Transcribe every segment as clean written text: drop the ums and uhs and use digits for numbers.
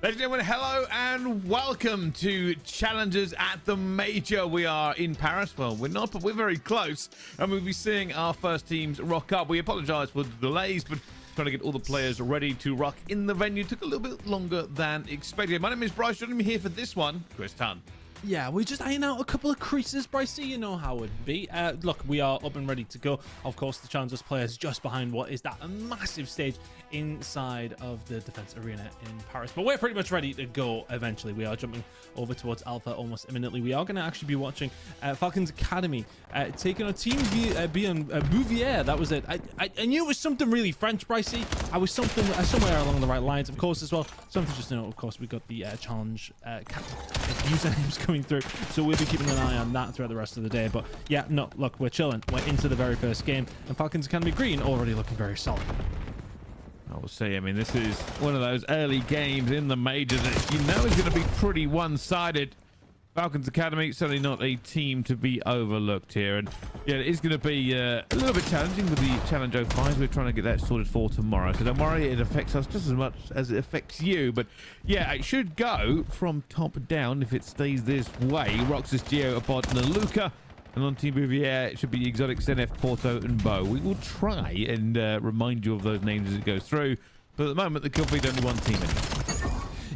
Ladies and gentlemen, hello and welcome to Challengers at the Major. We are in Paris. Well, we're not, but we're very close. And we'll be seeing our first teams rock up. We apologize for the delays, but trying to get all the players ready to rock in the venue took a little bit longer than expected. My name is Bryce. Joining me here for this one, Chris Tunn. Yeah, we're just ironing out a couple of creases, Brycey. You know how it'd be. Look, we are up and ready to go. Of course, the Challengers players just behind what is that a massive stage inside of the defense arena in Paris. But we're pretty much ready to go eventually. We are jumping over towards Alpha almost imminently. We are going to actually be watching Falcons Academy taking on Team Bouvier. That was it. I knew it was something really French, Brycey. I was something somewhere along the right lines, of course, as well. Something just to note, of course, we got the challenge usernames coming through, so we'll be keeping an eye on that throughout the rest of the day. But yeah, no, look, we're chilling. We're into the very first game, and Falcons Academy Green already looking very solid. I will say, I mean, this is one of those early games in the major that you know is going to be pretty one-sided. Falcons Academy, certainly not a team to be overlooked here. And yeah, it is going to be a little bit challenging with the Challenge 05s. We're trying to get that sorted for tomorrow. So don't worry, it affects us just as much as it affects you. But yeah, it should go from top down if it stays this way. Roxas, Geo, Abod, and Luca. And on Team Bouvier, it should be Exotic, Zenef, Porto, and Bo. We will try and remind you of those names as it goes through. But at the moment, there could be only one team in.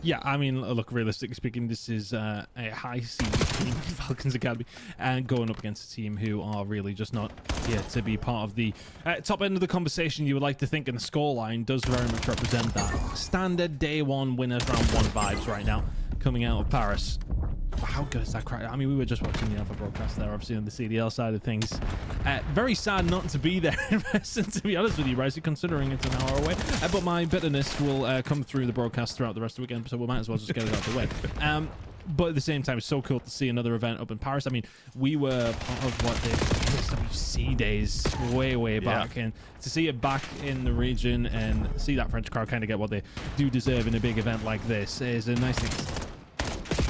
Yeah, I mean, look, realistically speaking, this is a high seed team, Falcons Academy, and going up against a team who are really just not here to be part of the top end of the conversation you would like to think, and the scoreline does very much represent that. Standard day one winners round one vibes right now coming out of Paris. How good is that crack? I mean, we were just watching the Alpha broadcast there, obviously, on the CDL side of things. Very sad not to be there in person, to be honest with you, Bryce, considering it's an hour away. But my bitterness will come through the broadcast throughout the rest of the weekend, so we might as well just get it out of the way. But at the same time, it's so cool to see another event up in Paris. I mean, we were part of what the SWC days way back, and to see it back in the region and see that French crowd kind of get what they do deserve in a big event like this is a nice thing.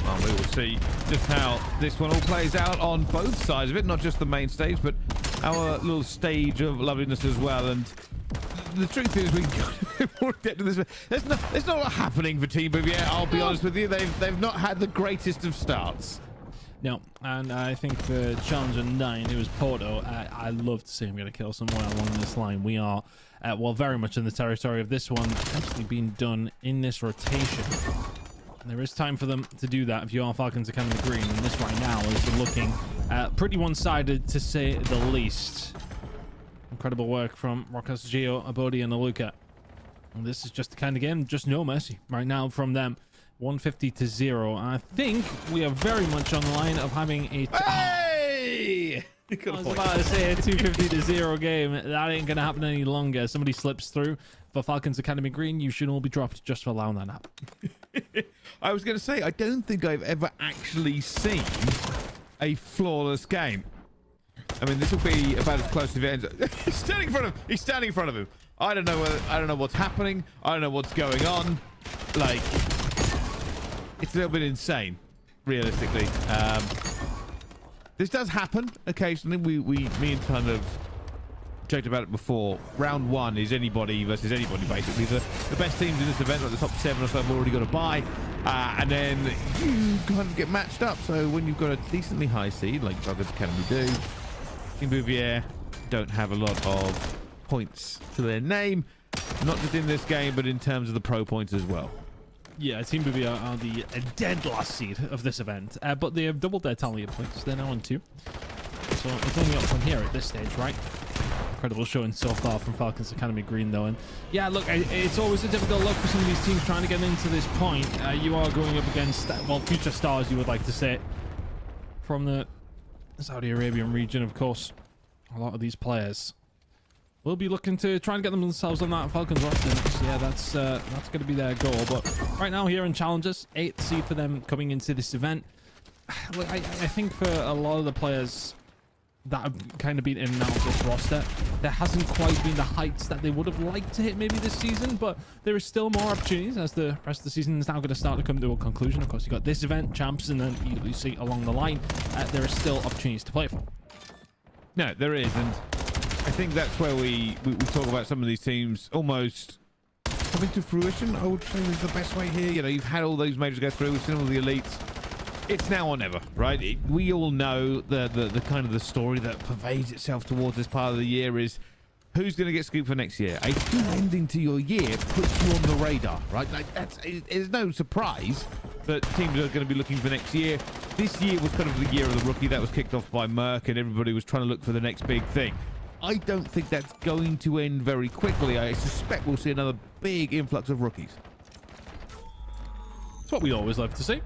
Well, we will see just how this one all plays out on both sides of it, not just the main stage, but our little stage of loveliness as well. And the truth is, we can get to this. There's not a lot happening for Team Bouvier. I'll be honest with you, they've not had the greatest of starts. No, and I think for Challenger 9, it was Porto. I love to see him get a kill somewhere along this line. We are, well, very much in the territory of this one, actually being done in this rotation. There is time for them to do that if you are Falcons Academy Green, and this right now is looking pretty one-sided to say the least. Incredible work from Rokas, Geo, Abodi, and Luca. And this is just the kind of game, just no mercy right now from them. 150 to 0. I think we are very much on the line of having a... Hey! I was about to say a 250 to 0 game. That ain't going to happen any longer. Somebody slips through for Falcons Academy Green. You should all be dropped just for allowing that to happen. I was going to say, I don't think I've ever actually seen a flawless game. I mean, this will be about as close to the end. He's standing in front of him. He's standing in front of him. I don't know what's happening. I don't know what's going on. Like, it's a little bit insane, realistically. This does happen occasionally. Me and kind of joked about it before. Round one is anybody versus anybody, basically. The best teams in this event, like the top 7 or so, have already got a bye. And then you kind of get matched up. So when you've got a decently high seed, like Falcons Academy do, Team Bouvier don't have a lot of points to their name. Not just in this game, but in terms of the pro points as well. Yeah, Team Bouvier are the dead last seed of this event, but they have doubled their tally of points. They're now on 2. So it's only up from here at this stage, right? Incredible showing so far from Falcons Academy Green, though. And yeah, look, it's always a difficult look for some of these teams trying to get into this point. You are going up against, well, future stars, you would like to say, from the Saudi Arabian region, of course. A lot of these players will be looking to try and get themselves on that Falcons roster. Yeah, that's going to be their goal. But right now here in Challengers, 8th seed for them coming into this event. Look, I think for a lot of the players that have kind of been in and out of this roster, there hasn't quite been the heights that they would have liked to hit maybe this season, but there is still more opportunities as the rest of the season is now going to start to come to a conclusion. Of course, you got this event, champs, and then you see along the line, there are still opportunities to play for. No, there is, and I think that's where we talk about some of these teams almost coming to fruition, I would say, is the best way here. You know, you've had all those majors go through. We've seen all the elites. It's now or never, right? We all know the kind of the story that pervades itself towards this part of the year is who's going to get scooped for next year. A good ending to your year puts you on the radar, right? Like it's no surprise that teams are going to be looking for next year. This year was kind of the year of the rookie that was kicked off by Merck, and everybody was trying to look for the next big thing. I don't think that's going to end very quickly. I suspect we'll see another big influx of rookies. It's what we always love to see.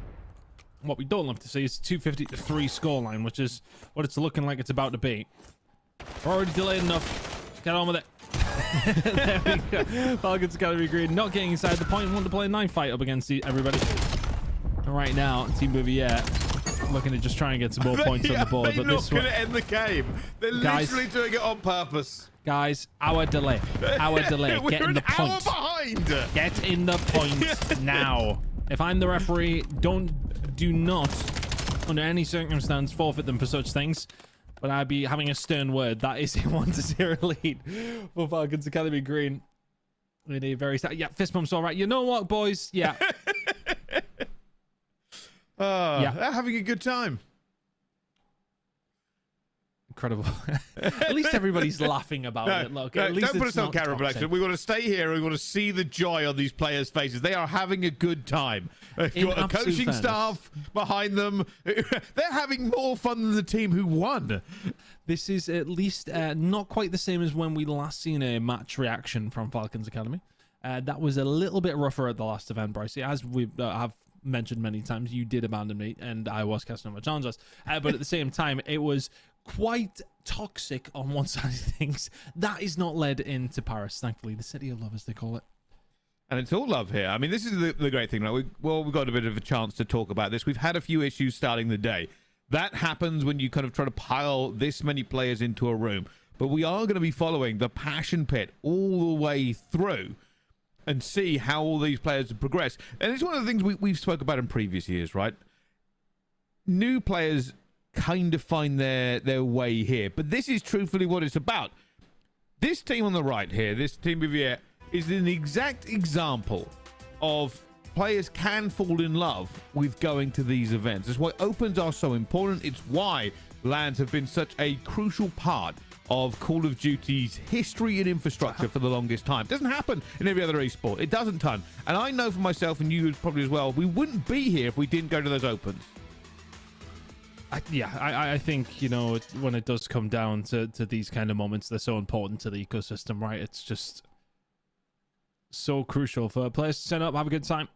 What we don't love to see is 250-3 scoreline, which is what it's looking like it's about to be. We're already delayed enough. Get on with it. There we go. Falcons Academy Green not getting inside the point. Want to play a knife fight up against everybody. And right now, Team Bouvier looking to just try and get some more points on the board. They're but not this going one, to end the game. They're literally doing it on purpose. guys, our delay. Get in the point. Behind. Get in the point now. If I'm the referee, do not, under any circumstance, forfeit them for such things. But I'd be having a stern word. That is a 1-0 lead for Falcons Academy Green. In a very sad... Yeah, fist bump's all right. You know what, boys? Yeah. Yeah. They're having a good time. Incredible. At least everybody's laughing about it. Look, at least don't put it's us on not camera, toxic. Blackstone. We want to stay here and we want to see the joy on these players' faces. They are having a good time. They've got a coaching staff behind them. They're having more fun than the team who won. This is at least not quite the same as when we last seen a match reaction from Falcons Academy. That was a little bit rougher at the last event, Bryce. As we have mentioned many times, you did abandon me and I was casting on my challenges. But at the same time, it was quite toxic on one side of things. That is not led into Paris, thankfully. The city of love, as they call it. And it's all love here. I mean, this is the great thing, right? We've got a bit of a chance to talk about this. We've had a few issues starting the day. That happens when you kind of try to pile this many players into a room. But we are going to be following the passion pit all the way through and see how all these players progress. And it's one of the things we've spoke about in previous years, right? New players kind of find their way here. But this is truthfully what it's about. This team on the right here, this Team Bouvier, is an exact example of players can fall in love with going to these events. It's why opens are so important. It's why LANs have been such a crucial part of Call of Duty's history and infrastructure for the longest time. It doesn't happen in every other esport. It doesn't ton. And I know for myself, and you probably as well, we wouldn't be here if we didn't go to those opens. I think, you know, when it does come down to these kind of moments, they're so important to the ecosystem, right? It's just so crucial for players to set up, have a good time.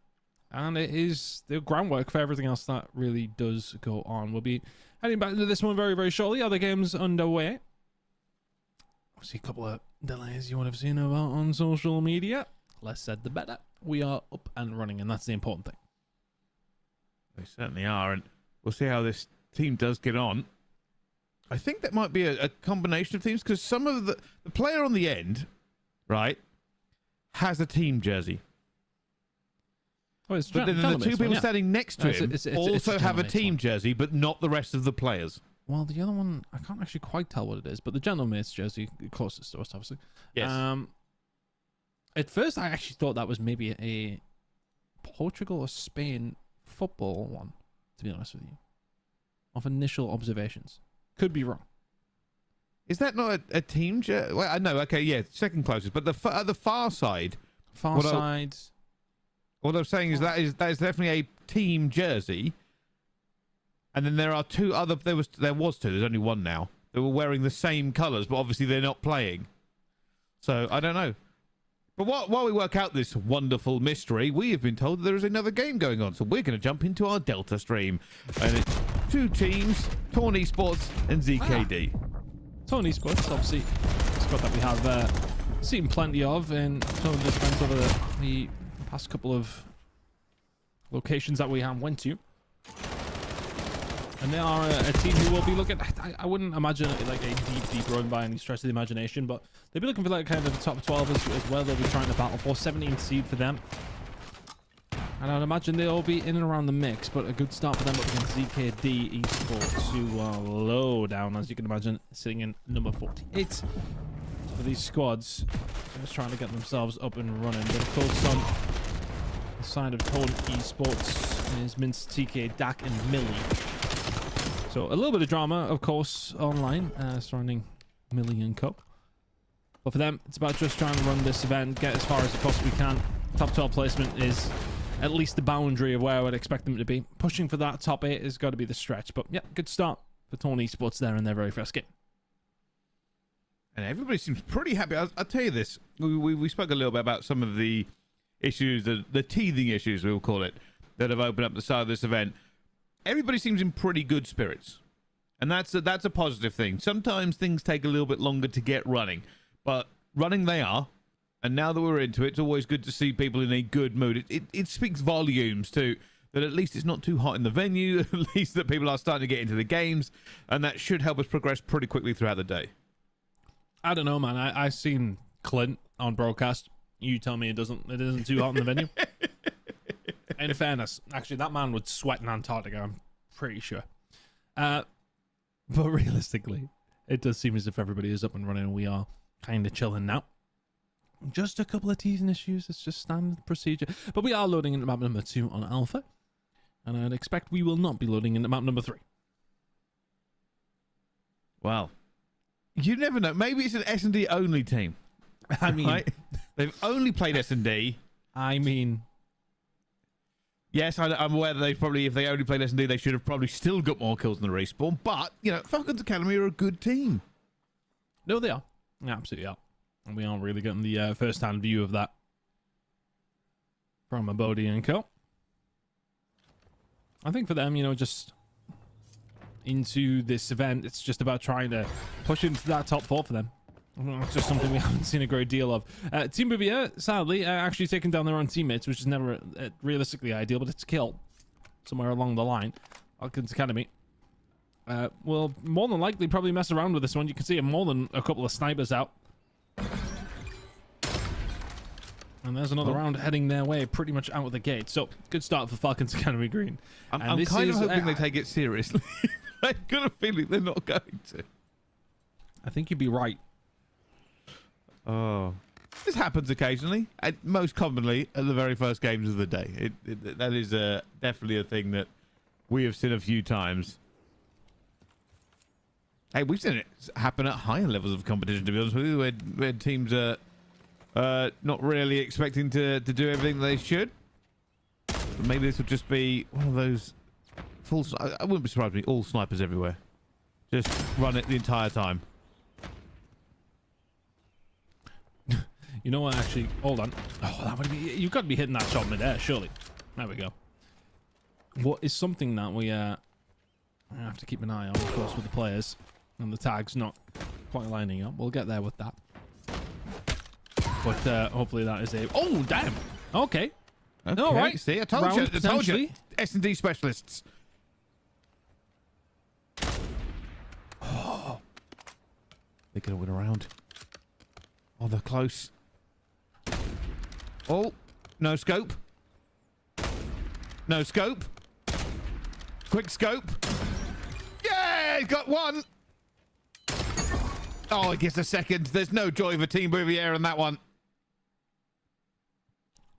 And it is the groundwork for everything else that really does go on. We'll be heading back into this one very, very shortly. Other games underway. See a couple of delays you would have seen about on social media. Less said, the better. We are up and running, and that's the important thing. They certainly are, and we'll see how this team does get on. I think that might be a combination of teams, because some of the player on the end, right, has a team jersey. Oh, it's but then the two people standing next to him also have a team jersey, but not the rest of the players. Well, the other one, I can't actually quite tell what it is, but the gentleman's jersey, closest to us, obviously. Yes. At first, I actually thought that was maybe a Portugal or Spain football one, to be honest with you. Off initial observations. Could be wrong. Is that not a team jersey? Well, no, okay, yeah, second closest. But at the far side... Far side... What I'm saying is that is definitely a team jersey. And then there are two other... There was two. There's only one now. They were wearing the same colours, but obviously they're not playing. So, I don't know. But while we work out this wonderful mystery, we have been told that there is another game going on. So we're going to jump into our Delta stream. And it's two teams, Torn Esports and ZKD. Torn Esports, obviously, a squad that we have seen plenty of in some of the events over the past couple of locations that we have went to. And they are a team who will be looking... I wouldn't imagine it like a deep run by any stretch of the imagination, but they'll be looking for like kind of the top 12 as well. They'll be trying to battle for 17th seed for them. And I'd imagine they'll be in and around the mix, but a good start for them up against ZKD Esports, who are low down, as you can imagine, sitting in number 48. for these squads. Just trying to get themselves up and running. But of course, on the side of Tone Esports is Mince, TK, Dak, and Millie. So a little bit of drama, of course, online surrounding Millie and Co. But for them, it's about just trying to run this event, get as far as they possibly can. Top 12 placement is at least the boundary of where I would expect them to be. Pushing for that top 8 has got to be the stretch. But yeah, good start for Tone Esports there in their very first game. And everybody seems pretty happy. I'll tell you this. We spoke a little bit about some of the issues, the teething issues, we'll call it, that have opened up the side of this event. Everybody seems in pretty good spirits. And that's a positive thing. Sometimes things take a little bit longer to get running. But running they are. And now that we're into it, it's always good to see people in a good mood. It speaks volumes, too, that at least it's not too hot in the venue. At least that people are starting to get into the games. And that should help us progress pretty quickly throughout the day. I don't know, man. I seen Clint on broadcast. You tell me it isn't too hot in the venue. In fairness, actually, that man would sweat in Antarctica, I'm pretty sure. But realistically, it does seem as if everybody is up and running and we are kind of chilling now. Just a couple of teething issues. It's just standard procedure. But we are loading into map number 2 on Alpha. And I'd expect we will not be loading into map number 3. Wow. You never know. Maybe it's an S&D only team. I mean... Right? They've only played S&D. I mean... Yes, I'm aware that they probably, if they only played S&D, they should have probably still got more kills than the Respawn. But, you know, Falcons Academy are a good team. No, they are. They absolutely are. And we are really getting the first-hand view of that from Abodi and Co. I think for them, you know, just into this event, it's just about trying to push into that top 4 for them. It's just something we haven't seen a great deal of. Team Bouvier, sadly, actually taking down their own teammates, which is never realistically ideal, but it's a kill somewhere along the line. Falcons Academy will more than likely probably mess around with this one. You can see more than a couple of snipers out. And there's another round heading their way pretty much out of the gate. So, good start for Falcons Academy Green. I'm kind of hoping they take it seriously. I've got a feeling they're not going to. I think you'd be right. Oh, this happens occasionally, and most commonly at the very first games of the day. That is definitely a thing that we have seen a few times. Hey, we've seen it happen at higher levels of competition, to be honest with you, where teams are not really expecting to do everything they should. But maybe this will just be one of those full... I wouldn't be surprised with all snipers everywhere. Just run it the entire time. You know what, actually, hold on. Oh, that would be... You've got to be hitting that shot mid-air, surely. There we go. What is something that we I have to keep an eye on, of course, with the players. And the tags not quite lining up. We'll get there with that. But hopefully that is a... Oh, damn! Okay. All right. See, I told you. S&D specialists. Oh. They're going to win a round. Oh, they're close. Oh, no scope. No scope. Quick scope. Yeah, he's got one. Oh, I guess a second. There's no joy for Team Bouvier in that one.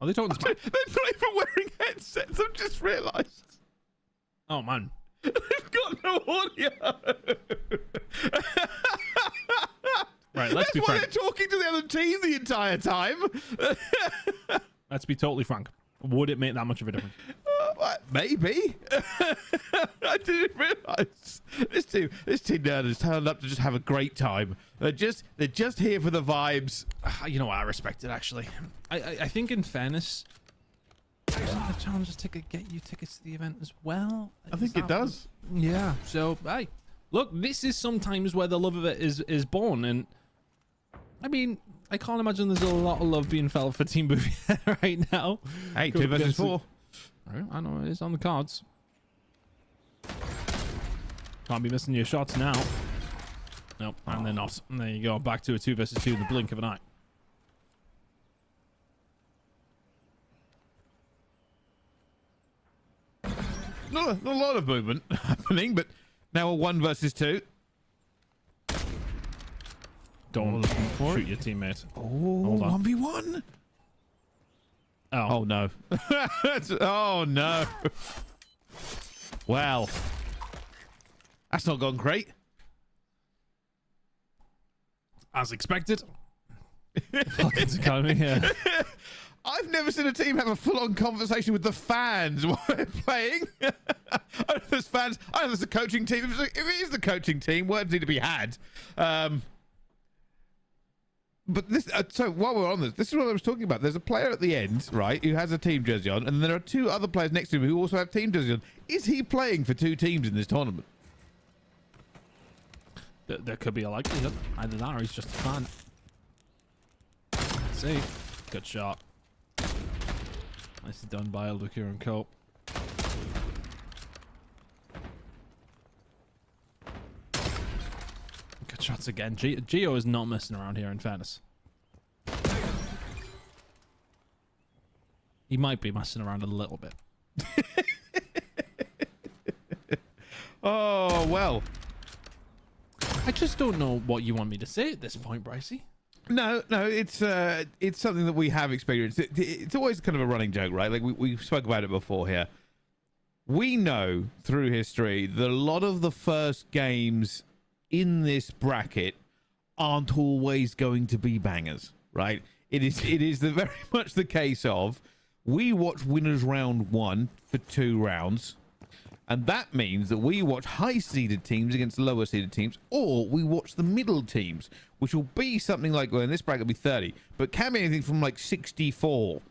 Are they talking? They're not even wearing headsets. I've just realised. Oh man, they've got no audio. Right, let's be frank. That's why they're talking to the other team the entire time. Let's be totally frank. Would it make that much of a difference? Maybe. I didn't realise this team now has turned up to just have a great time. They're just here for the vibes. You know what? I respect it actually. I think in fairness, the challenges ticket get you tickets to the event as well. I think it does. Yeah. So hey, look, this is sometimes where the love of it is born, and I mean, I can't imagine there's a lot of love being felt for Team Bouvier right now. Hey, 2 versus 4. Right, I know it is on the cards. Can't be missing your shots now. Nope, and they're not. And there you go, back to a 2 versus 2 in the blink of an eye. Not a lot of movement happening, but now a 1 versus 2. Don't shoot your teammate. Oh, Hold on. 1v1? Oh no. Oh, no. Well, that's not gone great. as expected. Falcons Academy, yeah. I've never seen a team have a full-on conversation with the fans while they're playing. I don't know if there's fans. I don't know if there's a coaching team. If it is the coaching team, words need to be had. But this, so while we're on this is what I was talking about. There's a player at the end, right, who has a team jersey on, and there are two other players next to him who also have team jerseys on. Is he playing for two teams in this tournament? There could be a likelihood. Either that or he's just a fan. Let's see. Good shot. Nicely done by Luca and Co. Good shots again. Gio is not messing around here, in fairness. He might be messing around a little bit. Oh, well. I just don't know what you want me to say at this point, Brycey. No, it's something that we have experienced. It's always kind of a running joke, right? Like we spoke about it before here. We know through history that a lot of the first games in this bracket aren't always going to be bangers, right? It is very much the case of we watch winners round 1 for 2 rounds. And that means that we watch high-seeded teams against lower-seeded teams, or we watch the middle teams, which will be something like, well, in this bracket will be 30, but can be anything from like 64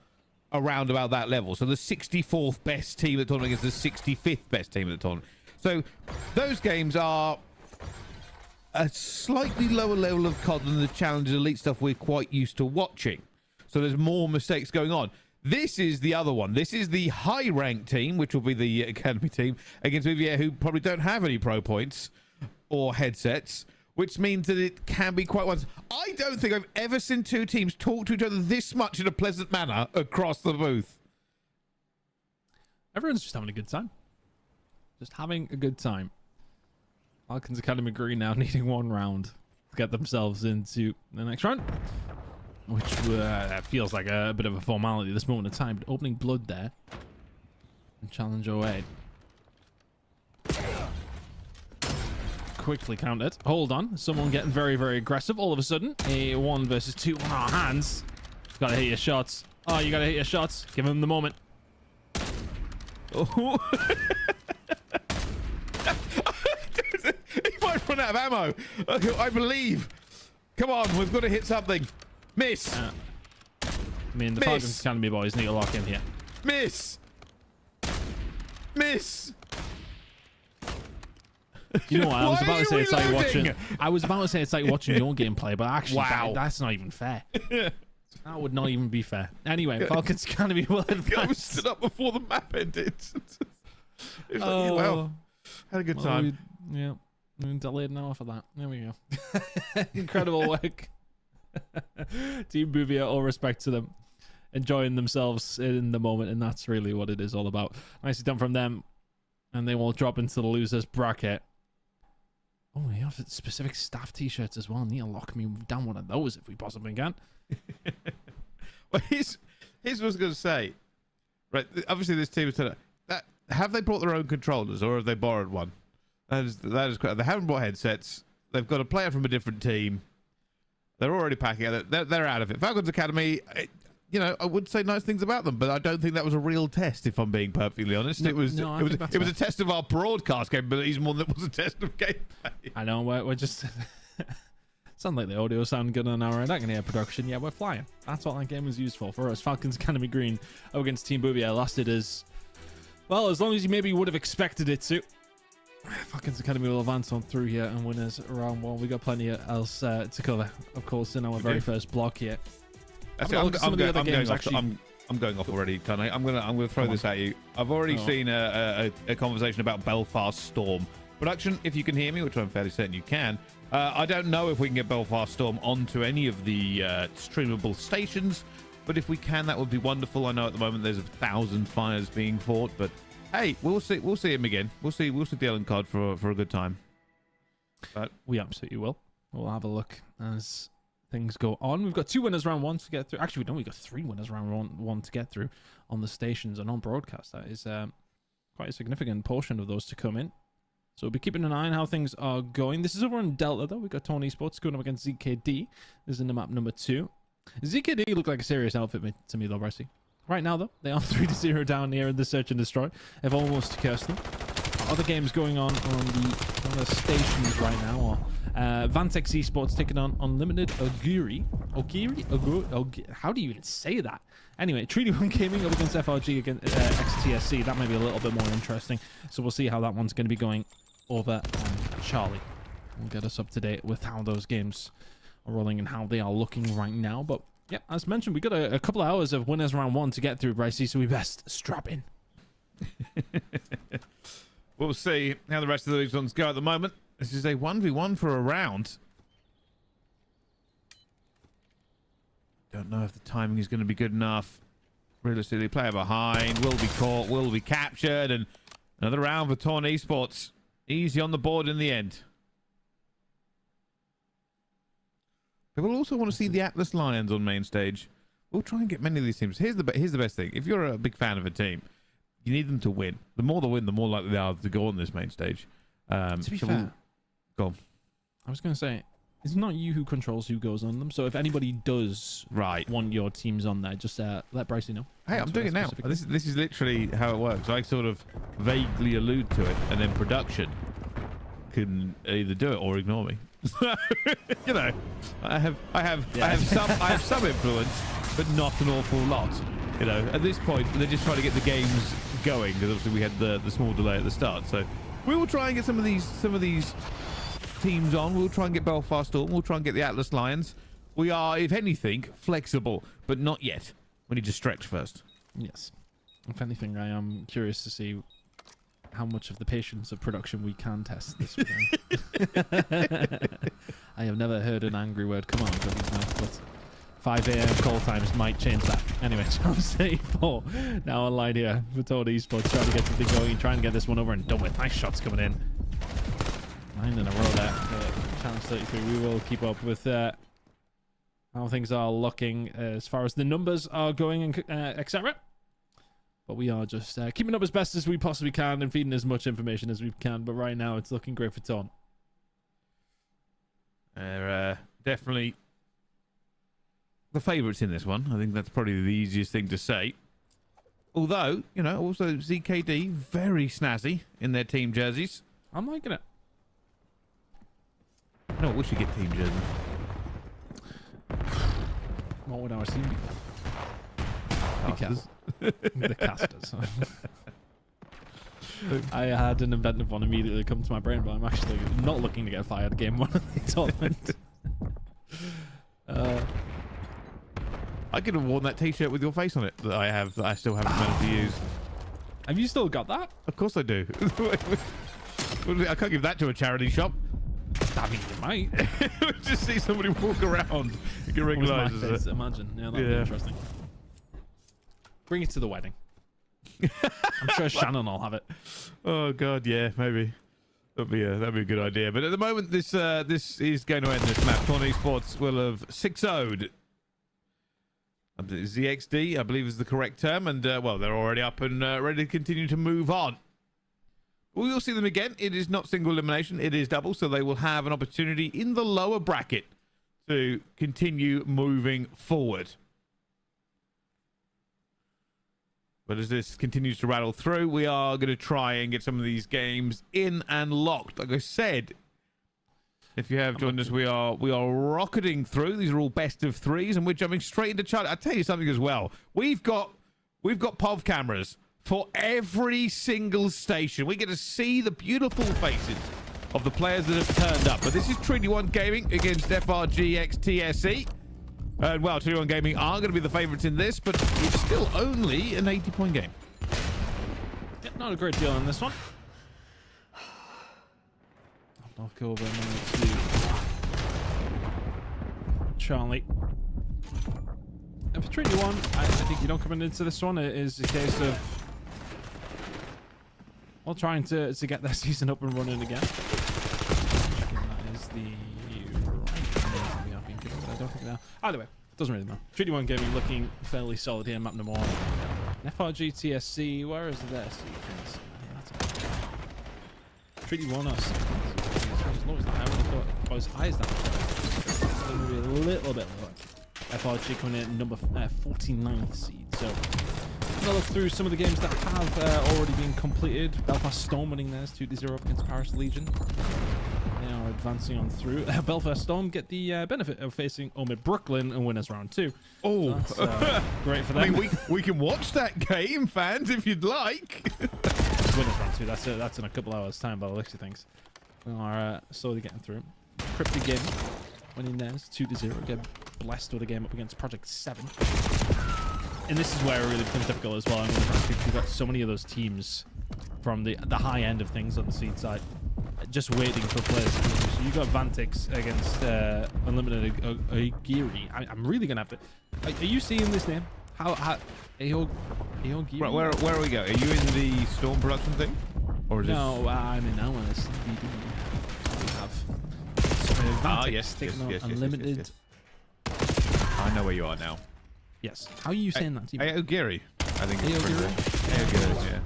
around about that level. So the 64th best team at the tournament against the 65th best team at the tournament. So those games are a slightly lower level of COD than the Challenge Elite stuff we're quite used to watching. So there's more mistakes going on. This is the other one. This is the high-ranked team, which will be the Academy team, against Vivier, who probably don't have any pro points or headsets, which means that it can be quite once. I don't think I've ever seen two teams talk to each other this much in a pleasant manner across the booth. Everyone's just having a good time. Just having a good time. Falcons Academy Green now needing 1 round to get themselves into the next round. Which feels like a bit of a formality at this moment in time. But opening blood there. And challenge 08. Quickly countered. Hold on. Someone getting very, very aggressive. All of a sudden, a 1 versus 2 on our hands. Gotta hit your shots. Oh, you gotta hit your shots. Give him the moment. Oh. He might run out of ammo. I believe. Come on, we've got to hit something. Miss. I mean, the Falcons Academy boys need to lock in here. Miss. Miss. You know what? I was about to say it's like watching. I was about to say it's like watching your gameplay, but actually, wow, that's not even fair. That would not even be fair. Anyway, Falcons Academy will advance. I was stood up before the map ended. It was like, yeah, well, had a good time. Yeah, delayed an hour for that. There we go. Incredible work. Team Bouvier, all respect to them, enjoying themselves in the moment, and that's really what it is all about. Nicely done from them, and they will drop into the losers bracket. Oh, we have specific staff t-shirts as well. Need to lock me down one of those if we possibly can. Well, here's what I was going to say. Right, obviously this team is that. Have they brought their own controllers, or have they borrowed one? That is correct. They haven't brought headsets. They've got a player from a different team. They're already packing it. They're out of it. Falcons Academy, I would say nice things about them, but I don't think that was a real test, if I'm being perfectly honest. It was a test of our broadcast capabilities more than it was a test of gameplay. I know, we're just... Sound like the audio sound good on our end. I can hear production. Yeah, we're flying. That's what that game was used for us. Falcons Academy Green against Team Bouvier lasted as... well, as long as you maybe would have expected it to. Falcons Academy will advance on through here and winners round 1. We got plenty else to cover, of course, in our very first block here. I'm going off already, can't I? I'm gonna throw this at you. I've already seen a conversation about Belfast Storm production. If you can hear me, which I'm fairly certain you can. I don't know if we can get Belfast Storm onto any of the streamable stations, but if we can, that would be wonderful. I know at the moment there's 1,000 fires being fought, but hey, we'll see him again. We'll see the Ellen card for a good time. But we absolutely will. We'll have a look as things go on. We've got 2 winners round 1 to get through. Actually, we got 3 winners round 1 to get through on the stations and on broadcast. That is quite a significant portion of those to come in. So we'll be keeping an eye on how things are going. This is over in Delta, though. We've got Tony Sports going up against ZKD. This is in the map number 2. ZKD look like a serious outfit to me, though, Brycey. Right now, though, they are 3-0 down here in the search and destroy. They've almost cursed them. Other games going on the stations right now. Or Vantex Esports taking on Unlimited Ogiri. How do you even say that? Anyway, Treaty 1 Gaming up against FRG against XTSC. That might be a little bit more interesting. So we'll see how that one's going to be going over on Charlie. We'll get us up to date with how those games are rolling and how they are looking right now. But yeah, as mentioned, we got a couple of hours of winners round 1 to get through, Brycey, so we best strap in. We'll see how the rest of these ones go at the moment. This is a 1v1 for a round. Don't know if the timing is going to be good enough. Realistically, player behind, will be caught, will be captured, and another round for Torn Esports. Easy on the board in the end. People also want to see the Atlas Lions on main stage. We'll try and get many of these teams. Here's the best thing. If you're a big fan of a team, you need them to win. The more they win, the more likely they are to go on this main stage. To be fair, go on. I was going to say, it's not you who controls who goes on them. So if anybody does want your teams on there, just let Brycey know. Hey, I'm doing it now. This is literally how it works. I sort of vaguely allude to it, and then production can either do it or ignore me. You know, I have some influence, but not an awful lot. You know, at this point, they're just trying to get the games going because obviously we had the small delay at the start. So we will try and get some of these teams on. We'll try and get Belfast Storm. We'll try and get the Atlas Lions. We are, if anything, flexible, but not yet. We need to stretch first. Yes. If anything, I am curious to see how much of the patience of production we can test this weekend. I have never heard an angry word come out of his mouth, but 5 a.m. call times might change that. Anyway, Chance 84 now online here for Tony Esports, trying to get something going, trying to get this one over and done with. Nice shots coming in. 9 in a row there for Chance 33. We will keep up with how things are looking as far as the numbers are going, and etc. But we are just keeping up as best as we possibly can and feeding as much information as we can. But right now, it's looking great for Ton. They're definitely the favourites in this one. I think that's probably the easiest thing to say. Although, you know, also ZKD, very snazzy in their team jerseys. I'm liking it. No, we should get team jerseys. What would our team be? Casters. The casters. I had an inventive one immediately come to my brain, but I'm actually not looking to get fired game 1 of the tournament. I could have worn that t-shirt with your face on it that I still haven't managed to use. Have you still got that? Of course I do. I can't give that to a charity shop. I mean, you might. Just see somebody walk around. You can recognise it. Imagine. Yeah, that'd be interesting. Bring it to the wedding. I'm sure Shannon will have it. Oh god, yeah, maybe. That'd be a good idea. But at the moment, this is going to end this map. Torn Esports will have 6-0'd ZXD, I believe is the correct term, and well, they're already up and ready to continue to move on. We will see them again. It is not single elimination, it is double, so they will have an opportunity in the lower bracket to continue moving forward. But as this continues to rattle through, we are going to try and get some of these games in and locked. Like I said, if you have joined us, we are rocketing through. These are all best of 3s, and we're jumping straight into chart. I'll tell you something as well. We've got POV cameras for every single station. We get to see the beautiful faces of the players that have turned up. But this is Treaty 1 Gaming against FRG XTSE. And well, Treaty 1 Gaming are going to be the favourites in this, but it's still only an 80-point game. Yep, not a great deal in this one. I'll knock over now to Charlie. And for Treaty 1, I think you don't coming into this one. It is a case of well, trying to get their season up and running again. That is the right name we have been given, but I don't think Either way, doesn't really matter. Treaty 1 Gaming looking fairly solid here, map number 1. FRG TSC, where is this? Treaty 1 us. As low as that. I would have thought as high as that. Maybe a little bit lower. FRG coming in at number 49th seed. So, I'm gonna look through some of the games that have already been completed. Belfast Storm winning theirs 2-0 against Paris Legion. They are advancing on through. Belfast Storm get the benefit of facing Omid Brooklyn and winners round 2. Oh, so that's great for them. I mean, we can watch that game, fans, if you'd like. Winners round 2. That's in a couple hours' time by the looks of things. We are slowly getting through. Cryptic Game winning theirs 2-0. Get blessed with a game up against Project 7. And this is where it really becomes difficult as well. I mean, we've got so many of those teams from the high end of things on the seed side, just waiting for players. So you got Vantix against Unlimited Agiri. I'm really gonna have to. Are you seeing this name? How Agiri? Right, where are we going? Are you in the Storm production thing, or is no? I'm in Alice. We have Vantix yes, Unlimited. I know where you are now. Yes. How are you saying that? Aogiri. I think it's Aogiri. yeah.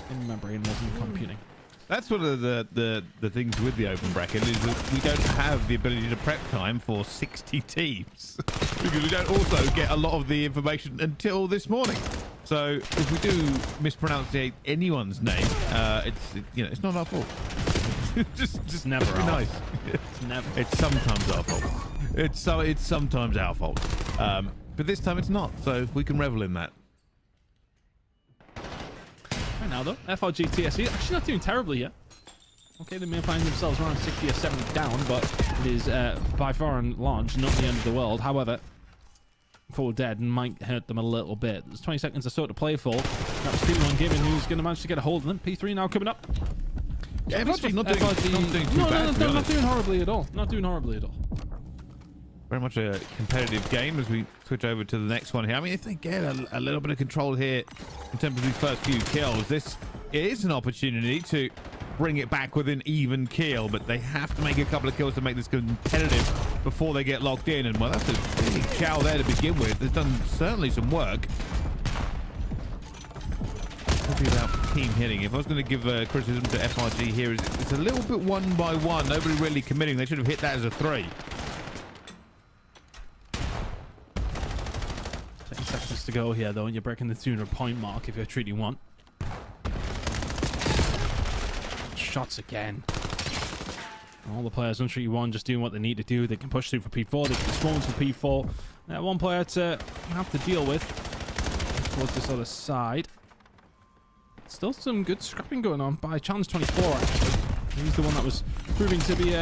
And my brain wasn't computing. That's one of the things with the open bracket is that we don't have the ability to prep time for 60 teams because we don't also get a lot of the information until this morning. So if we do mispronounce anyone's name, it's not our fault. just never be nice. It's never. It's sometimes our fault. It's sometimes our fault. But this time it's not, so we can revel in that. Right now, though, FRG TSE actually not doing terribly here. Okay, they may find themselves around 60 or 70 down, but it is by far and large not the end of the world. However, fall dead might hurt them a little bit. There's 20 seconds or so to play for. That was Treaty 1 Gaming who's going to manage to get a hold of them. P3 now coming up. Yeah, FRG not doing too bad. No, not doing horribly at all. Not doing horribly at all. Very much a competitive game as we switch over to the next one here. I mean, if they get a little bit of control here in terms of these first few kills, this is an opportunity to bring it back with an even kill, but they have to make a couple of kills to make this competitive before they get locked in. And well, that's a big chow there to begin with. They've done certainly some work. Talking about team hitting, if I was going to give criticism to FRG here, it's a little bit one by one. Nobody really committing. They should have hit that as a 3. Seconds to go here though, and you're breaking the 200 point mark if you're Treaty 1. Shots again. All the players on Treaty 1 just doing what they need to do. They can push through for P4, they can spawn for P4. Now one player to have to deal with towards this other side. Still some good scrapping going on by Challenge 24 actually. He's the one that was proving to be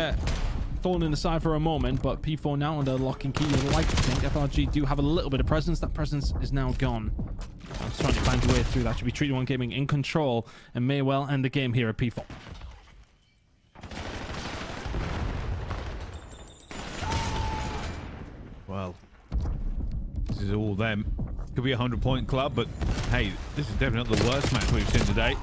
thorn in the side for a moment, but P4 now under lock and key. You'd like to think FRG do have a little bit of presence. That presence is now gone. I'm just trying to find a way through that. Should be Treaty 1 Gaming in control and may well end the game here at P4. Well, this is all them. Could be a 100-point club, but hey, this is definitely not the worst match we've seen today.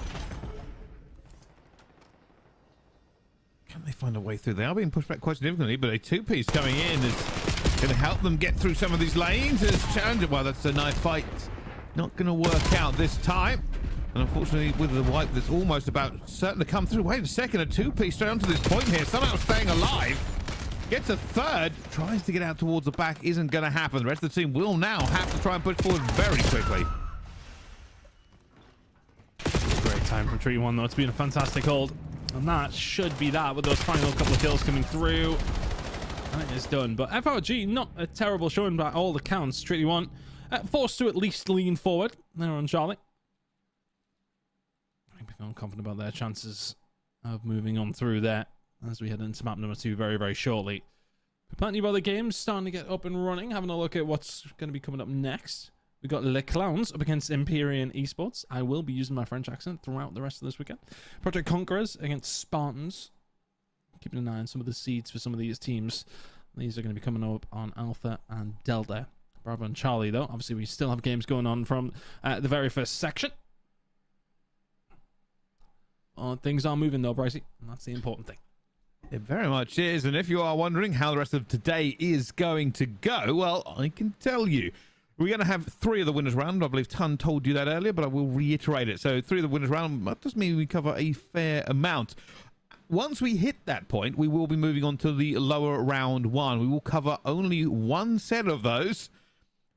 Can they find a way through? They are being pushed back quite significantly, but a 2-piece coming in is going to help them get through some of these lanes. As Challenger, well, that's a nice fight. Not going to work out this time. And unfortunately, with the wipe that's almost about certain to come through. Wait a second, a 2-piece straight onto this point here. Somehow staying alive. Gets a 3rd. Tries to get out towards the back. Isn't going to happen. The rest of the team will now have to try and push forward very quickly. Great time from Treaty 1, though. It's been a fantastic hold. And that should be that with those final couple of kills coming through. And it is done. But FRG, not a terrible showing by all accounts. Treaty 1 forced to at least lean forward. They're on Charlie. I'm feeling confident about their chances of moving on through there as we head into map number 2 very, very shortly. Plenty of other games starting to get up and running. Having a look at what's going to be coming up next. We've got Le Clowns up against Empyrean Esports. I will be using my French accent throughout the rest of this weekend. Project Conquerors against Spartans. Keeping an eye on some of the seeds for some of these teams. These are going to be coming up on Alpha and Delta. Bravo and Charlie, though. Obviously, we still have games going on from the very first section. Things are moving, though, Brycey. And that's the important thing. It very much is. And if you are wondering how the rest of today is going to go, well, I can tell you. We're going to have 3 of the winners round. I believe Ton told you that earlier, but I will reiterate it. So 3 of the winners round, that does mean we cover a fair amount. Once we hit that point, we will be moving on to the lower round 1. We will cover only 1 set of those.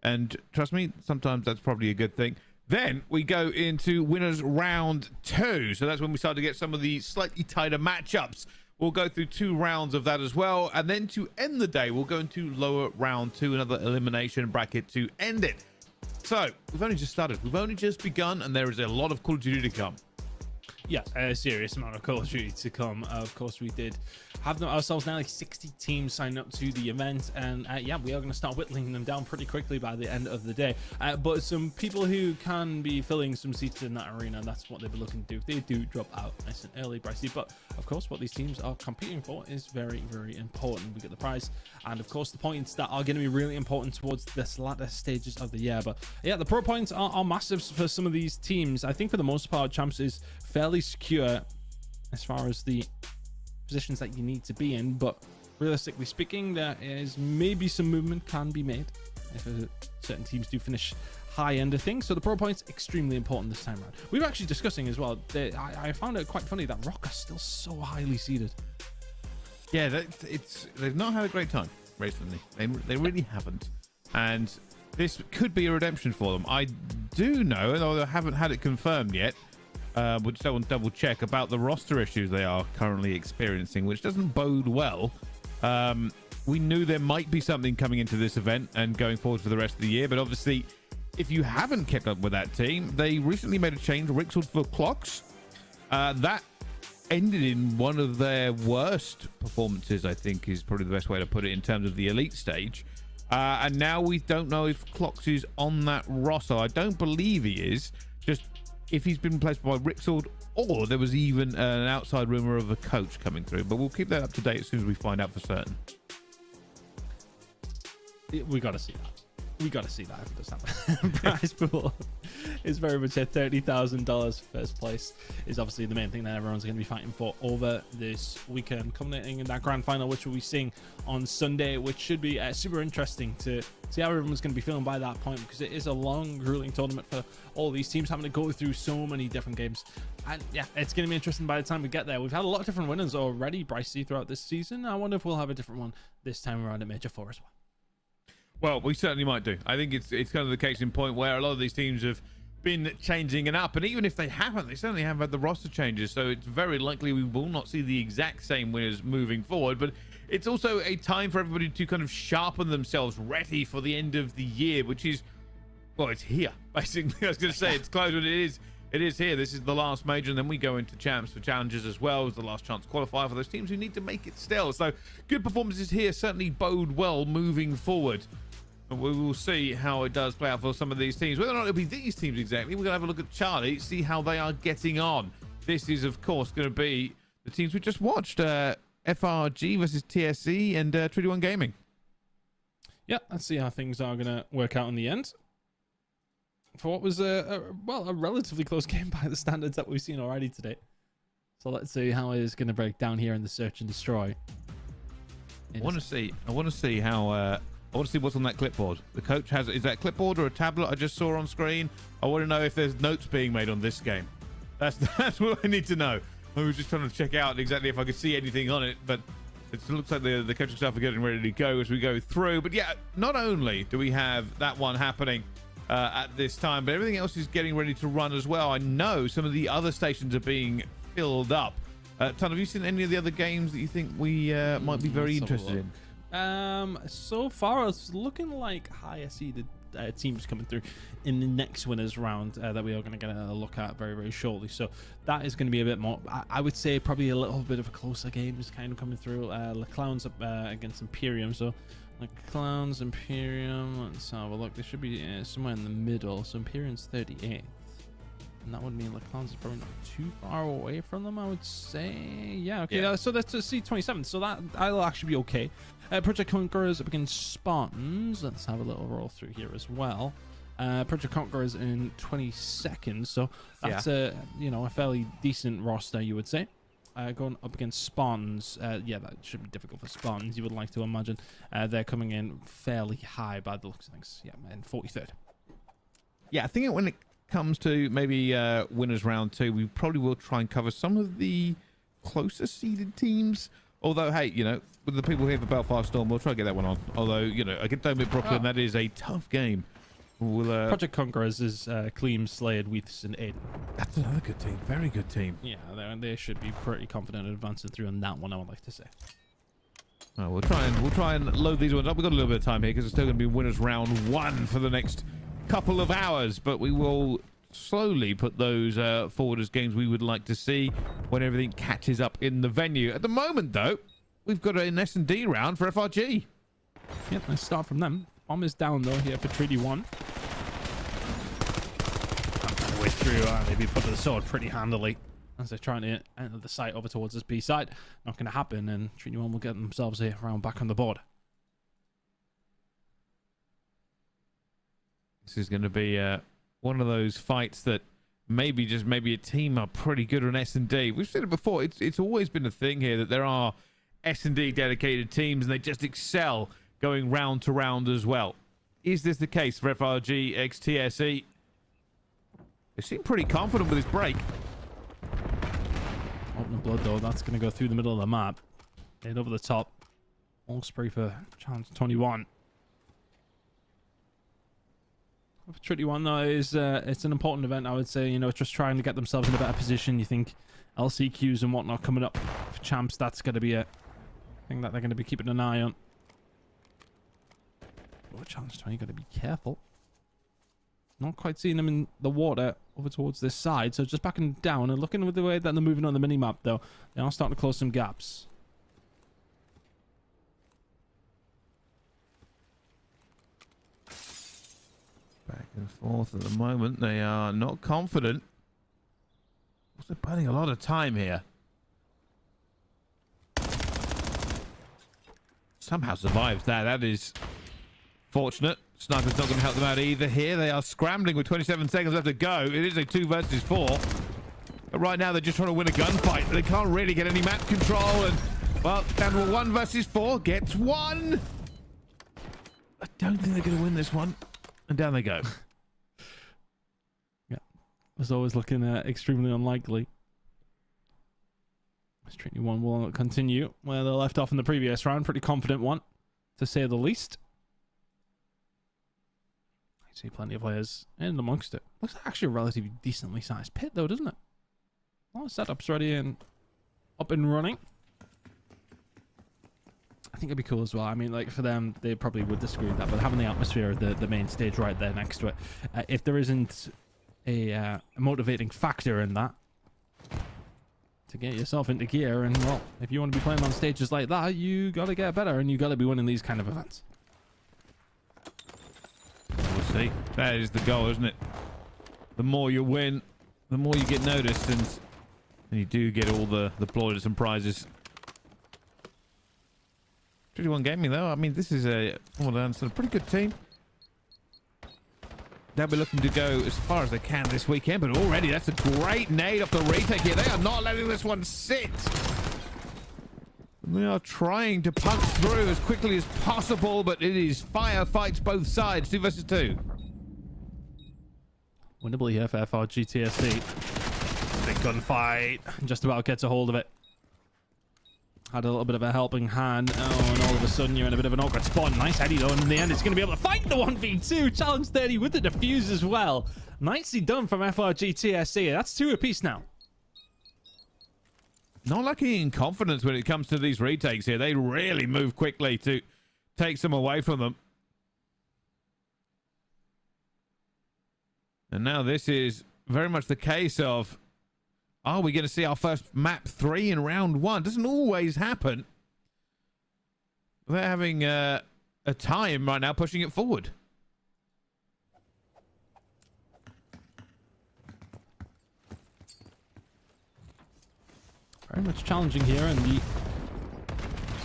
And trust me, sometimes that's probably a good thing. Then we go into winners round 2. So that's when we start to get some of the slightly tighter matchups. We'll go through 2 rounds of that as well. And then to end the day, we'll go into lower round 2, another elimination bracket to end it. So we've only just started. We've only just begun, and there is a lot of Call of Duty to come. Yeah, a serious amount of Call of Duty to come. Of course, we did have ourselves now like 60 teams sign up to the event, and yeah, we are going to start whittling them down pretty quickly by the end of the day. But some people who can be filling some seats in that arena, that's what they've been looking to do. They do drop out nice and early, Bricey. But of course, what these teams are competing for is very, very important. We get the prize, and of course, the points that are going to be really important towards this latter stages of the year. But yeah, the pro points are massive for some of these teams. I think for the most part, Champs is fairly secure as far as the positions that you need to be in, but realistically speaking, there is maybe some movement can be made if certain teams do finish high end of things. So the pro points extremely important this time around. We were actually discussing as well, I found it quite funny that Rock are still so highly seeded. Yeah, they've not had a great time recently. They really haven't, and this could be a redemption for them. I do know, although I haven't had it confirmed yet, we just don't want to double check about the roster issues they are currently experiencing, which doesn't bode well. We knew there might be something coming into this event and going forward for the rest of the year, but obviously if you haven't kept up with that team, they recently made a change, Rixled for Clocks. That ended in one of their worst performances, I think is probably the best way to put it, in terms of the elite stage. And now we don't know if Clocks is on that roster. I don't believe he is, just if he's been placed by Rixled, or there was even an outside rumor of a coach coming through. But we'll keep that up to date as soon as we find out for certain. We got to see that. We got to see that if it does happen. Prize pool is very much at $30,000. First place is obviously the main thing that everyone's going to be fighting for over this weekend, culminating in that grand final, which we'll be seeing on Sunday, which should be super interesting to see how everyone's going to be feeling by that point, because it is a long, grueling tournament for all these teams, having to go through so many different games. And yeah, it's going to be interesting by the time we get there. We've had a lot of different winners already, Bricey, throughout this season. I wonder if we'll have a different one this time around at Major 4 as well. Well, we certainly might do. I think it's kind of the case in point where a lot of these teams have been changing it up, and even if they haven't, they certainly have had the roster changes, so it's very likely we will not see the exact same winners moving forward. But it's also a time for everybody to kind of sharpen themselves, ready for the end of the year, which is, well, it's here basically. I was going to say it's close, but it is here. This is the last major, and then we go into champs for challenges as well as the last chance to qualify for those teams who need to make it still. So good performances here certainly bode well moving forward. And we will see how it does play out for some of these teams. Whether or not it'll be these teams exactly, we're going to have a look at Charlie, see how they are getting on. This is, of course, going to be the teams we just watched. FRG versus TSE and Treaty One Gaming. Yeah, let's see how things are going to work out in the end. For what was a relatively close game by the standards that we've seen already today. So let's see how it is going to break down here in the search and destroy. I want to see how... I want to see what's on that clipboard. The coach has... Is that a clipboard or a tablet I just saw on screen? I want to know if there's notes being made on this game. That's what I need to know. I was just trying to check out exactly if I could see anything on it, but it looks like the coaching staff are getting ready to go as we go through. But yeah, not only do we have that one happening at this time, but everything else is getting ready to run as well. I know some of the other stations are being filled up. Ton, have you seen any of the other games that you think we might be very interested in? So far it's looking like higher seeded teams coming through in the next winners round that we are going to get a look at very, very shortly. So that is going to be a bit more, I would say probably a little bit of a closer game is kind of coming through. Le Clowns up against Imperium. So Le Clowns, Imperium, let's have a look. They should be somewhere in the middle. So Imperium's 38th. And that would mean Le Clowns is probably not too far away from them, I would say. Yeah, okay. Yeah. So that's C27. So that'll actually be okay. Project Conquerors up against Spartans. Let's have a little roll through here as well. Project Conquerors in 22nd. So that's a fairly decent roster, you would say. going up against Spartans. Yeah, that should be difficult for Spartans, you would like to imagine. They're coming in fairly high by the looks of things. Yeah, and 43rd. Yeah, I think when it comes to maybe winners round 2, we probably will try and cover some of the closer seeded teams. Although, hey, you know, with the people here for Belfast Storm, we'll try to get that one on. Although, you know, against Domit Brooklyn, that is a tough game. We'll, Project Conquerors is Cleam, Slayed, Weaths, and Aiden. That's another good team. Very good team. Yeah, they should be pretty confident in advancing through on that one, I would like to say. Oh, we'll try and load these ones up. We've got a little bit of time here because it's still going to be winners round 1 for the next couple of hours, but we will slowly put those forward as games we would like to see when everything catches up in the venue. At the moment, though, we've got an S&D round for FRG. Yep, let's start from them. Bomb is down, though, here for Treaty 1. And way through, maybe put the sword pretty handily as they're trying to enter the site over towards this B side. Not going to happen, and Treaty 1 will get themselves a round back on the board. This is going to be one of those fights that maybe a team are pretty good on S&D. We've said it before. It's always been a thing here that there are S&D dedicated teams and they just excel going round to round as well. Is this the case for FRG x TSE? They seem pretty confident with this break. Open blood, though. That's going to go through the middle of the map. Head over the top. All spray for challenge 21. Treaty 1, though, is it's an important event, I would say. You know, just trying to get themselves in a better position. You think LCQs and whatnot coming up for champs, that's going to be a thing that they're going to be keeping an eye on. Oh, challenge 20, got to be careful. Not quite seeing them in the water over towards this side, so just backing down and looking with the way that they're moving on the mini-map, though. They are starting to close some gaps. Back and forth at the moment. They are not confident. Also burning a lot of time here. Somehow survives that. That is fortunate. Sniper's not going to help them out either here. They are scrambling with 27 seconds left to go. It is a 2 versus 4. But right now they're just trying to win a gunfight. They can't really get any map control. And, well, down to 1 versus 4. Gets 1. I don't think they're going to win this one. And down they go. Yeah. It's always looking extremely unlikely. Treaty 1 will continue where they left off in the previous round. Pretty confident one, to say the least. I see plenty of players in amongst it. Looks like actually a relatively decently sized pit, though, doesn't it? All the setups ready and up and running. I think it'd be cool as well. I mean, like, for them, they probably would disagree with that, but having the atmosphere of the main stage right there next to it, if there isn't a motivating factor in that to get yourself into gear, and, well, if you want to be playing on stages like that, you got to get better, and you got to be winning these kind of events. We'll see. That is the goal, isn't it? The more you win, the more you get noticed, and you do get all the plaudits and prizes. 31 Gaming, though, I mean, this is a pretty good team. They'll be looking to go as far as they can this weekend, but already that's a great nade off the retake here. They are not letting this one sit. They are trying to punch through as quickly as possible, but it is firefights both sides, 2 versus 2. Winnable here for FRG TSC. Big gunfight. Just about gets a hold of it. Had a little bit of a helping hand. Oh, and all of a sudden you're in a bit of an awkward spot. Nice Eddie, though, and in the end it's going to be able to fight the 1v2. Challenge 30 with the defuse as well. Nicely done from FRG TSC. That's 2 apiece now. Not lacking in confidence when it comes to these retakes here. They really move quickly to take some away from them. And now this is very much the case of, are we going to see our first map 3 in round 1? Doesn't always happen. They're having a time right now, pushing it forward. Very much challenging here, and the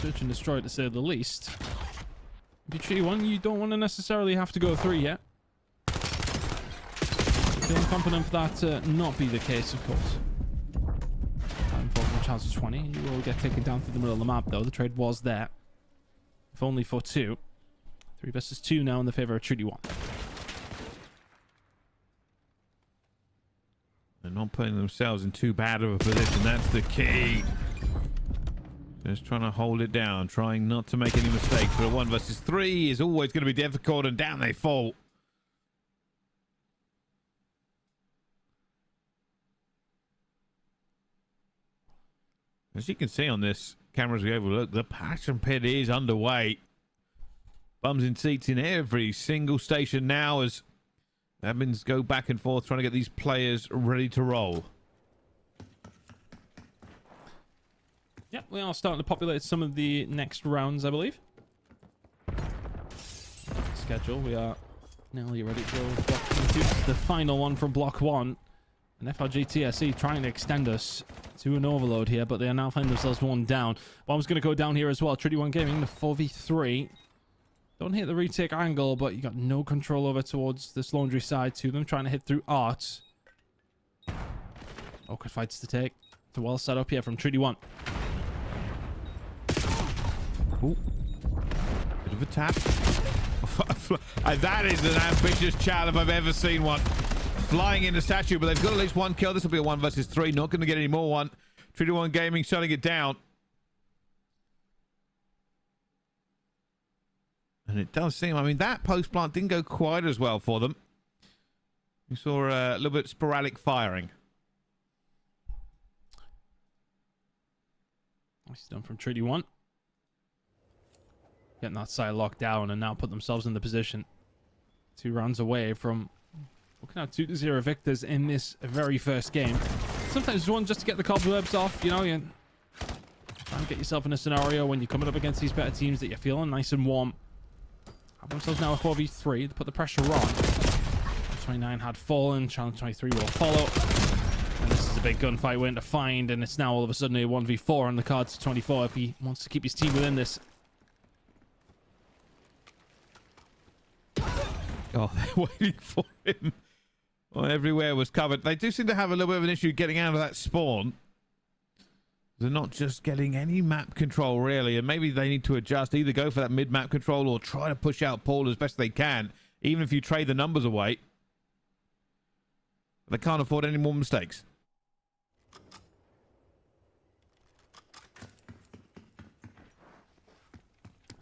search and destroy, to say the least. If you treat 1, you don't want to necessarily have to go 3 yet. Feeling confident for that to not be the case, of course. chance of 20. You will get taken down through the middle of the map, though. The trade was there. If only for 2. 3 versus 2 now in the favor of Treaty 1. They're not putting themselves in too bad of a position. That's the key. Just trying to hold it down, trying not to make any mistakes. But a 1 versus 3 is always going to be difficult, and down they fall. As you can see on this camera as we overlook, the passion pit is underway. Bums in seats in every single station now as admins go back and forth trying to get these players ready to roll. Yep, we are starting to populate some of the next rounds, I believe. Schedule, we are nearly ready to go. Block 2, the final one from block 1. And FRG TSE trying to extend us to an overload here, but they are now finding themselves 1 down. Bomb's going to go down here as well. Treaty 1 Gaming, the 4v3. Don't hit the retake angle, but you got no control over towards this laundry side to them. Trying to hit through Art. Awkward fights to take. It's well set up here from Treaty 1. Ooh. Bit of a tap. And that is an ambitious chat if I've ever seen one. Flying into statue, but they've got at least 1 kill. This will be a 1 versus 3. Not going to get any more one. Treaty 1 Gaming shutting it down. And it does seem, I mean, that post plant didn't go quite as well for them. We saw a little bit sporadic firing. Nice done from Treaty 1. Getting that side locked down and now put themselves in the position. 2 rounds away from looking at 2-0 victors in this very first game. Sometimes you want just to get the cobwebs off, you know, you try and get yourself in a scenario when you're coming up against these better teams that you're feeling nice and warm. Have themselves now a 4v3 to put the pressure on. 29 had fallen, challenge 23 will follow. And this is a big gunfight win to find, and it's now all of a sudden a 1v4 on the cards to 24 if he wants to keep his team within this. Oh, they're waiting for him. Well, everywhere was covered. They do seem to have a little bit of an issue getting out of that spawn. They're not just getting any map control, really. And maybe they need to adjust. Either go for that mid-map control or try to push out Paul as best they can. Even if you trade the numbers away. They can't afford any more mistakes.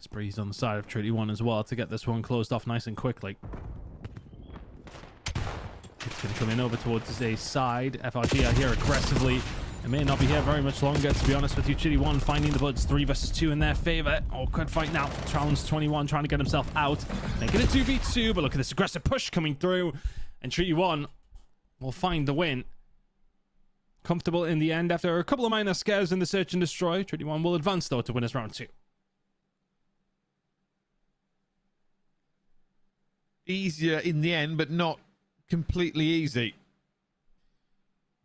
Breeze on the side of Treaty 1 as well to get this one closed off nice and quickly. It's going to come in over towards a side. FRG are here aggressively. It may not be here very much longer, to be honest with you. Treaty 1 finding the Bloods 3 versus 2 in their favor. Awkward fight now for Challenge 21 trying to get himself out. Making it 2v2, but look at this aggressive push coming through. And Treaty 1 will find the win. Comfortable in the end after a couple of minor scares in the search and destroy. Treaty 1 will advance though to win us round 2. Easier in the end, but not completely easy.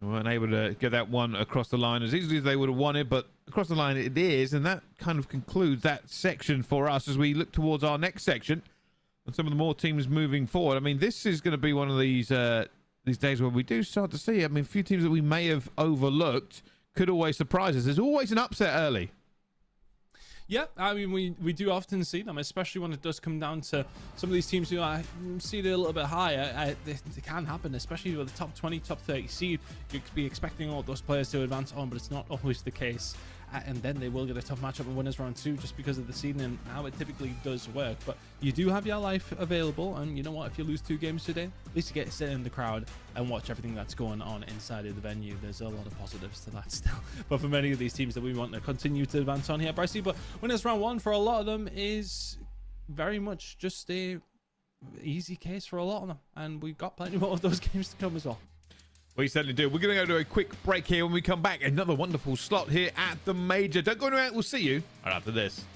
They weren't able to get that one across the line as easily as they would have wanted, but across the line it is, and that kind of concludes that section for us as we look towards our next section and some of the more teams moving forward. I mean, this is going to be one of these days where we do start to see, I mean, a few teams that we may have overlooked could always surprise us. There's always an upset early. Yeah, I mean, we do often see them, especially when it does come down to some of these teams who I see it a little bit higher. They can happen, especially with the top 20, top 30 seed. You could be expecting all those players to advance on, but it's not always the case. And then they will get a tough matchup in winners round 2 just because of the seeding and how it typically does work. But you do have your life available, and you know what, if you lose 2 games today, at least you get to sit in the crowd and watch everything that's going on inside of the venue. There's a lot of positives to that still. But for many of these teams that we want to continue to advance on here, Brycey, but winners round 1 for a lot of them is very much just a easy case for a lot of them, and we've got plenty more of those games to come as well. We certainly do. We're going to go to a quick break here. When we come back, another wonderful slot here at the Major. Don't go anywhere. We'll see you right after this.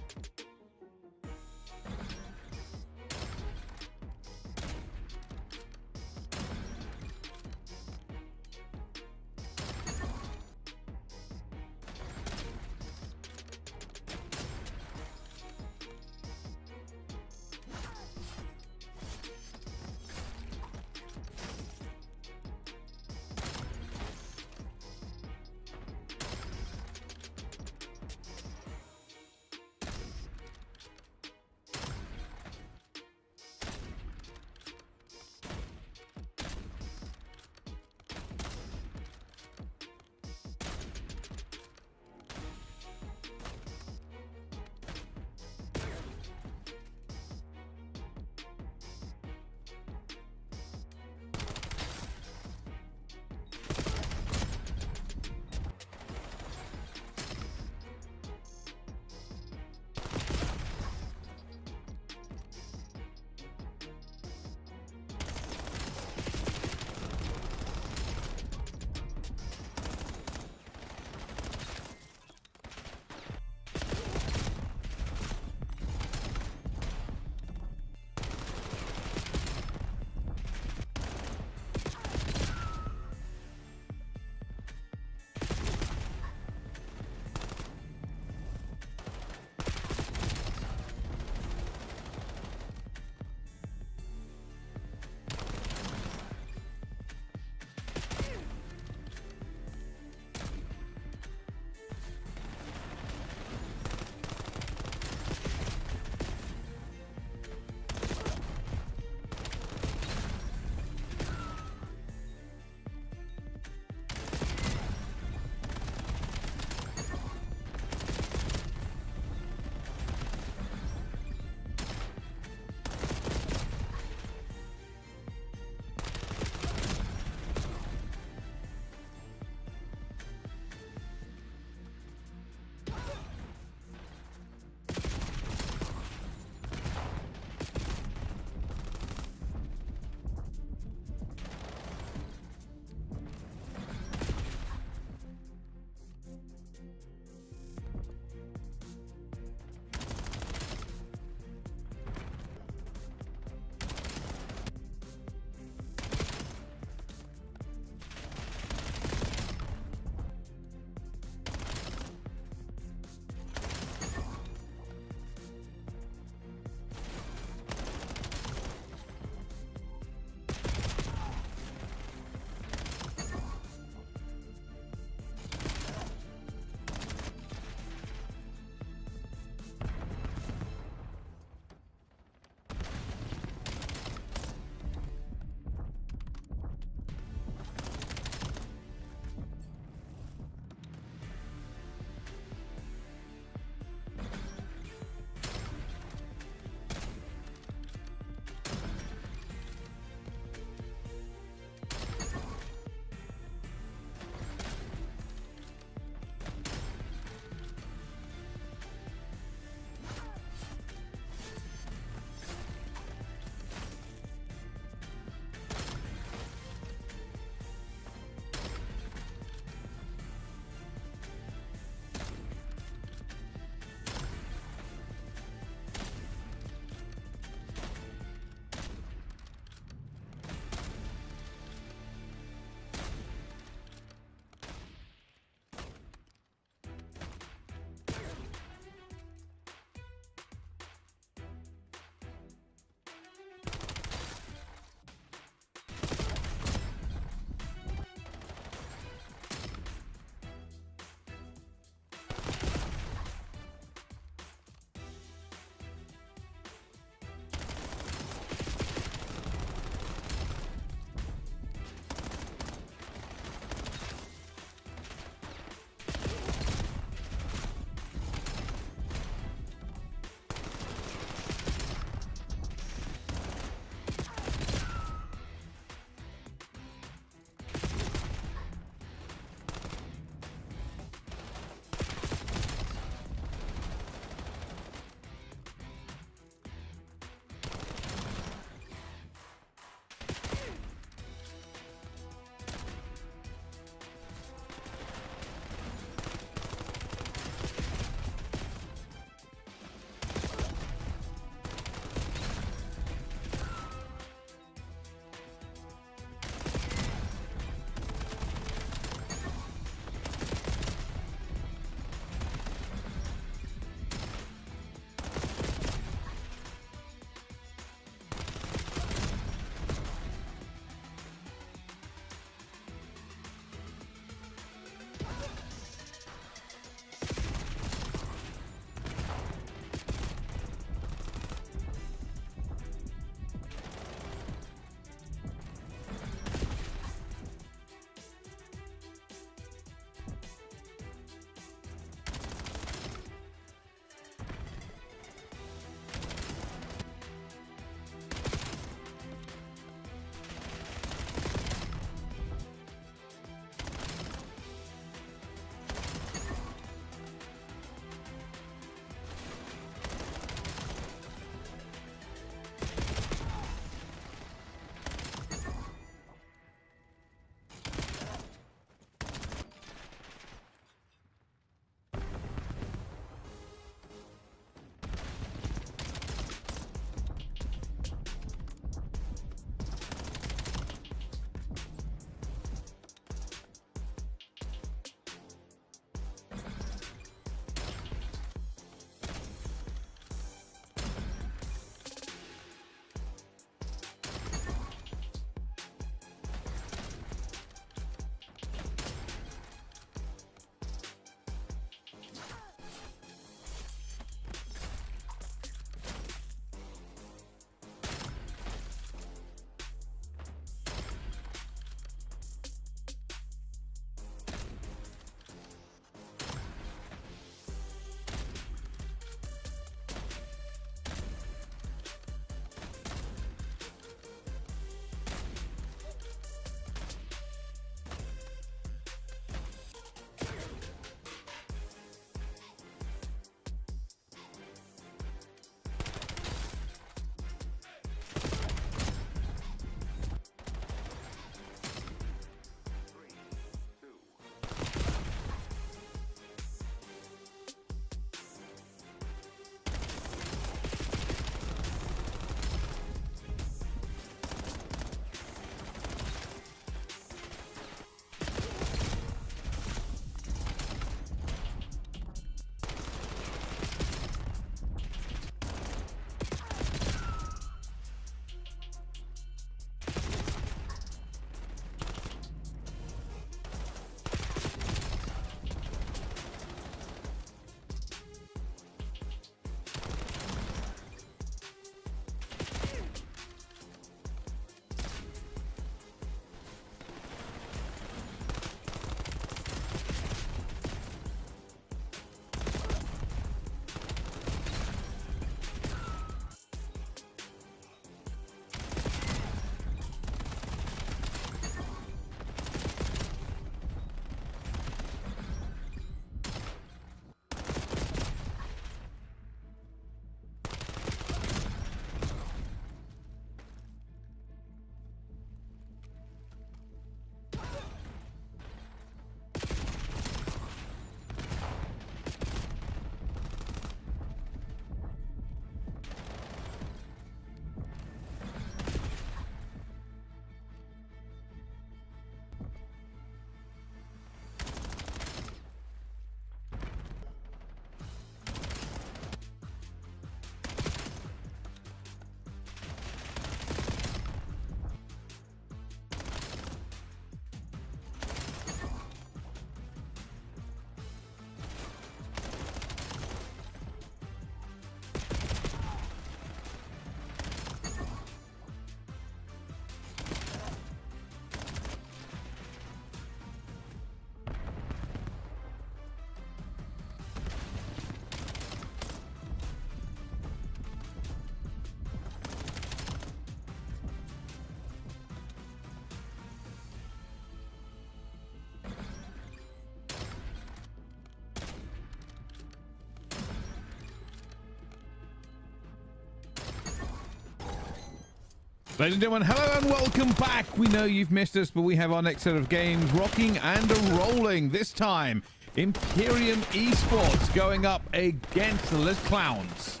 Ladies and gentlemen, hello and welcome back. We know you've missed us, but we have our next set of games rocking and rolling. This time, Imperium Esports going up against the Les Clowns.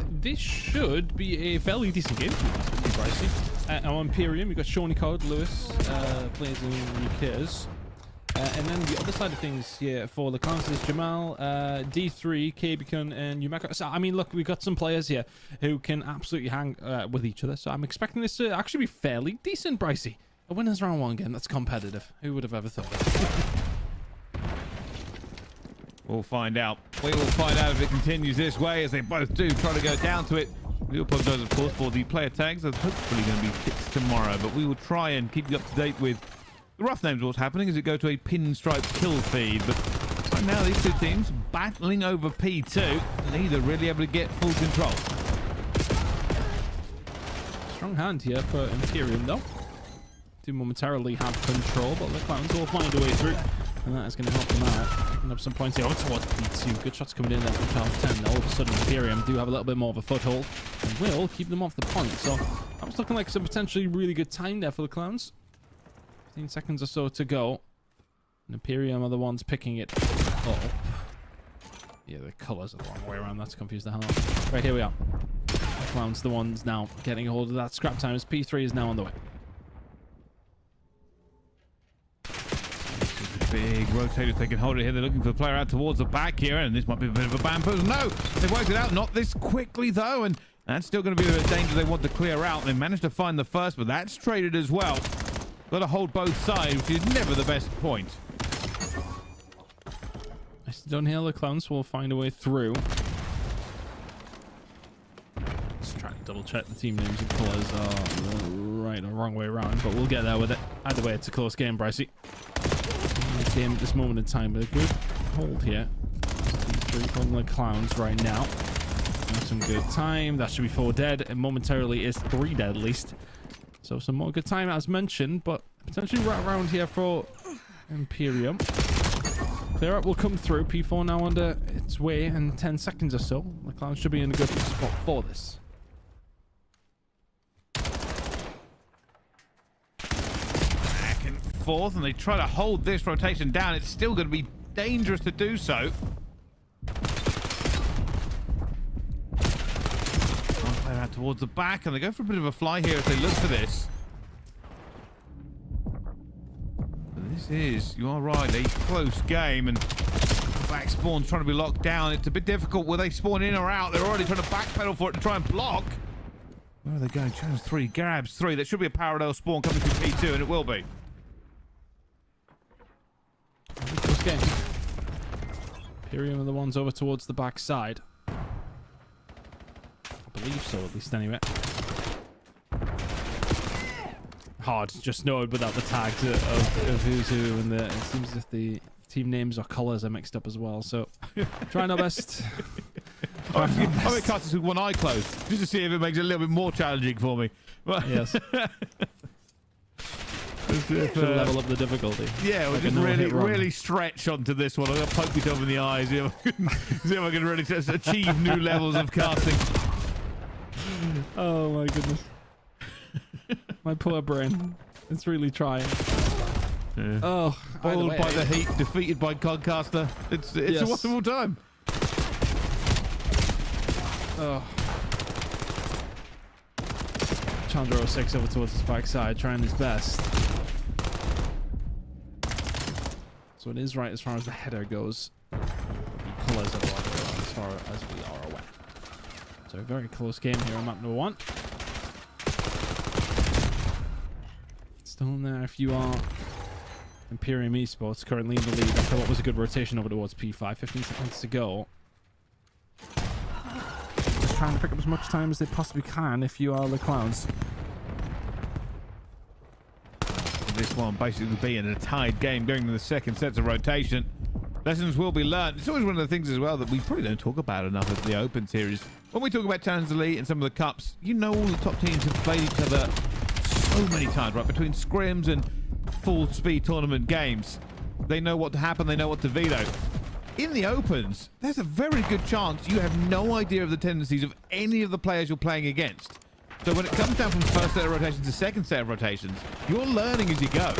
This should be a fairly decent game, to be honest with you, Brycey. Our Imperium, we've got Shawnee Code, Lewis, plays in Ukers. And then the other side of things here for the Clowns is Jamal, D3, Kabikun, and Yumeko. So, I mean, look, we've got some players here who can absolutely hang with each other. So I'm expecting this to actually be fairly decent, Brycey. A winner's round one game that's competitive. Who would have ever thought it? We'll find out. We will find out if it continues this way, as they both do try to go down to it. We will apologize, of course, for the player tags. That's hopefully going to be fixed tomorrow, but we will try and keep you up to date with the rough names of what's happening as it goes to a pinstripe kill feed. But right now, these two teams battling over P2, neither really able to get full control. Strong hand here for Imperium, though. Do momentarily have control, but the Clowns will find a way through. And that is going to help them out. Picking up some points here. Oh, towards P2. Good shots coming in there from Charles 10. All of a sudden, Imperium do have a little bit more of a foothold and will keep them off the point. So that was looking like some potentially really good time there for the Clowns. 15 seconds or so to go. And Imperium are the ones picking it up. Yeah, the colours are the wrong way around. That's confused the hell out. Right, here we are. The Clowns the ones now getting a hold of that scrap time as P3 is now on the way. Big rotator, if they can hold it here. They're looking for the player out towards the back here, and this might be a bit of a bamboozle. No, they've worked it out. Not this quickly, though, and that's still going to be a danger they want to clear out. They managed to find the first, but that's traded as well. Got to hold both sides, which is never the best point. I still don't hear the Clowns will find a way through. Let's try to double check the team names and colours are right or wrong way around, but we'll get there with it. Either way, it's a close game, Brycey. This game at this moment in time, but a good hold here. From the Clowns right now. Some good time. That should be 4 dead, and momentarily is 3 dead at least. So some more good time as mentioned, but potentially right around here for Imperium. Clear up will come through. P4 now under its way in 10 seconds or so. The Clowns should be in a good spot for this. Back and forth, and they try to hold this rotation down. It's still going to be dangerous to do so. Player out towards the back, and they go for a bit of a fly here as they look for this. But this is, you are right, a close game, and back spawn's trying to be locked down. It's a bit difficult. Will they spawn in or out? They're already trying to backpedal for it and try and block. Where are they going? Channels 3, grabs 3. There should be a parallel spawn coming through P2, and it will be. Close game. Imperium are the ones over towards the back side. I believe so, at least anyway. Hard to just know without the tags of who's who, and it seems as if the team names or colours are mixed up as well, so trying our best. I'm going to cast this with one eye closed, just to see if it makes it a little bit more challenging for me. Yes. Should level up the difficulty. Yeah, we'll just really stretch onto this one. I'm going to poke myself in the eyes, see if I can really achieve new levels of casting. Oh my goodness. My poor brain. It's really trying. Yeah. Oh, boiled by the heat, defeated by Codcaster. It's yes. A wonderful time. Oh. Chandra 06 over towards the spike side, trying his best. So it is right as far as the header goes. The colours are as far as we are aware. So a very close game here on map number 1. Still in there if you are Imperium Esports, currently in the lead after what was a good rotation over towards P5. 15 seconds to go. Just trying to pick up as much time as they possibly can if you are the Clowns. This one basically being a tied game going to the second set of rotation. Lessons will be learned. It's always one of the things as well that we probably don't talk about enough at the Open Series. When we talk about Challenge Elite and some of the cups, you know all the top teams have played each other so many times, right? Between scrims and full speed tournament games. They know what to happen, they know what to veto. In the Opens, there's a very good chance you have no idea of the tendencies of any of the players you're playing against. So when it comes down from first set of rotations to second set of rotations, you're learning as you go.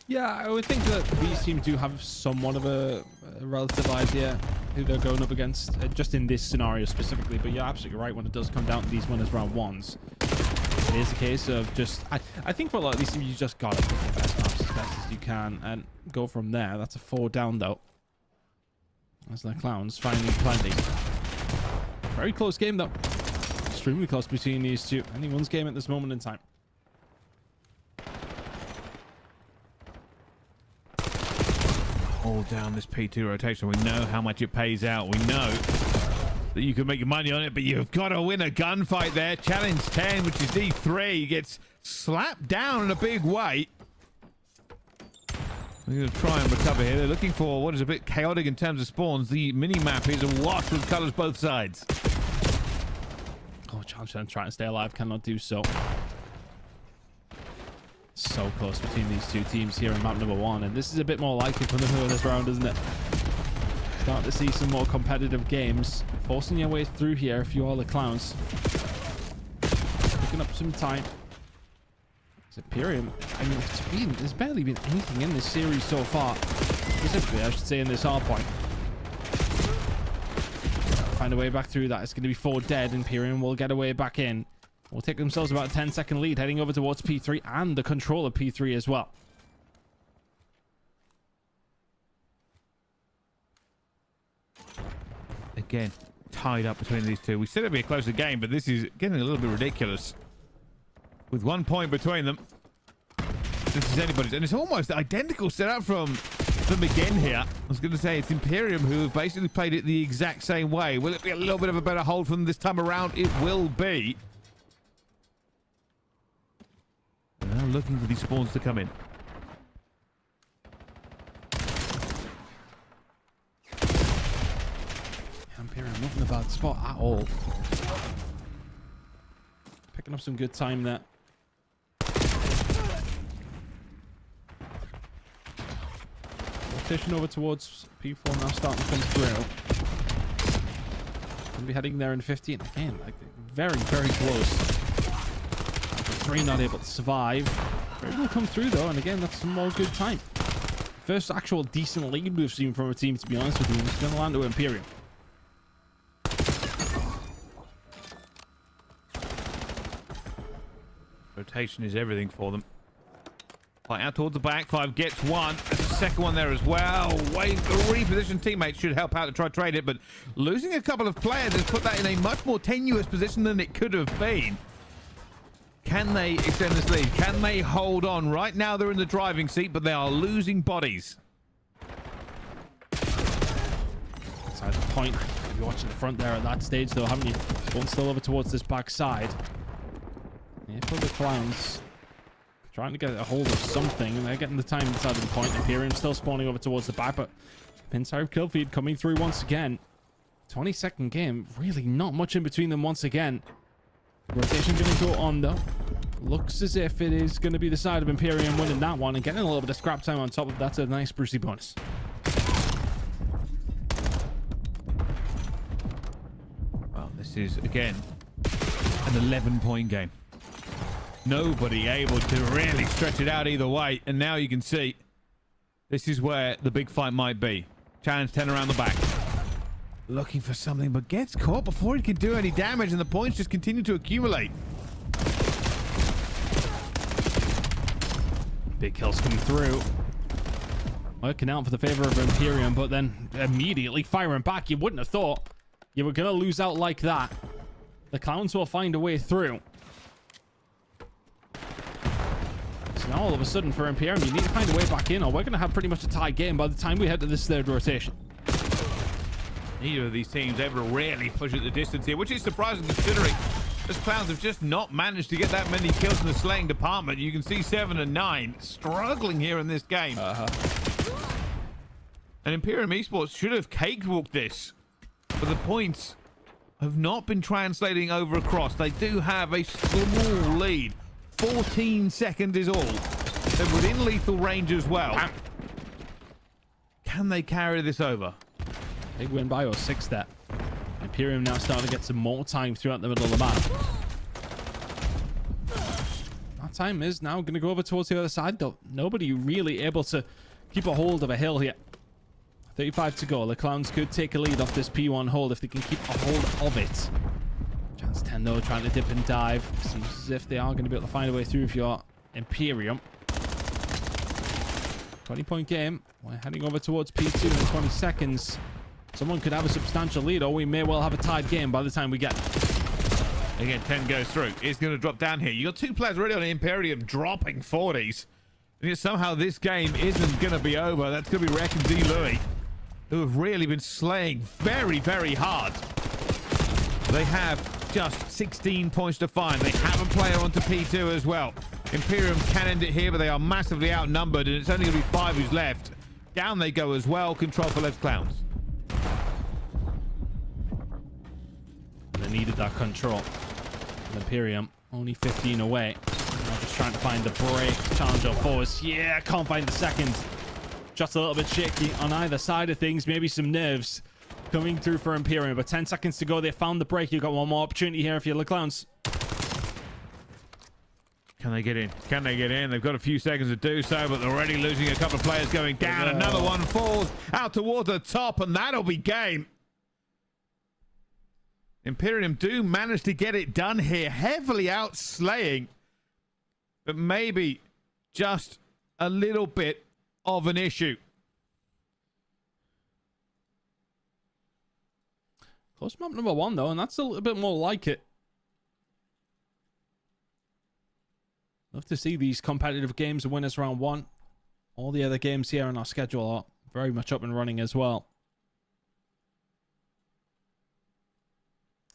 Yeah, I would think that these teams do have somewhat of a relative idea who they're going up against, just in this scenario specifically. But you're absolutely right when it does come down to these winners round ones. It is a case of just, I think for a lot of these teams, you just gotta pick the best maps as best as you can and go from there. That's a 4 down though. As the Clowns finding plenty. Very close game though. Extremely close between these two. Anyone's game at this moment in time. Hold down this P2 rotation. We know how much it pays out. We know that you can make your money on it, but you've got to win a gunfight there. Challenge 10, which is D3, gets slapped down in a big way. We're going to try and recover here. They're looking for what is a bit chaotic in terms of spawns. The mini-map is awash with colors both sides. Oh, John trying to stay alive, cannot do so. So close between these two teams here in map number 1, and this is a bit more likely for them in this round, isn't it? Start to see some more competitive games. Forcing your way through here if you are the Clowns. Picking up some time. It's Imperium. I mean, there's barely been anything in this series so far. Specifically, I should say, in this hard point. Find a way back through that. It's going to be 4 dead. Imperium will get a way back in. Will take themselves about a 10-second lead heading over towards P3 and the control of P3 as well. Again, tied up between these two. We said it'd be a closer game, but this is getting a little bit ridiculous. With 1 point between them. This is anybody's. And it's almost identical setup from them again here. I was going to say it's Imperium who have basically played it the exact same way. Will it be a little bit of a better hold from this time around? It will be. Now looking for these spawns to come in. Imperium not in a bad spot at all. Picking up some good time there. Rotation over towards P4 now starting to come through. Gonna be heading there in 15. Again, like very, very close. 3 not able to survive. Ray will come through though, and again, that's some more good time. First actual decent lead we've seen from a team, to be honest with you, and it's going to land to Imperium. Rotation is everything for them. Fight out towards the back. 5 gets 1. There's a second one there as well. Waiting for reposition teammates should help out to try to trade it, but losing a couple of players has put that in a much more tenuous position than it could have been. Can they extend this lead? Can they hold on? Right now they're in the driving seat, but they are losing bodies. Inside the point. You're watching the front there at that stage though, haven't you? One still over towards this back side. Yeah, for the Clowns. Trying to get a hold of something, and they're getting the time inside of the point. Imperium still spawning over towards the back, but Pinside kill feed coming through once again. 20-second game. Really not much in between them once again. Rotation going to go on though. Looks as if it is going to be the side of Imperium winning that one and getting a little bit of scrap time on top of that. A nice Brucey bonus. Well, this is again an 11-point game. Nobody able to really stretch it out either way, and now you can see this is where the big fight might be. Challenge 10 around the back. Looking for something, but gets caught before he can do any damage, and the points just continue to accumulate. Big kills coming through. Working out for the favor of Imperium, but then immediately firing back. You wouldn't have thought you were going to lose out like that. The Clowns will find a way through. So now all of a sudden for Imperium, you need to find a way back in, or we're going to have pretty much a tie game by the time we head to this 3rd rotation. Neither of these teams ever really push at the distance here, which is surprising considering the Clowns have just not managed to get that many kills in the slaying department. You can see 7 and 9 struggling here in this game. And Imperium Esports should have cakewalked this, but the points have not been translating over across. They do have a small lead. 14 seconds is all. They're within lethal range as well. Can they carry this over? Big win by 6 there. Imperium now starting to get some more time throughout the middle of the map. That time is now going to go over towards the other side, though. Nobody really able to keep a hold of a hill here. 35 to go. The Clowns could take a lead off this P1 hold if they can keep a hold of it. Chance 10, though, trying to dip and dive. Seems as if they are going to be able to find a way through if you're Imperium. 20-point game. We're heading over towards P2 in 20 seconds. Someone could have a substantial lead, or we may well have a tied game by the time we get... Again, 10 goes through. It's going to drop down here. You got 2 players already on Imperium dropping 40s. And yet somehow this game isn't going to be over. That's going to be Rek and D. Louis, who have really been slaying very, very hard. They have just 16 points to find. They have a player onto P2 as well. Imperium can end it here, but they are massively outnumbered, and it's only going to be 5 who's left. Down they go as well. Control for Left Clowns. They needed that control. Imperium only 15 away. Now just trying to find the break. Challenge up forwards. Yeah, can't find the second. Just a little bit shaky on either side of things. Maybe some nerves coming through for Imperium. But 10 seconds to go. They found the break. You've got one more opportunity here if you're the Clowns. Can they get in? Can they get in? They've got a few seconds to do so, but they're already losing a couple of players going down. Another one falls out towards the top, and that'll be game. Imperium do manage to get it done here, heavily outslaying, but maybe just a little bit of an issue. Close map number 1, though, and that's a little bit more like it. Love to see these competitive games and winners round 1. All the other games here on our schedule are very much up and running as well.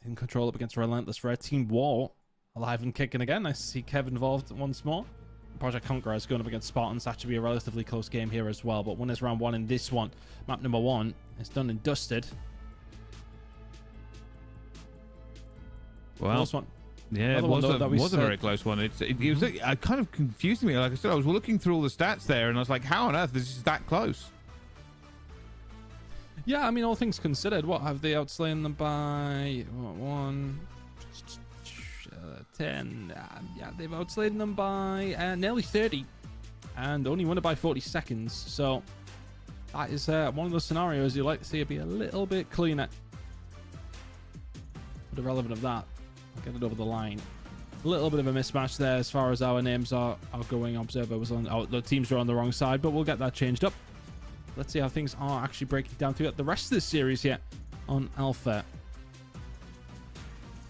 In control up against Relentless Red. Team War alive and kicking again. Nice to see Kev involved once more. Project Conqueror is going up against Spartans. That should be a relatively close game here as well. But winners round 1 in this one. Map number 1 is done and dusted. Well, close one. Yeah, it was a very close one. It was kind of confusing me. Like I said, I was looking through all the stats there, and I was like, how on earth is this that close? Yeah, I mean, all things considered, what have they outslain them by? 10. Yeah, they've outslain them by nearly 30, and only won it by 40 seconds. So that is one of those scenarios you like to see it be a little bit cleaner. But irrelevant of that, I'll get it over the line. A little bit of a mismatch there as far as our names are going. Observer was on, the teams were on the wrong side, but we'll get that changed up. Let's see how things are actually breaking down throughout the rest of this series here on Alpha.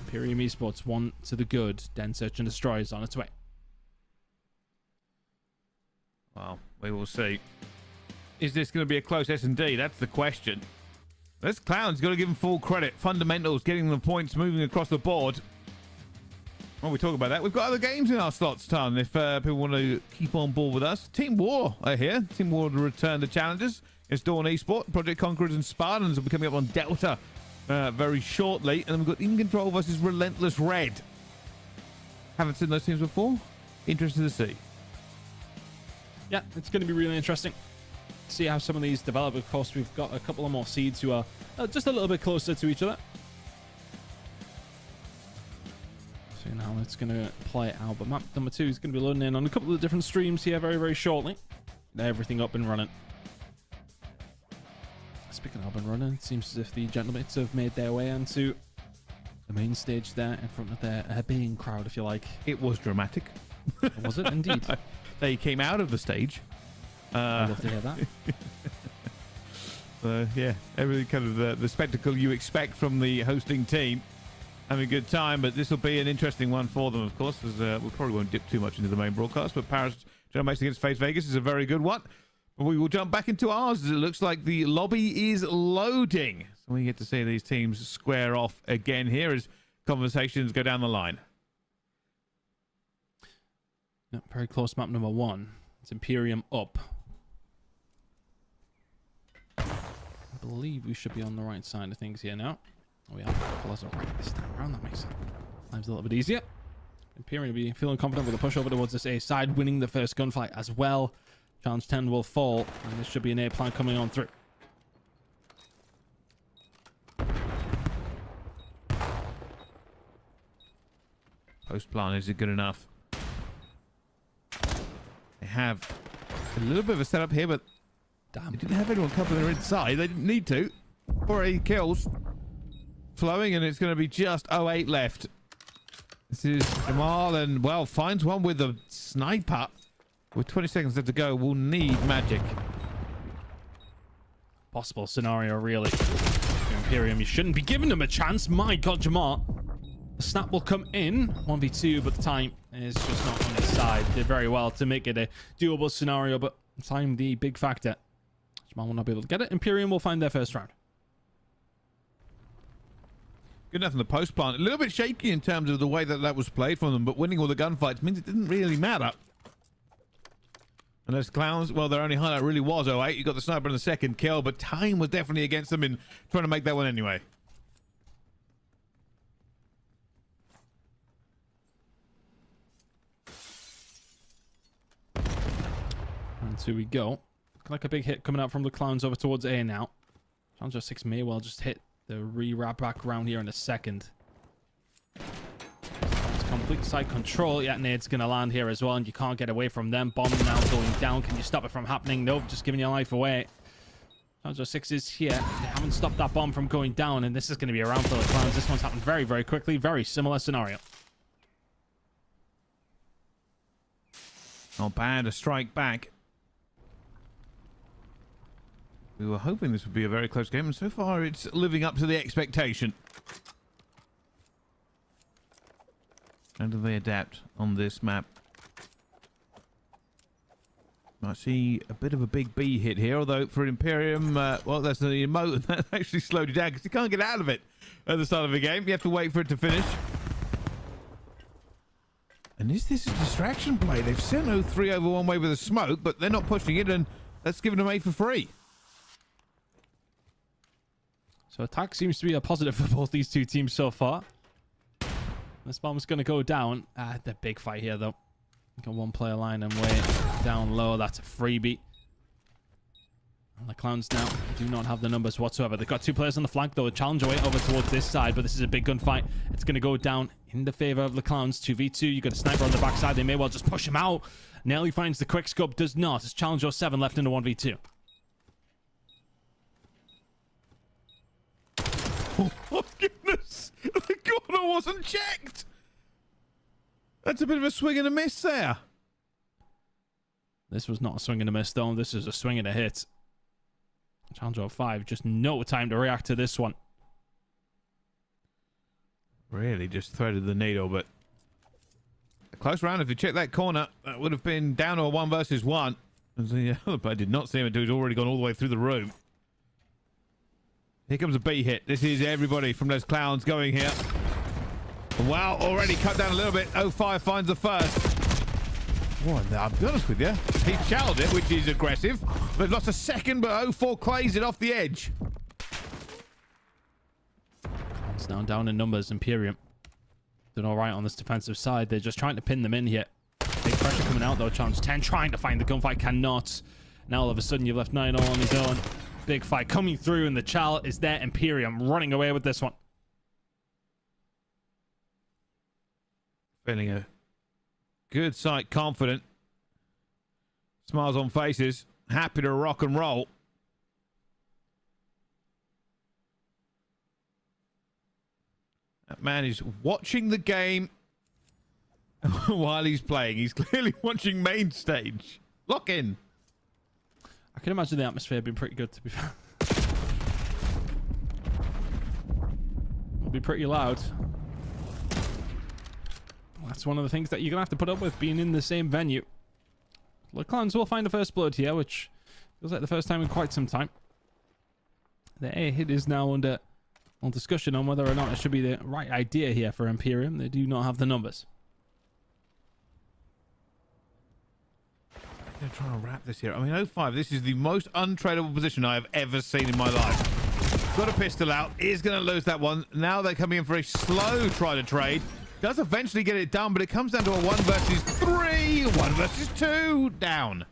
Imperium Esports 1 to the good. Den Search and Destroy is on its way. Well, we will see. Is this going to be a close S&D? That's the question. This Clown's got to give them full credit. Fundamentals, getting the points moving across the board. While we talk about that, we've got other games in our slots ton if people want to keep on board with us. Team War are here. Team War will return the challenges. It's Dawn Esport, Project Conquerors and Spartans will be coming up on Delta very shortly. And then we've got In Control versus Relentless Red. Haven't seen those teams before. Interested to see. Yeah, it's going to be really interesting. See how some of these develop. Of course, we've got a couple of more seeds who are just a little bit closer to each other. Seeing how it's going to play out. But map number 2 is going to be loading in on a couple of different streams here very, very shortly. Everything up and running. Speaking of up and running, it seems as if the gentlemen have made their way onto the main stage there in front of their baying crowd, if you like. It was dramatic. Was it? Indeed. They came out of the stage. I'd love to hear that. Yeah, everything kind of the spectacle you expect from the hosting team. Having a good time, but this will be an interesting one for them, of course, as we probably won't dip too much into the main broadcast, but Paris Germain against FaZe Vegas is a very good one. But we will jump back into ours as it looks like the lobby is loading. So we get to see these teams square off again here as conversations go down the line. Yep, very close map number 1. It's Imperium up. I believe we should be on the right side of things here now. We are. Colors are right this time around. That makes lives a little bit easier. Imperium will be feeling confident with a push over towards this A side, winning the first gunfight as well. Challenge 10 will fall, and this should be an A plan coming on through. Post plan, is it good enough? have a little bit of a setup here, but Damn. they didn't have anyone covering their inside. They didn't need to. 4 kills flowing, and it's going to be just 08 left. This is Jamal, and well, finds one with a sniper. With 20 seconds left to go, we'll need magic. Possible scenario, really. Imperium, you shouldn't be giving them a chance. My God, Jamal. The snap will come in 1v2, but the time is just not on his side. Did very well to make it a doable scenario, but time the big factor. Jamal will not be able to get it. Imperium will find their first round. Good enough in the post plant. A little bit shaky in terms of the way that was played from them, but winning all the gunfights means it didn't really matter. And those clowns, well, their only highlight really was 08. You got the sniper in the second kill, but time was definitely against them in trying to make that one anyway. And so we go. Looking like a big hit coming out from the clowns over towards A now. Challenger 6 may well just hit the re-wrap back round here in a second. It's complete side control. Yeah, nade's going to land here as well, and you can't get away from them. Bomb now going down. Can you stop it from happening? Nope, just giving your life away. Challenger 6 is here. They haven't stopped that bomb from going down, and this is going to be a round for the clowns. This one's happened very, very quickly. Very similar scenario. Not bad, a strike back. We were hoping this would be a very close game, and so far it's living up to the expectation. How do they adapt on this map? Might see a bit of a big B hit here, although for Imperium, well, that's the emote, and that actually slowed you down because you can't get out of it at the start of the game. You have to wait for it to finish. And is this a distraction play? They've sent 03 over one way with a smoke, but they're not pushing it, and that's giving them A for free. So attack seems to be a positive for both these two teams so far. This bomb's going to go down. The big fight here, though. Got one player line and way down low. That's a freebie. And the clowns now do not have the numbers whatsoever. They've got two players on the flank, though. A challenger way over towards this side, but this is a big gunfight. It's going to go down in the favor of the clowns. 2v2. You got a sniper on the backside. They may well just push him out. Nelly finds the quick scope. Does not. It's challenger 7 left in the 1v2. Oh my goodness! The corner wasn't checked! That's a bit of a swing and a miss there. This was not a swing and a miss, though. This is a swing and a hit. Challenger 5, just no time to react to this one. Really just threaded the needle, but a close round. If you check that corner, that would have been down to a 1 versus 1. As the other player did not see him until he's already gone all the way through the room. Here comes a B hit. This is everybody from those clowns going here. Wow, already cut down a little bit. 05 finds the first. Well, I'll be honest with you. He challenged it, which is aggressive. They've lost a second, but 04 clays it off the edge. It's now down in numbers. Imperium doing all right on this defensive side. They're just trying to pin them in here. Big pressure coming out, though. Challenge 10 trying to find the gunfight. Cannot. Now, all of a sudden, you've left 9 all on his own. Big fight coming through, and the Chal is there. Imperium running away with this one. Feeling a good sight, confident. Smiles on faces. Happy to rock and roll. That man is watching the game while he's playing. He's clearly watching main stage. Lock in. I can imagine the atmosphere being pretty good, to be fair. It'll be pretty loud. That's one of the things that you're going to have to put up with, being in the same venue. The clowns will find a first blood here, which feels like the first time in quite some time. The A hit is now under discussion on whether or not it should be the right idea here for Imperium. They do not have the numbers. I'm going to try and wrap this here. I mean, 05, this is the most untradeable position I have ever seen in my life. Got a pistol out. Is going to lose that one. Now they're coming in for a slow try to trade. Does eventually get it done, but it comes down to a 1 versus 3. 1 versus 2. Down.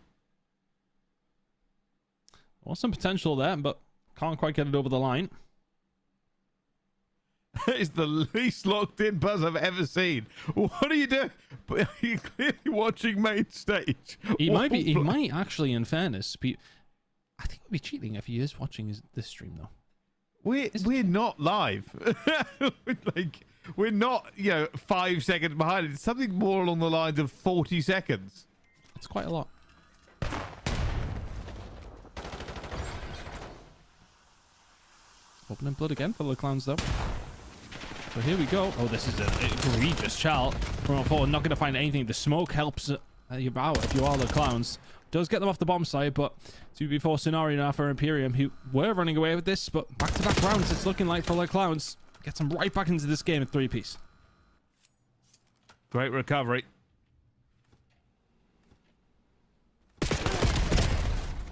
Well, some potential there, but can't quite get it over the line. That is the least locked in buzz I've ever seen. What are you doing? Are you clearly watching main stage? He might actually, in fairness, be. I think it would be cheating if he is watching this stream though. We're not live. Like, we're not, 5 seconds behind. It's something more along the lines of 40 seconds. It's quite a lot. Opening blood again for the clowns though. So here we go. Oh, this is an egregious shout from a forward. Not going to find anything. The smoke helps you out if you are the clowns. Does get them off the bomb side, but 2v4 scenario now for Imperium, who were running away with this, but back-to-back rounds it's looking like for the clowns. Gets them right back into this game at 3-piece. Great recovery.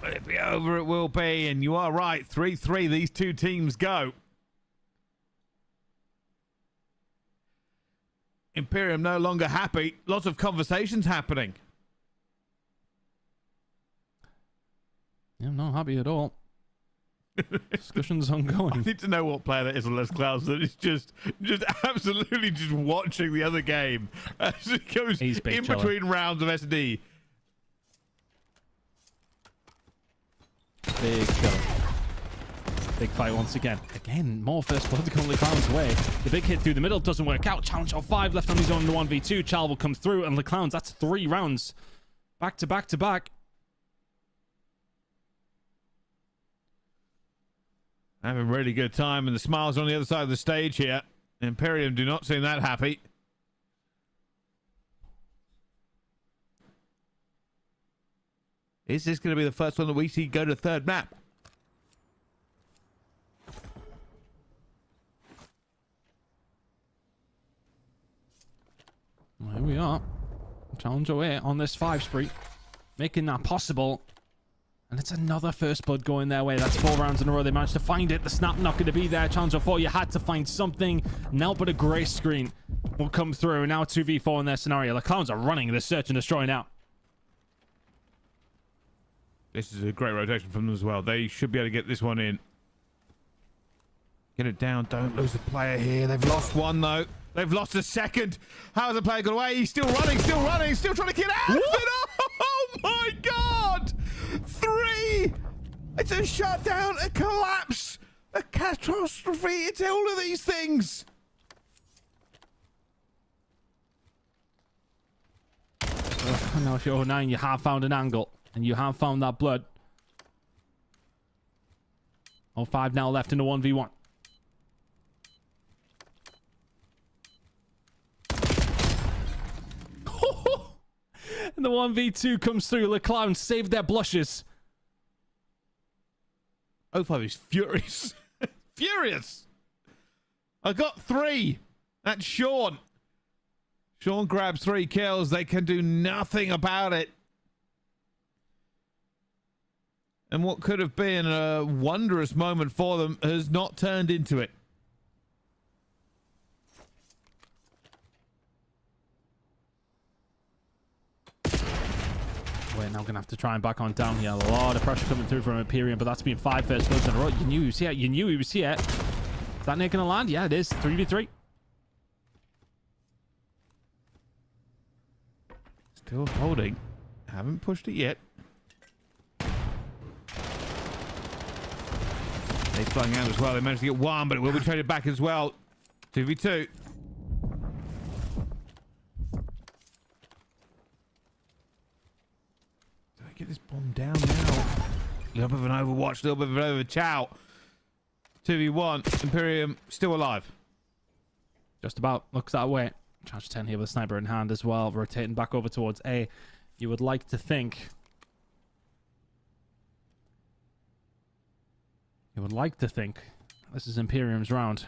Will it be over? It will be, and you are right. 3-3, these two teams go. Imperium no longer happy. Lots of conversations happening. Yeah, I'm not happy at all. Discussions ongoing. I need to know what player that is on Les Clouds that is just absolutely just watching the other game as it goes in between rounds of SD. Big kill. Big fight once again. Again, more first blood to come the clowns away. The big hit through the middle doesn't work out. Challenge of 5 left on his own in the 1v2. Chal will come through, and the clowns, that's 3 rounds. Back to back to back. Having a really good time, and the smiles on the other side of the stage here. Imperium do not seem that happy. Is this going to be the first one that we see go to third map? Well, here we are. Challenge away on this 5 spree. Making that possible. And it's another first blood going their way. That's 4 rounds in a row. They managed to find it. The snap not going to be there. Challenge of 4. You had to find something. Now but a grey screen will come through. Now 2v4 in their scenario. The clowns are running this search and destroy now. This is a great rotation from them as well. They should be able to get this one in. Get it down. Don't lose the player here. They've lost one, though. They've lost a second. How's the player got away? He's still running, still trying to get out of it. Oh, my God. 3. It's a shutdown, a collapse, a catastrophe. It's all of these things. Now if you're 09, you have found an angle. And you have found that blood. 05 now left in the 1v1. And the 1v2 comes through. The clowns saved their blushes. 05 is furious. Furious. I got 3. That's Sean. Sean grabs 3 kills. They can do nothing about it. And what could have been a wondrous moment for them has not turned into it. We're now going to have to try and back on down here. A lot of pressure coming through from Imperium, but that's been 5 first bloods in a row. You knew he was here. You knew he was here. Is that Nick going to land? Yeah, it is. 3v3. Still holding. Haven't pushed it yet. They flung out as well. They managed to get 1, but it will be traded back as well. 2v2. Do I get this bomb down now? A little bit of an overwatch, a little bit of an overchow. 2v1. Imperium still alive. Just about. Looks that way. Charge 10 here with a sniper in hand as well. Rotating back over towards A. You would like to think... this is Imperium's round.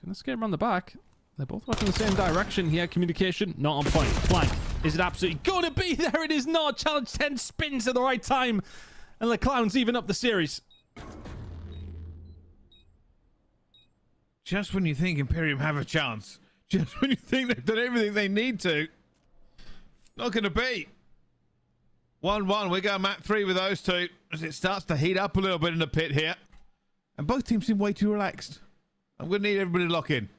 Gonna skate around the back. They're both watching the same direction here. Communication not on point. Flank. Is it absolutely gonna be? There it is not. Challenge 10 spins at the right time. And the clowns even up the series. Just when you think Imperium have a chance. Just when you think they've done everything they need to. Not gonna be. 1-1. We're going map 3 with those two as it starts to heat up a little bit in the pit here. And both teams seem way too relaxed. I'm going to need everybody to lock in.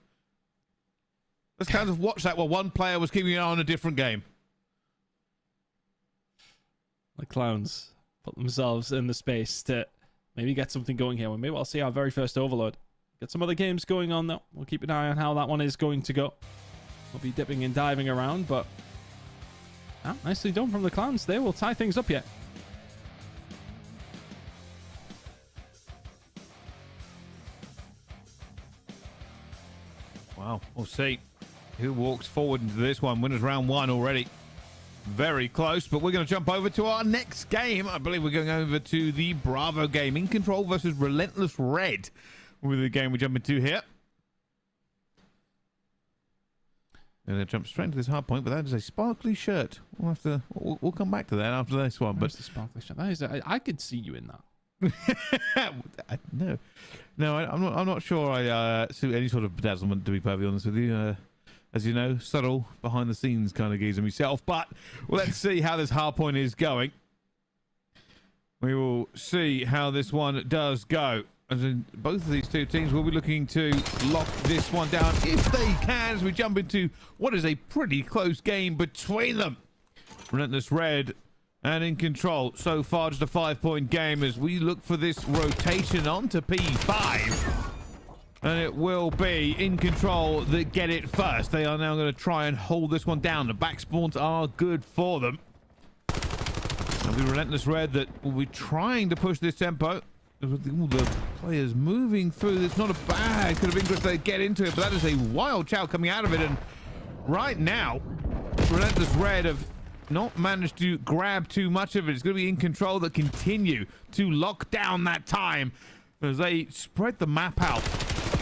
Let's kind of watch that while one player was keeping an eye on a different game. The clowns put themselves in the space to maybe get something going here. Well, maybe I'll see our very first overload. Get some other games going on, though. We'll keep an eye on how that one is going to go. We'll be dipping and diving around, but nicely done from the clowns. They will tie things up yet. Wow, we'll see who walks forward into this one. Winners round 1 already. Very close, but we're going to jump over to our next game. I believe we're going over to the Bravo game. In Control versus Relentless Red with the game we jump into here. And then jump straight into this hard point, but that is a sparkly shirt. We'll come back to that after this one. Where's the sparkly shirt? That is, I could see you in that. No, I'm not sure I suit any sort of bedazzlement, to be perfectly honest with you. As you know, subtle, behind the scenes kind of geezer myself. But let's see how this hard point is going. We will see how this one does go. As in, both of these two teams will be looking to lock this one down if they can, as we jump into what is a pretty close game between them. Relentless Red and In Control. So far, just a 5-point game as we look for this rotation onto P5. And it will be In Control that get it first. They are now going to try and hold this one down. The back spawns are good for them. It'll be Relentless Red that will be trying to push this tempo. With all the players moving through, it's not a bad. Could have been good if they get into it, but that is a wild chow coming out of it. And right now, Relentless Red have not managed to grab too much of it. It's going to be In Control that continue to lock down that time as they spread the map out.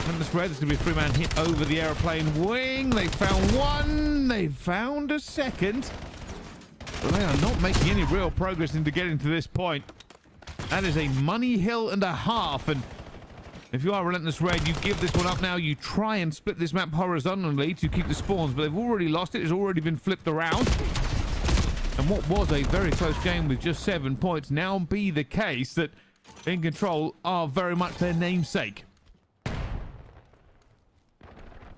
Relentless Red, there's going to be a 3-man hit over the aeroplane wing. They found one. They found a second. But they are not making any real progress into getting to this point. That is a money hill and a half, and if you are Relentless Red, you give this one up now. You try and split this map horizontally to keep the spawns, but they've already lost it. It's already been flipped around. And what was a very close game with just 7 points now be the case that In Control are very much their namesake.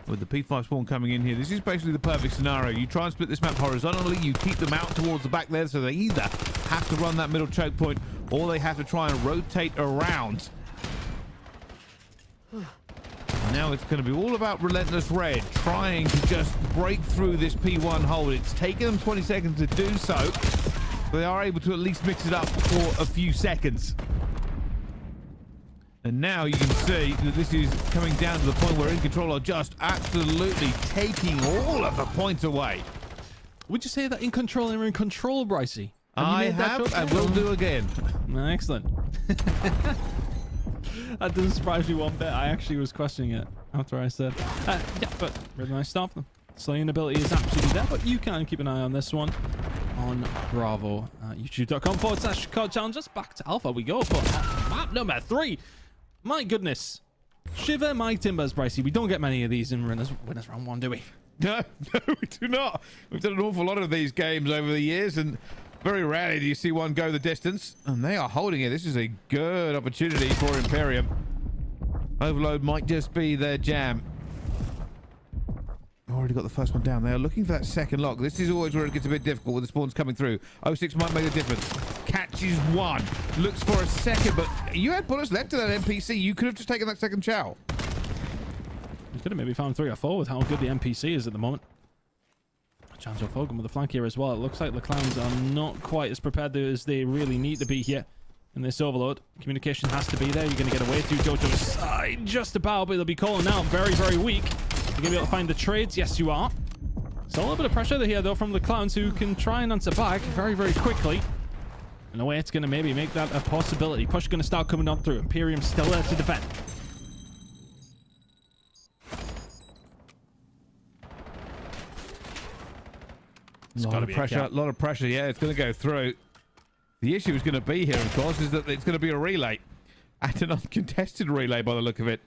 With the P5 spawn coming in here, this is basically the perfect scenario. You try and split this map horizontally, you keep them out towards the back there, so they either have to run that middle choke point or they have to try and rotate around. Now it's going to be all about Relentless Red trying to just break through this P1 hold. It's taken them 20 seconds to do so, but they are able to at least mix it up for a few seconds. And now you can see that this is coming down to the point where In Control are just absolutely taking all of the points away. Would you say that In Control and In Control, Brycey? I have and will do again. Excellent. That doesn't surprise me one bit. I actually was questioning it after I said. Yeah, but really nice stuff. The slaying ability is absolutely there, but you can keep an eye on this one on Bravo. YouTube.com/card challenges. Back to Alpha we go for map number 3. My goodness. Shiver my timbers, Brycey. We don't get many of these in winners round 1, do we? No, we do not. We've done an awful lot of these games over the years, and very rarely do you see one go the distance. And they are holding it. This is a good opportunity for Imperium. Overload might just be their jam. Already got the first one down. They are looking for that second lock. This is always where it gets a bit difficult with the spawns coming through. 06 might make a difference. Catches one. Looks for a second, but you had bullets left to that NPC. You could have just taken that second chow. You could have maybe found 3 or 4 with how good the NPC is at the moment. Chance of Fogan with the flank here as well. It looks like the clowns are not quite as prepared as they really need to be here in this overload. Communication has to be there. You're going to get away through Jojo's side just about, but they'll be calling out very, very weak. You're going to be able to find the trades. Yes, you are. So a little bit of pressure here, though, from the clowns who can try and answer back very, very quickly. In a way, it's going to maybe make that a possibility. Push going to start coming on through. Imperium still there to defend. A lot of pressure. Yeah, it's going to go through. The issue is going to be here, of course, is that it's going to be a relay. And an uncontested relay by the look of it.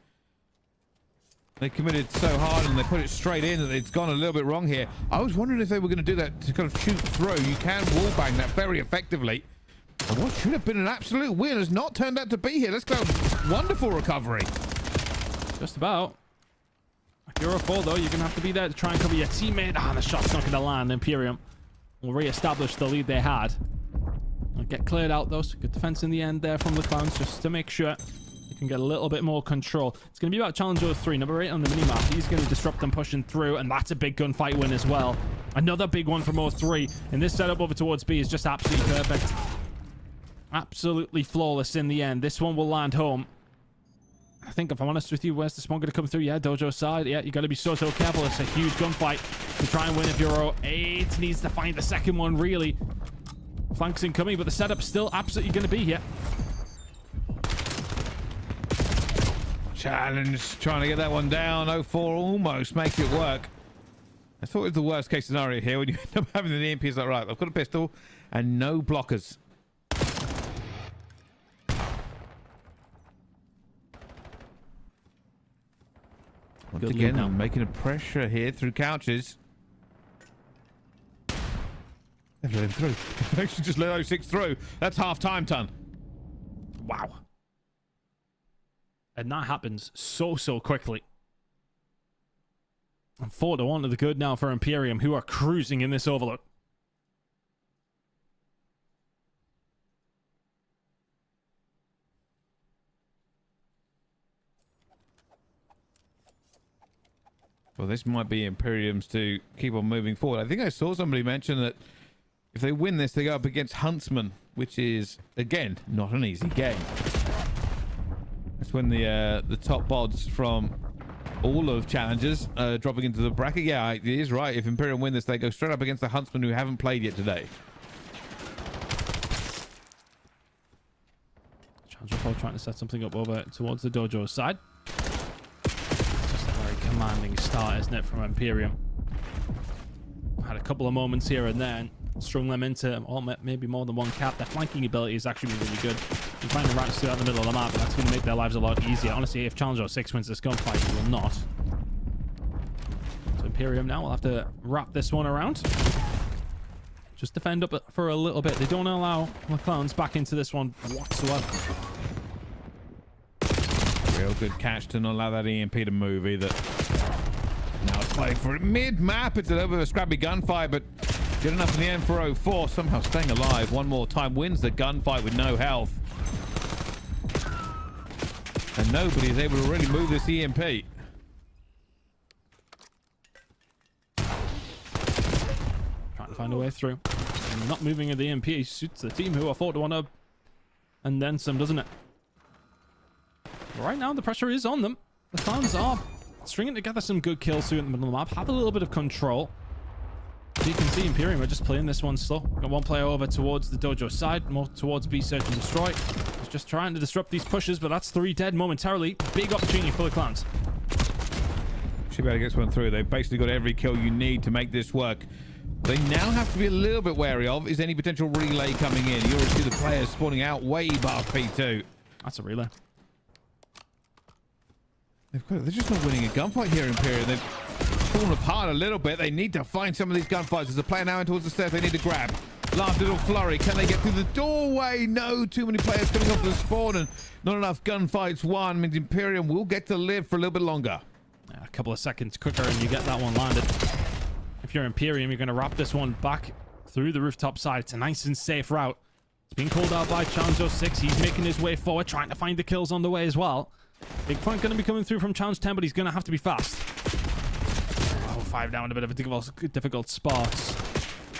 They committed so hard and they put it straight in that it's gone a little bit wrong here. I was wondering if they were going to do that to kind of shoot through. You can wallbang that very effectively. And what should have been an absolute win has not turned out to be here. Let's go. Wonderful recovery. Just about. If you're a 4, though, you're going to have to be there to try and cover your teammate. The shot's not going to land. Imperium will re-establish the lead they had. They'll get cleared out, though. So good defense in the end there from the Clowns, just to make sure you can get a little bit more control. It's going to be about Challenger 3, number 8 on the minimap. He's going to disrupt them pushing through, and that's a big gunfight win as well. Another big one from 03. And this setup over towards B is just absolutely perfect. Absolutely flawless in the end. This one will land home. I think, if I'm honest with you, where's the smoke going to come through? Yeah, Dojo side. Yeah, you got to be so careful. It's a huge gunfight to try and win if you're 8. Needs to find the second one, really. Flanks incoming, but the setup's still absolutely going to be here. Challenge, trying to get that one down. 04 almost makes it work. I thought it was the worst case scenario here when you end up having the EMP. It's like, right, I've got a pistol and no blockers. Once again, I'm making a pressure here through couches. They've let him through. They actually just let 06 through. That's half time, ton. Wow. And that happens so quickly. And 4-1 to the good now for Imperium, who are cruising in this overload. Well, this might be Imperium's to keep on moving forward. I think I saw somebody mention that if they win this, they go up against Huntsman, which is, again, not an easy game. That's when the top bods from all of Challengers dropping into the bracket. Yeah, it is right. If Imperium win this, they go straight up against the Huntsman, who haven't played yet today. Challenger 4 trying to set something up over towards the Dojo side. Just a very commanding start, isn't it, from Imperium? Had a couple of moments here and there and strung them into maybe more than one cap. Their flanking ability is actually really good. You find the routes throughout the middle of the map, and that's going to make their lives a lot easier. Honestly, if Challenger 6 wins this gunfight, you will not. So Imperium now will have to wrap this one around. Just defend up for a little bit. They don't allow the Clowns back into this one whatsoever. Real good catch to not allow that EMP to move either. Now it's playing for mid-map. It's a little bit of a scrappy gunfight, but good enough in the end for 04. Somehow staying alive one more time. Wins the gunfight with no health. And nobody is able to really move this EMP. Trying to find a way through. And not moving at the EMP suits the team who are 4-1 up. And then some, doesn't it? Right now, the pressure is on them. The Clowns are stringing together some good kills through in the middle of the map. Have a little bit of control. As you can see, Imperium are just playing this one slow. Got one player over towards the Dojo side, more towards B, search and destroy. He's just trying to disrupt these pushes, but that's 3 dead momentarily. Big opportunity for the Clowns. Should be able to get one through. They've basically got every kill you need to make this work. They now have to be a little bit wary of is any potential relay coming in. You already see the players spawning out way above P2. That's a relay. They're just not winning a gunfight here, Imperium. They've fallen apart a little bit. They need to find some of these gunfights. There's a player now in towards the stairs they need to grab. Last little flurry. Can they get through the doorway? No, too many players coming off the spawn and not enough gunfights won. Means Imperium will get to live for a little bit longer. A couple of seconds quicker and you get that one landed. If you're Imperium, you're going to wrap this one back through the rooftop side. It's a nice and safe route. It's been called out by Challenger 6. He's making his way forward, trying to find the kills on the way as well. Big Frank going to be coming through from Challenge 10, but he's going to have to be fast. Oh, 5 down, a bit of a difficult spot.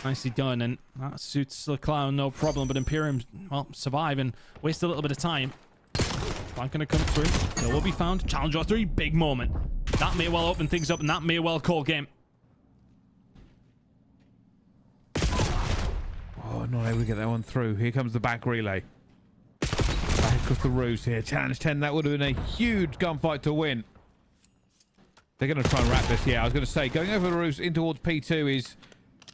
Nicely done, and that suits the Clown, no problem. But Imperium, well, survive and waste a little bit of time. Frank going to come through. They will be found. Challenger 3, big moment. That may well open things up, and that may well call game. Oh, not able to get that one through. Here comes the back relay. Back across the roofs here. Challenge 10, that would have been a huge gunfight to win. They're going to try and wrap this. Yeah, I was going to say, going over the roofs in towards P2 is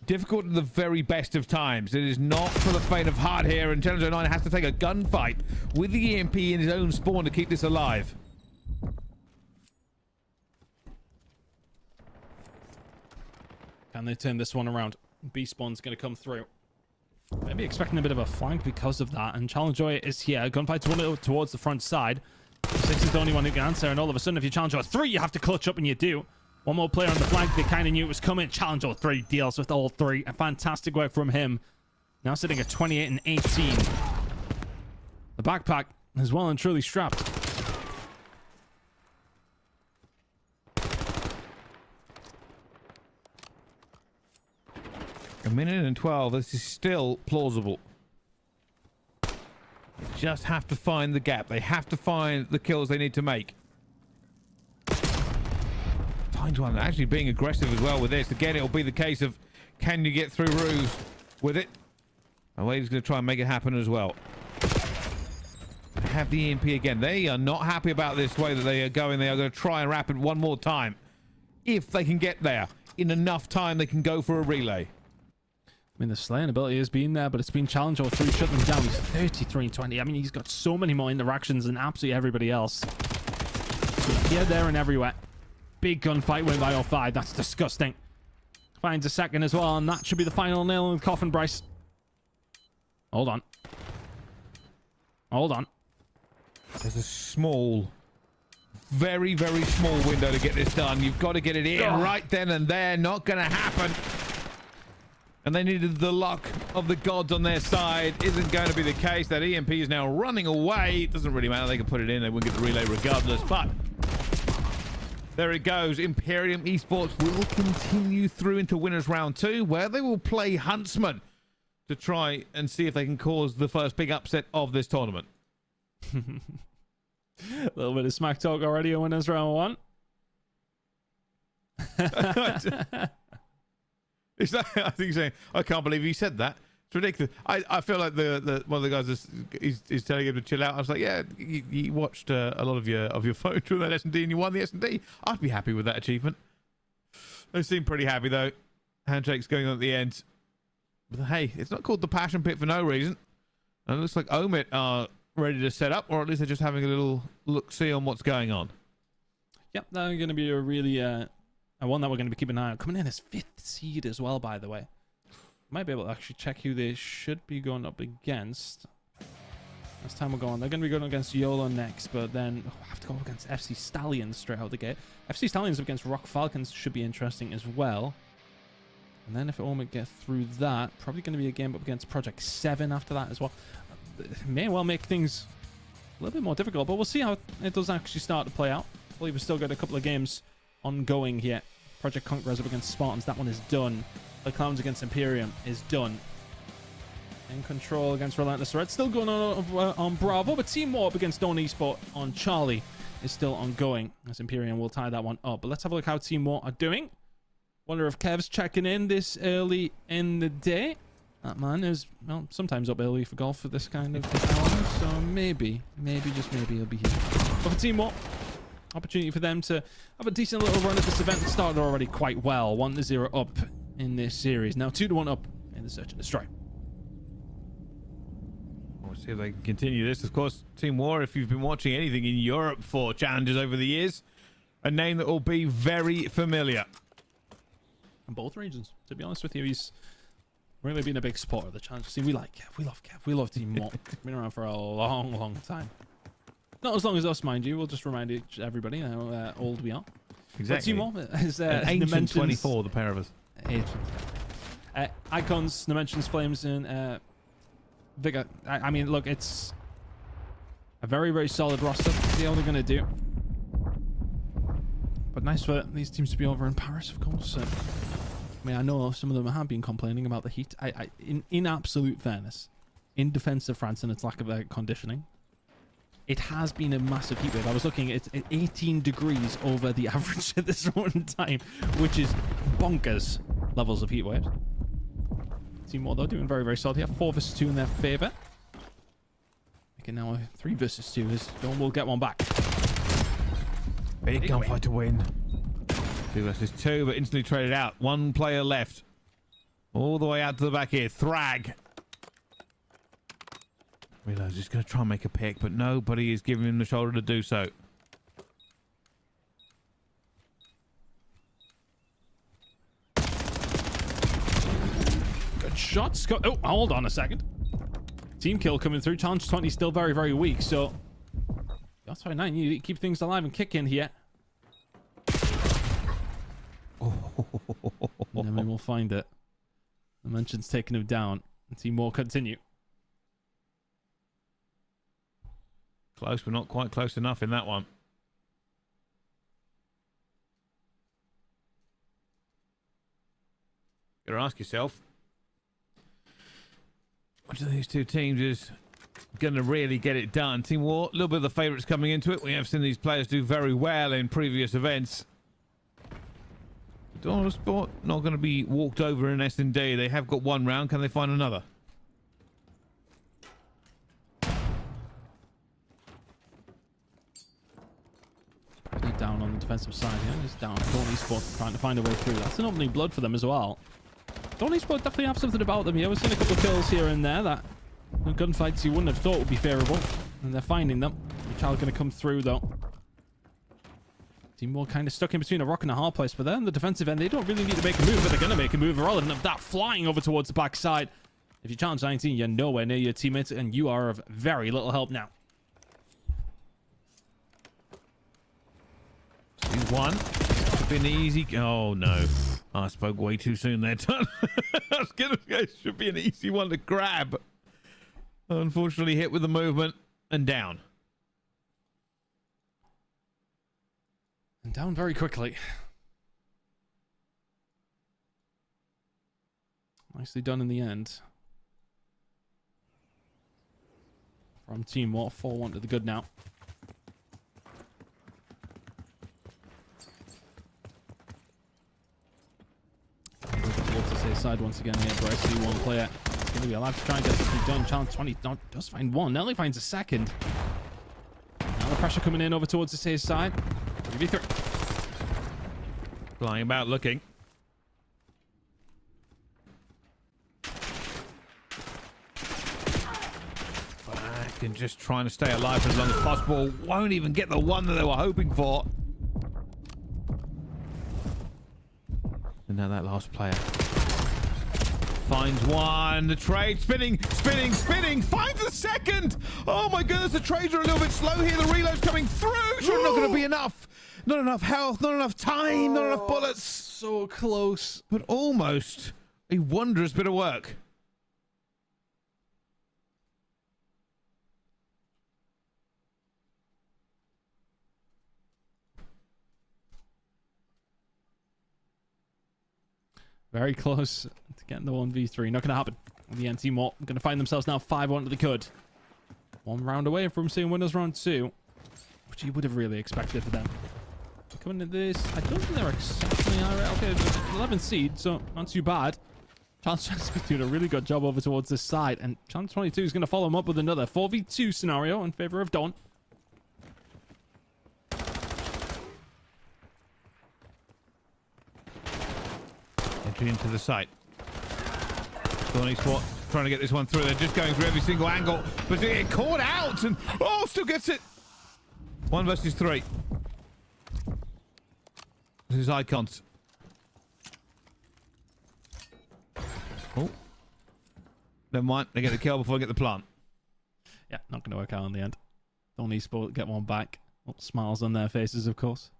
difficult at the very best of times. It is not for the faint of heart here, and Challenger 9 has to take a gunfight with the EMP in his own spawn to keep this alive. Can they turn this one around? B spawn's going to come through. Maybe expecting a bit of a flank because of that, and Challenger is here. Gunfight's one towards the front side. 6 is the only one who can answer, and all of a sudden, if you Challenger 3, you have to clutch up, and you do. One more player on the flank. They kind of knew it was coming. Challenge all 3 deals with all 3. A fantastic work from him. Now sitting at 28 and 18. The backpack is well and truly strapped. A minute and 12. This is still plausible. They just have to find the gap. They have to find the kills they need to make. Find one. Actually being aggressive as well with this. Again, it'll be the case of can you get through roofs with it? Wade's going to try and make it happen as well. They have the EMP again. They are not happy about this way that they are going. They are going to try and wrap it one more time. If they can get there in enough time, they can go for a relay. I mean, the slaying ability has been there, but it's been challenge all 3. Shut them down. He's 33-20. I mean, he's got so many more interactions than absolutely everybody else. Here, there, and everywhere. Big gunfight win by all 5. That's disgusting. Finds a second as well, and that should be the final nail in the coffin, Bryce. Hold on. Hold on. There's a small, very, very small window to get this done. You've got to get it in right then and there. Not going to happen. And they needed the luck of the gods on their side. Isn't going to be the case. That EMP is now running away. It doesn't really matter. They can put it in. They won't get the relay regardless. But there it goes. Imperium Esports will continue through into winners round 2, where they will play Huntsman to try and see if they can cause the first big upset of this tournament. A little bit of smack talk already in winners round 1. Is that, I think he's saying, I can't believe he said that. It's ridiculous. I feel like the one of the guys is telling him to chill out. I was like, yeah, you watched a lot of your photos from that S&D and you won the S&D. I'd be happy with that achievement. They seem pretty happy though. Handshakes going on at the end. But hey, it's not called the Passion Pit for no reason. And it looks like Omit are ready to set up, or at least they're just having a little look-see on what's going on. Yep, that's going to be a really one that we're going to be keeping an eye on. Coming in as 5th seed as well, by the way. Might be able to actually check who they should be going up against. As time will go on, they're going to be going against YOLO next, but then have to go up against FC Stallions straight out the gate. FC Stallions up against Rock Falcons should be interesting as well. And then if it all get through that, probably going to be a game up against Project 7 after that as well. It may well make things a little bit more difficult, but we'll see how it does actually start to play out. I believe we've still got a couple of games ongoing here. Project Conquerors up against Spartans, that one is done. The Clowns against Imperium is done. In Control against Relentless Red, still going on Bravo, but Team War up against Dawn Esport on Charlie is still ongoing, as Imperium will tie that one up. But let's have a look how Team War are doing. Wonder if Kev's checking in this early in the day. That man is, well, sometimes up early for golf for this kind of hour, so maybe, just maybe he'll be here. But for Team War, opportunity for them to have a decent little run at this event. It started already quite well. 1-0 up in this series. Now 2-1 up in the Search and Destroy. We'll see if they can continue this. Of course, Team War, if you've been watching anything in Europe for challenges over the years, a name that will be very familiar. In both regions, to be honest with you, he's really been a big supporter of the challenge scene. We like Kev, we love Kev, we love Team War. Been around for a long time. Not as long as us, mind you. We'll just remind everybody how old we are. Exactly. But Team War is an ancient 24, the pair of us. Icons, Dimensions, Flames, and Vigor. I mean, look, it's a very, very solid roster. See how they're going to do. But nice for these teams to be over in Paris, of course. I mean, I know some of them have been complaining about the heat. In absolute fairness, in defense of France and its lack of conditioning, it has been a massive heat wave. I was looking at 18 degrees over the average at this one time, which is bonkers levels of heat waves. Team War, though, doing very, very solid here. 4 versus 2 in their favor. Making now a 3 versus 2 as Dawn will get one back. Big gunfight to win. 2 versus 2, but instantly traded out. 1 player left. All the way out to the back here. Thrag. Realize he's going to try and make a pick, but nobody is giving him the shoulder to do so. Good shots. Oh, hold on a second. Team kill coming through. Challenge 20 still very, very weak, so that's why 9. You need to keep things alive and kicking here. And then we'll find it. The mention's taking him down. And Team War continue. Close, but not quite close enough in that one. You gotta ask yourself, which of these two teams is going to really get it done? Team War, a little bit of the favourites coming into it. We have seen these players do very well in previous events. Dollar Sport not going to be walked over in S&D. They have got one round. Can they find another? Down on the defensive side here. He's down. Dawn Sport trying to find a way through. That's an opening blood for them as well. Dawn Sport definitely have something about them here. We've seen a couple of kills here and there that the gunfights you wouldn't have thought would be favourable. And they're finding them. The child going to come through though. Team War kind of stuck in between a rock and a hard place for them. The defensive end, they don't really need to make a move, but they're going to make a move relevant of that, flying over towards the backside. If you challenge 19, you're nowhere near your teammates, and you are of very little help now. He's one. Should be an easy... Oh, no. I spoke way too soon there, Ton. I was going to say, should be an easy one to grab. Unfortunately, hit with the movement and down. And down very quickly. Nicely done in the end. From Team War, 4-1 to the good now. Side once again here, Bryce. See one player. It's going to be allowed to try and get something done. Challenge 20 does find one. Nelly finds a second. Now the pressure coming in over towards the CEST side. 3v3. Flying about, looking. Back and just trying to stay alive for as long as possible. Won't even get the one that they were hoping for. And now that last player finds one. The trade spinning, spinning, spinning. Finds the second. Oh my goodness, the trades are a little bit slow here. The reload's coming through. Sure, not going to be enough. Not enough health, not enough time, not enough bullets. So close. But almost a wondrous bit of work. Very close to getting the 1v3. Not going to happen. The end Team War going to find themselves now 5-1 to the good. One round away from seeing winners round 2, which you would have really expected for them. Coming into this, I don't think they're exceptionally high. Okay, 11 seed, so not too bad. Chance is doing a really good job over towards this side, and Chance 22 is going to follow him up with another 4v2 scenario in favor of Dawn. Entry into the site. Dawn Sport trying to get this one through. They're just going through every single angle, but they get caught out, and oh, still gets it. 1 versus 3. This is Icons. Oh. Never mind. They get the kill before they get the plant. Yeah, not going to work out in the end. Dawn Sport get one back. Oh, smiles on their faces, of course.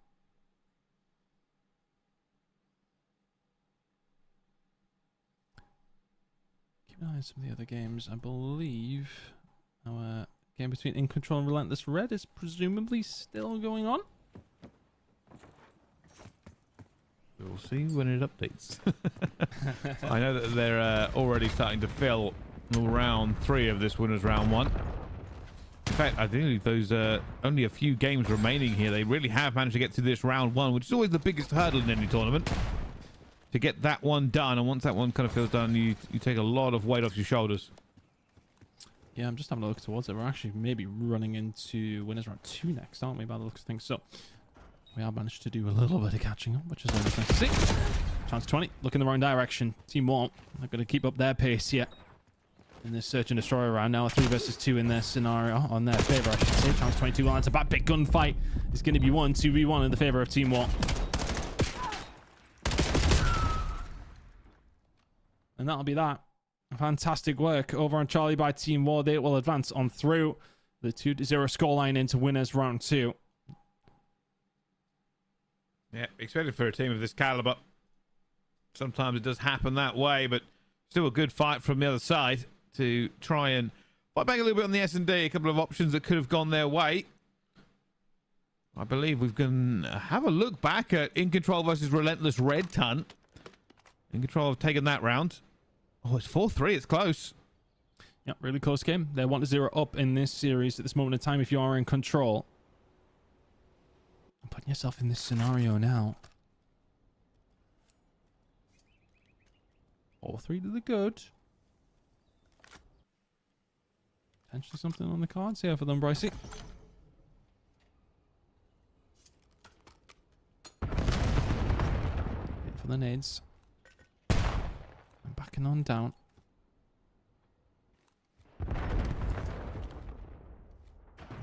Keep an eye on some of the other games. I believe our game between In Control and Relentless Red is presumably still going on. We'll see when it updates. I know that they're already starting to fill round 3 of this winners round 1. In fact, I think those only a few games remaining here. They really have managed to get to this round 1, which is always the biggest hurdle in any tournament. To get that one done, and once that one kind of feels done, you take a lot of weight off your shoulders. Yeah, I'm just having a look towards it. We're actually maybe running into winners round 2 next, aren't we, by the looks of things? So we have managed to do a little bit of catching up, which is always nice to see. Chance 20, look in the wrong direction. Team War are going to keep up their pace here in this search and destroy round. Now a 3 versus 2 in their scenario, on their favour, I should say. Chance 22, well, it's a bad big gunfight. It's going to be 2v1 in the favour of Team War. And that'll be that. Fantastic work over on Charlie by Team War. They will advance on through the 2-0 scoreline into winners round 2. Yeah, expected for a team of this caliber. Sometimes it does happen that way, but still a good fight from the other side to try and fight back a little bit on the S&D. A couple of options that could have gone their way. I believe we've going to have a look back at In Control versus Relentless Red Ton. In Control have taken that round. Oh, it's 4-3. It's close. Yep, really close game. They're 1-0 up in this series at this moment in time if you are in control. I'm putting yourself in this scenario now. 4-3 to the good. Potentially something on the cards here for them, Brycey. Wait for the nades. I'm backing on down.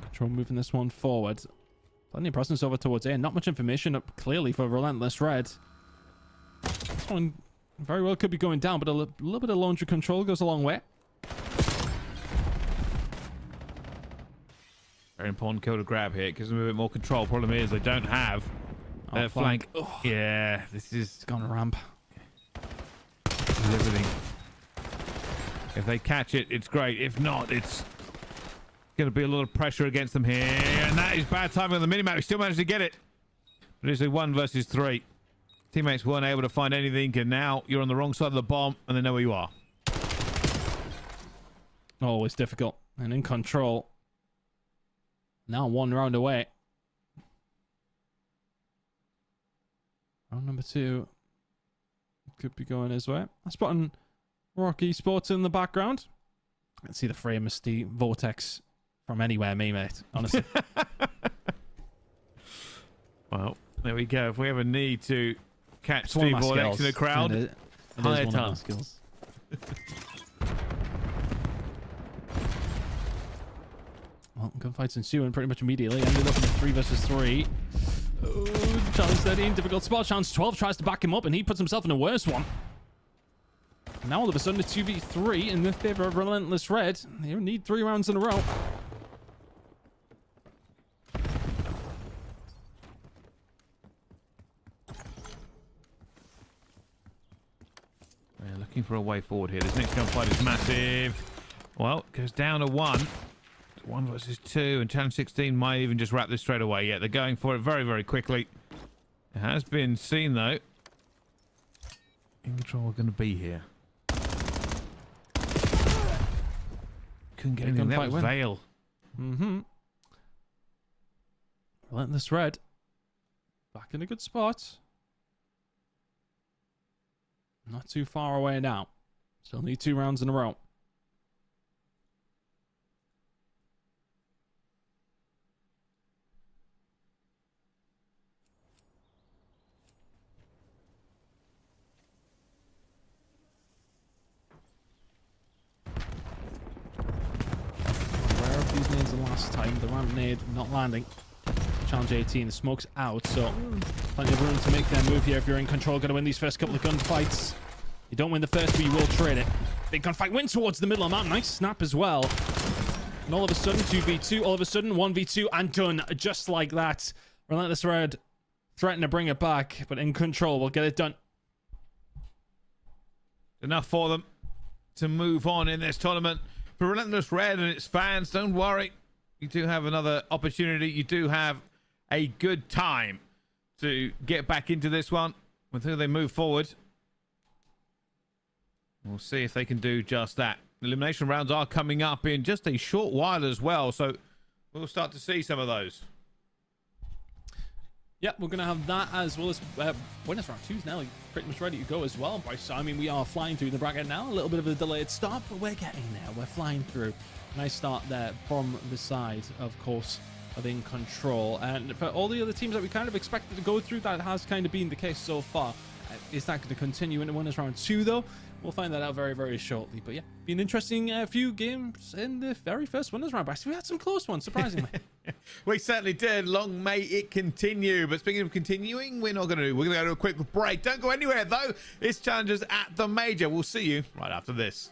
Control moving this one forward. Plenty of presence over towards A. Not much information up clearly for Relentless Red. This one very well could be going down, but a little bit of laundry control goes a long way. Very important kill to grab here. It gives them a bit more control. Problem is they don't have their flank. Oh. Yeah, this is... It's gone ramp. Everything. If they catch it, it's great. If not, it's going to be a lot of pressure against them here. And that is bad timing on the minimap. We still managed to get it. But it's a 1 versus 3. Teammates weren't able to find anything, and now you're on the wrong side of the bomb, and they know where you are. Always difficult. And in control. Now 1 round away. Round number 2 could be going his way. I'm spotting Rocky Sports in the background. I can see the frame of the Vortex from anywhere, mate. Honestly. Well, there we go. If we ever need to catch Steve Vortex in the crowd, higher ton. Well, gunfights ensuing pretty much immediately. Ended up in a 3 versus 3. Oh, challenge 13, difficult spot. Challenge 12 tries to back him up, and he puts himself in a worse one. And now all of a sudden, a 2v3 in the favor of Relentless Red. They need 3 rounds in a row. We're looking for a way forward here. This next gunfight is massive. Well, it goes down to 1. 1 versus 2, and challenge 16 might even just wrap this straight away. Yeah, they're going for it very, very quickly. It has been seen, though. In Control are going to be here. Couldn't get anything. That was Vale. Mm-hmm. Relentless Red. Back in a good spot. Not too far away now. Still need 2 rounds in a row. These nades the last time. The ramp nade not landing. Challenge 18. The smoke's out, so plenty of room to make their move here if you're in control. Going to win these first couple of gunfights. You don't win the first, but you will trade it. Big gunfight win towards the middle of the map. Nice snap as well. And all of a sudden, 2v2. All of a sudden, 1v2 and done. Just like that. Relentless Red threaten to bring it back, but in control will get it done. Enough for them to move on in this tournament. For Relentless Red and its fans, don't worry. You do have another opportunity. You do have a good time to get back into this one with who they move forward. We'll see if they can do just that. Elimination rounds are coming up in just a short while as well, so we'll start to see some of those. Yep, we're going to have that as well as winners round 2's now pretty much ready to go as well, Bryce. So, I mean, we are flying through the bracket now. A little bit of a delayed start, but we're getting there. We're flying through. Nice start there from the side, of course, of In Control. And for all the other teams that we kind of expected to go through, that has kind of been the case so far. Is that going to continue into winners round 2, though? We'll find that out very, very shortly. But yeah, been an interesting few games in the very first winners round. Bryce, we had some close ones, surprisingly. We certainly did. Long may it continue. But speaking of continuing, we're not going to. We're going to go to a quick break. Don't go anywhere, though. It's Challengers at the Major. We'll see you right after this.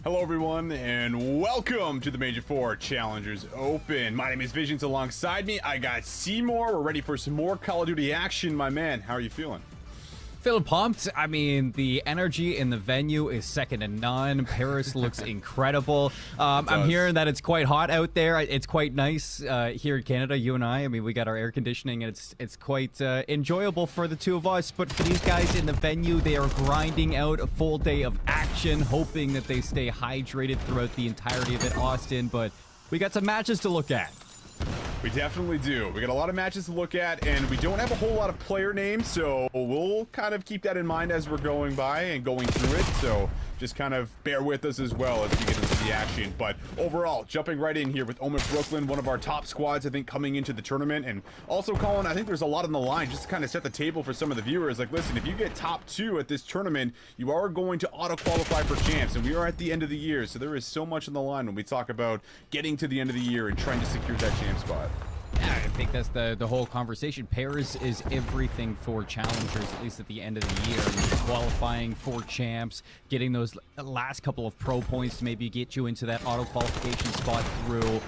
Hello everyone and welcome to the Major 4 Challengers Open. My name is Visions. Alongside me I got Seymour. We're ready for some more Call of Duty action. My man, how are you feeling? Feeling pumped. I mean, the energy in the venue is second to none. Paris looks incredible. I'm hearing that it's quite hot out there. It's quite nice here in Canada, you and I mean, we got our air conditioning, and it's quite enjoyable for the two of us. But for these guys in the venue, they are grinding out a full day of action, hoping that they stay hydrated throughout the entirety of it, Austin. But we got some matches to look at. We definitely do. We got a lot of matches to look at, and we don't have a whole lot of player names, so we'll kind of keep that in mind as we're going by and going through it. So just kind of bear with us as well as we get into the action. But overall, jumping right in here with Omit Brooklyn, one of our top squads, I think, coming into the tournament. And also, Colin, I think there's a lot on the line just to kind of set the table for some of the viewers. Like, listen, if you get top 2 at this tournament, you are going to auto-qualify for champs, and we are at the end of the year, so there is so much on the line when we talk about getting to the end of the year and trying to secure that champ spot. Yeah, I think that's the whole conversation. Pairs is everything for challengers, at least at the end of the year. I mean, qualifying for champs, getting those last couple of pro points to maybe get you into that auto qualification spot through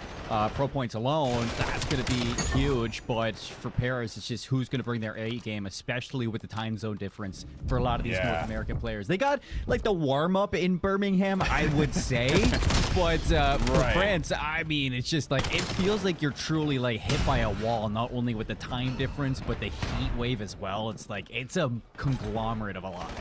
pro points alone, that's going to be huge. But for Paris, it's just who's going to bring their A game, especially with the time zone difference for a lot of these North American players. They got like the warm-up in Birmingham, I would say. But for France, I mean, it's just like, it feels like you're truly like hit by a wall, not only with the time difference, but the heat wave as well. It's like, it's a conglomerate of a lot.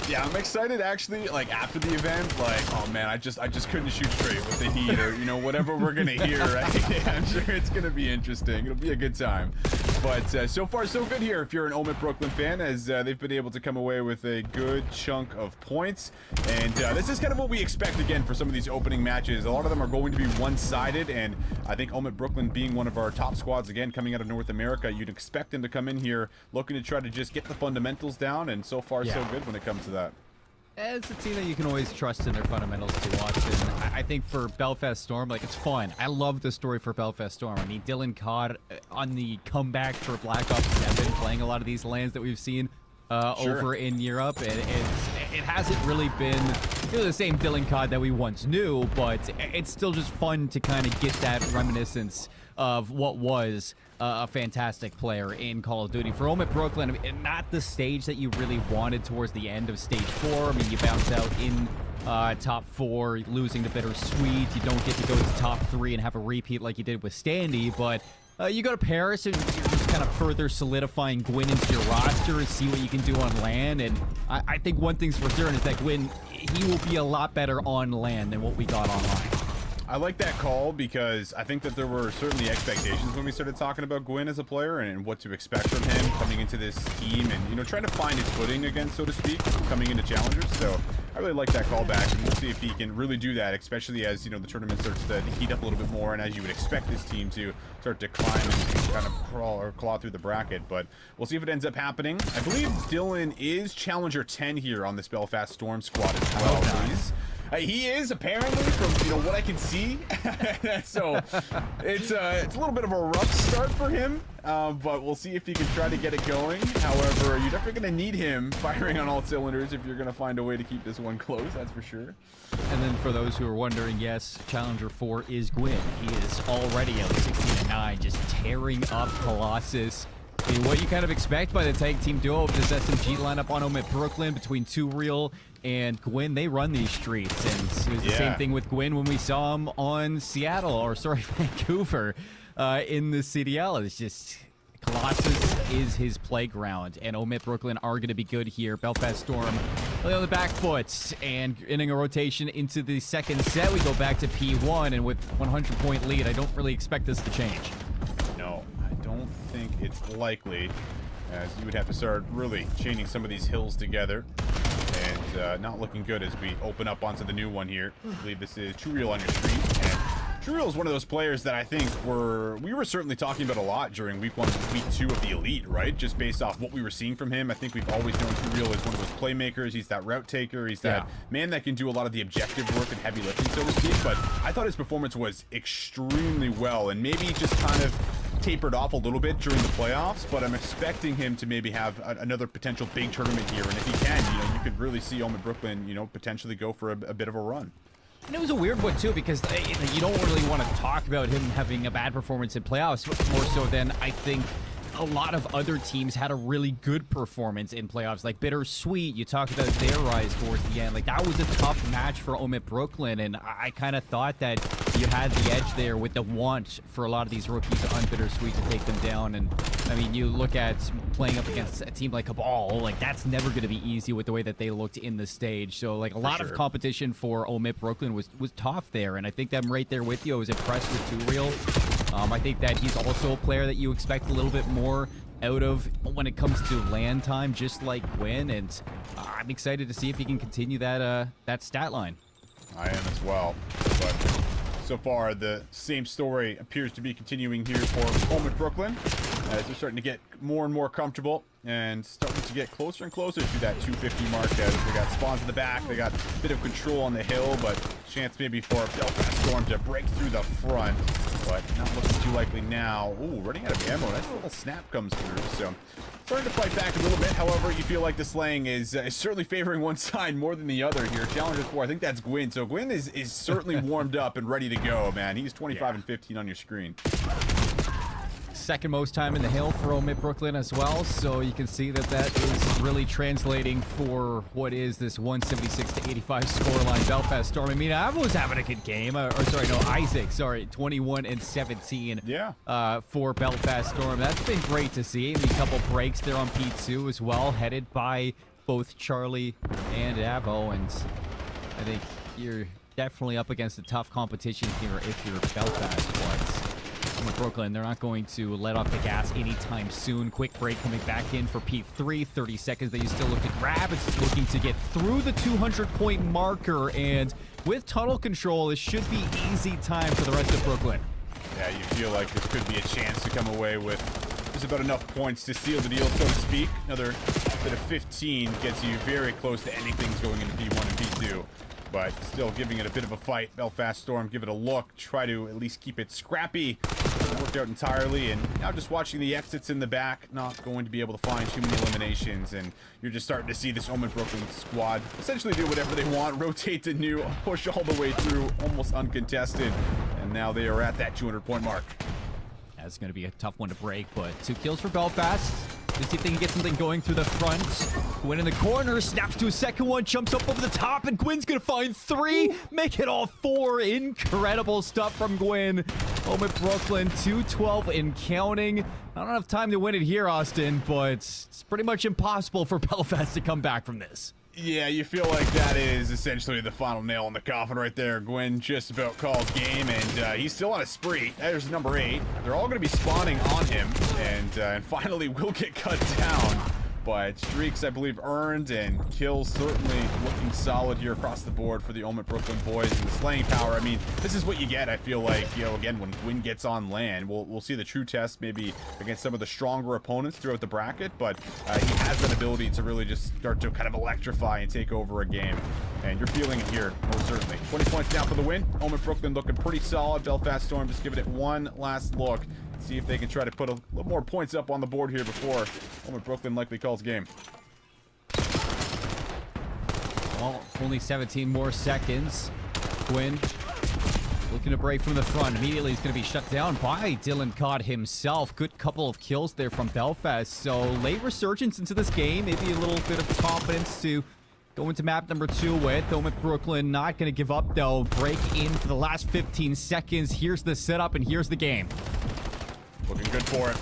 Yeah, I'm excited actually, like after the event, like, oh man, I just couldn't shoot straight with the heat or, you know, whatever we're gonna hear, right? Yeah, I'm sure it's gonna be interesting. It'll be a good time. But so far so good here if you're an Omit Brooklyn fan, as they've been able to come away with a good chunk of points. And this is kind of what we expect again for some of these opening matches. A lot of them are going to be one-sided, and I think Omit Brooklyn being one of our top squads again coming out of North America, you'd expect them to come in here looking to try to just get the fundamentals down, and so far so good when it comes to that. It's a team that you can always trust in their fundamentals to watch. And I think for Belfast Storm, like, it's fun. I love the story for Belfast Storm. I mean, Dylan Codd on the comeback for Black Ops 7, playing a lot of these lands that we've seen over in Europe. And it hasn't really been the same Dylan Codd that we once knew, but it's still just fun to kind of get that reminiscence of what was a fantastic player in Call of Duty. For Omit Brooklyn, I mean, not the stage that you really wanted towards the end of Stage 4. I mean, you bounce out in top 4, losing to Bittersweet. You don't get to go to top 3 and have a repeat like you did with Standy, but you go to Paris and you're just kind of further solidifying Gwyn into your roster and see what you can do on land. And I think one thing's for certain is that Gwyn, he will be a lot better on land than what we got online. I like that call because I think that there were certainly expectations when we started talking about Gwyn as a player and what to expect from him coming into this team and, you know, trying to find his footing again, so to speak, coming into challengers. So I really like that call back, and we'll see if he can really do that, especially as, you know, the tournament starts to heat up a little bit more, and as you would expect this team to start to climb and kind of crawl or claw through the bracket. But we'll see if it ends up happening. I believe Dylan is Challenger 10 here on this Belfast Storm squad as well. He is, apparently, from, you know, what I can see. So it's a little bit of a rough start for him, but we'll see if he can try to get it going. However, you're definitely going to need him firing on all cylinders if you're going to find a way to keep this one close, that's for sure. And then for those who are wondering, yes, Challenger 4 is Gwyn. He is already out 16-9, just tearing up Colossus. I mean, what you kind of expect by the tag team duo of this SMG lineup on Omit Brooklyn between Two Real and Gwyn. They run these streets, and it was the same thing with Gwyn when we saw him on Vancouver in the CDL. It's just Colossus is his playground, and Omit Brooklyn are going to be good here. Belfast Storm on the back foot and ending a rotation into the second set. We go back to P1, and with 100-point lead, I don't really expect this to change. No, I don't think it's likely, as you would have to start really chaining some of these hills together. And not looking good as we open up onto the new one here. I believe this is True Real on your street. And True Real is one of those players that I think we were certainly talking about a lot during week 1 and week 2 of the Elite, right? Just based off what we were seeing from him. I think we've always known True Real as one of those playmakers. He's that route taker. He's that man that can do a lot of the objective work and heavy lifting, so to speak. But I thought his performance was extremely well, and maybe just kind of tapered off a little bit during the playoffs, but I'm expecting him to maybe have another potential big tournament here, and if he can, you know, you could really see Omit Brooklyn, you know, potentially go for a bit of a run. And it was a weird one, too, because you don't really want to talk about him having a bad performance in playoffs, more so than I think a lot of other teams had a really good performance in playoffs. Like Bittersweet, you talked about their rise towards the end. Like, that was a tough match for Omit Brooklyn, and I kind of thought that you had the edge there with the want for a lot of these rookies on Bittersweet to take them down. And, I mean, you look at playing up against a team like Cabal, like, that's never going to be easy with the way that they looked in the stage. So, like, a lot of competition for Omit Brooklyn was tough there, and I think I'm right there with you. I was impressed with Two Real. I think that he's also a player that you expect a little bit more out of when it comes to land time, just like Gwyn, and I'm excited to see if he can continue that stat line. I am as well, but so far the same story appears to be continuing here for Omit Brooklyn, as they're starting to get more and more comfortable and starting to get closer and closer to that 250 mark, as they got spawns in the back, they got a bit of control on the hill, but chance maybe for Belfast Storm to break through the front, but not looking too likely now. Ooh, running out of ammo. Nice little snap comes through, so starting to fight back a little bit. However, you feel like the slaying is certainly favoring one side more than the other here. Challenger 4, I think that's Gwyn. So Gwyn is certainly warmed up and ready to go, man. He's 25 and 15 on your screen. Second most time in the hill for Omit Brooklyn as well, so you can see that that is really translating for what is this 176 to 85 scoreline. Belfast Storm. I mean, I was having a good game. Isaac, 21 and 17. Yeah. For Belfast Storm. That's been great to see. And a couple breaks there on P2 as well, headed by both Charlie and Avo. And I think you're definitely up against a tough competition here if you're Belfast. But Brooklyn, they're not going to let off the gas anytime soon. Quick break coming back in for P3. 30 seconds that you still look to grab. It's looking to get through the 200-point marker, and with tunnel control, this should be easy time for the rest of Brooklyn. Yeah, you feel like this could be a chance to come away with just about enough points to seal the deal, so to speak. Another bit of 15 gets you very close to ending things going into P1 and P2. But still giving it a bit of a fight. Belfast Storm, give it a look. Try to at least keep it scrappy. Doesn't work out entirely. And now just watching the exits in the back. Not going to be able to find too many eliminations. And you're just starting to see this Omit Brooklyn squad essentially do whatever they want. Rotate to new. Push all the way through. Almost uncontested. And now they are at that 200-point mark. That's going to be a tough one to break. But 2 kills for Belfast. Let's see if they can get something going through the front. Gwyn in the corner, snaps to a second one, jumps up over the top, and Gwyn's gonna find 3, make it all 4. Incredible stuff from Gwyn. Omit Brooklyn, 212 and counting. I don't have time to win it here, Austin, but it's pretty much impossible for Belfast to come back from this. Yeah, you feel like that is essentially the final nail in the coffin right there. Gwyn just about calls game, and he's still on a spree. There's number 8. They're all going to be spawning on him, and finally will get cut down. But streaks, I believe, earned, and kills certainly looking solid here across the board for the Omit Brooklyn boys. And the slaying power, I mean, this is what you get, I feel like, you know, again, when Gwyn gets on land. We'll see the true test maybe against some of the stronger opponents throughout the bracket, but he has that ability to really just start to kind of electrify and take over a game. And you're feeling it here, most certainly. 20 points down for the win. Omit Brooklyn looking pretty solid. Belfast Storm just giving it one last look. See if they can try to put a little more points up on the board here before Omit Brooklyn likely calls game. Well, only 17 more seconds. Gwyn looking to break from the front. Immediately he's going to be shut down by Dylan Cott himself. Good couple of kills there from Belfast. So late resurgence into this game. Maybe a little bit of confidence to go into map number 2 with. Omit Brooklyn not going to give up though. Break in for the last 15 seconds. Here's the setup and here's the game. Looking good for it.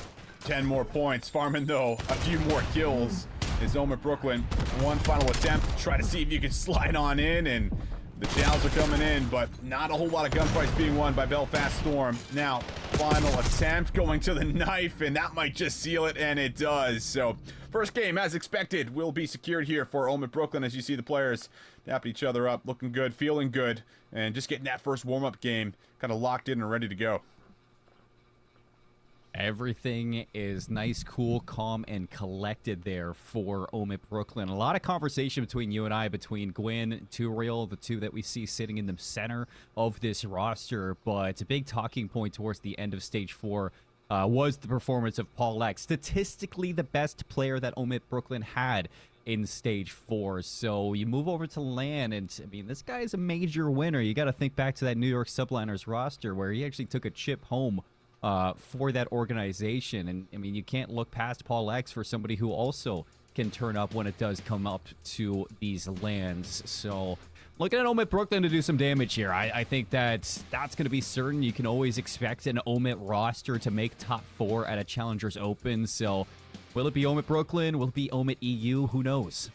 10 more points. Farming, though, a few more kills is Omit Brooklyn. One final attempt. Try to see if you can slide on in, and the chows are coming in, but not a whole lot of gunfights being won by Belfast Storm. Now, final attempt going to the knife, and that might just seal it, and it does. So, first game, as expected, will be secured here for Omit Brooklyn as you see the players dap each other up, looking good, feeling good, and just getting that first warm-up game kind of locked in and ready to go. Everything is nice, cool, calm, and collected there for Omit Brooklyn. A lot of conversation between you and I, between Gwyn, Two Real, the two that we see sitting in the center of this roster. But a big talking point towards the end of Stage 4 was the performance of Paul X. Statistically, the best player that Omit Brooklyn had in stage 4. So you move over to LAN, and I mean, this guy is a major winner. You got to think back to that New York Subliners roster where he actually took a chip home for that organization. And I mean, you can't look past Paul X for somebody who also can turn up when it does come up to these lands. So looking at Omit Brooklyn to do some damage here. I think that's going to be certain. You can always expect an Omit roster to make top 4 at a Challengers Open. So will it be Omit Brooklyn? Will it be Omit EU? Who knows?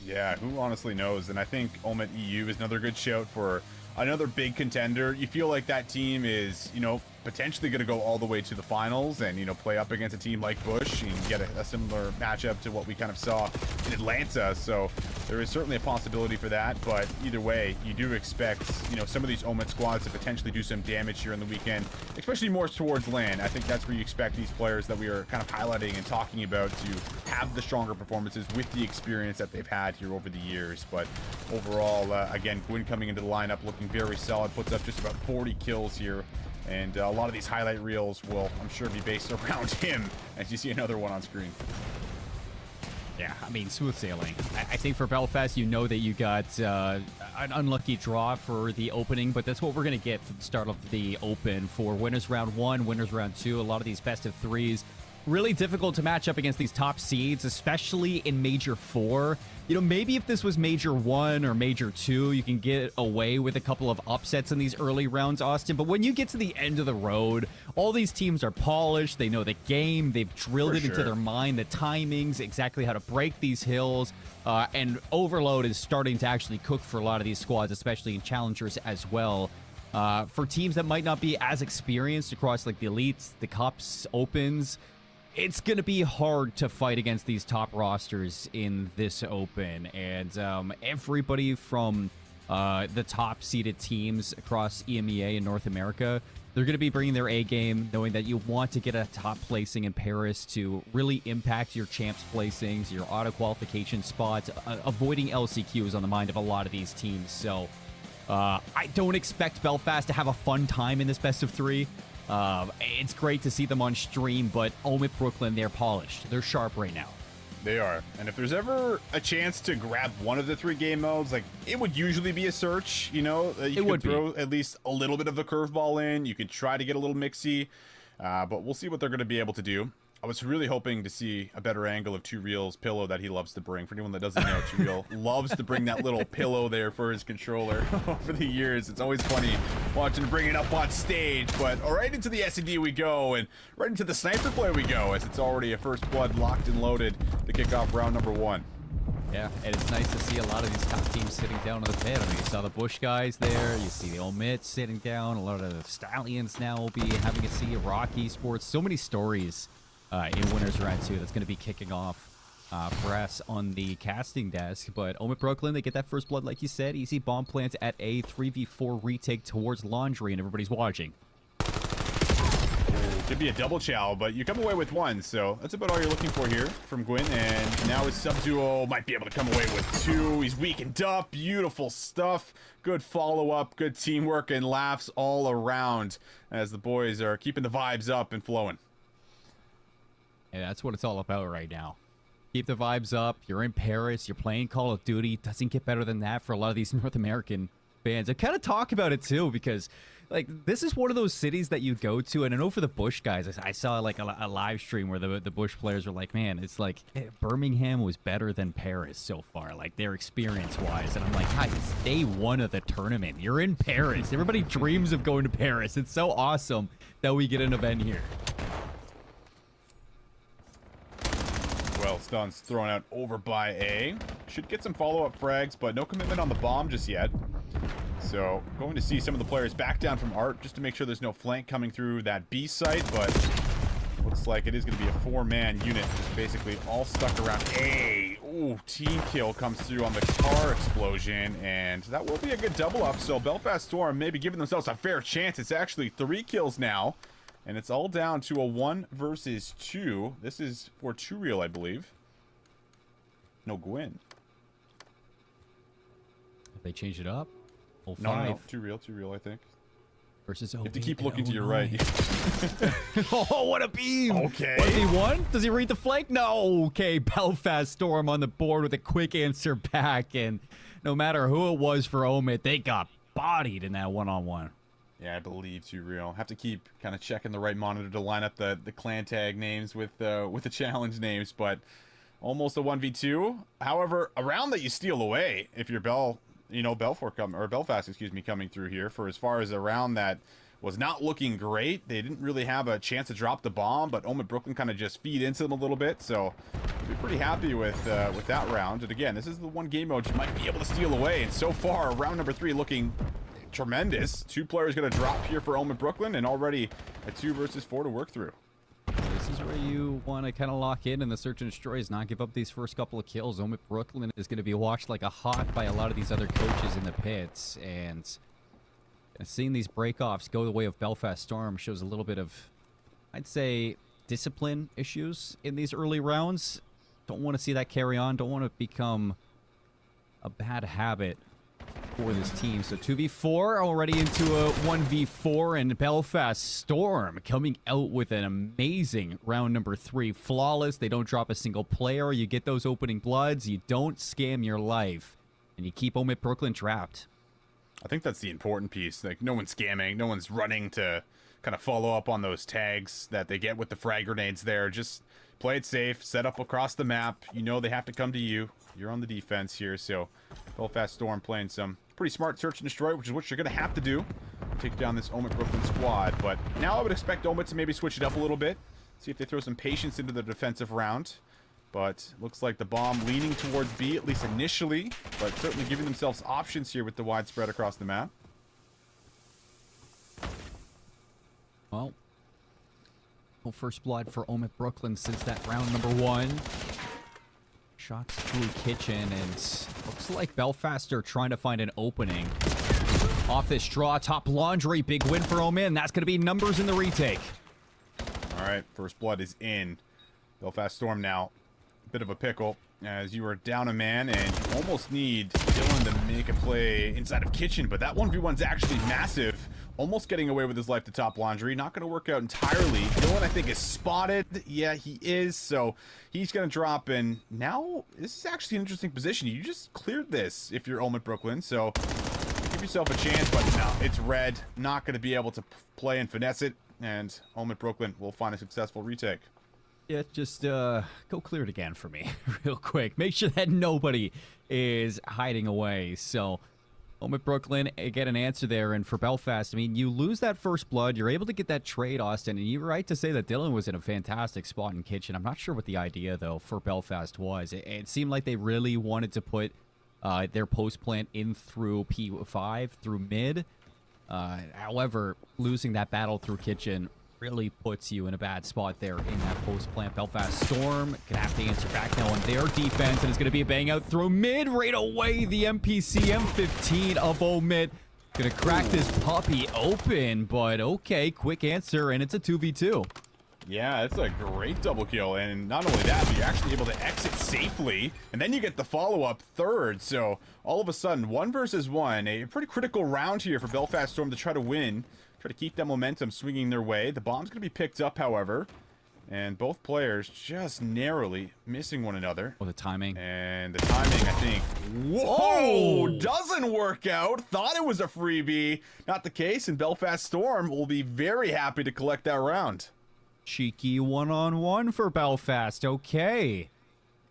Yeah, who honestly knows? And I think Omit EU is another good shout for another big contender. You feel like that team is, you know, potentially going to go all the way to the finals and, you know, play up against a team like Bush and get a similar matchup to what we kind of saw in Atlanta. So there is certainly a possibility for that. But either way, you do expect, you know, some of these Omit squads to potentially do some damage here in the weekend, especially more towards LAN. I think that's where you expect these players that we are kind of highlighting and talking about to have the stronger performances with the experience that they've had here over the years. But overall, again, Gwyn coming into the lineup looking very solid, puts up just about 40 kills here. And a lot of these highlight reels will, I'm sure, be based around him as you see another one on screen. Yeah, I mean, smooth sailing. I think for Belfast, you know that you got an unlucky draw for the opening, but that's what we're going to get for the start of the Open for winners round 1, winners round 2, a lot of these best of 3s. Really difficult to match up against these top seeds, especially in Major 4. You know, maybe if this was Major 1 or Major 2, you can get away with a couple of upsets in these early rounds, Austin. But when you get to the end of the road, all these teams are polished. They know the game. They've drilled it into their mind, the timings, exactly how to break these hills. And Overload is starting to actually cook for a lot of these squads, especially in Challengers as well. For teams that might not be as experienced across like the Elites, the Cups, Opens, it's going to be hard to fight against these top rosters in this Open. And everybody from the top seeded teams across EMEA and North America, they're going to be bringing their A game, knowing that you want to get a top placing in Paris to really impact your champs placings, your auto qualification spots. Avoiding LCQ is on the mind of a lot of these teams. So I don't expect Belfast to have a fun time in this best of 3. It's great to see them on stream, but Omit Brooklyn, they're polished. They're sharp right now. They are. And if there's ever a chance to grab one of the 3 game modes, like, it would usually be a search, you know? You could throw at least a little bit of the curveball in. You could try to get a little mixy, but we'll see what they're going to be able to do. I was really hoping to see a better angle of 2Real's pillow that he loves to bring. For anyone that doesn't know, 2Real loves to bring that little pillow there for his controller over the years. It's always funny watching him bring it up on stage. But right into the S&D we go, and right into the sniper play we go, as it's already a first blood locked and loaded to kick off round number 1. Yeah, and it's nice to see a lot of these top teams sitting down on the pit. I mean, you saw the Bush guys there. You see the Omit sitting down. A lot of the Stallions now will be having a see. Rock Esports. So many stories in winners round 2 that's going to be kicking off for us on the casting desk. But Omit Brooklyn, they get that first blood, like you said. Easy bomb plant at a 3v4 retake towards Laundry, and everybody's watching. Could be a double chow, but you come away with 1, so that's about all you're looking for here from Gwyn. And now his sub-duo might be able to come away with 2. He's weakened up. Beautiful stuff. Good follow-up, good teamwork, and laughs all around as the boys are keeping the vibes up and flowing. Yeah, that's what it's all about right now. Keep the vibes up. You're in Paris. You're playing Call of Duty. Doesn't get better than that for a lot of these North American fans. I kind of talk about it too because, like, this is one of those cities that you go to, and I know for the Bush guys, I saw like a live stream where the Bush players were like, man, it's like Birmingham was better than Paris so far, like their experience-wise. And I'm like, guys, it's day 1 of the tournament. You're in Paris. Everybody dreams of going to Paris. It's so awesome that we get an event here. Well, stun's thrown out over by A. Should get some follow-up frags, but no commitment on the bomb just yet. So, going to see some of the players back down from Art just to make sure there's no flank coming through that B site, but looks like it is going to be a 4-man unit, just basically all stuck around A. Ooh, team kill comes through on the car explosion, and that will be a good double up. So, Belfast Storm maybe giving themselves a fair chance. It's actually 3 kills now. And it's all down to a 1 versus 2. This is for 2Real, I believe. No, Gwyn. If they change it up? Oh, 5. No, 2Real, I think. versus You have to keep looking to your right. Oh, what a beam! Okay. Was he one? Does he read the flank? No. Okay, Belfast Storm on the board with a quick answer back, and no matter who it was for Omid, they got bodied in that one-on-one. Yeah, I believe too real. Have to keep kind of checking the right monitor to line up the clan tag names with the challenge names, but almost a 1v2. However, a round that you steal away if you're Belfast, excuse me, coming through here for as far as a round that was not looking great. They didn't really have a chance to drop the bomb, but Omid Brooklyn kind of just feed into them a little bit, so we'll be pretty happy with that round. And again, this is the one game mode you might be able to steal away, and so far, round number 3 looking tremendous. 2 players going to drop here for Omid Brooklyn, and already a 2 versus 4 to work through. This is where you want to kind of lock in the search and destroy, is not give up these first couple of kills. Omid Brooklyn is going to be watched like a hawk by a lot of these other coaches in the pits, and seeing these breakoffs go the way of Belfast Storm shows a little bit of, I'd say, discipline issues in these early rounds. Don't want to see that carry on. Don't want to become a bad habit for this team. So 2v4 already into a 1v4, and Belfast Storm coming out with an amazing round number 3. Flawless. They don't drop a single player. You get those opening bloods. You don't scam your life, and you keep Omid Brooklyn trapped. I think that's the important piece. Like, no one's scamming. No one's running to kind of follow up on those tags that they get with the frag grenades there. Just play it safe. Set up across the map. You know they have to come to you. You're on the defense here, so Belfast Storm playing some pretty smart search and destroy, which is what you're going to have to do. Take down this Omid Brooklyn squad. But now I would expect Omid to maybe switch it up a little bit. See if they throw some patience into the defensive round. But looks like the bomb leaning towards B, at least initially. But certainly giving themselves options here with the widespread across the map. Well, no first blood for Omid Brooklyn since that round number 1. Shots through kitchen, and looks like Belfast are trying to find an opening. Off this draw, top laundry, big win for Omid. That's going to be numbers in the retake. All right, first blood is in. Belfast Storm now. Bit of a pickle as you are down a man, and you almost need Dylan to make a play inside of kitchen, but that 1v1's actually massive. Almost getting away with his life to top laundry. Not going to work out entirely. Dylan, I think, is spotted. Yeah, he is. So he's going to drop in. Now, this is actually an interesting position. You just cleared this if you're Omid Brooklyn. So give yourself a chance, but no, it's red. Not going to be able to play and finesse it. And Omid Brooklyn will find a successful retake. Yeah, just go clear it again for me real quick. Make sure that nobody is hiding away. So Omid Brooklyn get an answer there, and for Belfast, I mean, you lose that first blood, you're able to get that trade, Austin, and you're right to say that Dylan was in a fantastic spot in kitchen. I'm not sure what the idea, though, for Belfast was. It seemed like they really wanted to put their post plant in through P5, through mid. However, losing that battle through kitchen really puts you in a bad spot there in that post plant. Belfast Storm gonna have to answer back now on their defense, and it's gonna be a bang out through mid right away. The MPC M15 of Omid gonna crack this puppy open, but okay, quick answer, and it's a 2v2. Yeah, it's a great double kill, and not only that, but you're actually able to exit safely, and then you get the follow-up third. So all of a sudden, 1 versus 1, a pretty critical round here for Belfast Storm to try to win. Try to keep that momentum swinging their way. The bomb's going to be picked up, however. And both players just narrowly missing one another. Oh, the timing. And the timing, I think. Whoa! Doesn't work out. Thought it was a freebie. Not the case, and Belfast Storm will be very happy to collect that round. Cheeky one-on-one for Belfast. Okay.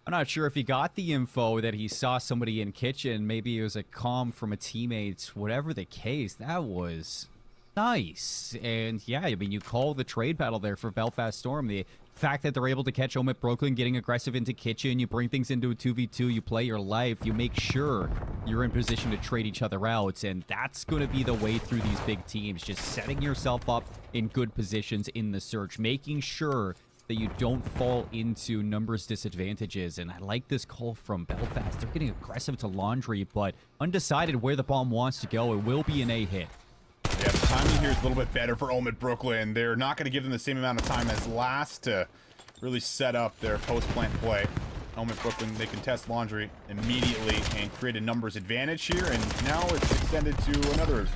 I'm not sure if he got the info that he saw somebody in kitchen. Maybe it was a comm from a teammate. Whatever the case, that was nice. And yeah, I mean, you call the trade battle there for Belfast Storm. The fact that they're able to catch Omid Brooklyn getting aggressive into kitchen, you bring things into a 2v2, you play your life, you make sure you're in position to trade each other out, and that's going to be the way through these big teams. Just setting yourself up in good positions in the search, making sure that you don't fall into numbers disadvantages. And I like this call from Belfast. They're getting aggressive to laundry, but undecided where the bomb wants to go. It will be an A hit. Yeah, the timing here is a little bit better for Omid Brooklyn. They're not going to give them the same amount of time as last to really set up their post-plant play. Omid Brooklyn, they can test laundry immediately and create a numbers advantage here, and now it's extended to another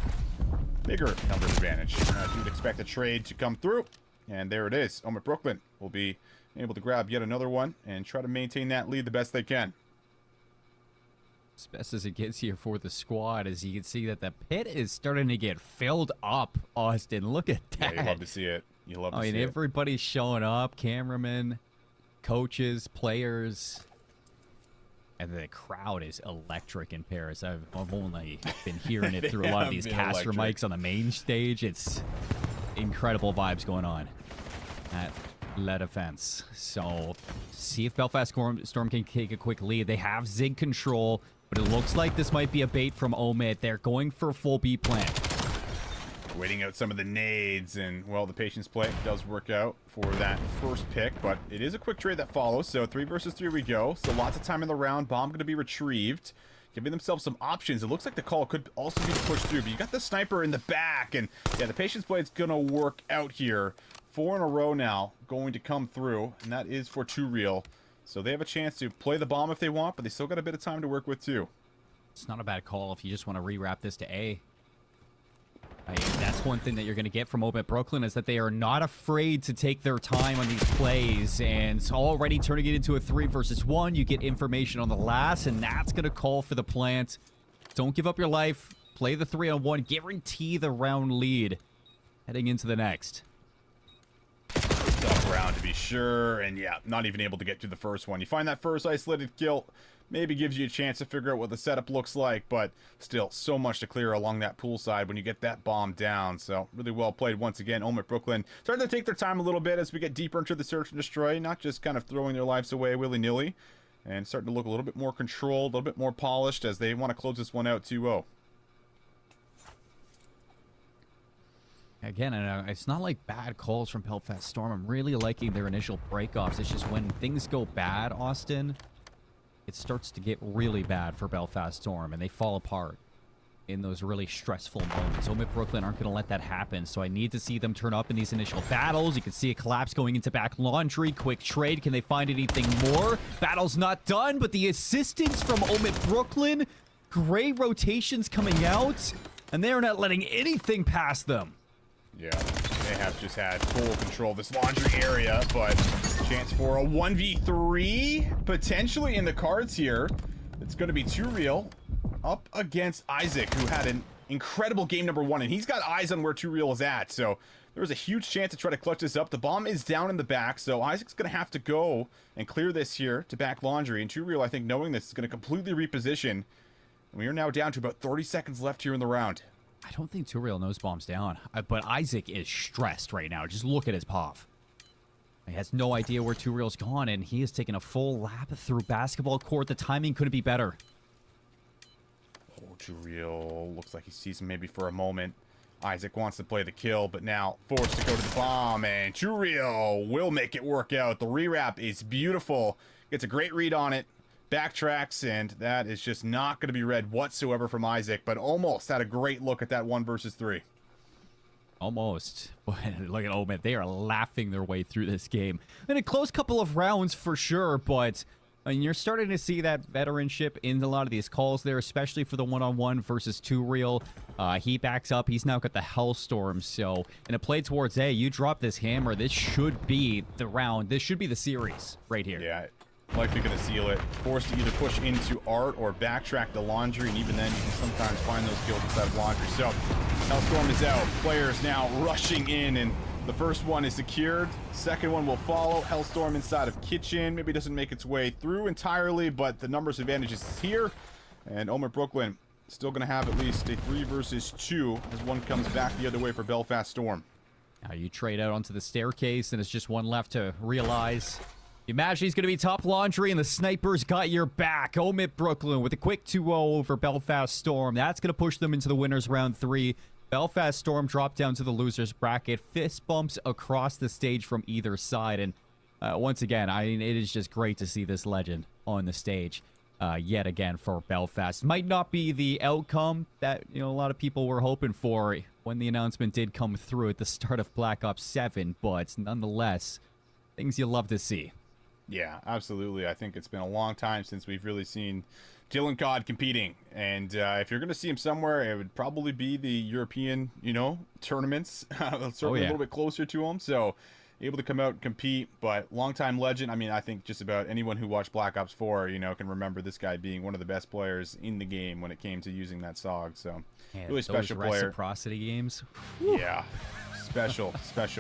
bigger numbers advantage. As you would expect a trade to come through. And there it is. Omit Brooklyn will be able to grab yet another one and try to maintain that lead the best they can. As best as it gets here for the squad, as you can see that the pit is starting to get filled up, Austin. Look at that. Yeah, you love to see it. You love to see it. Everybody's showing up. Cameramen, coaches, players. And the crowd is electric in Paris. I've only been hearing it through a lot of these caster mics on the main stage. It's incredible vibes going on at La Defense. So, see if Belfast Storm can take a quick lead. They have Zig control, but it looks like this might be a bait from Omid. They're going for a full B plan. Waiting out some of the nades, and, well, the patience play does work out for that first pick, but it is a quick trade that follows, so 3 versus 3 we go. So lots of time in the round. Bomb going to be retrieved, giving themselves some options. It looks like the call could also be to push through, but you got the sniper in the back, and, yeah, the patience play is going to work out here. 4 in a row now going to come through, and that is for 2 Real. So they have a chance to play the bomb if they want, but they still got a bit of time to work with, too. It's not a bad call if you just want to rewrap this to A. That's one thing that you're going to get from Omit Brooklyn is that they are not afraid to take their time on these plays, and it's already turning it into a 3 versus 1. You get information on the last, and that's going to call for the plant. Don't give up your life. Play the 3-on-1. Guarantee the round lead heading into the next. Tough round to be sure, and yeah, not even able to get through the first one. You find that first isolated kill, maybe gives you a chance to figure out what the setup looks like, but still so much to clear along that pool side when you get that bomb down. So really well played once again. Omit Brooklyn starting to take their time a little bit as we get deeper into the search and destroy, not just kind of throwing their lives away willy-nilly, and starting to look a little bit more controlled, a little bit more polished as they want to close this one out 2-0. Again, it's not like bad calls from Belfast Storm. I'm really liking their initial breakoffs. It's just when things go bad, Austin, it starts to get really bad for Belfast Storm, and they fall apart in those really stressful moments. Omit Brooklyn aren't going to let that happen, so I need to see them turn up in these initial battles. You can see a collapse going into back laundry. Quick trade. Can they find anything more? Battle's not done, but the assistance from Omit Brooklyn. Great rotations coming out, and they're not letting anything pass them. Yeah, they have just had full control of this laundry area, but chance for a 1v3 potentially in the cards here. It's going to be 2 Real up against Isaac, who had an incredible game number 1, and he's got eyes on where 2 Real is at, so there was a huge chance to try to clutch this up. The bomb is down in the back, so Isaac's going to have to go and clear this here to back laundry, and 2 Real, I think, knowing this, is going to completely reposition, and we are now down to about 30 seconds left here in the round. I don't think 2 Real knows bomb's down, but Isaac is stressed right now. Just look at his POV. He has no idea where 2 Real's gone, and he is taking a full lap through basketball court. The timing couldn't be better. Oh, 2 Real looks like he sees him maybe for a moment. Isaac wants to play the kill, but now forced to go to the bomb, and 2 Real will make it work out. The rewrap is beautiful. Gets a great read on it. Backtracks, and that is just not going to be read whatsoever from Isaac, but almost had a great look at that 1 versus 3. Almost. Look at Omid. They are laughing their way through this game. And a close couple of rounds for sure, but you're starting to see that veteranship in a lot of these calls there, especially for the 1-on-1 versus 2 Real. He backs up. He's now got the Hellstorm, so in a play towards A, you drop this hammer. This should be the round. This should be the series right here. Yeah. Likely going to seal it. Forced to either push into art or backtrack the laundry, and even then you can sometimes find those kills inside of laundry. So Hellstorm is out. Players now rushing in, and the first one is secured. Second one will follow. Hellstorm inside of kitchen. Maybe doesn't make its way through entirely, but the numbers advantage is here. And Omit Brooklyn still going to have at least a 3 versus 2 as one comes back the other way for Belfast Storm. Now you trade out onto the staircase, and it's just one left to realize. You imagine he's going to be top laundry, and the snipers got your back. Omit Brooklyn with a quick 2-0 over Belfast Storm. That's going to push them into the winners round 3. Belfast Storm dropped down to the losers bracket. Fist bumps across the stage from either side. And once again, I mean, it is just great to see this legend on the stage yet again for Belfast. Might not be the outcome that a lot of people were hoping for when the announcement did come through at the start of Black Ops 7, but nonetheless, things you love to see. Yeah, absolutely. I think it's been a long time since we've really seen Dylan Codd competing, and if you're going to see him somewhere, it would probably be the European, tournaments. Certainly a little bit closer to him, so able to come out and compete. But longtime legend. I mean, I think just about anyone who watched Black Ops 4, can remember this guy being one of the best players in the game when it came to using that SOG. So really special player. Reciprocity games. Yeah, special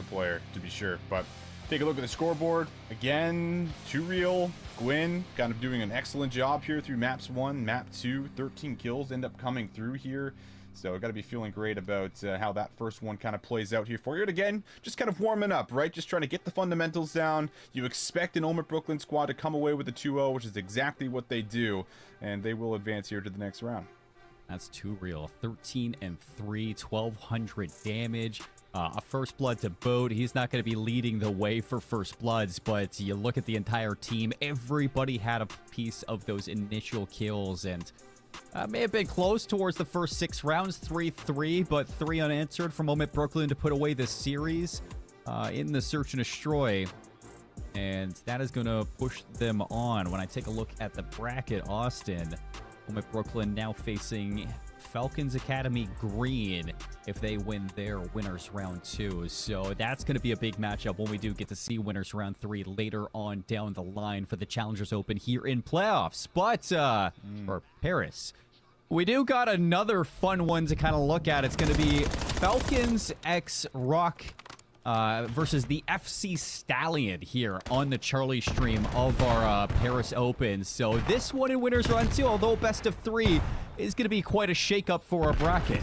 player to be sure. But take a look at the scoreboard again. 2 real. Gwyn kind of doing an excellent job here through maps 1, map 2. 13 kills end up coming through here. So got to be feeling great about how that first one kind of plays out here for you. And again, just kind of warming up, right? Just trying to get the fundamentals down. You expect an Omit Brooklyn squad to come away with a 2-0, which is exactly what they do. And they will advance here to the next round. That's 2 real. 13 and 3, 1,200 damage. A first blood to boot. He's not going to be leading the way for first bloods, but you look at the entire team. Everybody had a piece of those initial kills, and may have been close towards the first 6 rounds. 3-3, but 3 unanswered from Omit Brooklyn to put away this series in the Search and Destroy. And that is going to push them on. When I take a look at the bracket, Austin, Omit Brooklyn now facing Falcons Academy Green if they win their winners round 2. So that's going to be a big matchup when we do get to see winners round 3 later on down the line for the Challengers Open here in playoffs. But for Paris, we do got another fun one to kind of look at. It's going to be Falcons x Rock versus the FC Stallion here on the Charlie stream of our Paris Open. So this one in winners round 2, although best of 3, is going to be quite a shakeup for our bracket.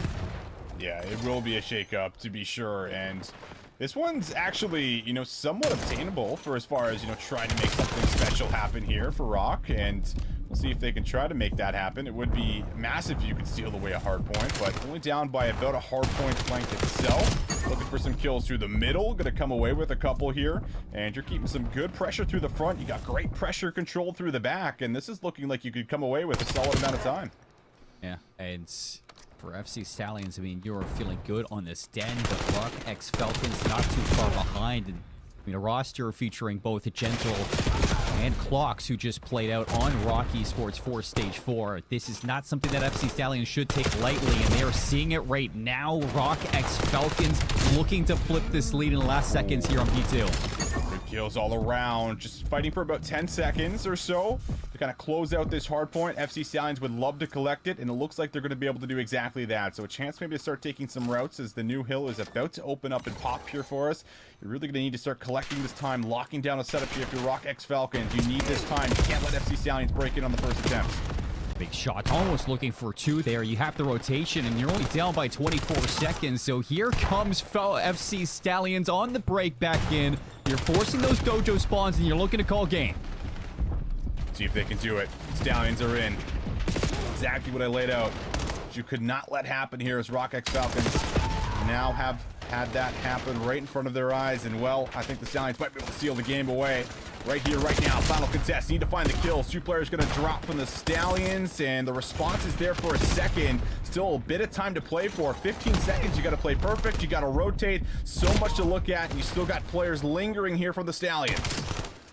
Yeah, it will be a shakeup to be sure, and this one's actually, somewhat obtainable for as far as, trying to make something special happen here for Rock, and we'll see if they can try to make that happen. It would be massive if you could steal away a hard point, but only down by about a hard point flank itself. Looking for some kills through the middle. Going to come away with a couple here, and you're keeping some good pressure through the front. You got great pressure control through the back, and this is looking like you could come away with a solid amount of time. Yeah, and for FC Stallions, I mean, you're feeling good on this den, but Rock x Falcons not too far behind. And a roster featuring both Gentle and Clocks, who just played out on Rock Esports for Stage 4. This is not something that FC Stallions should take lightly, and they are seeing it right now. Rock x Falcons looking to flip this lead in the last seconds here on P2. Good kills all around. Just fighting for about 10 seconds or so to kind of close out this hard point. FC Stallions would love to collect it, and it looks like they're going to be able to do exactly that. So a chance maybe to start taking some routes as the new hill is about to open up and pop here for us. You're really going to need to start collecting this time, locking down a setup here if you're Rock x Falcons. You need this time. You can't let FC Stallions break in on the first attempt. Big shot, almost looking for 2 there. You have the rotation, and you're only down by 24 seconds. So here comes FC Stallions on the break back in. You're forcing those dojo spawns, and you're looking to call game. See if they can do it. Stallions are in. Exactly what I laid out. You could not let happen here as Rock x Falcons now have had that happen right in front of their eyes. And, well, I think the Stallions might be able to steal the game away. Right here, right now, final contest. Need to find the kills. 2 players going to drop from the Stallions, and the response is there for a second. Still a bit of time to play for. 15 seconds, you got to play perfect. You got to rotate. So much to look at, and you still got players lingering here from the Stallions.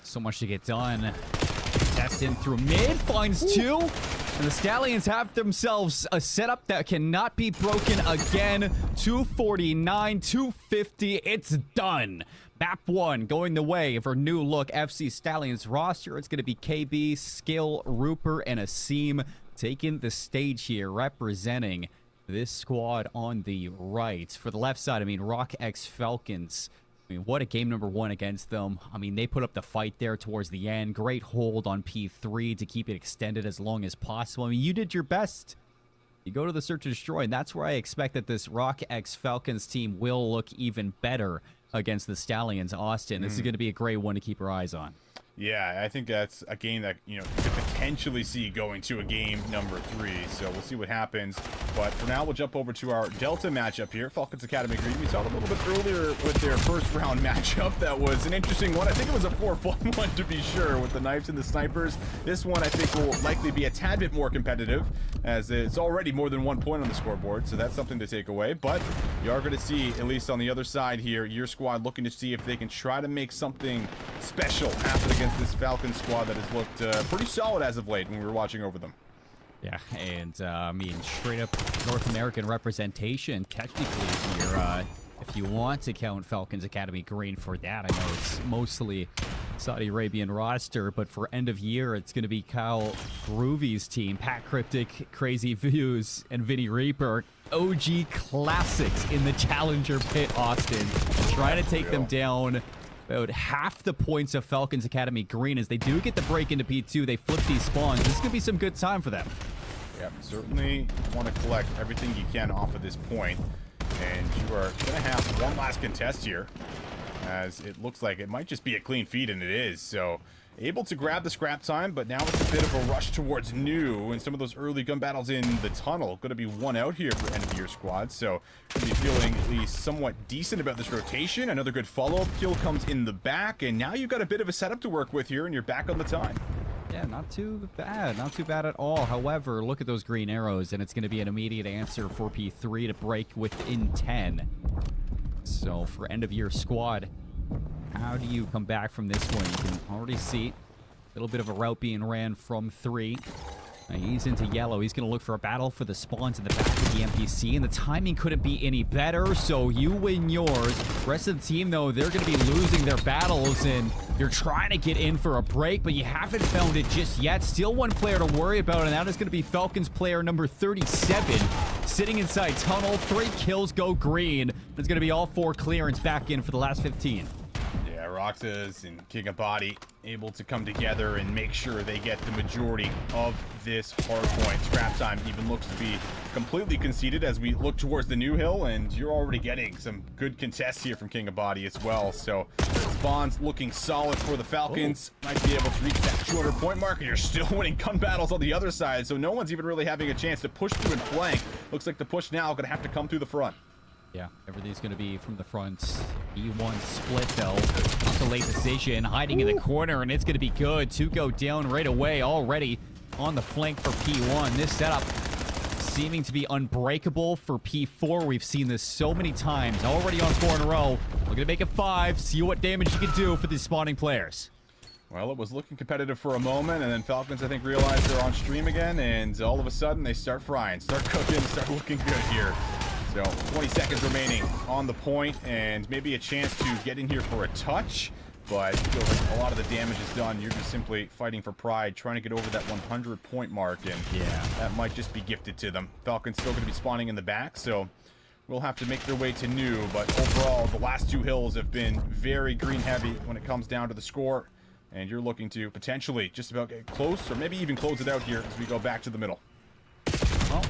So much to get done. Test in through mid, finds 2. And the Stallions have themselves a setup that cannot be broken again. 249, 250, it's done. Map 1 going the way of our new look FC Stallions roster. It's going to be KB, Skill, Rupert, and Asim taking the stage here, representing this squad on the right. For the left side, I mean, Rock x Falcons. I mean, what a game number 1 against them. I mean, they put up the fight there towards the end. Great hold on P3 to keep it extended as long as possible. I mean, you did your best. You go to the Search and Destroy, and that's where I expect that this Rock x Falcons team will look even better against the Stallions. Austin, this is going to be a great one to keep your eyes on. Yeah, I think that's a game that, you could potentially see going to a game number 3. So we'll see what happens. But for now, we'll jump over to our Delta matchup here. Falcons Academy Green. We saw it a little bit earlier with their first round matchup. That was an interesting one. I think it was a 4-1 one to be sure with the knives and the snipers. This one I think will likely be a tad bit more competitive as it's already more than 1 point on the scoreboard. So that's something to take away. But you are going to see, at least on the other side here, your squad looking to see if they can try to make something special happen against this Falcons squad that has looked pretty solid as of late when we were watching over them. Yeah, and I mean, straight up North American representation technically here. If you want to count Falcons Academy Green for that, I know it's mostly Saudi Arabian roster, but for end of year, it's going to be Kyle Groovy's team, Pat Cryptic, Crazy Views, and Vinny Reaper. OG classics in the Challenger pit, Austin. Trying to take them down about half the points of Falcons Academy Green. As they do get the break into P2, they flip these spawns. This is going to be some good time for them. Yeah, certainly want to collect everything you can off of this point. And you are going to have one last contest here, as it looks like it might just be a clean feed, and it is. So able to grab the scrap time, but now it's a bit of a rush towards new, and some of those early gun battles in the tunnel. Going to be one out here for end of year squad, so going to be feeling at least somewhat decent about this rotation. Another good follow-up kill comes in the back, and now you've got a bit of a setup to work with here, and you're back on the time. Yeah, not too bad. Not too bad at all. However, look at those green arrows, and it's going to be an immediate answer for P3 to break within 10. So for end of year squad, how do you come back from this one? You can already see a little bit of a route being ran from 3. He's into yellow. He's going to look for a battle for the spawns in the back of the NPC, and the timing couldn't be any better, so you win yours. Rest of the team, though, they're going to be losing their battles, and you're trying to get in for a break, but you haven't found it just yet. Still one player to worry about, and that is going to be Falcons player number 37, sitting inside tunnel. 3 kills go green. It's going to be all 4 clearance back in for the last 15. Yeah, Roxas and King of Body able to come together and make sure they get the majority of this hard point. Scrap time even looks to be completely conceded as we look towards the new hill, and you're already getting some good contests here from King of Body as well. So spawns looking solid for the Falcons. Might be able to reach that 200 point mark, and you're still winning gun battles on the other side, so no one's even really having a chance to push through and flank. Looks like the push now gonna have to come through the front. Yeah, everything's going to be from the front. E1 split, though. Not the late decision. Hiding in the corner, and it's going to be good. 2 go down right away. Already on the flank for P1. This setup seeming to be unbreakable for P4. We've seen this so many times. Already on 4 in a row. We're going to make it 5. See what damage you can do for these spawning players. Well, it was looking competitive for a moment, and then Falcons, I think, realized they're on stream again, and all of a sudden they start frying, start cooking, start looking good here. So 20 seconds remaining on the point, and maybe a chance to get in here for a touch, but it feels like a lot of the damage is done. You're just simply fighting for pride, trying to get over that 100 point mark, and yeah, that might just be gifted to them. Falcons still going to be spawning in the back, so we'll have to make their way to new, but overall, the last 2 hills have been very green heavy when it comes down to the score, and you're looking to potentially just about get close, or maybe even close it out here as we go back to the middle. Well,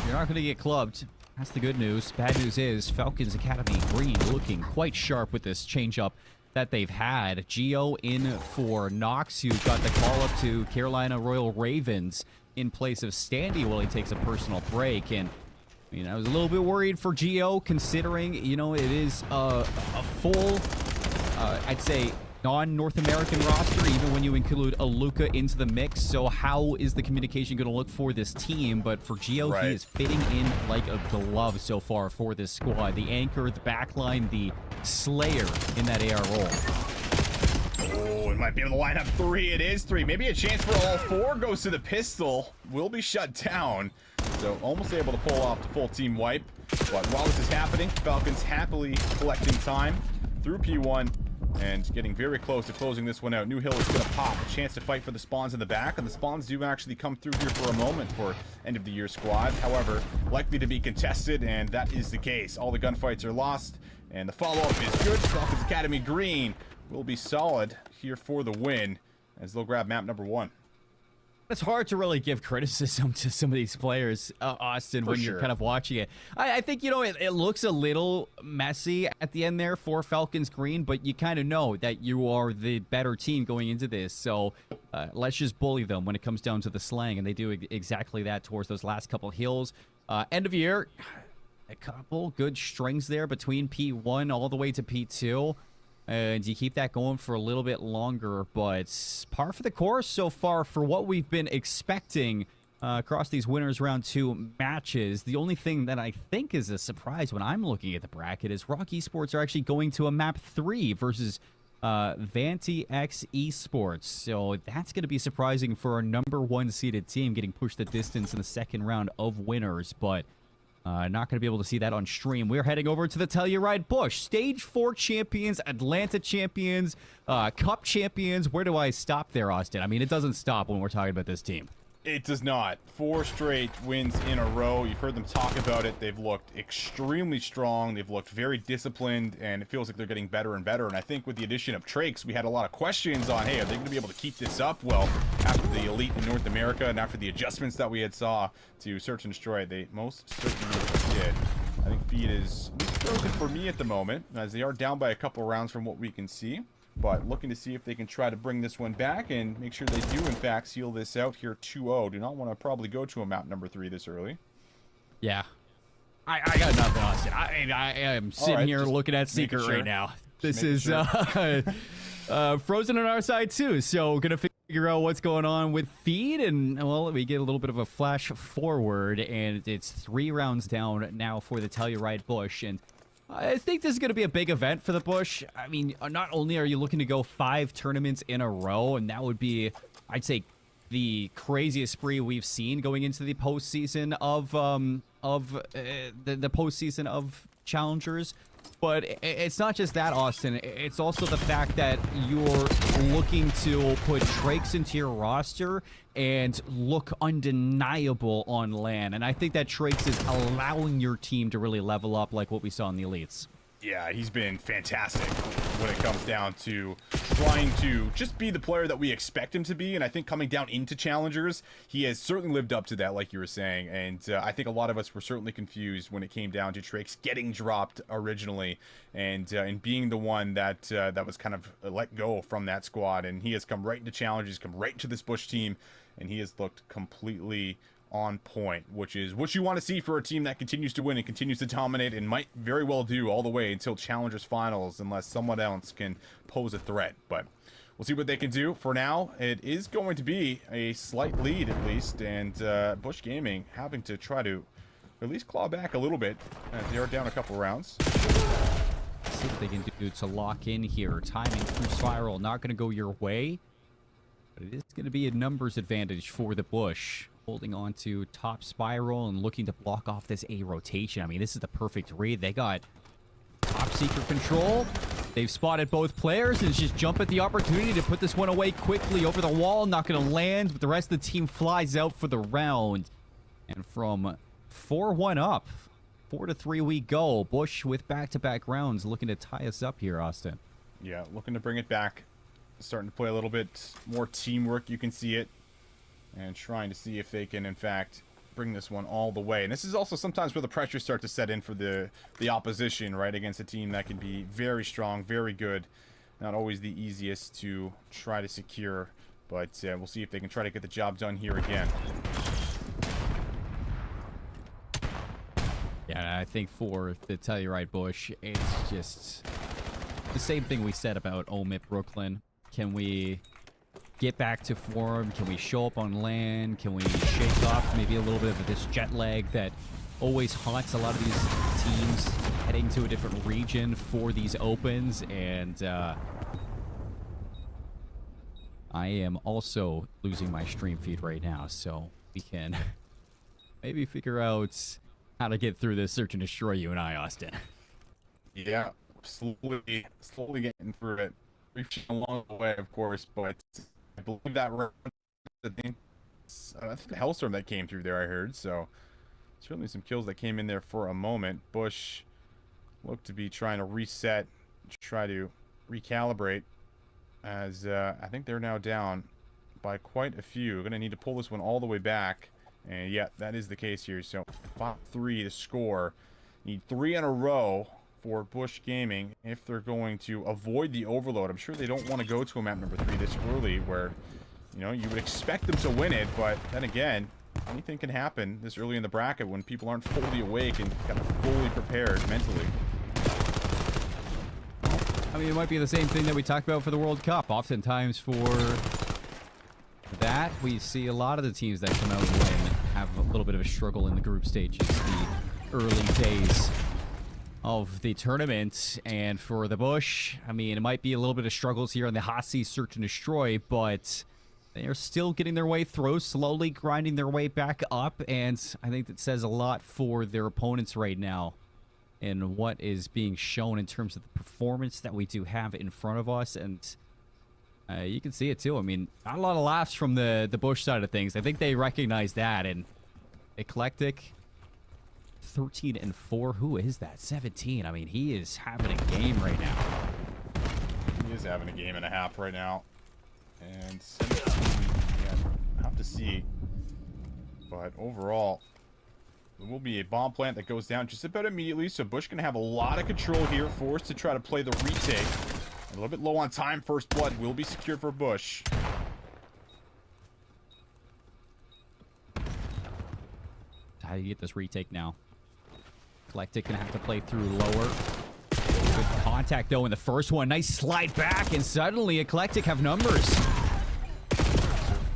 you're not going to get clubbed. That's the good news. Bad news is Falcons Academy Green looking quite sharp with this change-up that they've had. Geo in for Nox, who got the call-up to Carolina Royal Ravens in place of Standy while he takes a personal break. And, I mean, I was a little bit worried for Geo, considering, you know, it is a full, I'd say, non-North American roster, even when you include Aluka into the mix. So how is the communication going to look for this team? But for Geo, He is fitting in like a glove so far for this squad. The anchor, the backline, the slayer in that AR role. Oh, it might be able to line up 3. It is 3. Maybe a chance for all 4 goes to the pistol. Will be shut down. So almost able to pull off the full team wipe. But while this is happening, Falcons happily collecting time through P1. And getting very close to closing this one out. New Hill is going to pop. A chance to fight for the spawns in the back. And the spawns do actually come through here for a moment for end of the year squad. However, likely to be contested, and that is the case. All the gunfights are lost, and the follow-up is good. Falcons Academy Green will be solid here for the win as they'll grab map number 1. It's hard to really give criticism to some of these players, Austin, when you're kind of watching it. I think, you know, it looks a little messy at the end there for Falcons Green, but you kind of know that you are the better team going into this. So let's just bully them when it comes down to the slang, and they do exactly that towards those last couple hills. End of year, a couple good strings there between P1 all the way to P2. And you keep that going for a little bit longer, but par for the course so far for what we've been expecting across these winners round 2 matches. The only thing that I think is a surprise when I'm looking at the bracket is Rock Esports are actually going to a map 3 versus Vanti X Esports. So that's going to be surprising for our #1 seeded team getting pushed the distance in the second round of winners, but not going to be able to see that on stream. We're heading over to the Telluride Bush. Stage 4 champions, Atlanta champions, Cup champions. Where do I stop there, Austin? I mean, it doesn't stop when we're talking about this team. It does not. 4 straight wins in a row. You've heard them talk about it. They've looked extremely strong. They've looked very disciplined, and it feels like they're getting better and better. And I think with the addition of Trakes, we had a lot of questions on, hey, are they going to be able to keep this up? Well, after the Elite in North America and after the adjustments that we had saw to Search and Destroy, they most certainly did. I think Feed is frozen for me at the moment, as they are down by a couple rounds from what we can see. But looking to see if they can try to bring this one back and make sure they do, in fact, seal this out here 2-0. Do not want to probably go to a map #3 this early. Yeah. I got nothing, Austin. I am sitting here looking at Secret right now. This is frozen on our side, too. So gonna figure out what's going on with Feed. And, well, we get a little bit of a flash forward. And it's 3 rounds down now for the Telluride Bush. And I think this is going to be a big event for the Bush. I mean, not only are you looking to go 5 tournaments in a row, and that would be, I'd say, the craziest spree we've seen going into the postseason of the postseason of challengers. But it's not just that, Austin. It's also the fact that you're looking to put Trakes into your roster and look undeniable on LAN. And I think that Trakes is allowing your team to really level up like what we saw in the Elites. Yeah, he's been fantastic when it comes down to trying to just be the player that we expect him to be. And I think coming down into challengers, he has certainly lived up to that, like you were saying. And I think a lot of us were certainly confused when it came down to Trakes getting dropped originally and being the one that that was kind of let go from that squad. And he has come right into challengers, come right into this Bush team, and he has looked completely on point, which is what you want to see for a team that continues to win and continues to dominate and might very well do all the way until Challengers Finals unless someone else can pose a threat. But we'll see what they can do. For now, it is going to be a slight lead at least, and Bush Gaming having to try to at least claw back a little bit as they are down a couple rounds. See what they can do to lock in here. Timing through Spiral, not going to go your way, but it is going to be a numbers advantage for the Bush. Holding on to top Spiral and looking to block off this A rotation. I mean, this is the perfect read. They got top secret control. They've spotted both players and just jump at the opportunity to put this one away quickly over the wall. Not going to land, but the rest of the team flies out for the round. And from 4-1 up, 4-3 we go. Bush with back-to-back rounds looking to tie us up here, Austin. Yeah, looking to bring it back. Starting to play a little bit more teamwork. You can see it. And trying to see if they can, in fact, bring this one all the way. And this is also sometimes where the pressure starts to set in for the opposition, right, against a team that can be very strong, very good. Not always the easiest to try to secure, but we'll see if they can try to get the job done here again. Yeah, I think for the Telluride Bush, it's just the same thing we said about OMIP Brooklyn. Can we get back to form? Can we show up on LAN? Can we shake off maybe a little bit of this jet lag that always haunts a lot of these teams heading to a different region for these opens? And I am also losing my stream feed right now, so we can maybe figure out how to get through this search and destroy, you and I, Austin. Yeah, slowly getting through it. Reaching along the way, of course, but I believe that I think the Hellstorm that came through there, I heard. So certainly some kills that came in there for a moment. Bush looked to be trying to reset, try to recalibrate, as I think they're now down by quite a few. Going to need to pull this one all the way back, and yeah, that is the case here. So 5-3 to score. Need 3 in a row for Bush Gaming if they're going to avoid the overload. I'm sure they don't want to go to a map #3 this early where, you know, you would expect them to win it, but then again, anything can happen this early in the bracket when people aren't fully awake and kind of fully prepared mentally. I mean, it might be the same thing that we talked about for the World Cup. Oftentimes for that, we see a lot of the teams that come out and win have a little bit of a struggle in the group stages, the early days. of the tournament. And for the Bush, I mean, it might be a little bit of struggles here on the hot seat search and destroy, but they are still getting their way through, slowly grinding their way back up. And I think that says a lot for their opponents right now and what is being shown in terms of the performance that we do have in front of us. And you can see it too. I mean, not a lot of laughs from the Bush side of things. I think they recognize that. And Eclectic, 13-4. Who is that? 17. I mean, he is having a game right now. He is having a game and a half right now. And 17, yeah, we'll have to see. But overall, there will be a bomb plant that goes down just about immediately. So Bush going to have a lot of control here, forced to try to play the retake. A little bit low on time. First blood will be secured for Bush. How do you get this retake now? Eclectic gonna have to play through lower. Good contact though in the first one. Nice slide back, and suddenly Eclectic have numbers.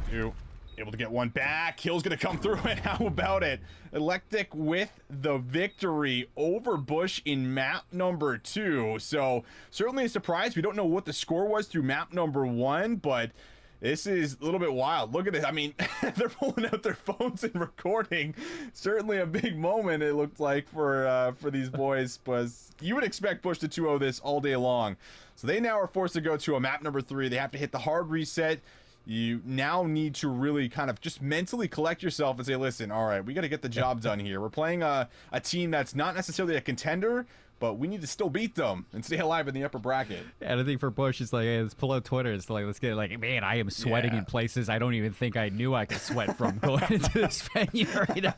Two. Able to get one back. Kill's gonna come through, and how about it? Eclectic with the victory over Bush in map number 2. So certainly a surprise. We don't know what the score was through map number 1, but this is a little bit wild. Look at this. I mean, they're pulling out their phones and recording. Certainly a big moment, it looked like, for these boys. But you would expect Bush to 2-0 this all day long. So they now are forced to go to a map number 3. They have to hit the hard reset. You now need to really kind of just mentally collect yourself and say, listen, all right, we got to get the job done here. We're playing a team that's not necessarily a contender, but we need to still beat them and stay alive in the upper bracket. Yeah, and I think for Bush, it's like, hey, let's pull out Twitter. It's like, let's get like, man, I am sweating in places I don't even think I knew I could sweat from going into this venue right now.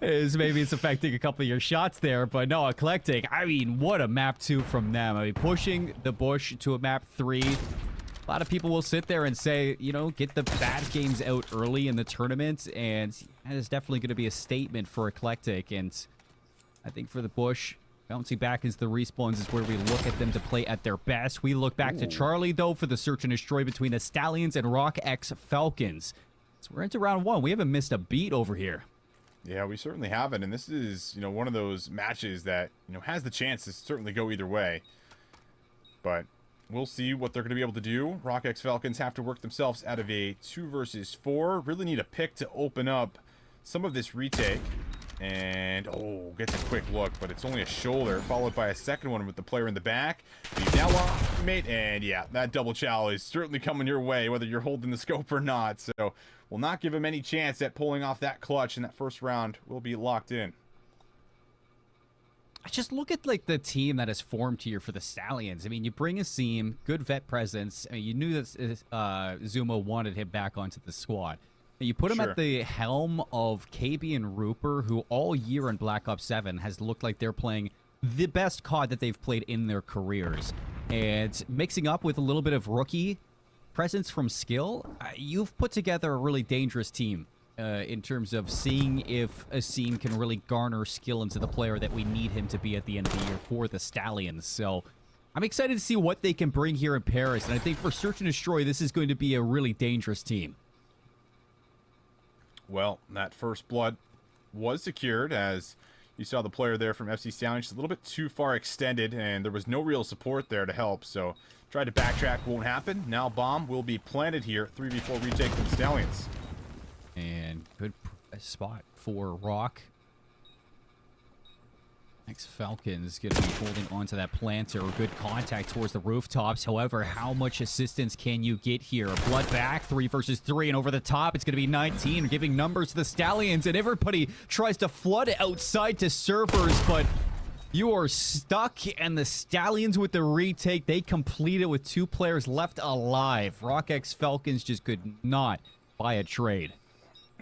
Maybe it's affecting a couple of your shots there, but no, Eclectic, I mean, what a map 2 from them. I mean, pushing the Bush to a map 3. A lot of people will sit there and say, you know, get the bad games out early in the tournament, and that is definitely going to be a statement for Eclectic. And I think for the Bush, bouncing back into the respawns is where we look at them to play at their best. We look back to Charlie, though, for the search and destroy between the Stallions and Rock X Falcons. So we're into round 1. We haven't missed a beat over here. Yeah, we certainly haven't, and this is, you know, one of those matches that, you know, has the chance to certainly go either way. But we'll see what they're going to be able to do. Rock X Falcons have to work themselves out of a 2 versus 4. Really need a pick to open up some of this retake. And, oh, gets a quick look, but it's only a shoulder, followed by a second one with the player in the back. He's now on teammate, and yeah, that double chow is certainly coming your way, whether you're holding the scope or not. So we'll not give him any chance at pulling off that clutch, and that first round will be locked in. I just look at like the team that has formed here for the Stallions. I mean, you bring a Seam, good vet presence. I mean, you knew that Zuma wanted him back onto the squad. You put him at the helm of KB and Rooper, who all year in Black Ops 7 has looked like they're playing the best COD that they've played in their careers. And mixing up with a little bit of rookie presence from skill, you've put together a really dangerous team in terms of seeing if a Seam can really garner skill into the player that we need him to be at the end of the year for the Stallions. So I'm excited to see what they can bring here in Paris. And I think for Search and Destroy, this is going to be a really dangerous team. Well, that first blood was secured, as you saw the player there from FC Stallions just a little bit too far extended, and there was no real support there to help. So tried to backtrack, won't happen. Now bomb will be planted here. 3v4 retake from Stallions. And good spot for Rock. Next Falcon's going to be holding onto that planter. Good contact towards the rooftops. However, how much assistance can you get here? Blood back, 3 versus 3, and over the top, it's going to be 19, giving numbers to the Stallions, and everybody tries to flood outside to servers, but you are stuck, and the Stallions with the retake, they complete it with 2 players left alive. Rock X Falcons just could not buy a trade.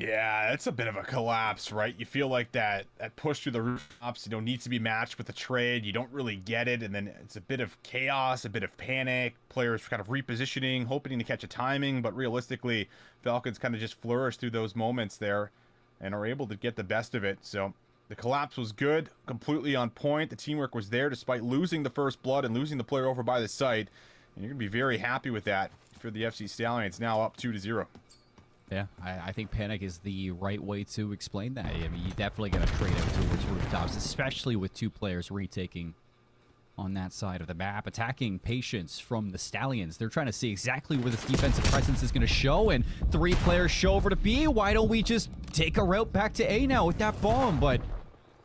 Yeah, it's a bit of a collapse, right? You feel like that push through the rooftops, you know, needs to be matched with a trade. You don't really get it, and then it's a bit of chaos, a bit of panic. Players kind of repositioning, hoping to catch a timing, but realistically, Falcons kind of just flourish through those moments there and are able to get the best of it. So the collapse was good, completely on point. The teamwork was there despite losing the first blood and losing the player over by the site. And you're going to be very happy with that for the FC Stallions, now up 2-0. Yeah, I think panic is the right way to explain that. I mean, you definitely got to trade out towards rooftops, especially with 2 players retaking on that side of the map. Attacking patience from the Stallions. They're trying to see exactly where this defensive presence is going to show, and 3 players show over to B. Why don't we just take a route back to A now with that bomb? But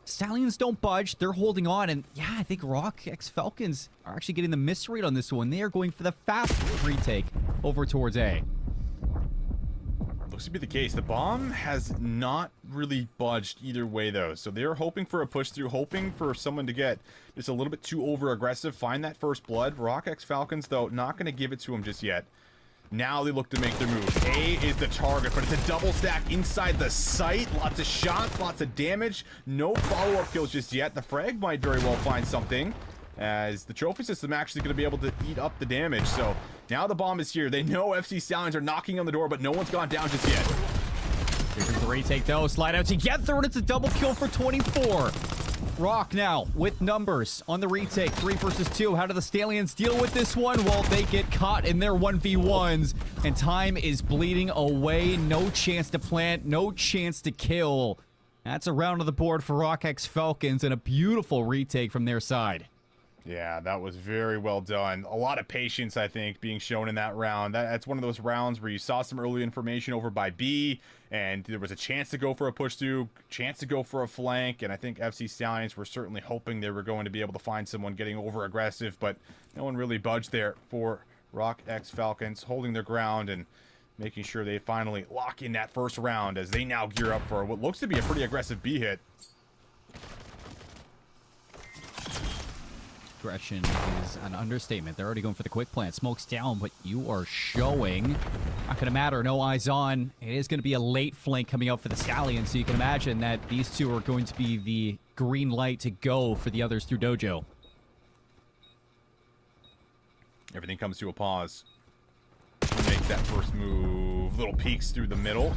Stallions don't budge. They're holding on, and yeah, I think Rock X Falcons are actually getting the misread on this one. They are going for the fast retake over towards A. Looks to be the case. The bomb has not really budged either way, though. So they're hoping for a push through, hoping for someone to get just a little bit too over aggressive, find that first blood. Rock X Falcons, though, not going to give it to him just yet. Now they look to make their move. A is the target, but it's a double stack inside the site. Lots of shots, lots of damage. No follow-up kills just yet. The frag might very well find something, as the trophy system actually going to be able to eat up the damage. So now the bomb is here. They know FC Stallions are knocking on the door, but no one's gone down just yet. Here's the retake, though. Slide out together, and it's a double kill for 24. Rock now with numbers on the retake. 3 versus 2. How do the Stallions deal with this one? Well, they get caught in their 1v1s, and time is bleeding away. No chance to plant, no chance to kill. That's a round of the board for Rock X Falcons, and a beautiful retake from their side. Yeah, that was very well done. A lot of patience, I think, being shown in that round. That's one of those rounds where you saw some early information over by B, and there was a chance to go for a push through, chance to go for a flank, and I think FC Stallions were certainly hoping they were going to be able to find someone getting over aggressive, but no one really budged there for Rock X Falcons, holding their ground and making sure they finally lock in that first round as they now gear up for what looks to be a pretty aggressive B hit. Aggression is an understatement. They're already going for the quick plant. Smoke's down, but you are showing. Not going to matter. No eyes on. It is going to be a late flank coming out for the Stallions, so you can imagine that these two are going to be the green light to go for the others through Dojo. Everything comes to a pause. Makes that first move. Little peeks through the middle.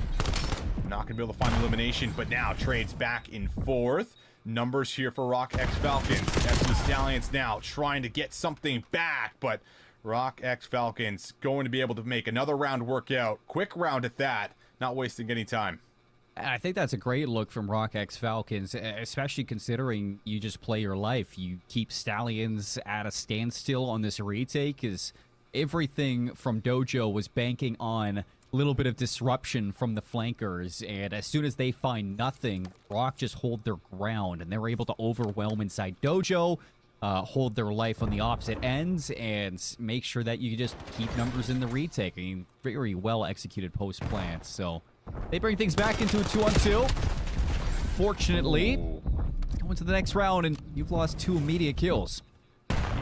Not going to be able to find elimination, but now trades back and forth. Numbers here for Rock X Falcons. FC Stallions now trying to get something back, but Rock X Falcons going to be able to make another round work out. Quick round at that, not wasting any time. I think that's a great look from Rock X Falcons, especially considering you just play your life. You keep Stallions at a standstill on this retake, because everything from Dojo was banking on a little bit of disruption from the flankers, and as soon as they find nothing, Rock just hold their ground, and they're able to overwhelm inside Dojo, hold their life on the opposite ends, and make sure that you just keep numbers in the retake. I mean, very well executed post-plant, so they bring things back into a 2-on-2. Fortunately, going to the next round, and you've lost 2 immediate kills.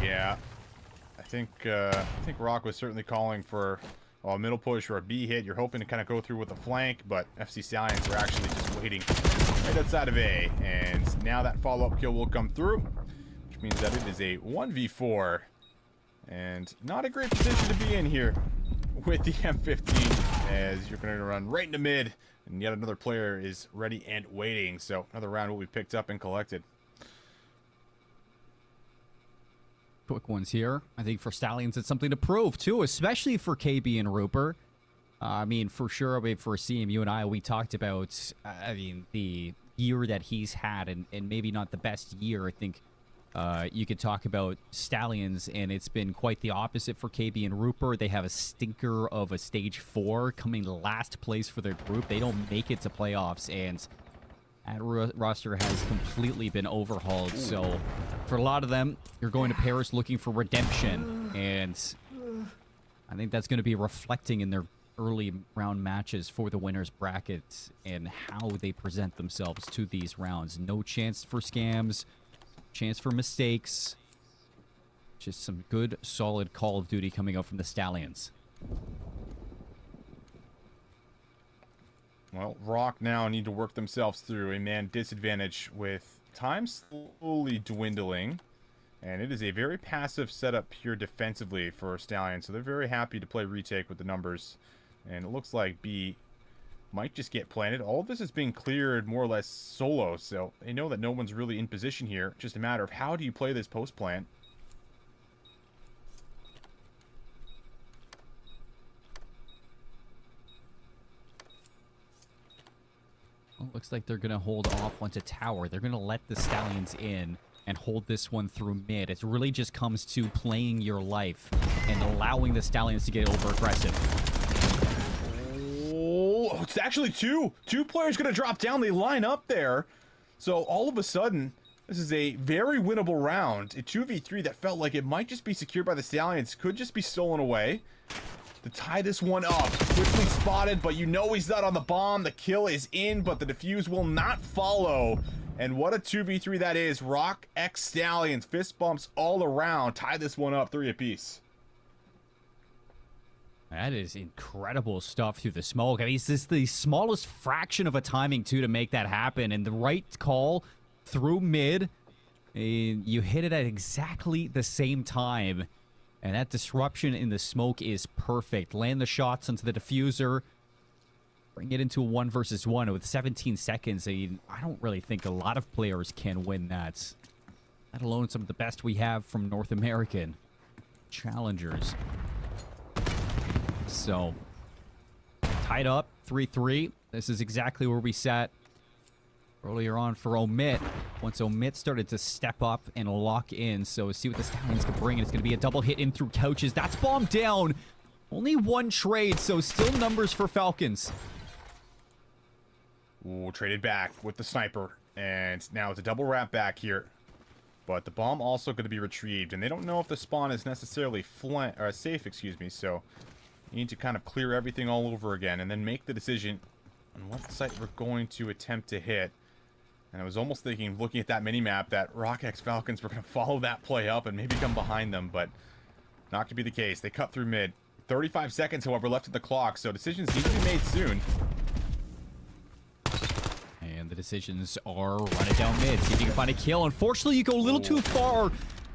Yeah, I think Rock was certainly calling for a middle push or a B hit. You're hoping to kind of go through with a flank, but FC Stallions were actually just waiting right outside of A, and now that follow-up kill will come through, which means that it is a 1v4, and not a great position to be in here with the M15, as you're going to run right into mid, and yet another player is ready and waiting, so another round will be picked up and collected. Quick ones here. I think for Stallions, it's something to prove, too, especially for KB and Rooper. I mean, for sure, for CM, you and I, we talked about, the year that he's had, and maybe not the best year. I think you could talk about Stallions, and it's been quite the opposite for KB and Rooper. They have a stinker of a stage 4, coming last place for their group. They don't make it to playoffs, and that roster has completely been overhauled. So for a lot of them, you're going to Paris looking for redemption, and I think that's going to be reflecting in their early round matches for the winners bracket and how they present themselves to these rounds. No chance for scams, chance for mistakes. Just some good, solid Call of Duty coming out from the Stallions. Well, Rock now need to work themselves through a man disadvantage with time slowly dwindling. And it is a very passive setup here defensively for Stallion. So they're very happy to play retake with the numbers. And it looks like B might just get planted. All of this is being cleared more or less solo. So they know that no one's really in position here. Just a matter of how do you play this post plant. Well, looks like they're going to hold off onto tower. They're going to let the Stallions in. and hold this one through mid. It really just comes to playing your life and allowing the Stallions to get over aggressive. Oh, it's actually two players gonna drop down. They line up there, so all of a sudden this is a very winnable round. A 2v3 that felt like it might just be secured by the Stallions could just be stolen away. To tie this one up, quickly spotted, but you know he's not on the bomb. The kill is in, but the defuse will not follow. And what a 2v3 that is. Rock X Stallions, fist bumps all around. Tie this one up, 3 apiece. That is incredible stuff through the smoke. I mean, it's just the smallest fraction of a timing, too, to make that happen. And the right call through mid, and you hit it at exactly the same time. And that disruption in the smoke is perfect. Land the shots onto the diffuser. Bring it into a 1 versus 1 with 17 seconds. I don't really think a lot of players can win that. Let alone some of the best we have from North American challengers. So, tied up, 3-3. This is exactly where we sat earlier on for Omit. Once Omit started to step up and lock in. So, see what the Stallions can bring. And it's going to be a double hit in through couches. That's bombed down. Only one trade, so still numbers for Falcons. Ooh, traded back with the sniper. And now it's a double wrap back here. But the bomb also going to be retrieved. And they don't know if the spawn is necessarily safe, excuse me. So, you need to kind of clear everything all over again. And then make the decision on what site we're going to attempt to hit. And I was almost thinking, looking at that mini-map, that Rock X Falcons were going to follow that play up and maybe come behind them, but not going to be the case. They cut through mid. 35 seconds, however, left at the clock, so decisions need to be made soon. And the decisions are run it down mid. See if you can find a kill. Unfortunately, you go a little too far.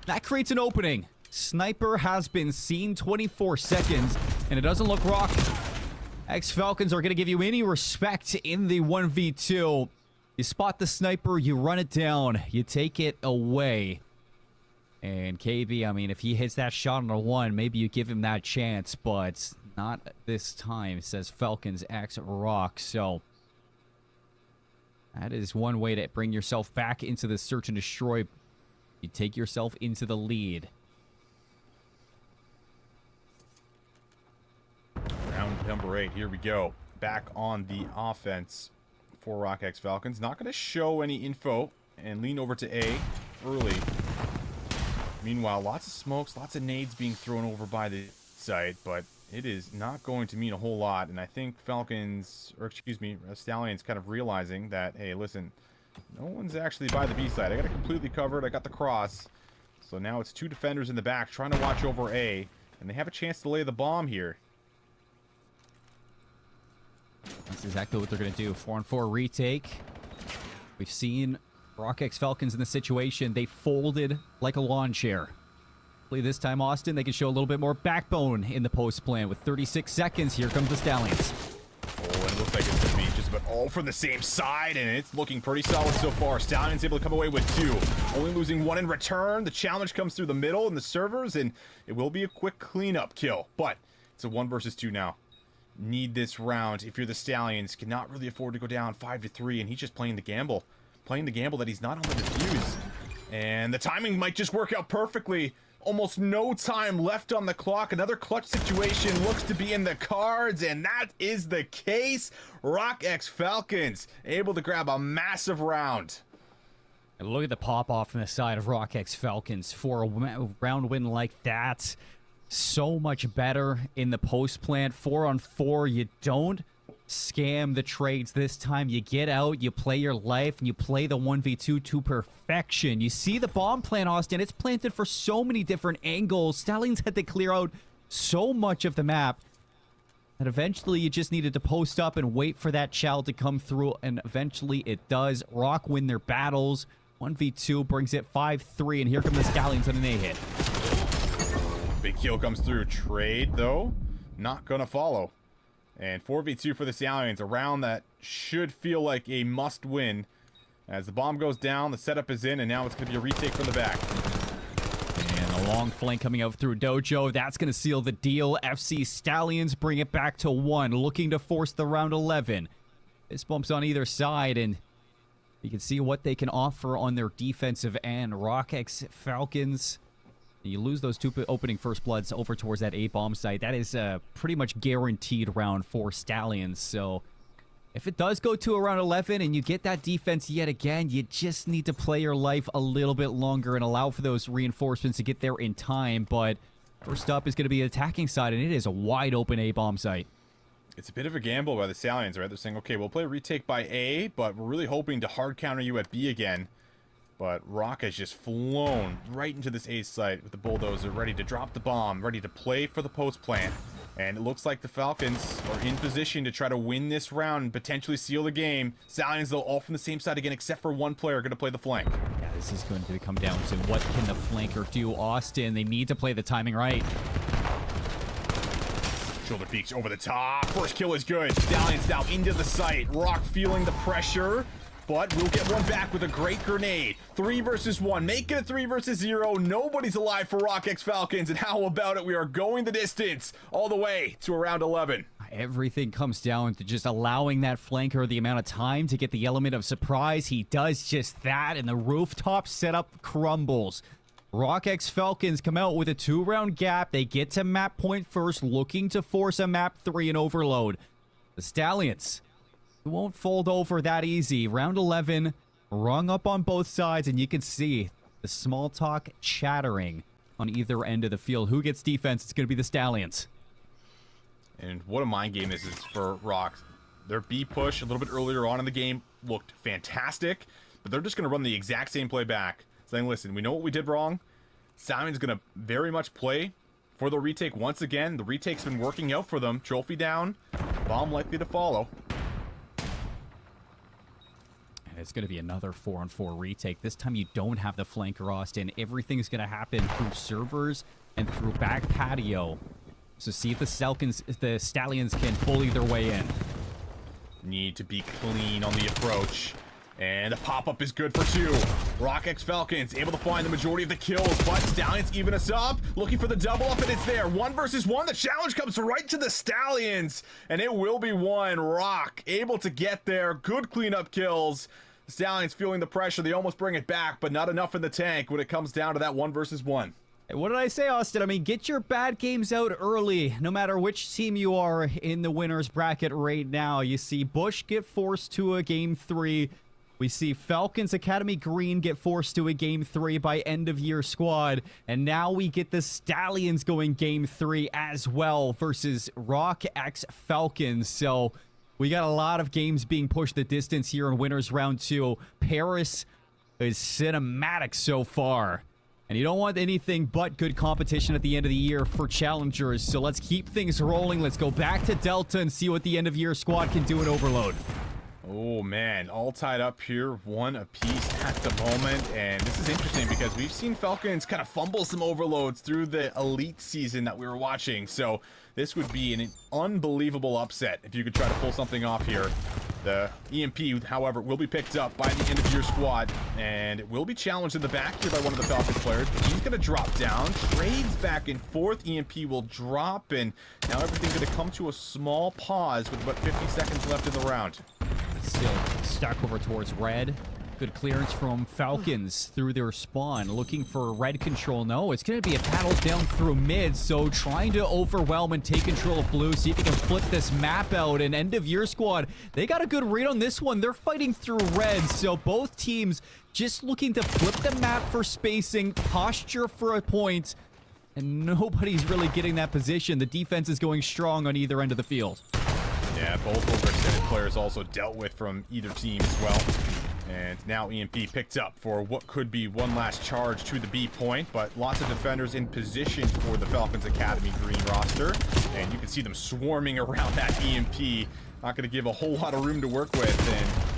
That creates an opening. Sniper has been seen, 24 seconds, and it doesn't look Rock X Falcons are going to give you any respect in the 1v2. You spot the sniper, you run it down, you take it away. And KB, I mean, if he hits that shot on a 1, maybe you give him that chance, but not this time, says Falcons X Rock. So that is one way to bring yourself back into the search and destroy. You take yourself into the lead. Round number 8, here we go. Back on the offense for Rock X Falcons. Not going to show any info and lean over to A early. Meanwhile, lots of smokes, lots of nades being thrown over by the site, but it is not going to mean a whole lot. And I think Falcons, or excuse me, Stallions kind of realizing that, hey, listen, no one's actually by the B side. I got it completely covered. I got the cross. So now it's 2 defenders in the back trying to watch over A, and they have a chance to lay the bomb here. That's exactly what they're going to do. 4-on-4 retake. We've seen Rock X Falcons in the situation. They folded like a lawn chair. Hopefully this time, Austin, they can show a little bit more backbone in the post plan. With 36 seconds, here comes the Stallions. Oh, and it looks like it's going to be just about all from the same side, and it's looking pretty solid so far. Stallions able to come away with 2. Only losing 1 in return. The challenge comes through the middle and the servers, and it will be a quick cleanup kill. But it's a 1 versus 2 now. Need this round if you're the Stallions. Cannot really afford to go down 5-3, and he's just playing the gamble. Playing the gamble that he's not on the defuse. And the timing might just work out perfectly. Almost no time left on the clock. Another clutch situation looks to be in the cards, and that is the case. Rock X Falcons able to grab a massive round. And look at the pop-off on the side of Rock X Falcons for a round win like that. So much better in the post plant. 4-on-4, you don't scam the trades this time. You get out, you play your life, and you play the 1v2 to perfection. You see the bomb plant, Austin. It's planted for so many different angles. Stallions had to clear out so much of the map that eventually you just needed to post up and wait for that child to come through, and eventually it does. Rock win their battles. 1v2 brings it 5-3, and here come the Stallions on an A hit. Big kill comes through. Trade, though, not gonna follow. And 4v2 for the Stallions. A round that should feel like a must-win. As the bomb goes down, the setup is in, and now it's going to be a retake from the back. And a long flank coming out through Dojo. That's going to seal the deal. FC Stallions bring it back to 1, looking to force the round 11. This bumps on either side, and You can see what they can offer on their defensive end. RockX Falcons. You lose those two opening first bloods over towards that A-bomb site. That is a pretty much guaranteed round for Stallions. So if it does go to around 11 and you get that defense yet again, you just need to play your life a little bit longer and allow for those reinforcements to get there in time. But first up is going to be the attacking side, and it is a wide open A-bomb site. It's a bit of a gamble by the Stallions, right? They're saying, okay, we'll play a retake by A, but we're really hoping to hard counter you at B again. But Rock has just flown right into this A site with the bulldozer, ready to drop the bomb, ready to play for the post plant. And it looks like the Falcons are in position to try to win this round and potentially seal the game. Stallions, though, all from the same side again, except for one player going to play the flank. Yeah, this is going to come down to what can the flanker do. Austin, they need to play the timing right. Shoulder peeks over the top. First kill is good. Stallions now into the site. Rock feeling the pressure, but we'll get one back with a great grenade. 3 versus 1. Make it a 3 versus 0. Nobody's alive for RockX Falcons, and how about it? We are going the distance all the way to around 11. Everything comes down to just allowing that flanker the amount of time to get the element of surprise. He does just that, and the rooftop setup crumbles. RockX Falcons come out with a 2-round gap. They get to map point first, looking to force a map 3 and overload. The Stallions won't fold over that easy. Round 11, rung up on both sides, and you can see the small talk chattering on either end of the field. Who gets defense? It's going to be the Stallions. And what a mind game this is for Rock. Their B push a little bit earlier on in the game looked fantastic, but they're just going to run the exact same play back. Saying, listen, we know what we did wrong. Simon's going to very much play for the retake once again. The retake's been working out for them. Trophy down. Bomb likely to follow. And it's going to be another 4-on-4 retake. This time you don't have the flanker, Austin. Everything's going to happen through servers and through back patio. So see if the Stallions can bully their way in. Need to be clean on the approach. And the pop-up is good for 2. RockX Falcons able to find the majority of the kills, but Stallions even us up. Looking for the double up, and it's there. 1 versus 1. The challenge comes right to the Stallions, and it will be 1. Rock able to get there. Good cleanup kills. The Stallions feeling the pressure. They almost bring it back, but not enough in the tank when it comes down to that 1 versus 1. What did I say, Austin? I mean, get your bad games out early, no matter which team you are in the winner's bracket right now. You see Bush get forced to a game 3. We see Falcons Academy Green get forced to a game 3 by end of year squad. And now we get the Stallions going game 3 as well versus RockX Falcons. So we got a lot of games being pushed the distance here in winners round 2. Paris is cinematic so far. And you don't want anything but good competition at the end of the year for challengers. So let's keep things rolling. Let's go back to Delta and see what the end of year squad can do in Overload. Oh man, all tied up here, 1 apiece at the moment, and this is interesting because we've seen Falcons kind of fumble some overloads through the elite season that we were watching, so this would be an unbelievable upset if you could try to pull something off here. The EMP, however, will be picked up by the end of your squad, and it will be challenged in the back here by one of the Falcons players. He's going to drop down, trades back and forth. EMP will drop, and now everything's going to come to a small pause with about 50 seconds left in the round. Still stuck over towards red. Good clearance from Falcons through their spawn. Looking for red control. No, it's going to be a battle down through mid. So trying to overwhelm and take control of blue. See if you can flip this map out. And end of year squad, they got a good read on this one. They're fighting through red. So both teams just looking to flip the map for spacing, posture for a point. And nobody's really getting that position. The defense is going strong on either end of the field. Yeah, both overextended players also dealt with from either team as well. And now EMP picked up for what could be one last charge to the B point, but lots of defenders in position for the Falcons Academy Green roster. And you can see them swarming around that EMP. Not going to give a whole lot of room to work with.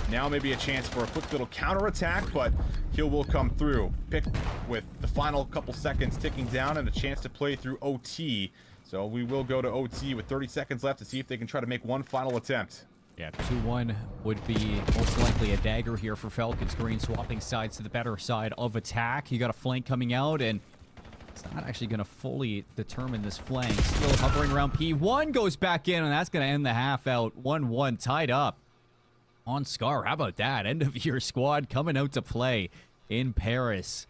And now maybe a chance for a quick little counterattack, but kill will come through. Picked with the final couple seconds ticking down and a chance to play through OT. So we will go to OT with 30 seconds left to see if they can try to make one final attempt. Yeah, 2-1 would be most likely a dagger here for Falcons Green, swapping sides to the better side of attack. You got a flank coming out, and it's not actually going to fully determine this flank. Still hovering around P1, goes back in, and that's going to end the half out. 1-1 tied up. on Scar. How about that? End of year squad coming out to play in Paris.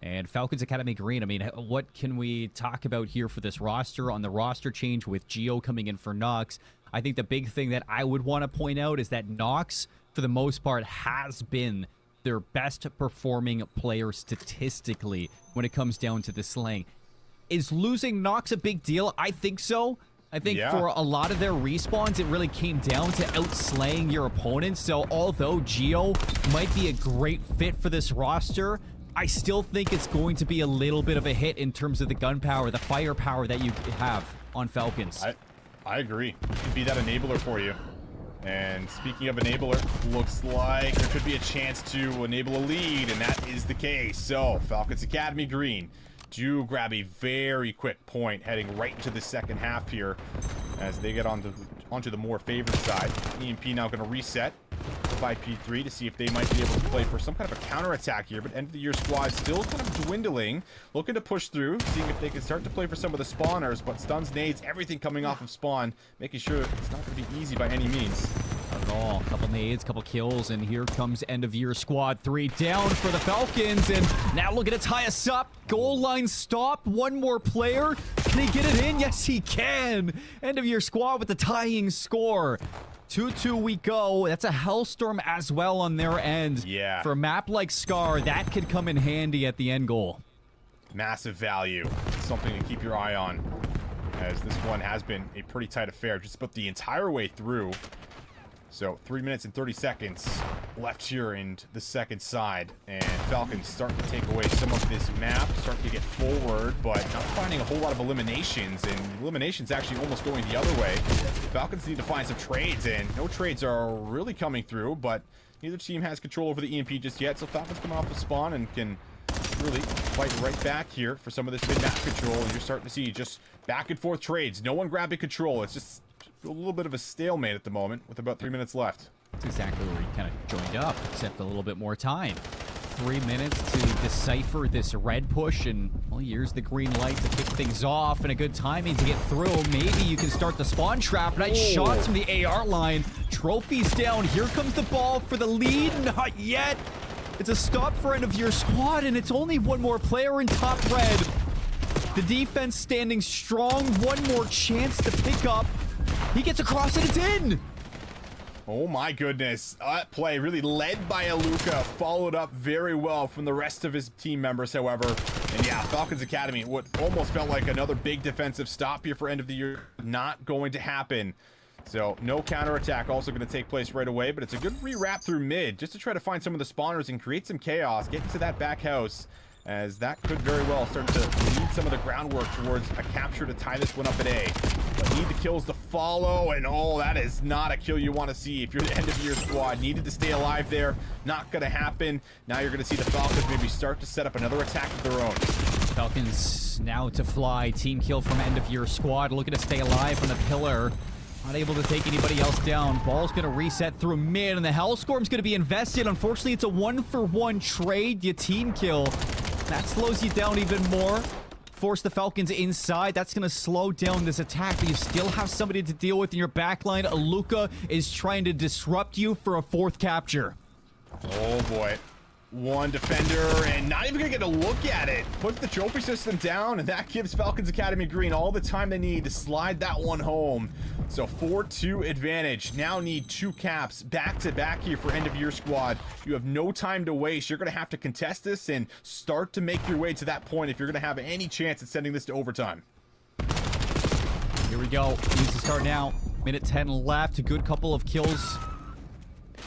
And Falcons Academy Green, I mean, what can we talk about here for this roster? On the roster change with Geo coming in for Nox, I think the big thing that I would want to point out is that Nox, for the most part, has been their best performing player statistically when it comes down to the slang. Is losing Nox a big deal? I think so. I think for a lot of their respawns, it really came down to outslaying your opponents. So although Geo might be a great fit for this roster, I still think it's going to be a little bit of a hit in terms of the gunpowder, the firepower that you have on Falcons. I agree. It could be that enabler for you. And speaking of enabler, looks like there could be a chance to enable a lead, and that is the case. So, Falcons Academy Green do grab a very quick point heading right into the second half here as they get onto the more favored side. EMP now going to reset by P3 to see if they might be able to play for some kind of a counterattack here, but end of the year squad still kind of dwindling, looking to push through, seeing if they can start to play for some of the spawners, but stuns, nades, everything coming off of spawn, making sure it's not going to be easy by any means. Not at all. Couple nades, couple kills, and here comes end of year squad. 3 down for the Falcons, and now looking to tie us up. Goal line stop. One more player. Can he get it in? Yes, he can. End of year squad with the tying score. 2-2 we go. That's a Hellstorm as well on their end. Yeah. For a map like Scar, that could come in handy at the end goal. Massive value. Something to keep your eye on, as this one has been a pretty tight affair just about the entire way through. So 3 minutes and 30 seconds left here in the second side, and Falcons starting to take away some of this map, starting to get forward, but not finding a whole lot of eliminations, and eliminations actually almost going the other way. Falcons need to find some trades, and no trades are really coming through, but neither team has control over the EMP just yet, so Falcons coming off the spawn and can really fight right back here for some of this mid-map control, and you're starting to see just back and forth trades. No one grabbing control. It's just a little bit of a stalemate at the moment with about 3 minutes left. That's exactly where he kind of joined up, except a little bit more time. 3 minutes to decipher this red push, and well, here's the green light to kick things off, and a good timing to get through. Maybe you can start the spawn trap. Nice shots from the AR line. Trophies down. Here comes the ball for the lead. Not yet. It's a stop for end of your squad, and it's only one more player in top red. The defense standing strong. One more chance to pick up. He gets across and it's in! Oh my goodness. That play really led by Aluka, followed up very well from the rest of his team members, however. And yeah, Falcons Academy, what almost felt like another big defensive stop here for end of the year, not going to happen. So no counterattack also going to take place right away, but it's a good rewrap through mid just to try to find some of the spawners and create some chaos, get into that back house, as that could very well start to lead some of the groundwork towards a capture to tie this one up at A. But need the kills to follow, and oh, that is not a kill you want to see if you're the end of your squad. Needed to stay alive there. Not going to happen. Now you're going to see the Falcons maybe start to set up another attack of their own. Falcons now to fly. Team kill from end of your squad. Looking to stay alive on the pillar. Not able to take anybody else down. Ball's going to reset through mid, and the Hellstorm's going to be invested. Unfortunately, it's a 1-for-1 trade. You team kill. That slows you down even more. Force the Falcons inside. That's going to slow down this attack, but you still have somebody to deal with in your backline. Aluka is trying to disrupt you for a 4th capture. Oh boy. One defender, and not even gonna get a look at it. Put the trophy system down, and that gives Falcons Academy Green all the time they need to slide that one home. So 4-2 advantage. Now need 2 caps back-to-back here for end of year squad. You have no time to waste. You're gonna have to contest this and start to make your way to that point if you're gonna have any chance at sending this to overtime. Here we go. Needs to start now. Minute 10 left. A good couple of kills.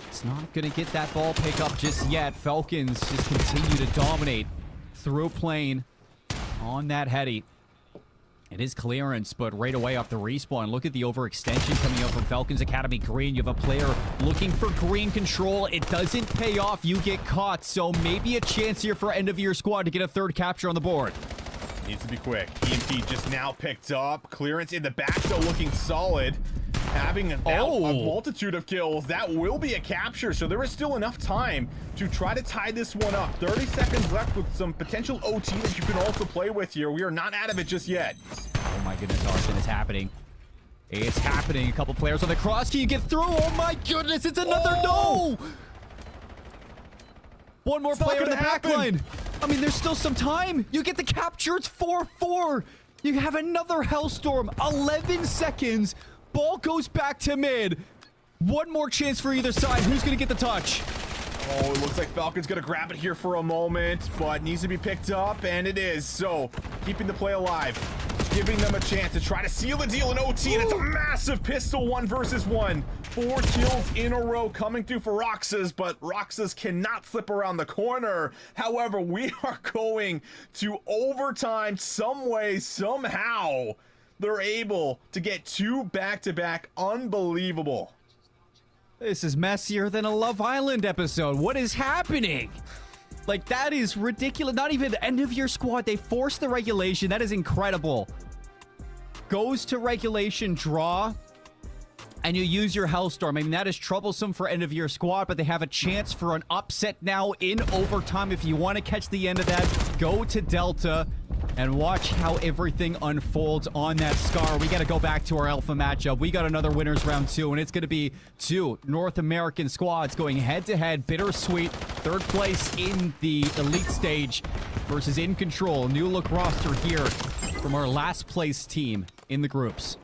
It's not going to get that ball pick up just yet. Falcons just continue to dominate through plane on that heady. It is clearance, but right away off the respawn. Look at the overextension coming out from Falcons Academy Green. You have a player looking for green control. It doesn't pay off. You get caught. So maybe a chance here for end of year squad to get a 3rd capture on the board. Needs to be quick. EMP just now picked up. Clearance in the back, though, looking solid. Having a multitude of kills, that will be a capture, so there is still enough time to try to tie this one up. 30 seconds left with some potential OT that you can also play with here. We are not out of it just yet. Oh my goodness, arson is happening. It's happening. A couple players on the cross. Can you get through? Oh my goodness, it's another no! One more player in the back line. I mean, there's still some time. You get the capture. It's 4-4. You have another Hellstorm. 11 seconds. Ball goes back to mid. One more chance for either side. Who's going to get the touch? Oh, it looks like Falcon's gonna grab it here for a moment, but needs to be picked up, and it is. So, keeping the play alive, giving them a chance to try to seal the deal in OT, and it's a massive pistol 1 versus 1. 4 kills in a row coming through for Roxas, but Roxas cannot slip around the corner. However, we are going to overtime some way, somehow. They're able to get 2 back-to-back. Unbelievable. This is messier than a Love Island episode. What is happening? Like, that is ridiculous. Not even end of your squad. They forced the regulation. That is incredible. Goes to regulation draw, and you use your Hellstorm. I mean, that is troublesome for end of your squad, but they have a chance for an upset now in overtime. If you want to catch the end of that, go to Delta and watch how everything unfolds on that Scar. We got to go back to our Alpha matchup. We got another winners round 2, and it's going to be 2 North American squads going head-to-head. Bittersweet, 3rd place in the elite stage versus In Control. New look roster here from our last place team in the groups.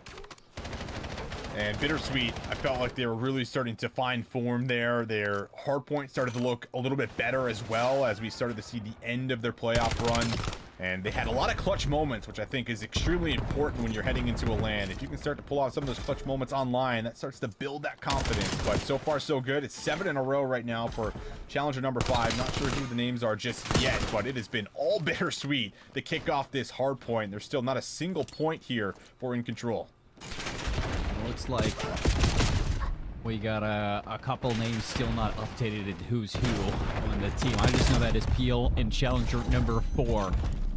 And Bittersweet, I felt like they were really starting to find form there. Their hardpoint started to look a little bit better as well as we started to see the end of their playoff run. And they had a lot of clutch moments, which I think is extremely important when you're heading into a LAN. If you can start to pull out some of those clutch moments online, that starts to build that confidence. But so far, so good. It's 7 in a row right now for challenger number 5. Not sure who the names are just yet, but it has been all Bittersweet to kick off this hard point. There's still not a single point here for In Control. Looks like we got a couple names still not updated in who's who on the team. I just know that is Peel in challenger number 4.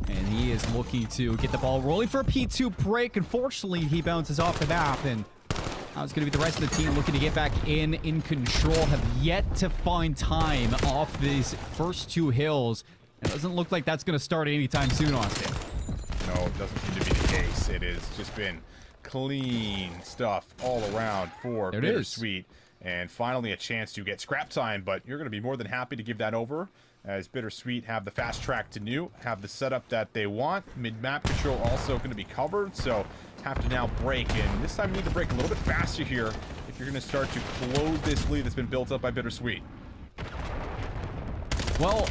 And he is looking to get the ball rolling for a P2 break. Unfortunately, he bounces off the map. And now it's going to be the rest of the team looking to get back in Control. Have yet to find time off these first 2 hills. It doesn't look like that's going to start anytime soon, Austin. No, it doesn't seem to be the case. It has just been clean stuff all around for Bittersweet. And finally a chance to get scrap time, but you're going to be more than happy to give that over as Bittersweet have the fast track to new, have the setup that they want. Mid-map control also going to be covered, so have to now break. And this time you need to break a little bit faster here if you're going to start to close this lead that's been built up by Bittersweet. Well,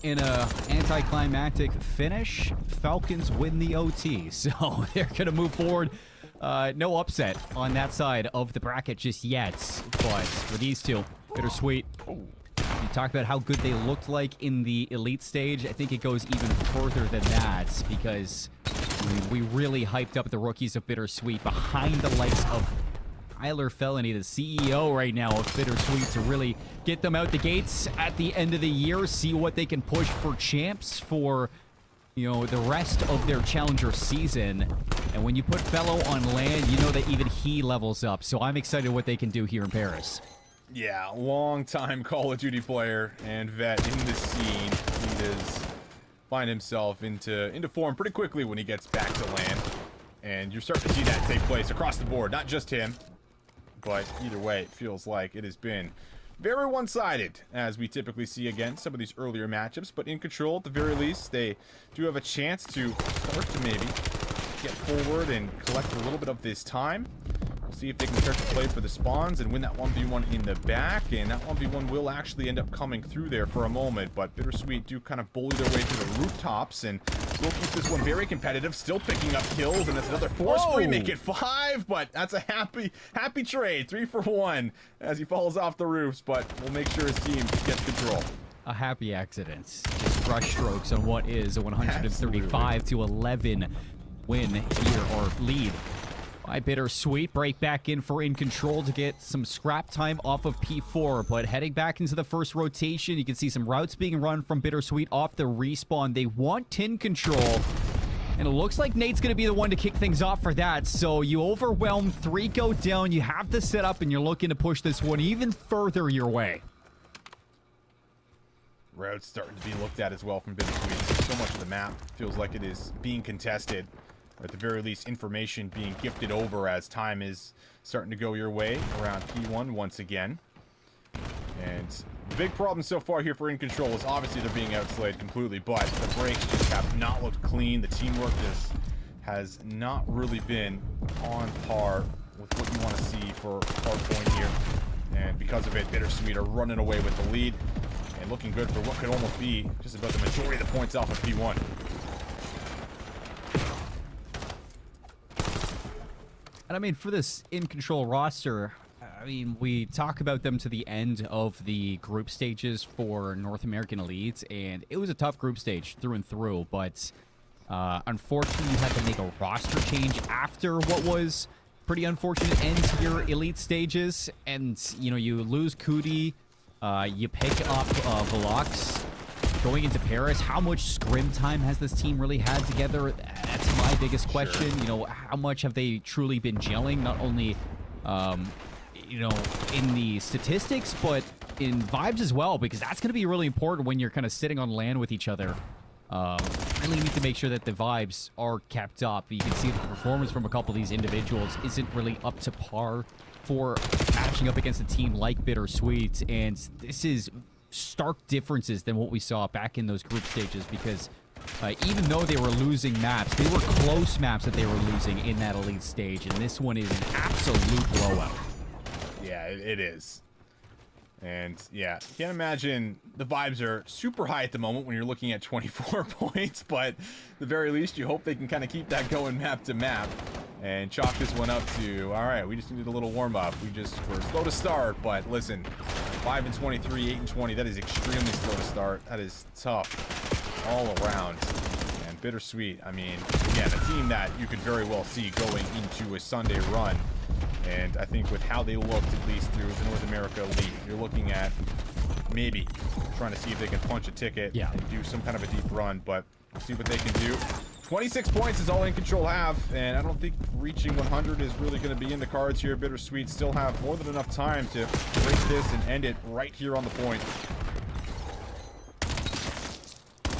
in a anticlimactic finish, Falcons win the OT, so they're going to move forward. No upset on that side of the bracket just yet, but for these two, Bittersweet, you talked about how good they looked like in the elite stage. I think it goes even further than that because we really hyped up the rookies of Bittersweet behind the likes of Tyler Felony, the CEO right now of Bittersweet, to really get them out the gates at the end of the year, see what they can push for champs for, you know, the rest of their challenger season. And when you put Fellow on land, you know that even he levels up. So I'm excited what they can do here in Paris. Yeah, long-time Call of Duty player and vet in the scene. He does find himself into form pretty quickly when he gets back to land. And you're starting to see that take place across the board. Not just him, but either way, it feels like it has been very one-sided, as we typically see against some of these earlier matchups. But In Control, at the very least, they do have a chance to start to maybe get forward and collect a little bit of this time. We'll see if they can start to play for the spawns and win that 1v1 in the back. And that 1v1 will actually end up coming through there for a moment. But Bittersweet do kind of bully their way to the rooftops and will keep this one very competitive, still picking up kills. And that's another 4 spree, make it 5. But that's a happy trade. 3 for 1 as he falls off the roofs. But we'll make sure his team gets control. A happy accident. Just brush strokes on what is a 135 to 11 win here, or lead by Bittersweet. Break back in for In Control to get some scrap time off of P4, but heading back into the first rotation, you can see some routes being run from Bittersweet off the respawn. They want In Control, and it looks like Nate's going to be the one to kick things off for that. So you overwhelm, 3 go down, you have the setup, and you're looking to push this one even further your way. Routes starting to be looked at as well from Bittersweet. So much of the map feels like it is being contested. or at the very least information being gifted over as time is starting to go your way around P1 once again. And the big problem so far here for In Control is obviously they're being outslayed completely, but the breaks just have not looked clean. The teamwork just has not really been on par with what you want to see for hardpoint here. And because of it, Bittersweet are running away with the lead and looking good for what could almost be just about the majority of the points off of P1. And I mean, for this In Control roster, I mean, we talk about them to the end of the group stages for North American Elites, and it was a tough group stage through and through, but unfortunately, you had to make a roster change after what was pretty unfortunate end to your Elite stages, and, you know, you lose Cootie, you pick up Velox. Going into Paris, how much scrim time has this team really had together? That's my biggest question. Sure. You know, how much have they truly been gelling? Not only, you know, in the statistics, but in vibes as well, because that's going to be really important when you're kind of sitting on land with each other. Really need to make sure that the vibes are kept up. You can see that the performance from a couple of these individuals isn't really up to par for matching up against a team like Bittersweet, and this is stark differences than what we saw back in those group stages, because even though they were losing maps, they were close maps that they were losing in that Elite stage, and this one is an absolute blowout. Yeah, it is. And yeah, can't imagine the vibes are super high at the moment when you're looking at 24 points, but at the very least you hope they can kind of keep that going map to map and chalk this one up to, all right, we just needed a little warm up. We're slow to start, but listen, 5 and 23, 8 and 20, that is extremely slow to start. That is tough all around. And Bittersweet, I mean, again, a team that you could very well see going into a Sunday run. And I think with how they looked, at least through the North America League, you're looking at maybe trying to see if they can punch a ticket and do some kind of a deep run, but we'll see what they can do. 26 points is all In Control have, and I don't think reaching 100 is really going to be in the cards here. Bittersweet still have more than enough time to break this and end it right here on the point.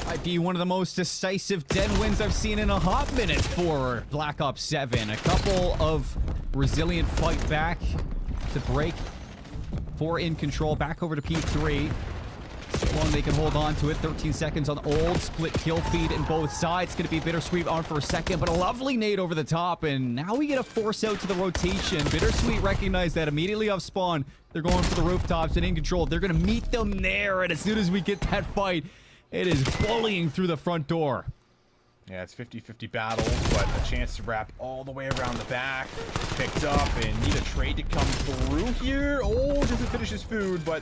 Might be one of the most decisive den wins I've seen in a hot minute for Black Ops 7. A couple of resilient fight back to break for In Control. Back over to P3. So long they can hold on to it. 13 seconds on the old split kill feed in both sides. Going to be Bittersweet on for a second, but a lovely nade over the top. And now we get a force out to the rotation. Bittersweet recognize that immediately off spawn. They're going for the rooftops and In Control. They're going to meet them there. And as soon as we get that fight, it is bullying through the front door. Yeah, it's 50-50 battle, but a chance to wrap all the way around the back. Picked up and need a trade to come through here. Oh, doesn't finish his food, but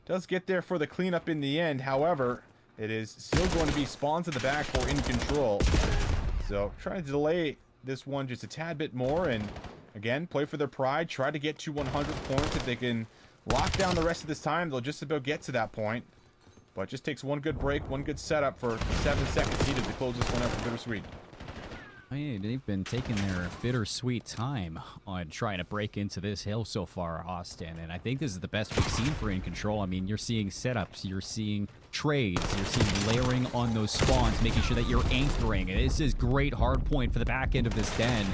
does get there for the cleanup in the end. However, it is still going to be spawns at the back for In Control. So trying to delay this one just a tad bit more and again, play for their pride. Try to get to 100 points. If they can lock down the rest of this time, they'll just about get to that point. But it just takes one good break, one good setup for 7 seconds needed to close this one out for Bittersweet. Hey, they've been taking their bittersweet time on trying to break into this hill so far, Austin. And I think this is the best we've seen for In Control. I mean, you're seeing setups, you're seeing trades, you're seeing layering on those spawns, making sure that you're anchoring. And this is great hard point for the back end of this den.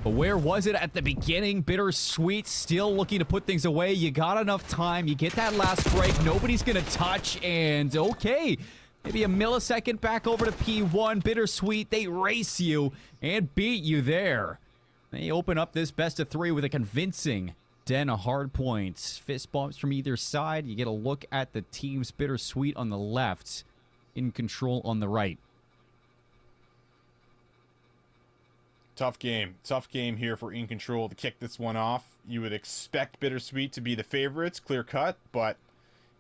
But where was it at the beginning? Bittersweet still looking to put things away. You got enough time. You get that last break. Nobody's going to touch. And okay, maybe a millisecond back over to P1. Bittersweet, they race you and beat you there. They open up this best of 3 with a convincing den of hard points. Fist bumps from either side. You get a look at the team's Bittersweet on the left. In Control on the right. Tough game here for In Control to kick this one off. You would expect Bittersweet to be the favorites, clear cut, but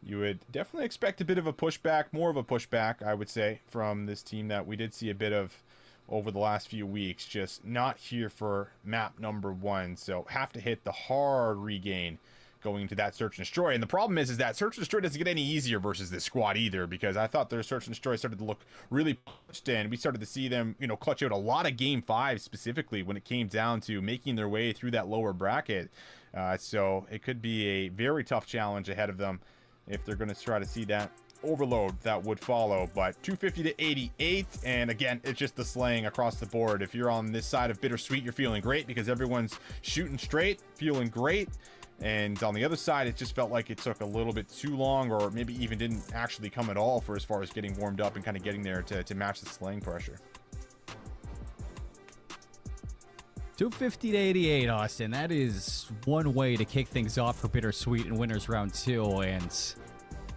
you would definitely expect a bit of a pushback, more of a pushback, I would say, from this team that we did see a bit of over the last few weeks. Just not here for map number 1, so have to hit the hard regain going into that search and destroy. And the problem is that search and destroy doesn't get any easier versus this squad either, because I thought their search and destroy started to look really pushed, and we started to see them, you know, clutch out a lot of game 5 specifically when it came down to making their way through that lower bracket. So it could be a very tough challenge ahead of them if they're going to try to see that overload that would follow. But 250 to 88, and again, it's just the slaying across the board. If you're on this side of Bittersweet, you're feeling great because everyone's shooting straight, feeling great. And on the other side, it just felt like it took a little bit too long, or maybe even didn't actually come at all for as far as getting warmed up and kind of getting there to match the slaying pressure. 250 to 88, Austin. That is one way to kick things off for Bittersweet in Winners Round 2. And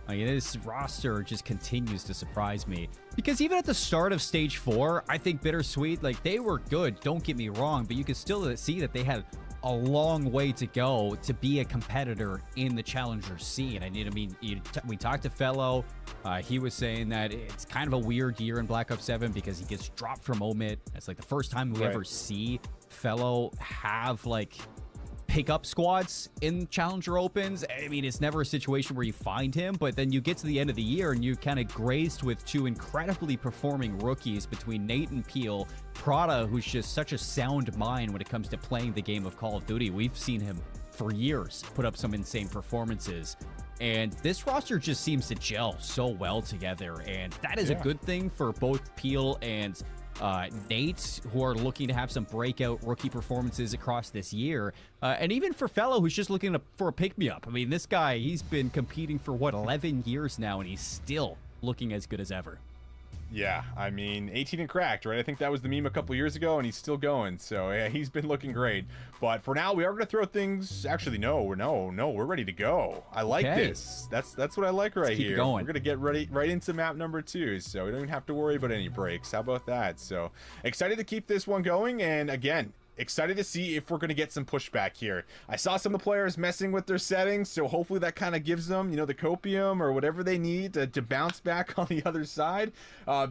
I mean, this roster just continues to surprise me. Because even at the start of Stage 4, I think Bittersweet, like, they were good. Don't get me wrong. But you can still see that they had a long way to go to be a competitor in the challenger scene. I mean, we talked to Fellow. He was saying that it's kind of a weird year in Black Ops 7 because he gets dropped from Omit. It's like the first time we ever see Fellow have like pickup squads in Challenger Opens. I mean, it's never a situation where you find him, but then you get to the end of the year and you kind of grazed with two incredibly performing rookies between Nate and Peel. Prada, who's just such a sound mind when it comes to playing the game of Call of Duty. We've seen him for years put up some insane performances. And this roster just seems to gel so well together. And that is a good thing for both Peel and Nate, who are looking to have some breakout rookie performances across this year. And even for Fellow, who's just looking for a pick-me-up. I mean, this guy, he's been competing for, what, 11 years now, and he's still looking as good as ever. Yeah, I mean, 18 and cracked, right? I think that was the meme a couple years ago, and he's still going. So, yeah, he's been looking great. But for now, we are going to throw things... Actually, no, we're ready to go. I like this. That's what I like right here. We're going to get ready right into map number 2, so we don't even have to worry about any breaks. How about that? So, excited to keep this one going, and again... excited to see if we're going to get some pushback here. I saw some of the players messing with their settings, so hopefully that kind of gives them, you know, the copium or whatever they need to bounce back on the other side,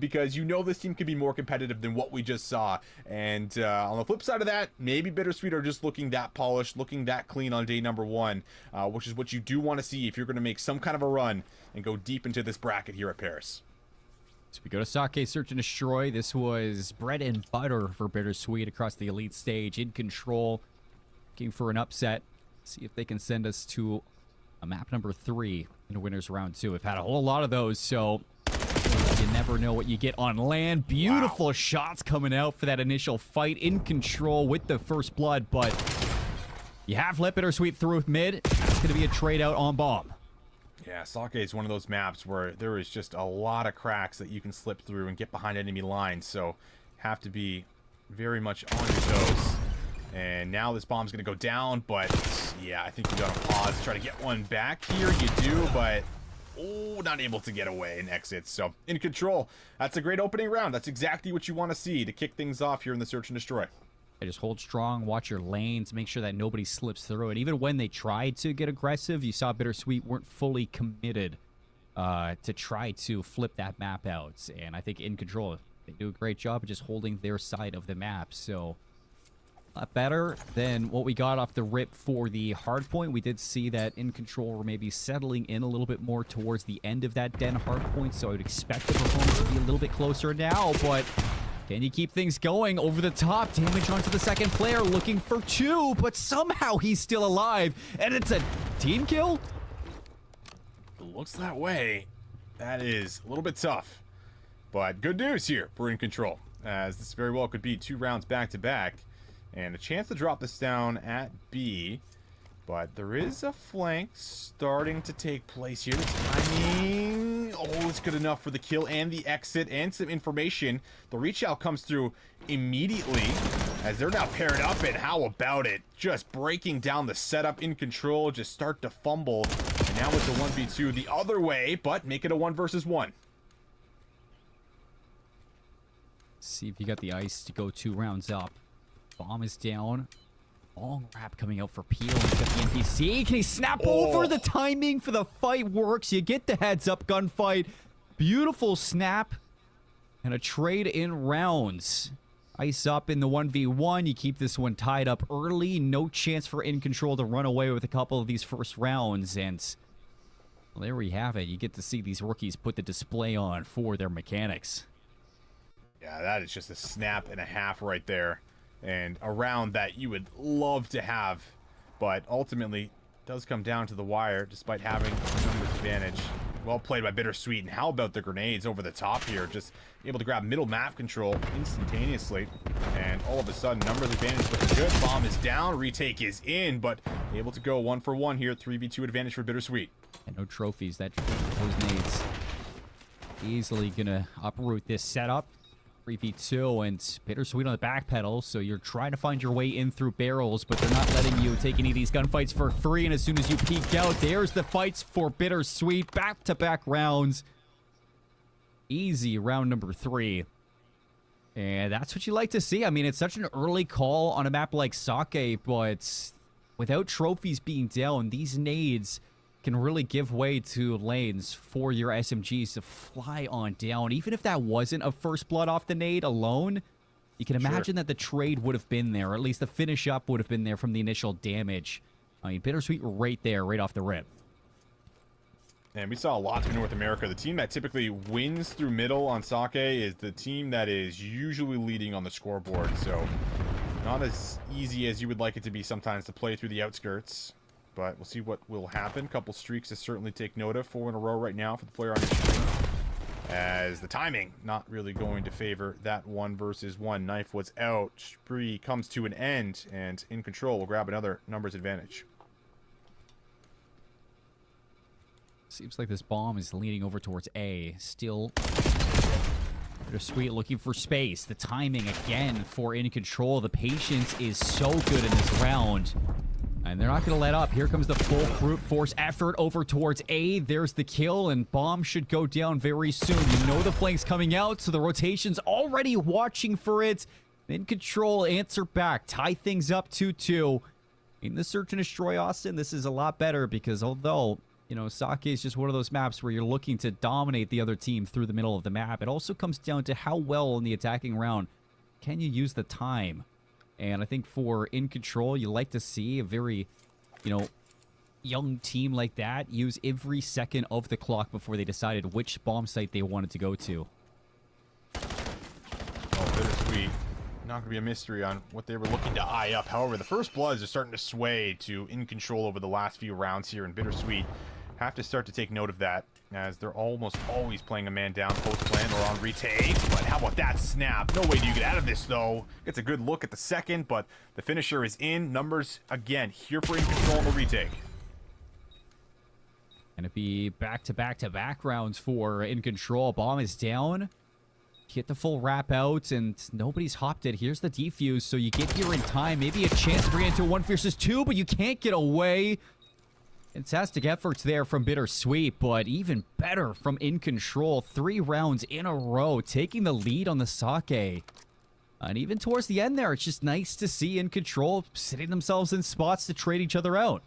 because you know this team can be more competitive than what we just saw. And on the flip side of that, maybe Bittersweet are just looking that polished, looking that clean on day number 1, which is what you do want to see if you're going to make some kind of a run and go deep into this bracket here at Paris. So we go to Sake Search and Destroy. This was bread and butter for Bittersweet across the elite stage. In control, looking for an upset. See if they can send us to a map number 3 in Winners Round 2. We've had a whole lot of those, so you never know what you get on land. Beautiful shots coming out for that initial fight. In control with the first blood, but you have let Bittersweet through with mid. It's going to be a trade out on bomb. Yeah, Sake is one of those maps where there is just a lot of cracks that you can slip through and get behind enemy lines, so have to be very much on your toes. And now this bomb's going to go down, but yeah, I think you got to pause, try to get one back here. You do, but not able to get away and exit. So in control, that's a great opening round. That's exactly what you want to see to kick things off here in the Search and Destroy. Just hold strong, watch your lanes, make sure that nobody slips through it. Even when they tried to get aggressive, you saw Bittersweet weren't fully committed to try to flip that map out. And I think In Control, they do a great job of just holding their side of the map. So a lot better than what we got off the rip for the hard point. We did see that In Control were maybe settling in a little bit more towards the end of that Den hard point. So I would expect the performance to be a little bit closer now, but... can you keep things going? Over the top, damage onto the second player, looking for 2, but somehow he's still alive, and it's a team kill? It looks that way. That is a little bit tough, but good news here for In Control, as this very well could be 2 rounds back-to-back, and a chance to drop this down at B, but there is a flank starting to take place here. The timing, it's good enough for the kill and the exit and some information. The reach out comes through immediately as they're now paired up, and how about it? Just breaking down the setup. In Control, just start to fumble, and now it's a 1v2 the other way, but make it a 1 versus 1. See if you got the ice to go 2 rounds up. Bomb is down. Long wrap coming out for Peel. He's got the NPC. Can he snap over? The timing for the fight works. You get the heads up gunfight. Beautiful snap. And a trade in rounds. Ice up in the 1v1. You keep this one tied up early. No chance for In Control to run away with a couple of these first rounds. And well, there we have it. You get to see these rookies put the display on for their mechanics. Yeah, that is just a snap and a half right there. And a round that you would love to have, but ultimately does come down to the wire despite having a numbers advantage. Well played by Bittersweet. And how about the grenades over the top here? Just able to grab middle map control instantaneously. And all of a sudden, numbers advantage looking good. Bomb is down. Retake is in, but able to go 1 for 1 here. 3v2 advantage for Bittersweet. And no trophies. Those nades easily gonna uproot this setup. 3v2 and Bittersweet on the back pedal, so you're trying to find your way in through barrels, but they're not letting you take any of these gunfights for free, and as soon as you peek out, there's the fights for Bittersweet. Back-to-back rounds. Easy round number 3. And that's what you like to see. I mean, it's such an early call on a map like Sake, but without trophies being down, these nades can really give way to lanes for your SMGs to fly on down. Even if that wasn't a first blood off the nade alone, you can imagine that the trade would have been there, or at least the finish up would have been there from the initial damage. I mean, Bittersweet right there, right off the rip. And we saw a lot through North America. The team that typically wins through middle on Sake is the team that is usually leading on the scoreboard. So not as easy as you would like it to be sometimes to play through the outskirts. But we'll see what will happen. Couple streaks to certainly take note of. 4 in a row right now for the player on your screen. As the timing not really going to favor that 1 versus 1. Knife was out. Spree comes to an end. And in control will grab another numbers advantage. Seems like this bomb is leaning over towards A. Still Bittersweet looking for space. The timing again for in control. The patience is so good in this round. And they're not going to let up. Here comes the full brute force effort over towards A. There's the kill, and bomb should go down very soon. You know the flank's coming out, so the rotation's already watching for it. In control, answer back. Tie things up 2-2. In the search and destroy, Austin, this is a lot better because although, you know, Sake is just one of those maps where you're looking to dominate the other team through the middle of the map, it also comes down to how well in the attacking round can you use the time. And I think for in control, you like to see a very, you know, young team like that use every second of the clock before they decided which bomb site they wanted to go to. Oh, Bittersweet. Not going to be a mystery on what they were looking to eye up. However, the first bloods are starting to sway to in control over the last few rounds here, and Bittersweet have to start to take note of that, as they're almost always playing a man down post-plant or on retake. But how about that snap? No way do you get out of this, though. Gets a good look at the second, but the finisher is in. Numbers, again, here for in control on the retake. Gonna be back-to-back-to-back rounds for in control. Bomb is down. Get the full wrap out, and nobody's hopped it. Here's the defuse, so you get here in time. Maybe a chance to bring it into 1 versus 2, but you can't get away. Fantastic efforts there from Bittersweet, but even better from in control. 3 rounds in a row, taking the lead on the Sake. And even towards the end there, it's just nice to see in control sitting themselves in spots to trade each other out.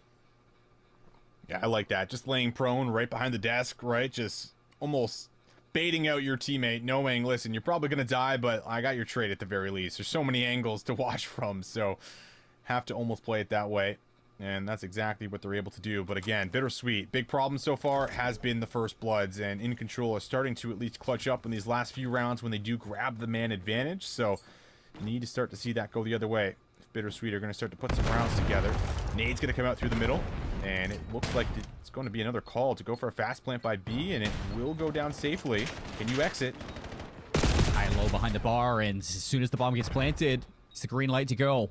Yeah, I like that. Just laying prone right behind the desk, right? Just almost baiting out your teammate, knowing, listen, you're probably going to die, but I got your trade at the very least. There's so many angles to watch from, so have to almost play it that way. And that's exactly what they're able to do. But again, Bittersweet, big problem so far has been the first bloods, and in control are starting to at least clutch up in these last few rounds when they do grab the man advantage. So you need to start to see that go the other way. If Bittersweet are going to start to put some rounds together. Nade's going to come out through the middle, and it looks like it's going to be another call to go for a fast plant by B, and it will go down safely. Can you exit? High and low behind the bar, and as soon as the bomb gets planted, it's the green light to go.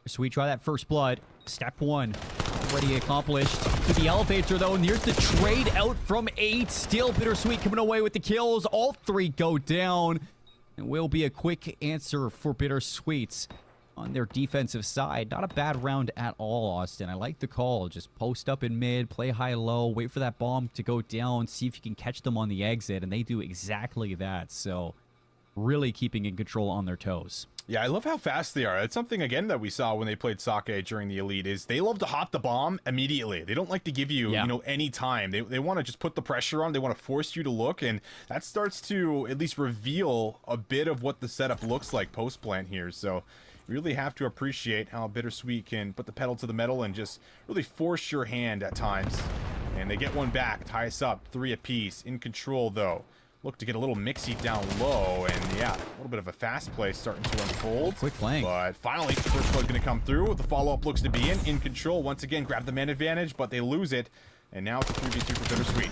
Bittersweet try that first blood. Step 1 already accomplished. To the elevator, though, and here's the trade out from 8. Still Bittersweet coming away with the kills. All 3 go down. And will be a quick answer for Bittersweet on their defensive side. Not a bad round at all, Austin. I like the call. Just post up in mid, play high-low, wait for that bomb to go down, see if you can catch them on the exit, and they do exactly that. So really keeping in control on their toes. Yeah, I love how fast they are. That's something, again, that we saw when they played Sake during the Elite, is they love to hop the bomb immediately. They don't like to give you, you know, any time. They want to just put the pressure on. They want to force you to look, and that starts to at least reveal a bit of what the setup looks like post-plant here. So you really have to appreciate how Bittersweet can put the pedal to the metal and just really force your hand at times. And they get one back, tie us up, 3 apiece. In control, though. Look to get a little mixy down low, and yeah, a little bit of a fast play starting to unfold. Quick flank. But finally, the first blood going to come through. The follow-up looks to be in control. Once again, grab the man advantage, but they lose it. And now it's a 3v2 for Bittersweet.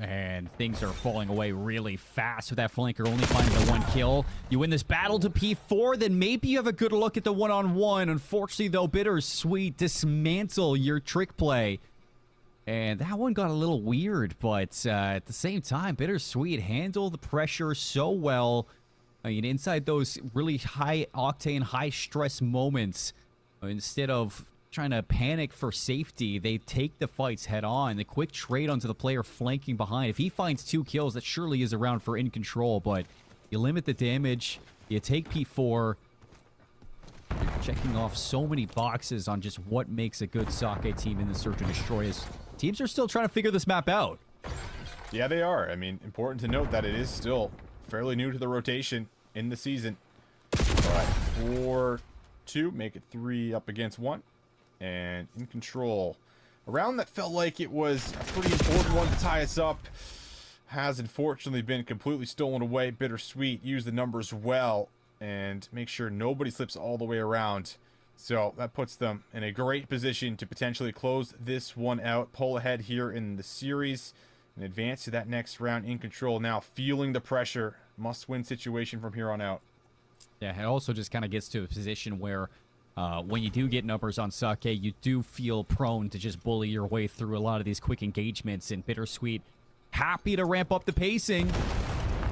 And things are falling away really fast with that flanker only finding the 1 kill. You win this battle to P4, then maybe you have a good look at the one-on-one. Unfortunately, though, Bittersweet dismantle your trick play. And that one got a little weird, but at the same time, Bittersweet handled the pressure so well. I mean, inside those really high-octane, high-stress moments, instead of trying to panic for safety, they take the fights head on. The quick trade onto the player flanking behind. If he finds 2 kills, that surely is around for in control, but you limit the damage, you take P4. You're checking off so many boxes on just what makes a good Sake team in the Search and Destroy. Teams are still trying to figure this map out. Yeah, they are. I mean, important to note that it is still fairly new to the rotation in the season. All right, 4-2, make it 3 up against 1. And in control. A round that felt like it was a pretty important one to tie us up has unfortunately been completely stolen away. Bittersweet used the numbers well and make sure nobody slips all the way around. So that puts them in a great position to potentially close this one out, pull ahead here in the series, and advance to that next round. In control now, feeling the pressure. Must-win situation from here on out. Yeah, it also just kind of gets to a position where when you do get numbers on Sake, you do feel prone to just bully your way through a lot of these quick engagements. And Bittersweet happy to ramp up the pacing.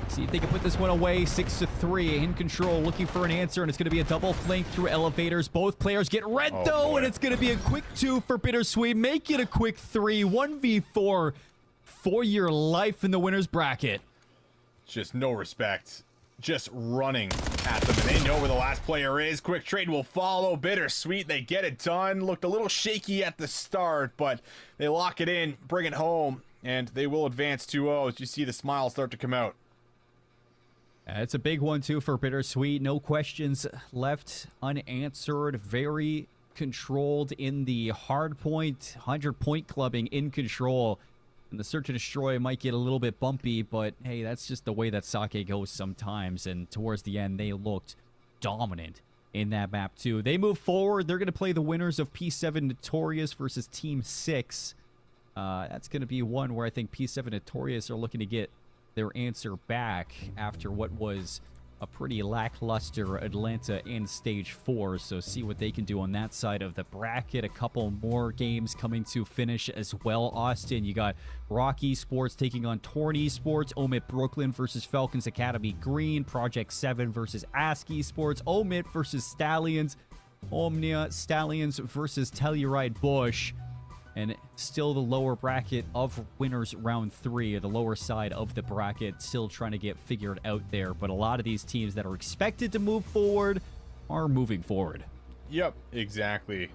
See if they can put this one away. 6-3, in control, looking for an answer, and it's going to be a double flank through elevators. Both players get red, though, and it's going to be a quick 2 for Bittersweet. Make it a quick 3, 1v4 for your life in the winner's bracket. Just no respect. Just running at them, and they know where the last player is. Quick trade will follow. Bittersweet, they get it done. Looked a little shaky at the start, but they lock it in, bring it home, and they will advance 2-0 as you see the smiles start to come out. It's a big one, too, for Bittersweet. No questions left unanswered. Very controlled in the hard point, 100-point clubbing in control. And the Search and Destroy might get a little bit bumpy, but hey, that's just the way that Sake goes sometimes. And towards the end, they looked dominant in that map, too. They move forward. They're going to play the winners of P7 Notorious versus Team 6. That's going to be one where I think P7 Notorious are looking to get their answer back after what was a pretty lackluster Atlanta in Stage 4. So see what they can do on that side of the bracket. A couple more games coming to finish as well. Austin, you got Rock Esports taking on Torn Esports. Omit Brooklyn versus Falcons Academy Green. Project 7 versus Ask Esports. Omit versus Stallions. Omnia Stallions versus Telluride Bush. And still the lower bracket of winners round 3, or the lower side of the bracket, still trying to get figured out there. But a lot of these teams that are expected to move forward are moving forward. Yep, exactly.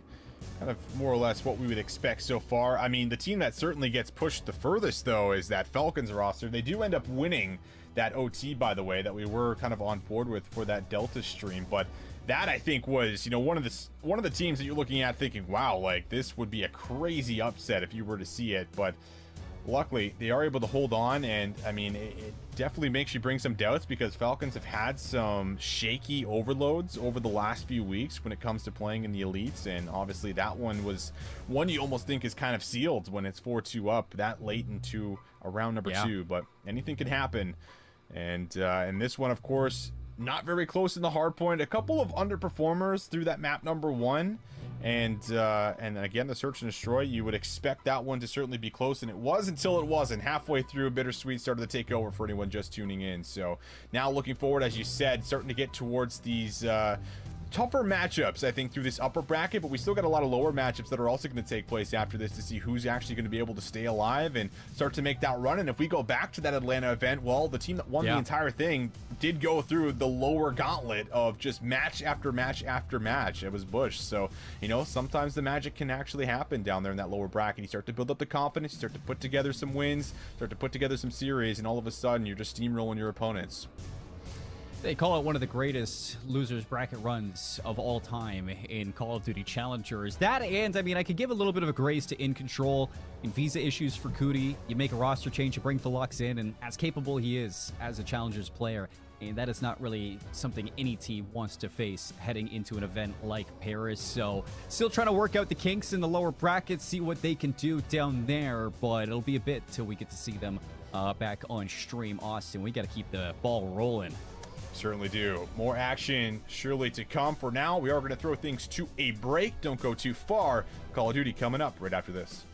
Kind of more or less what we would expect so far. I mean, the team that certainly gets pushed the furthest, though, is that Falcons roster. They do end up winning that OT, by the way, that we were kind of on board with for that Delta stream. But that, I think, was, you know, one of the teams that you're looking at thinking, wow, like, this would be a crazy upset if you were to see it. But luckily, they are able to hold on, and, I mean, it definitely makes you bring some doubts because Falcons have had some shaky overloads over the last few weeks when it comes to playing in the elites, and obviously that one was one you almost think is kind of sealed when it's 4-2 up that late into a round number 2, but anything can happen. And this one, of course, not very close in the hard point. A couple of underperformers through that map number 1. And again, the Search and Destroy, you would expect that one to certainly be close, and it was until it wasn't. Halfway through, Bittersweet started to take over for anyone just tuning in. So now looking forward, as you said, starting to get towards these tougher matchups, I think, through this upper bracket, but we still got a lot of lower matchups that are also going to take place after this to see who's actually going to be able to stay alive and start to make that run. And if we go back to that Atlanta event, well, the team that won the entire thing did go through the lower gauntlet of just match after match after match. It was Bush. So, you know, sometimes the magic can actually happen down there in that lower bracket. You start to build up the confidence, you start to put together some wins, start to put together some series, and all of a sudden you're just steamrolling your opponents. They call it one of the greatest losers bracket runs of all time in Call of Duty Challengers. That, and I mean, I could give a little bit of a grace to In Control. In visa issues for Cootie, you make a roster change, you bring Philux in, and as capable he is as a Challengers player, And that is not really something any team wants to face heading into an event like Paris. So still trying to work out the kinks in the lower brackets, see what they can do down there. But it'll be a bit till we get to see them back on stream. Austin, we got to keep the ball rolling. Certainly do. More action surely to come. For now, we are going to throw things to a break. Don't go too far. Call of Duty coming up right after this.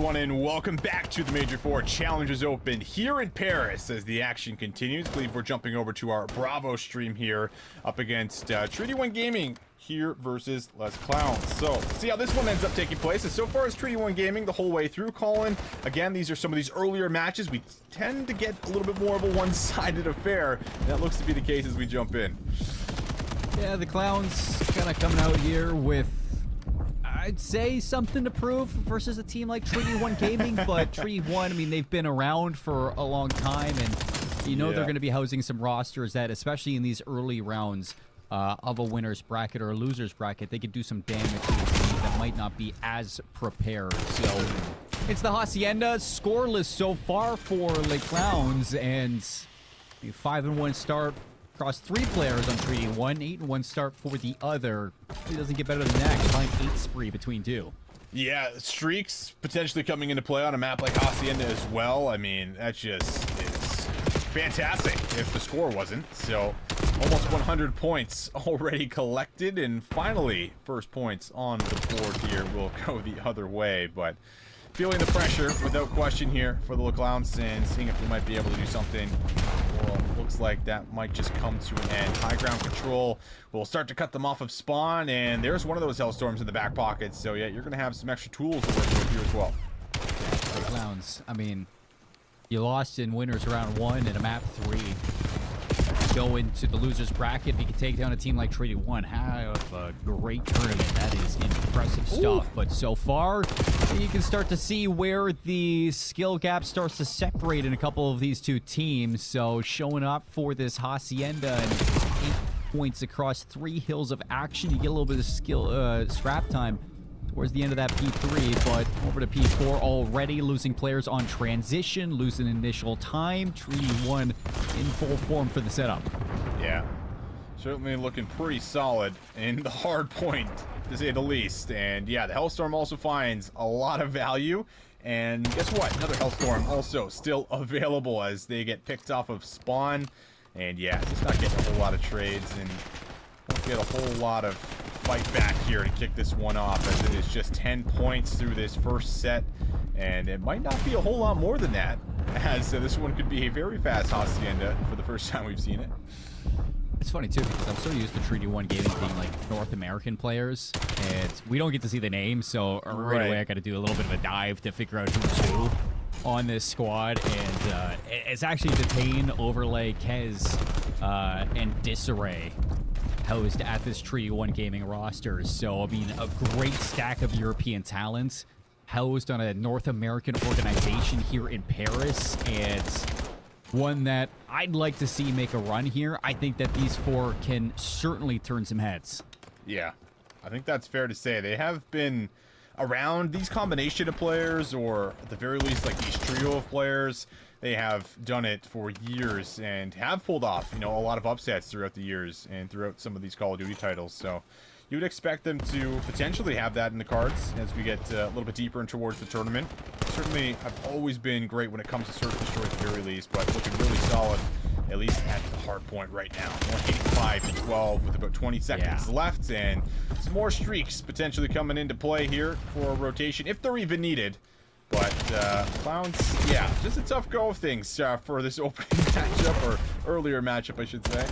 everyone, and welcome back to the Major 4 Challengers Open here in Paris as the action continues. I believe we're jumping over to our Bravo stream here up against Treaty 1 Gaming here versus Les Clowns. So, let's see how this one ends up taking place. And so far as Treaty 1 Gaming the whole way through, Colin. Again, these are some of these earlier matches. We tend to get a little bit more of a one-sided affair. And that looks to be the case as we jump in. Yeah, the Clowns kind of coming out here with, I'd say, something to prove versus a team like Treaty 1 Gaming, but Treaty 1, I mean, they've been around for a long time, and you know they're going to be housing some rosters that, especially in these early rounds of a winner's bracket or a loser's bracket, they could do some damage to teams that might not be as prepared. So it's the Hacienda, scoreless so far for the Clowns, and a 5-1 start across 3 players on Treaty 1, 8-1 start for the other. It doesn't get better than that. Combined 8 spree between 2. Yeah, streaks potentially coming into play on a map like Hacienda as well. I mean, that just is fantastic if the score wasn't. So, almost 100 points already collected, and finally, first points on the board here will go the other way, but feeling the pressure without question here for the Clowns and seeing if we might be able to do something. Well, looks like that might just come to an end. High ground control will start to cut them off of spawn, and there's one of those Hellstorms in the back pocket. So yeah, you're going to have some extra tools to work with here as well. The Clowns, I mean, you lost in winners round 1 and a map 3. Go into the losers bracket. If you can take down a team like Treaty 1, have a great tournament. That is impressive stuff. But so far, you can start to see where the skill gap starts to separate in a couple of these two teams. So showing up for this Hacienda and 8 points across 3 hills of action. You get a little bit of skill scrap time towards the end of that P3, but over to P4 already, losing players on transition, losing initial time. Treaty 1 in full form for the setup. Yeah, certainly looking pretty solid in the hard point, to say the least. And yeah, the Hellstorm also finds a lot of value. And guess what? Another Hellstorm also still available as they get picked off of spawn. And yeah, just not getting a whole lot of trades, and won't get a whole lot of fight back here to kick this one off, as it is just 10 points through this first set, and it might not be a whole lot more than that, as this one could be a very fast Hacienda for the first time we've seen it. It's funny too, because I'm so used to Treaty 1 Gaming being like North American players, and we don't get to see the names, so right away I got to do a little bit of a dive to figure out who's who on this squad. And it's actually Detain, Overlay, Kez, and Disarray housed at this Treaty 1 Gaming roster. So, I mean, a great stack of European talents housed on a North American organization here in Paris, and one that I'd like to see make a run here. I think that these 4 can certainly turn some heads. Yeah, I think that's fair to say. They have been around these combination of players, or at the very least, like these trio of players. They have done it for years and have pulled off, you know, a lot of upsets throughout the years and throughout some of these Call of Duty titles. So you would expect them to potentially have that in the cards as we get a little bit deeper in towards the tournament. Certainly, I've always been great when it comes to Search and Destroy at the very least, but looking really solid, at least at the hard point right now. 185 to 12 with about 20 seconds left, and some more streaks potentially coming into play here for a rotation, if they're even needed. But Clowns, yeah, just a tough go of things for this opening matchup, or earlier matchup, I should say.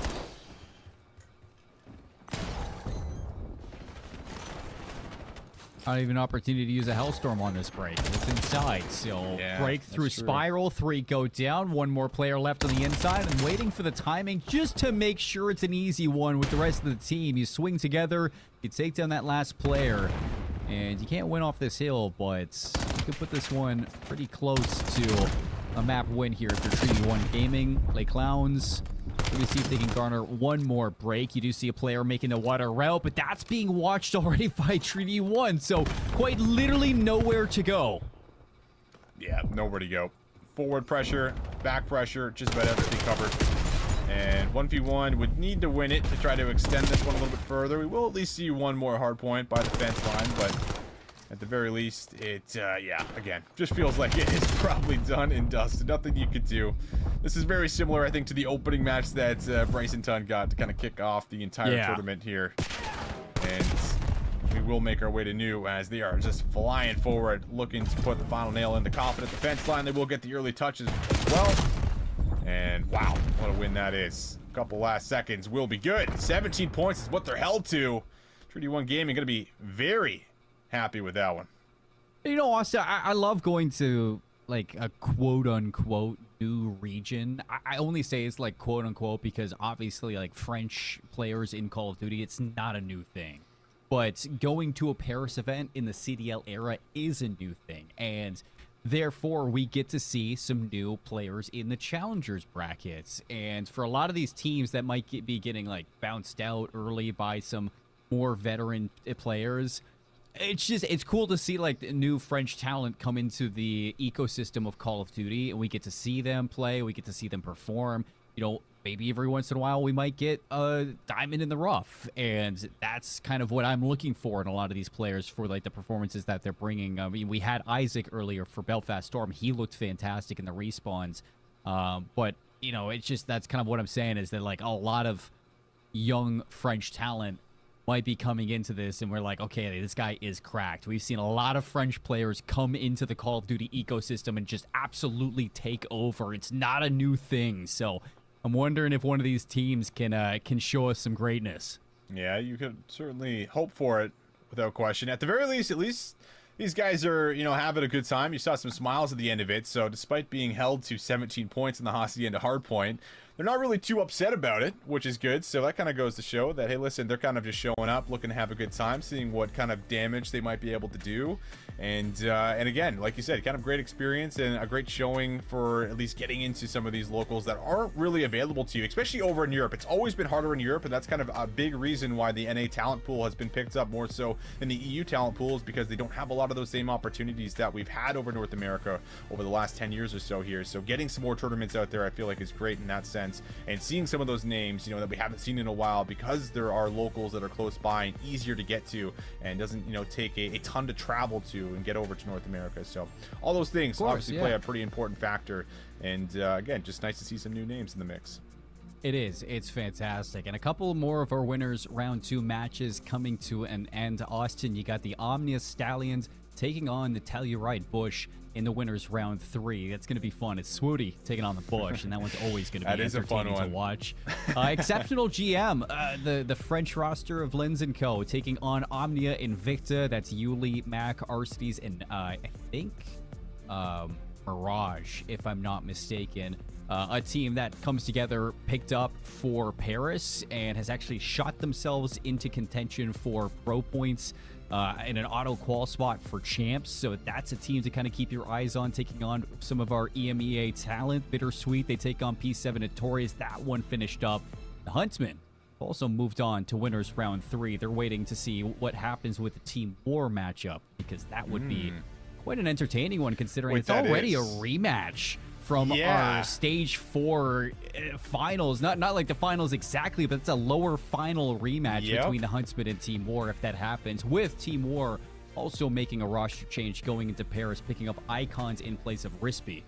Not even an opportunity to use a Hellstorm on this break. It's inside, so breakthrough spiral. 3 go down. 1 more player left on the inside, and waiting for the timing just to make sure it's an easy one with the rest of the team. You swing together, you take down that last player, and you can't win off this hill, but you can put this one pretty close to a map win here if you're Treaty 1 Gaming. Les Clowns, let me see if they can garner 1 more break. You do see a player making the water route, but that's being watched already by Treaty 1, so quite literally nowhere to go. Yeah, nowhere to go. Forward pressure, back pressure, just about everything covered. And 1v1 would need to win it to try to extend this one a little bit further. We will at least see 1 more hard point by the fence line, but at the very least, it, yeah, again, just feels like it is probably done and dusted. Nothing you could do. This is very similar, I think, to the opening match that Bryson Tunn got to kind of kick off the entire tournament here. And we will make our way to new as they are just flying forward, looking to put the final nail in the coffin at the fence line. They will get the early touches as well. And wow, what a win that is. A couple last seconds will be good. 17 points is what they're held to. Treaty 1 Gaming going to be very happy with that one. You know, Austin, I love going to, like, a quote-unquote new region. I only say it's, like, quote-unquote because, obviously, like, French players in Call of Duty, it's not a new thing. But going to a Paris event in the CDL era is a new thing. And therefore, we get to see some new players in the Challengers brackets. And for a lot of these teams that might be getting, like, bounced out early by some more veteran players, it's cool to see like new French talent come into the ecosystem of Call of Duty, and we get to see them play, we get to see them perform. You know, maybe every once in a while we might get a diamond in the rough, and that's kind of what I'm looking for in a lot of these players for like the performances that they're bringing. I mean, we had Isaac earlier for Belfast Storm. He looked fantastic in the respawns, but you know, it's just that's kind of what I'm saying is that like a lot of young French talent might be coming into this and we're like, okay, this guy is cracked. We've seen a lot of French players come into the Call of Duty ecosystem and just absolutely take over. It's not a new thing. So I'm wondering if one of these teams can show us some greatness. Yeah, you could certainly hope for it without question. At the very least, at least these guys are, you know, having a good time. You saw some smiles at the end of it. So despite being held to 17 points in the Hostage end of Hardpoint, they're not really too upset about it, which is good. So that kind of goes to show that, hey, listen, they're kind of just showing up, looking to have a good time, seeing what kind of damage they might be able to do. And again, like you said, kind of great experience and a great showing for at least getting into some of these locals that aren't really available to you, especially over in Europe. It's always been harder in Europe, and that's kind of a big reason why the NA talent pool has been picked up more so than the EU talent pools, because they don't have a lot of those same opportunities that we've had over North America over the last 10 years or so here. So getting some more tournaments out there, I feel like is great in that sense. And seeing some of those names, you know, that we haven't seen in a while because there are locals that are close by and easier to get to and doesn't, you know, take a ton to travel to and get over to North America. So all those things obviously play a pretty important factor. And again, just nice to see some new names in the mix. It is. It's fantastic. And a couple more of our winners round 2 matches coming to an end. Austin, you got the Omnia Stallions taking on the Telluride Bush in the winners round 3. That's going to be fun. It's Swooty taking on the Bush, and that one's always going to be entertaining to watch. Exceptional GM, the French roster of Lens & Co. taking on Omnia Invicta. That's Yuli, Mac, Aristides, and I think Mirage, if I'm not mistaken. A team that comes together, picked up for Paris, and has actually shot themselves into contention for pro points in an auto qual spot for champs. So that's a team to kind of keep your eyes on, taking on some of our EMEA talent. Bittersweet, they take on P7 Notorious. That one finished up. The Huntsmen also moved on to winners round 3. They're waiting to see what happens with the Team War matchup, because that would be quite an entertaining one, considering it's already a rematch from our stage 4 finals. Not like the finals exactly, but it's a lower final rematch between the Huntsman and Team War if that happens, with Team War also making a roster change going into Paris, picking up Icons in place of Rispy.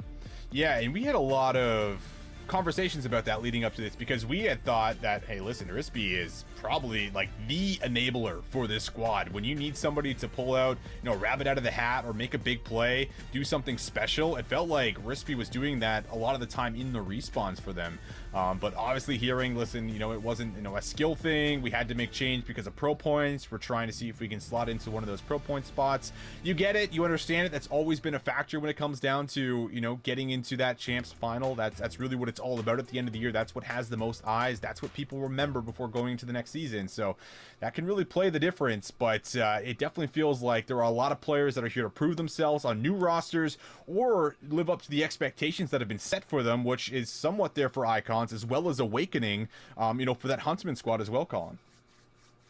Yeah, and we had a lot of conversations about that leading up to this, because we had thought that, hey, listen, Rispy is probably like the enabler for this squad. When you need somebody to pull out, you know, rabbit out of the hat or make a big play, do something special, it felt like Rispy was doing that a lot of the time in the respawns for them. But obviously hearing, listen, you know, it wasn't, you know, a skill thing. We had to make change because of pro points. We're trying to see if we can slot into one of those pro point spots. You get it. You understand it. That's always been a factor when it comes down to, you know, getting into that champs final. That's really what it's all about at the end of the year. That's what has the most eyes. That's what people remember before going into the next season. So that can really play the difference. But it definitely feels like there are a lot of players that are here to prove themselves on new rosters or live up to the expectations that have been set for them, which is somewhat there for Icons, as well as Awakening, you know, for that Huntsman squad as well, Colin.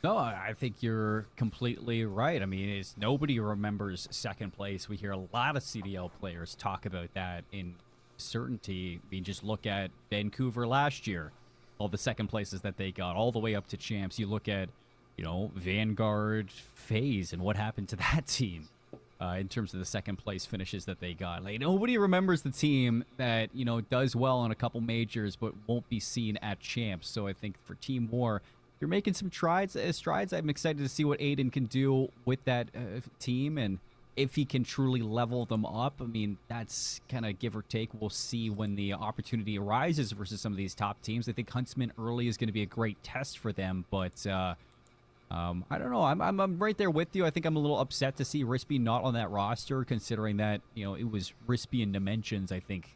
No, I think you're completely right. I mean, nobody remembers second place. We hear a lot of CDL players talk about that in certainty. I mean, just look at Vancouver last year, all the second places that they got, all the way up to champs. You look at, you know, Vanguard, FaZe, and what happened to that team in terms of the second place finishes that they got. Like, nobody remembers the team that, you know, does well in a couple majors but won't be seen at champs. So I think for Team War, you're making some strides. I'm excited to see what Aiden can do with that team, and if he can truly level them up. I mean, that's kind of give or take. We'll see when the opportunity arises versus some of these top teams. I think Huntsman early is going to be a great test for them, but I don't know. I'm right there with you. I think I'm a little upset to see Rispy not on that roster, considering that, you know, it was Rispy and Dimensions, I think,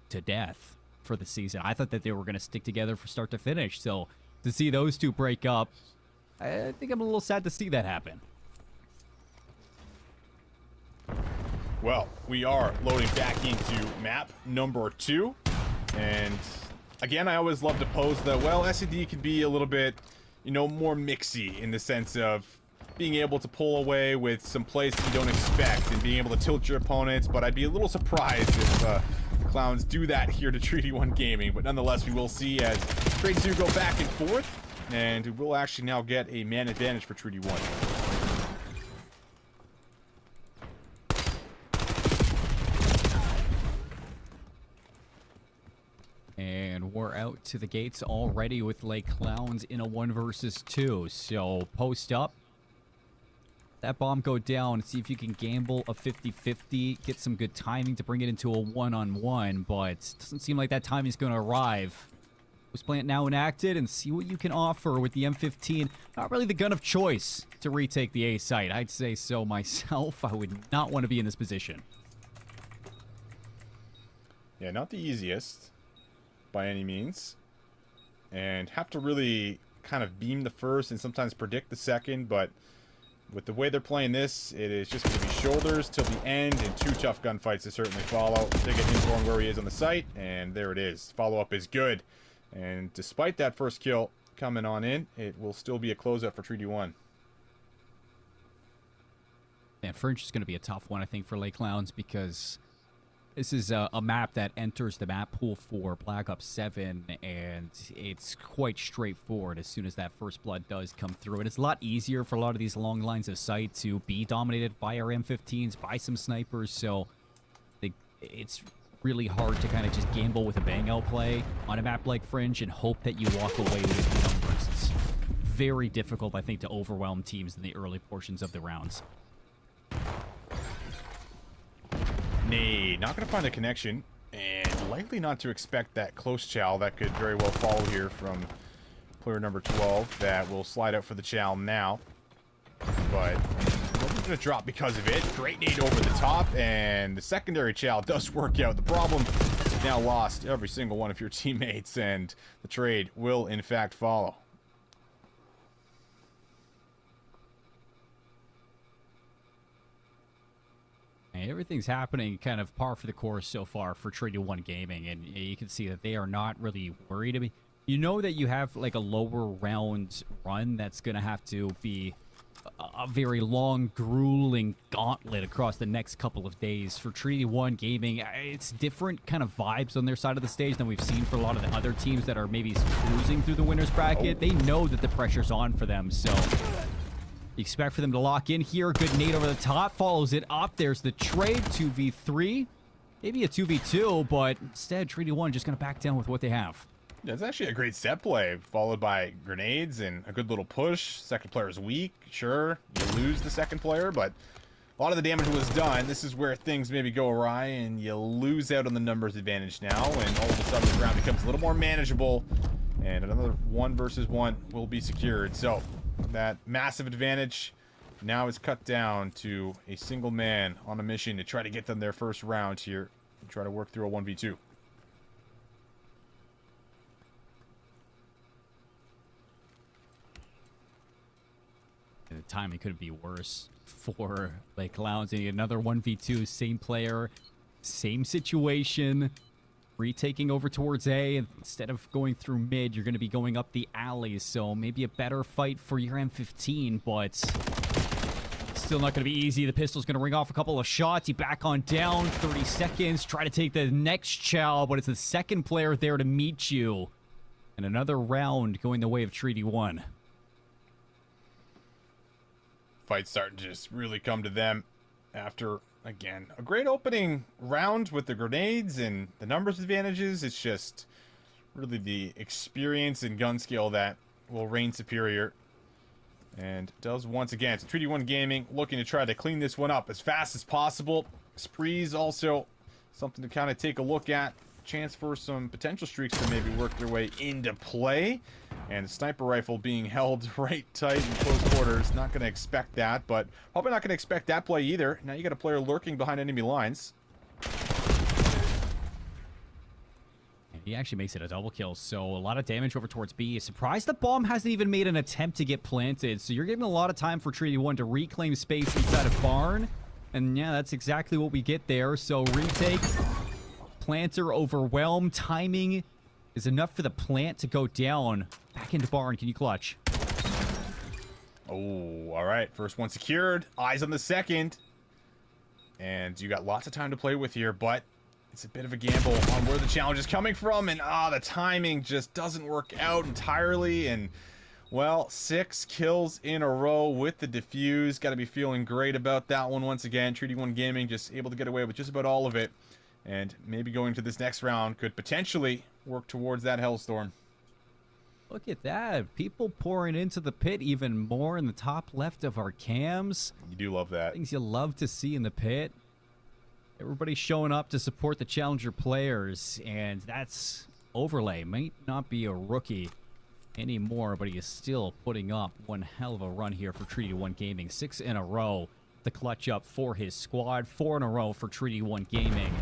to death for the season. I thought that they were going to stick together from start to finish. So to see those two break up, I think I'm a little sad to see that happen. Well, we are loading back into map number 2. And again, I always love to pose that, well, SED can be a little bit, you know, more mixy in the sense of being able to pull away with some plays that you don't expect and being able to tilt your opponents. But I'd be a little surprised if Clowns do that here to Treaty 1 Gaming. But nonetheless, we will see as Trade 2 go back and forth. And we will actually now get a man advantage for Treaty 1. And we're out to the gates already with Lake Clowns in a 1 versus 2. So post up. That bomb go down. See if you can gamble a 50-50. Get some good timing to bring it into a 1-on-1. But it doesn't seem like that timing is going to arrive. Post plant now enacted, and see what you can offer with the M15. Not really the gun of choice to retake the A site. I'd say so myself. I would not want to be in this position. Yeah, not the easiest by any means, and have to really kind of beam the first and sometimes predict the second. But with the way they're playing this, it is just going to be shoulders till the end, and 2 tough gunfights to certainly follow. They get info on where he is on the site, and there it is. Follow-up is good, and despite that first kill coming on in, it will still be a closeout for Treaty 1. And Fringe is going to be a tough one, I think, for Lake Clowns, because this is a map that enters the map pool for Black Ops 7, and it's quite straightforward as soon as that first blood does come through. And it's a lot easier for a lot of these long lines of sight to be dominated by our M15s, by some snipers, so it's really hard to kind of just gamble with a bang-out play on a map like Fringe and hope that you walk away with the numbers. It's very difficult, I think, to overwhelm teams in the early portions of the rounds. Nade, not going to find a connection, and likely not to expect that close chow that could very well follow here from player number 12. That will slide out for the chow now, but nobody's going to drop because of it. Great nade over the top, and the secondary chow does work out. The problem, now lost every single one of your teammates, and the trade will in fact follow. Everything's happening kind of par for the course so far for Treaty 1 Gaming, and you can see that they are not really worried. I mean, you know that you have like a lower round run that's going to have to be a very long, grueling gauntlet across the next couple of days. For Treaty 1 Gaming, it's different kind of vibes on their side of the stage than we've seen for a lot of the other teams that are maybe cruising through the winner's bracket. They know that the pressure's on for them, so you expect for them to lock in here. Good nade over the top, follows it up. There's the trade, 2v3. Maybe a 2v2, but instead, Treaty 1 just going to back down with what they have. Yeah, it's actually a great set play, followed by grenades and a good little push. Second player is weak, sure. You lose the second player, but a lot of the damage was done. This is where things maybe go awry, and you lose out on the numbers advantage now, and all of a sudden the round becomes a little more manageable, and another 1 versus 1 will be secured. So that massive advantage now is cut down to a single man on a mission to try to get them their first round here and try to work through a 1v2. The timing couldn't be worse for Lake Clowns. Another 1v2, same player, same situation. Retaking over towards A. Instead of going through mid, you're going to be going up the alleys. So maybe a better fight for your M15, but still not going to be easy. The pistol's going to ring off a couple of shots. You back on down, 30 seconds. Try to take the next chow, but it's the second player there to meet you. And another round going the way of Treaty 1. Fight's starting to just really come to them after, again, a great opening round with the grenades and the numbers advantages. It's just really the experience and gun skill that will reign superior. And does once again. It's 3D1 Gaming looking to try to clean this one up as fast as possible. Sprees also something to kind of take a look at. Chance for some potential streaks to maybe work their way into play. And the sniper rifle being held right tight in close quarters. Not going to expect that, but probably not going to expect that play either. Now you got a player lurking behind enemy lines. He actually makes it a double kill, so a lot of damage over towards B. Surprised the bomb hasn't even made an attempt to get planted, so you're giving a lot of time for Treaty 1 to reclaim space inside of Barn. And yeah, that's exactly what we get there. So retake, planter overwhelmed, timing is enough for the plant to go down. Back into Barn, can you clutch? Oh, all right. First one secured. Eyes on the second. And you got lots of time to play with here, but it's a bit of a gamble on where the challenge is coming from. And the timing just doesn't work out entirely. And well, 6 kills in a row with the defuse. Got to be feeling great about that one once again. Treaty 1 Gaming just able to get away with just about all of it. And maybe going to this next round could potentially work towards that Hellstorm. Look at that. People pouring into the pit even more in the top left of our cams. You do love that. Things you love to see in the pit. Everybody showing up to support the challenger players. And that's Overlay. Might not be a rookie anymore, but he is still putting up one hell of a run here for Treaty 1 Gaming. 6 in a row to clutch up for his squad. 4 in a row for Treaty 1 Gaming.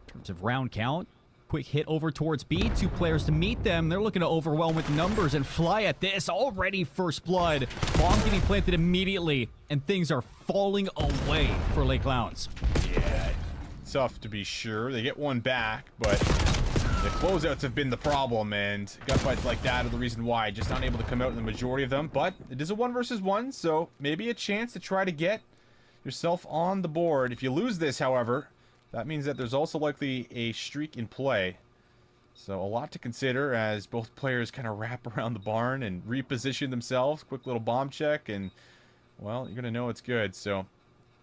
In terms of round count, quick hit over towards B. 2 players to meet them. They're looking to overwhelm with numbers and fly at this. Already first blood. Bomb getting planted immediately, and things are falling away for Lake Clowns. Yeah, tough to be sure. They get one back, but the closeouts have been the problem, and gunfights like that are the reason why. Just not able to come out in the majority of them, but it is a 1 versus 1, so maybe a chance to try to get yourself on the board. If you lose this, however, that means that there's also likely a streak in play. So a lot to consider as both players kind of wrap around the barn and reposition themselves. Quick little bomb check, and well, you're going to know it's good. So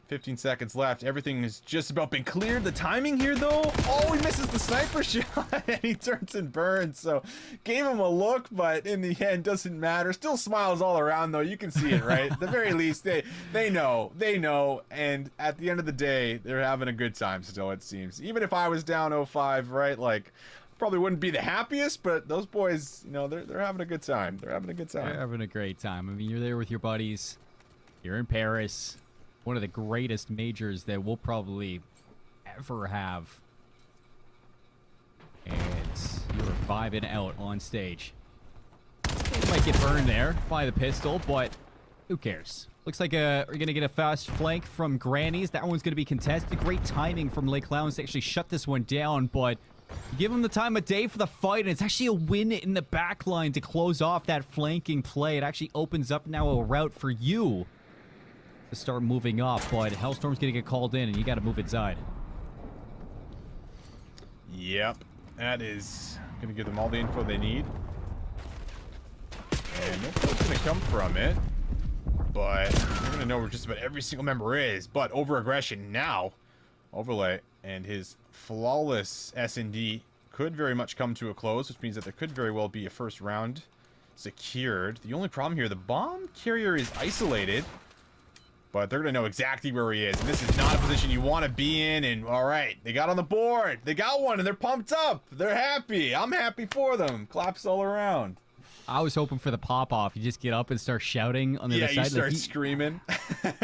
15 seconds left. Everything has just about been cleared. The timing here, though. Oh, he misses the sniper shot, and he turns and burns. So gave him a look, but in the end, doesn't matter. Still smiles all around, though. You can see it, right? At the very least, they know. They know. And at the end of the day, they're having a good time still, it seems. Even if I was down 0-5, right? Like, probably wouldn't be the happiest, but those boys, you know, they're having a good time. They're having a good time. They're having a great time. I mean, you're there with your buddies. You're in Paris. One of the greatest majors that we'll probably ever have. And you're vibing out on stage. It might get burned there by the pistol, but who cares? Looks like we're going to get a fast flank from Granny's. That one's going to be contested. Great timing from Lake Clowns to actually shut this one down, but you give them the time of day for the fight, and it's actually a win in the back line to close off that flanking play. It actually opens up now a route for you to start moving up, but Hellstorm's gonna get called in, and you got to move inside. Yep, that is gonna give them all the info they need, and no clue's gonna come from it. But they're gonna know where just about every single member is. But over aggression now, Overlay and his flawless S&D could very much come to a close, which means that there could very well be a first round secured. The only problem here, the bomb carrier is isolated. But they're going to know exactly where he is. And this is not a position you want to be in. And all right, they got on the board. They got one, and they're pumped up. They're happy. I'm happy for them. Claps all around. I was hoping for the pop-off. You just get up and start shouting on the other side. Yeah, you start screaming.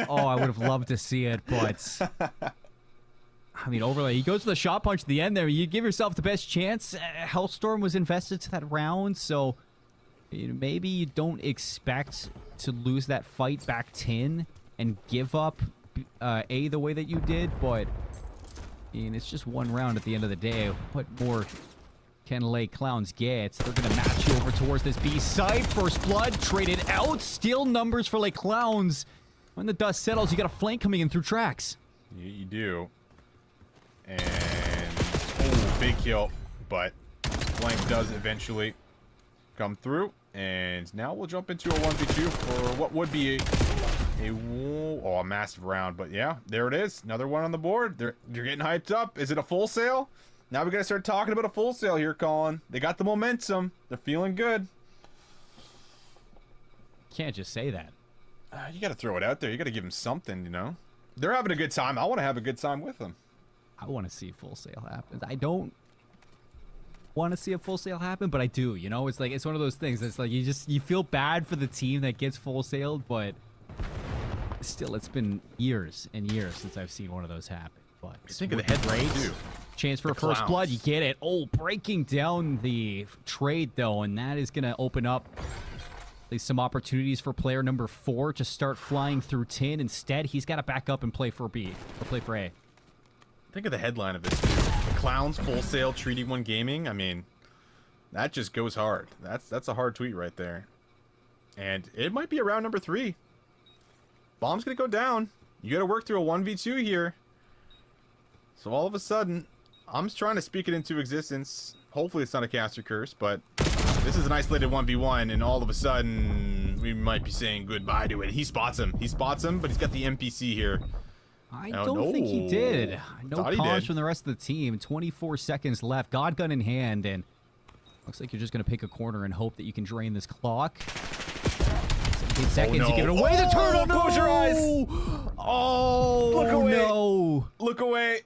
Oh, I would have loved to see it, but I mean, Overlay, he goes for the shot punch at the end there. You give yourself the best chance. Hellstorm was invested to that round, so maybe you don't expect to lose that fight back 10 and give up A the way that you did, but I mean, it's just one round at the end of the day. What more can Lake Clowns get? They're going to match you over towards this B side. First blood traded out. Still numbers for Lake Clowns. When the dust settles, you got a flank coming in through tracks. Yeah, you do. And oh, big kill, but flank does eventually come through. And now we'll jump into a 1v2 for what would be a massive round. But yeah, there it is. Another one on the board. You're getting hyped up. Is it a full sale? Now we gotta start talking about a full sale here, Colin. They got the momentum. They're feeling good. can't just say that. You got to throw it out there. You got to give them something, you know? They're having a good time. I want to have a good time with them. I want to see Full Sail happen. I don't want to see a Full Sail happen, but I do. You know, it's like it's one of those things. It's like you feel bad for the team that gets Full Sailed, but still, it's been years and years since I've seen one of those happen. But Think of the headline too. Chance for The a first clowns. blood, you get it. Oh, breaking down the trade though, and that is gonna open up at least some opportunities for player number 4 to start flying through tin. Instead, he's got to back up and play for B or play for A. Think of the headline of this. The Clowns Full Sail Treaty 1 Gaming. I mean, that just goes hard. That's a hard tweet right there. And it might be around number 3. Bomb's going to go down. You got to work through a 1v2 here. So all of a sudden, I'm just trying to speak it into existence. Hopefully it's not a caster curse, but this is an isolated 1v1, and all of a sudden, we might be saying goodbye to it. He spots him, but he's got the NPC here. I Oh, don't think he no. did. No Thought he cause did. from the rest of the team. 24 seconds left. God gun in hand, and looks like you're just going to pick a corner and hope that you can drain this clock. 17 seconds. no. You give it away. The turtle. Oh, close your eyes. Oh, Look away. no. Look away.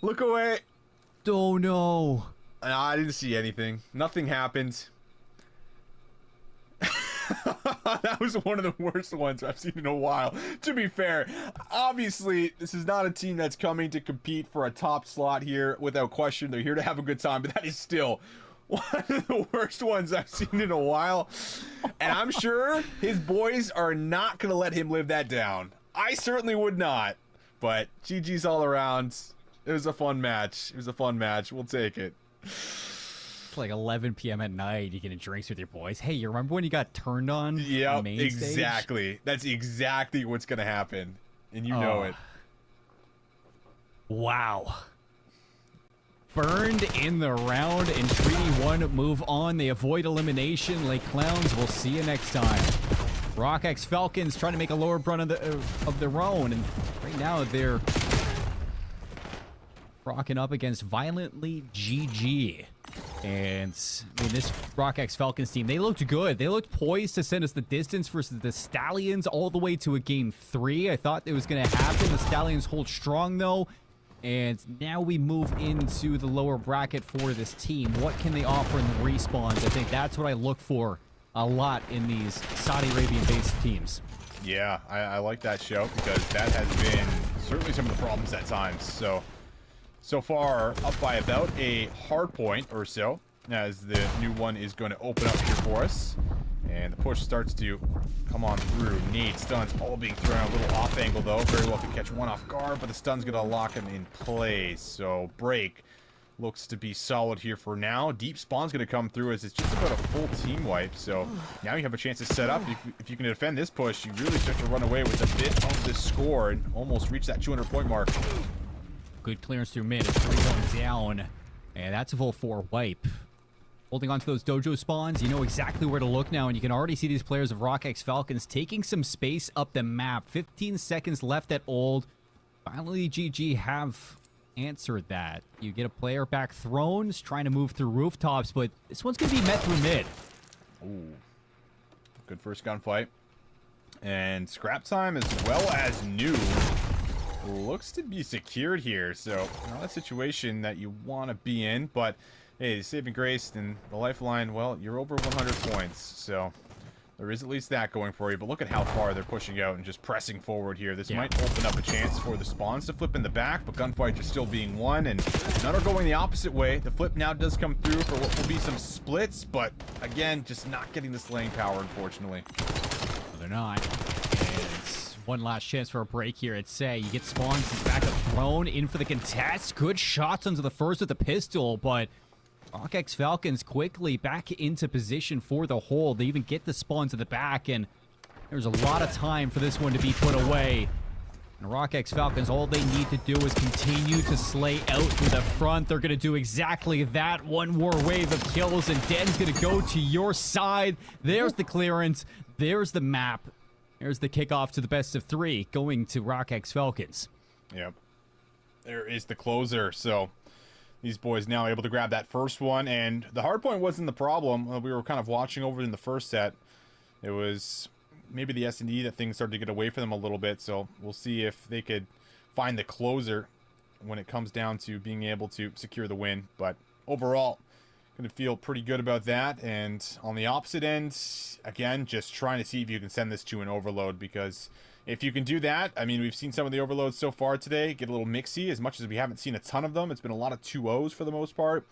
Look away. Oh, no. I didn't see anything. Nothing happened. That was one of the worst ones I've seen in a while. To be fair, obviously, this is not a team that's coming to compete for a top slot here without question. They're here to have a good time, but that is still one of the worst ones I've seen in a while. And I'm sure his boys are not going to let him live that down. I certainly would not. But GG's all around. It was a fun match. It was a fun match. We'll take it. It's like 11 p.m. at night. You getting drinks with your boys. Hey, you remember when you got turned on? Yep, on main stage? exactly. That's exactly what's going to happen. And you know it. Wow. Burned in the round, and Treaty 1 move on. They avoid elimination. Like Clowns, we'll see you next time. RockX Falcons trying to make a lower run of their own, and right now they're rocking up against Violently GG. And I mean, this RockX Falcons team, they looked good. They looked poised to send us the distance versus the Stallions all the way to a game 3. I thought it was going to happen. The Stallions hold strong though. And now we move into the lower bracket for this team. What can they offer in the respawns? I think that's what I look for a lot in these Saudi Arabian-based teams. Yeah, I like that show because that has been certainly some of the problems at times. So far, up by about a hard point or so, as the new one is going to open up here for us. And the push starts to come on through. Nades, stuns, all being thrown out. A little off angle, though. Very well could catch one off guard, but the stun's going to lock him in place. So, break looks to be solid here for now. Deep spawn's going to come through as it's just about a full team wipe. So, now you have a chance to set up. If you can defend this push, you really start to run away with a bit of this score and almost reach that 200-point mark. Good clearance through mid. It's 3 going down. And that's a full 4 wipe. Holding on to those dojo spawns, you know exactly where to look now, and you can already see these players of RockX Falcons taking some space up the map. 15 seconds left at old. Finally, GG have answered that. You get a player back thrones, trying to move through rooftops, but this one's going to be met through mid. Ooh. Good first gunfight. And scrap time as well as new looks to be secured here. So, not a situation that you want to be in, but hey, the saving grace and the lifeline, well, you're over 100 points. So, there is at least that going for you. But look at how far they're pushing out and just pressing forward here. This might open up a chance for the spawns to flip in the back, but gunfights are still being won, and none are going the opposite way. The flip now does come through for what will be some splits, but again, just not getting the slaying power, unfortunately. No, they're not. And one last chance for a break here at Say. You get spawns back up thrown in for the contest. Good shots onto the first with the pistol, but RockX Falcons quickly back into position for the hold. They even get the spawn to the back, and there's a lot of time for this one to be put away. And RockX Falcons, all they need to do is continue to slay out through the front. They're going to do exactly that. One more wave of kills, and Den's going to go to your side. There's the clearance. There's the map. There's the kickoff to the best of 3 going to RockX Falcons. Yep. There is the closer, so these boys now able to grab that first one, and the hard point wasn't the problem. We were kind of watching over in the first set. It was maybe the S&D that things started to get away from them a little bit, so we'll see if they could find the closer when it comes down to being able to secure the win. But overall, going to feel pretty good about that. And on the opposite end, again, just trying to see if you can send this to an overload, because if you can do that, I mean, we've seen some of the overloads so far today get a little mixy. As much as we haven't seen a ton of them, it's been a lot of 2-0s for the most part.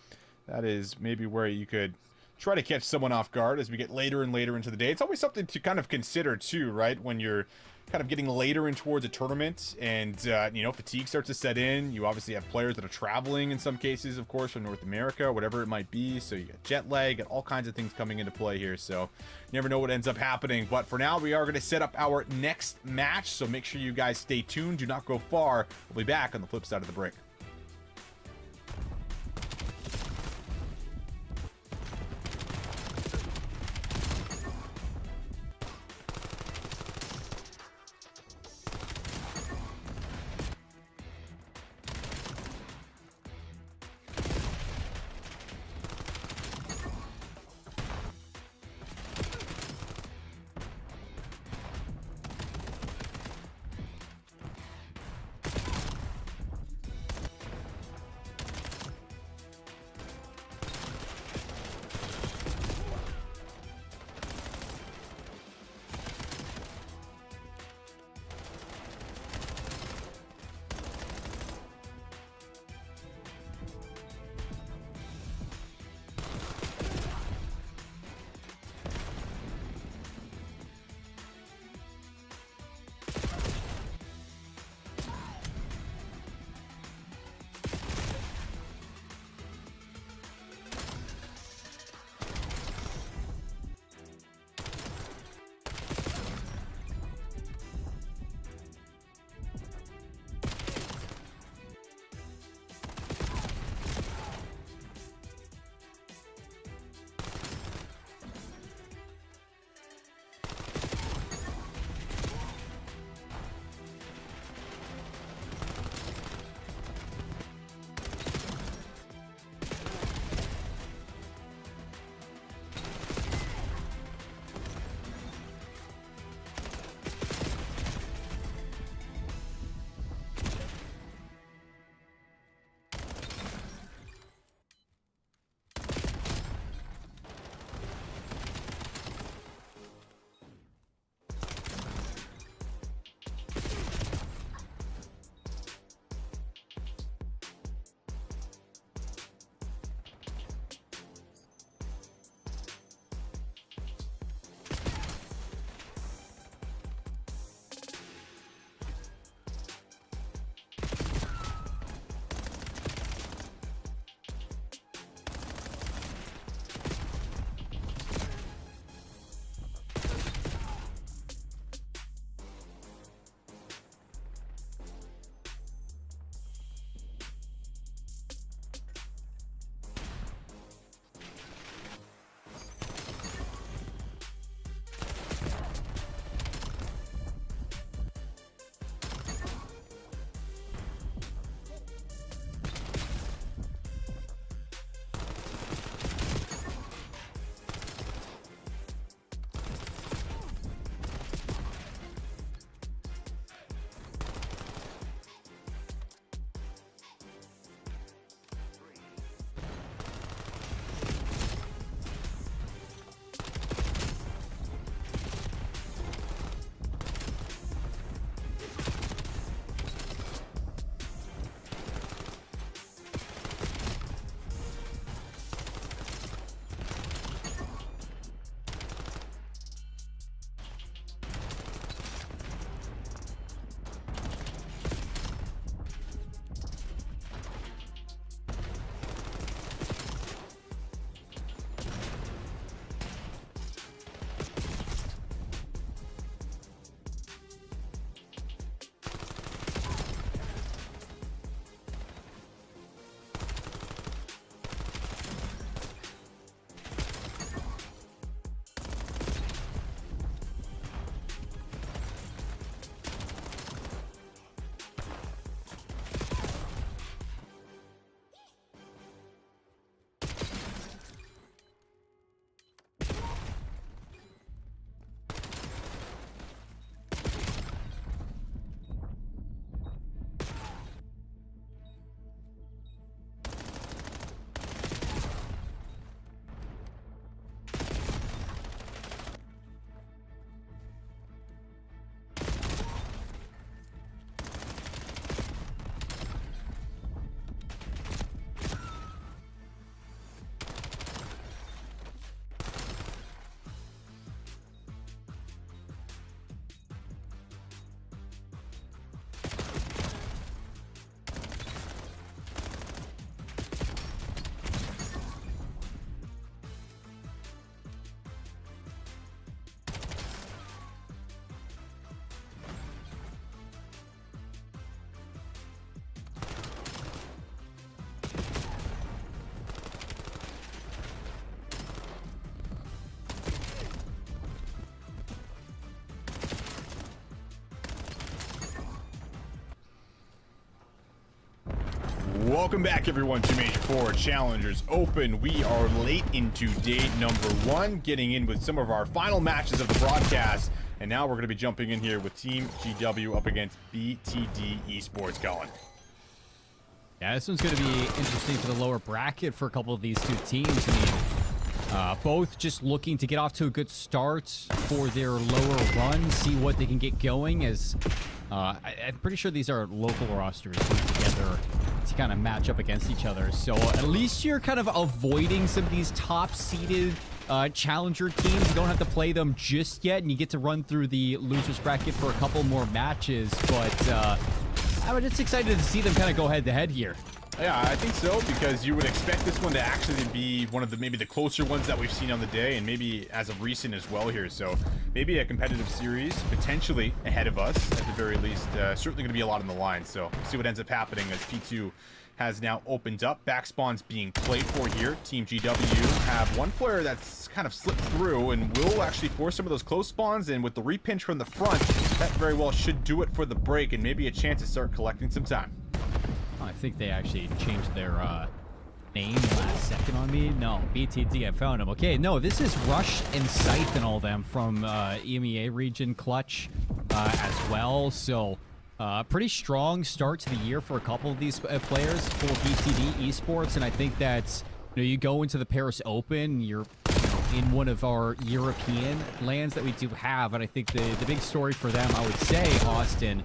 That is maybe where you could try to catch someone off guard as we get later and later into the day. It's always something to kind of consider too, right? When you're kind of getting later in towards a tournament and, you know, fatigue starts to set in. You obviously have players that are traveling in some cases, of course, from North America, whatever it might be. So you got jet lag and all kinds of things coming into play here. So you never know what ends up happening. But for now, we are going to set up our next match. So make sure you guys stay tuned. Do not go far. We'll be back on the flip side of the break. Welcome back, everyone, to Major Forward Challengers Open. We are late into day number 1, getting in with some of our final matches of the broadcast. And now we're going to be jumping in here with Team GW up against BTD Esports, Colin. Yeah, this one's going to be interesting for the lower bracket for a couple of these two teams. I mean, both just looking to get off to a good start for their lower run, see what they can get going. As I'm pretty sure these are local rosters put together to kind of match up against each other. So at least you're kind of avoiding some of these top-seeded challenger teams. You don't have to play them just yet, and you get to run through the losers bracket for a couple more matches. But I'm just excited to see them kind of go head-to-head here. Yeah, I think so, because you would expect this one to actually be one of the maybe the closer ones that we've seen on the day, and maybe as of recent as well here. So maybe a competitive series potentially ahead of us at the very least. Certainly going to be a lot on the line. So we'll see what ends up happening as P2 has now opened up. Back spawns being played for here. Team GW have one player that's kind of slipped through and will actually force some of those close spawns. And with the repinch from the front, that very well should do it for the break and maybe a chance to start collecting some time. I think they actually changed their name last second on me. No, BTD, I found them. Okay, no, this is Rush and Scythe and all them from EMEA region Clutch as well. So pretty strong start to the year for a couple of these players for BTD Esports. And I think that, you go into the Paris Open, you're in one of our European lands that we do have. And I think the big story for them, I would say, Austin,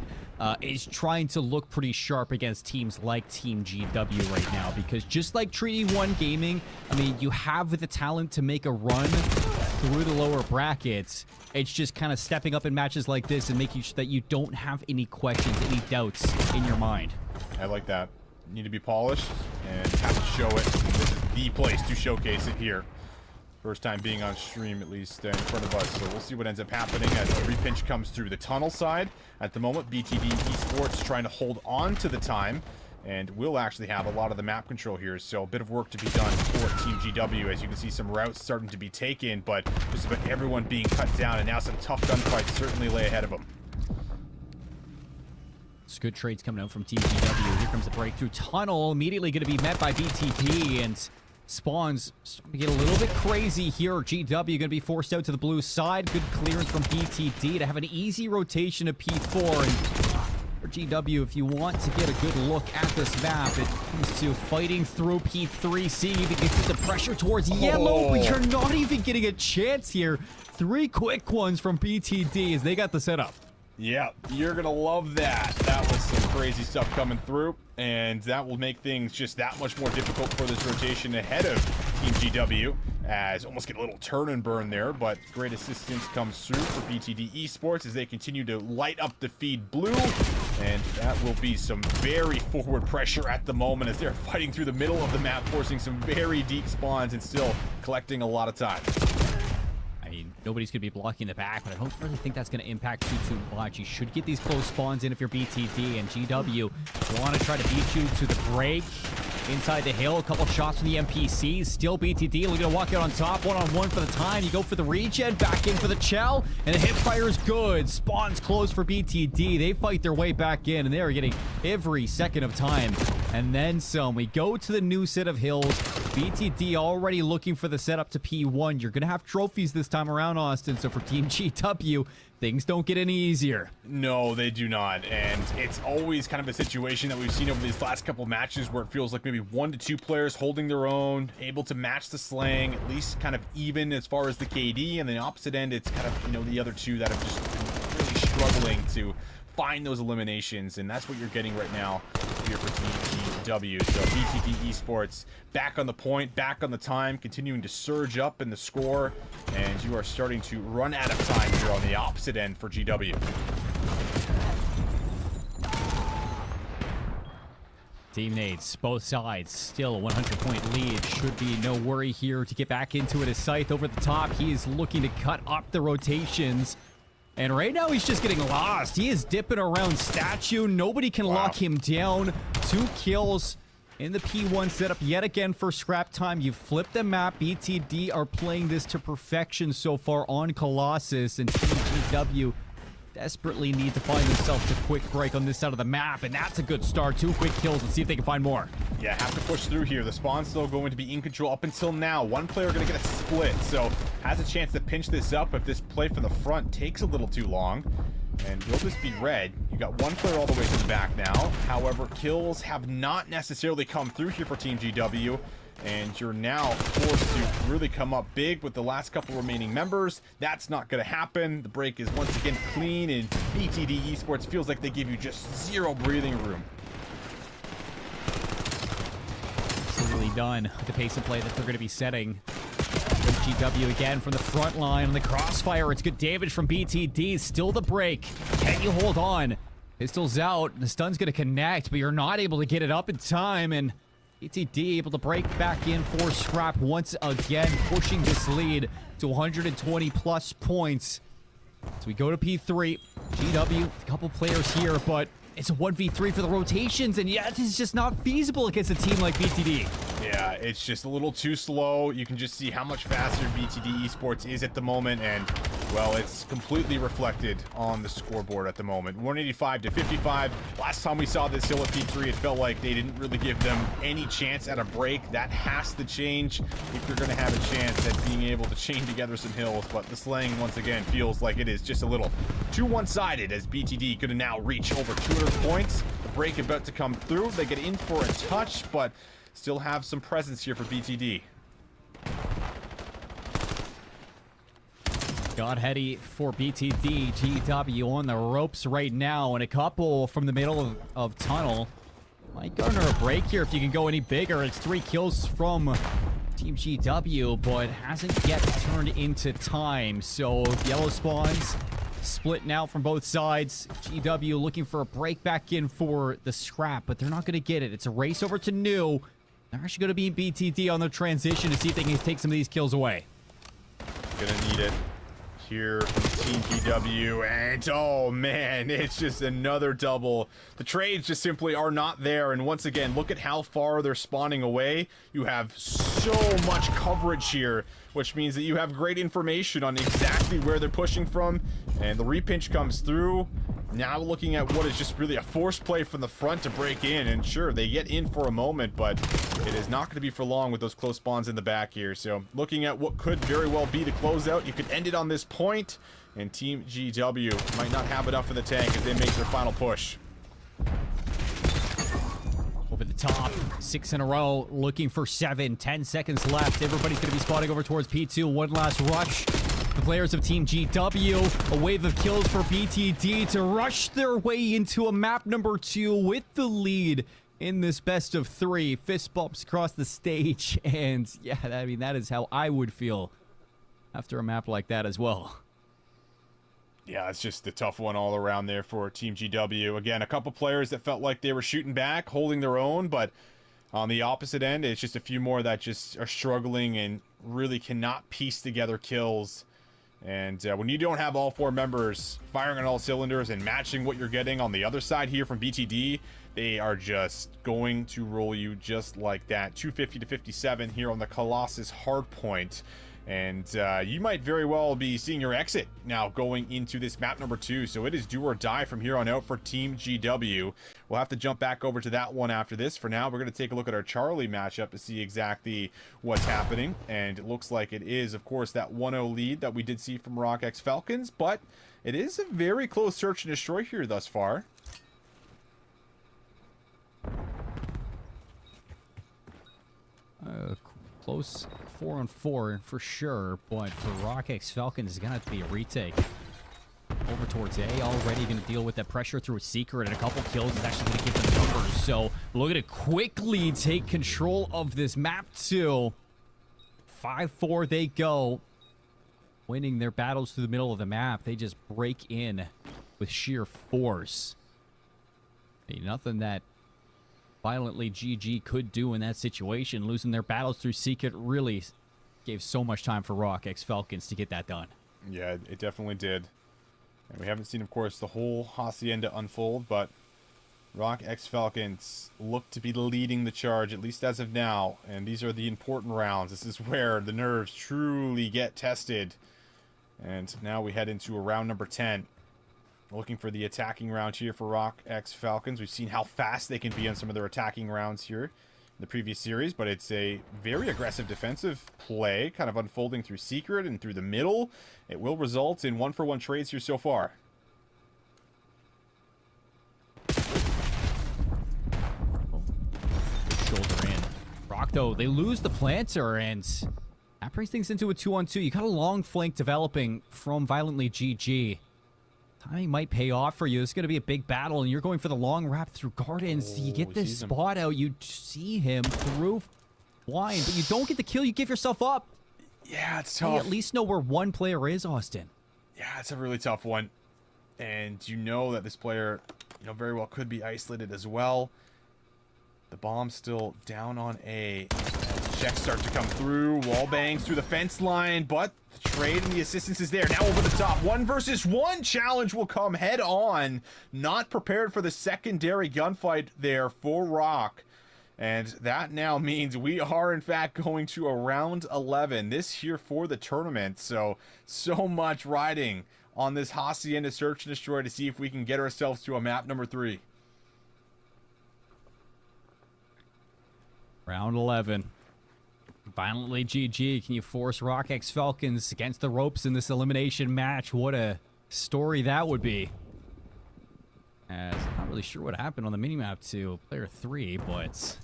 is trying to look pretty sharp against teams like Team GW right now. Because just like Treaty 1 Gaming, I mean, you have the talent to make a run through the lower brackets. It's just kind of stepping up in matches like this and making sure that you don't have any questions, any doubts in your mind. I like that. You need to be polished and have to show it. This is the place to showcase it here. First time being on stream, at least in front of us. So we'll see what ends up happening as the repinch comes through the tunnel side. At the moment, BTD Esports trying to hold on to the time. And we'll actually have a lot of the map control here. So a bit of work to be done for Team GW. As you can see, some routes starting to be taken. But just about everyone being cut down. And now some tough gunfights certainly lay ahead of them. It's good trades coming out from Team GW. Here comes the breakthrough tunnel. Immediately going to be met by BTD. And spawns starting to get a little bit crazy here. GW going to be forced out to the blue side. Good clearance from BTD to have an easy rotation of P4. And for GW, if you want to get a good look at this map, it comes to fighting through P3C. You can put the pressure towards yellow, but you're not even getting a chance here. 3 quick ones from BTD as they got the setup. Yeah, you're going to love that. That was some crazy stuff coming through, and that will make things just that much more difficult for this rotation ahead of Team GW, as almost get a little turn and burn there, but great assistance comes through for BTD Esports as they continue to light up the feed blue, and that will be some very forward pressure at the moment as they're fighting through the middle of the map, forcing some very deep spawns and still collecting a lot of time. I mean, nobody's going to be blocking the back, but I don't really think that's going to impact you too much. You should get these close spawns in if you're BTD, and GW want to try to beat you to the break. Inside the hill, a couple shots from the NPCs. Still BTD looking to walk out on top. One-on-one for the time. You go for the regen, back in for the chow, and the hip fire is good. Spawns closed for BTD. They fight their way back in, and they are getting every second of time. And then some. We go to the new set of hills. BTD already looking for the setup to P1. You're going to have trophies this time around, Austin. So for Team GW, things don't get any easier. No, they do not. And it's always kind of a situation that we've seen over these last couple matches where it feels like maybe 1 to 2 players holding their own, able to match the slang, at least kind of even as far as the KD. And the opposite end, it's kind of, the other two that have just been really struggling to find those eliminations. And that's what you're getting right now here for Team GW. So BTD Esports back on the point, back on the time, continuing to surge up in the score, and you are starting to run out of time here on the opposite end for GW. Teammates, both sides, still a 100-point lead. Should be no worry here to get back into it as Scythe over the top. He is looking to cut up the rotations. And right now, he's just getting lost. He is dipping around statue. Nobody can lock him down. 2 kills in the P1 setup yet again for scrap time. You flip the map. BTD are playing this to perfection so far on Colossus. And Team GW desperately need to find themselves a quick break on this side of the map, and that's a good start. 2 quick kills. Let's see if they can find more. Yeah, have to push through here. The spawn's still going to be in control up until now. One player going to get a split, so has a chance to pinch this up if this play from the front takes a little too long. And will this be red? You got one player all the way to the back now. However, kills have not necessarily come through here for Team GW. And you're now forced to really come up big with the last couple remaining members. That's not going to happen. The break is once again clean, and BTD Esports feels like they give you just 0 breathing room. Absolutely done with the pace of play that they're going to be setting. GW again from the front line on the crossfire. It's good damage from BTD. Still the break. Can you hold on? Pistol's out. The stun's going to connect, but you're not able to get it up in time, and BTD able to break back in for Scrap once again, pushing this lead to 120 plus points. So we go to P3. GW, a couple players here, but it's a 1v3 for the rotations, and yeah, this is just not feasible against a team like BTD. Yeah, it's just a little too slow. You can just see how much faster BTD Esports is at the moment, and, well, it's completely reflected on the scoreboard at the moment. 185 to 55. Last time we saw this hill at P3, it felt like they didn't really give them any chance at a break. That has to change if you're going to have a chance at being able to chain together some hills, but the slaying, once again, feels like it is just a little too one-sided, as BTD could now reach over 200 points. The break about to come through. They get in for a touch, but still have some presence here for BTD. Got heady for BTD. GW on the ropes right now, and a couple from the middle of tunnel. Might garner a break here if you can go any bigger. It's 3 kills from Team GW, but hasn't yet turned into time. So yellow spawns splitting out from both sides. GW looking for a break back in for the Scrap, but they're not going to get it. It's a race over to New. They're actually going to be BTD on the transition to see if they can take some of these kills away. Gonna need it here from Team GW, and oh man, it's just another double. The trades just simply are not there, and once again, look at how far they're spawning away. You have so much coverage here, which means that you have great information on exactly where they're pushing from, and the repinch comes through. Now looking at what is just really a forced play from the front to break in, and sure, they get in for a moment, but it is not going to be for long with those close spawns in the back here. So looking at what could very well be the closeout, you could end it on this point, and Team GW might not have enough in the tank as they make their final push. Over the top, 6 in a row, looking for 7, 10 seconds left. Everybody's going to be spotting over towards P2. One last rush. The players of Team GW, a wave of kills for BTD to rush their way into a map number 2 with the lead in this best of 3. Fist bumps across the stage, and yeah, I mean, that is how I would feel after a map like that as well. Yeah, it's just a tough one all around there for Team GW. Again, a couple players that felt like they were shooting back, holding their own, but on the opposite end, it's just a few more that just are struggling and really cannot piece together kills. And when you don't have all 4 members firing on all cylinders and matching what you're getting on the other side here from BTD, they are just going to roll you just like that. 250 to 57 here on the Colossus hardpoint. And you might very well be seeing your exit now going into this map number 2. So it is do or die from here on out for Team GW. We'll have to jump back over to that one after this. For now, we're going to take a look at our Charlie matchup to see exactly what's happening. And it looks like it is, of course, that 1-0 lead that we did see from Rock X Falcons. But it is a very close search and destroy here thus far. Close 4-on-4 for sure, but for Rock X Falcons, it's going to have to be a retake. Over towards A, already going to deal with that pressure through a secret, and a couple kills is actually going to give them numbers. So look at it, quickly take control of this map too. 5-4 they go, winning their battles through the middle of the map. They just break in with sheer force. Nothing that violently GG could do in that situation. Losing their battles through secret really gave so much time for Rock X Falcons to get that done. Yeah, it definitely did. And we haven't seen, of course, the whole hacienda unfold, but Rock X Falcons look to be leading the charge, at least as of now. And these are the important rounds. This is where the nerves truly get tested. And now we head into a round number 10. Looking for the attacking round here for Rock X Falcons. We've seen how fast they can be on some of their attacking rounds here in the previous series, but it's a very aggressive defensive play, kind of unfolding through secret and through the middle. It will result in 1-for-1 trades here so far. Shoulder in. Rock, though, they lose the planter, and that brings things into a 2-on-2. You got a long flank developing from Violently GG. Timing might pay off for you. It's going to be a big battle, and you're going for the long wrap through gardens. You get this spot out. You see him through blind, but you don't get the kill. You give yourself up. Yeah, it's You tough. at least know where one player is, Austin. Yeah, it's a really tough one. And you know that this player, very well could be isolated as well. The bomb's still down on A. Checks start to come through. Wall bangs through the fence line, but the trade and the assistance is there. Now over the top. 1-versus-1 challenge will come head on. Not prepared for the secondary gunfight there for Rock. And that now means we are, in fact, going to a round 11. This here for the tournament. So much riding on this Hacienda Search and Destroy to see if we can get ourselves to a map number 3. Round 11. Violently GG. Can you force Rock X Falcons against the ropes in this elimination match? What a story that would be. As I'm not really sure what happened on the minimap to player 3, but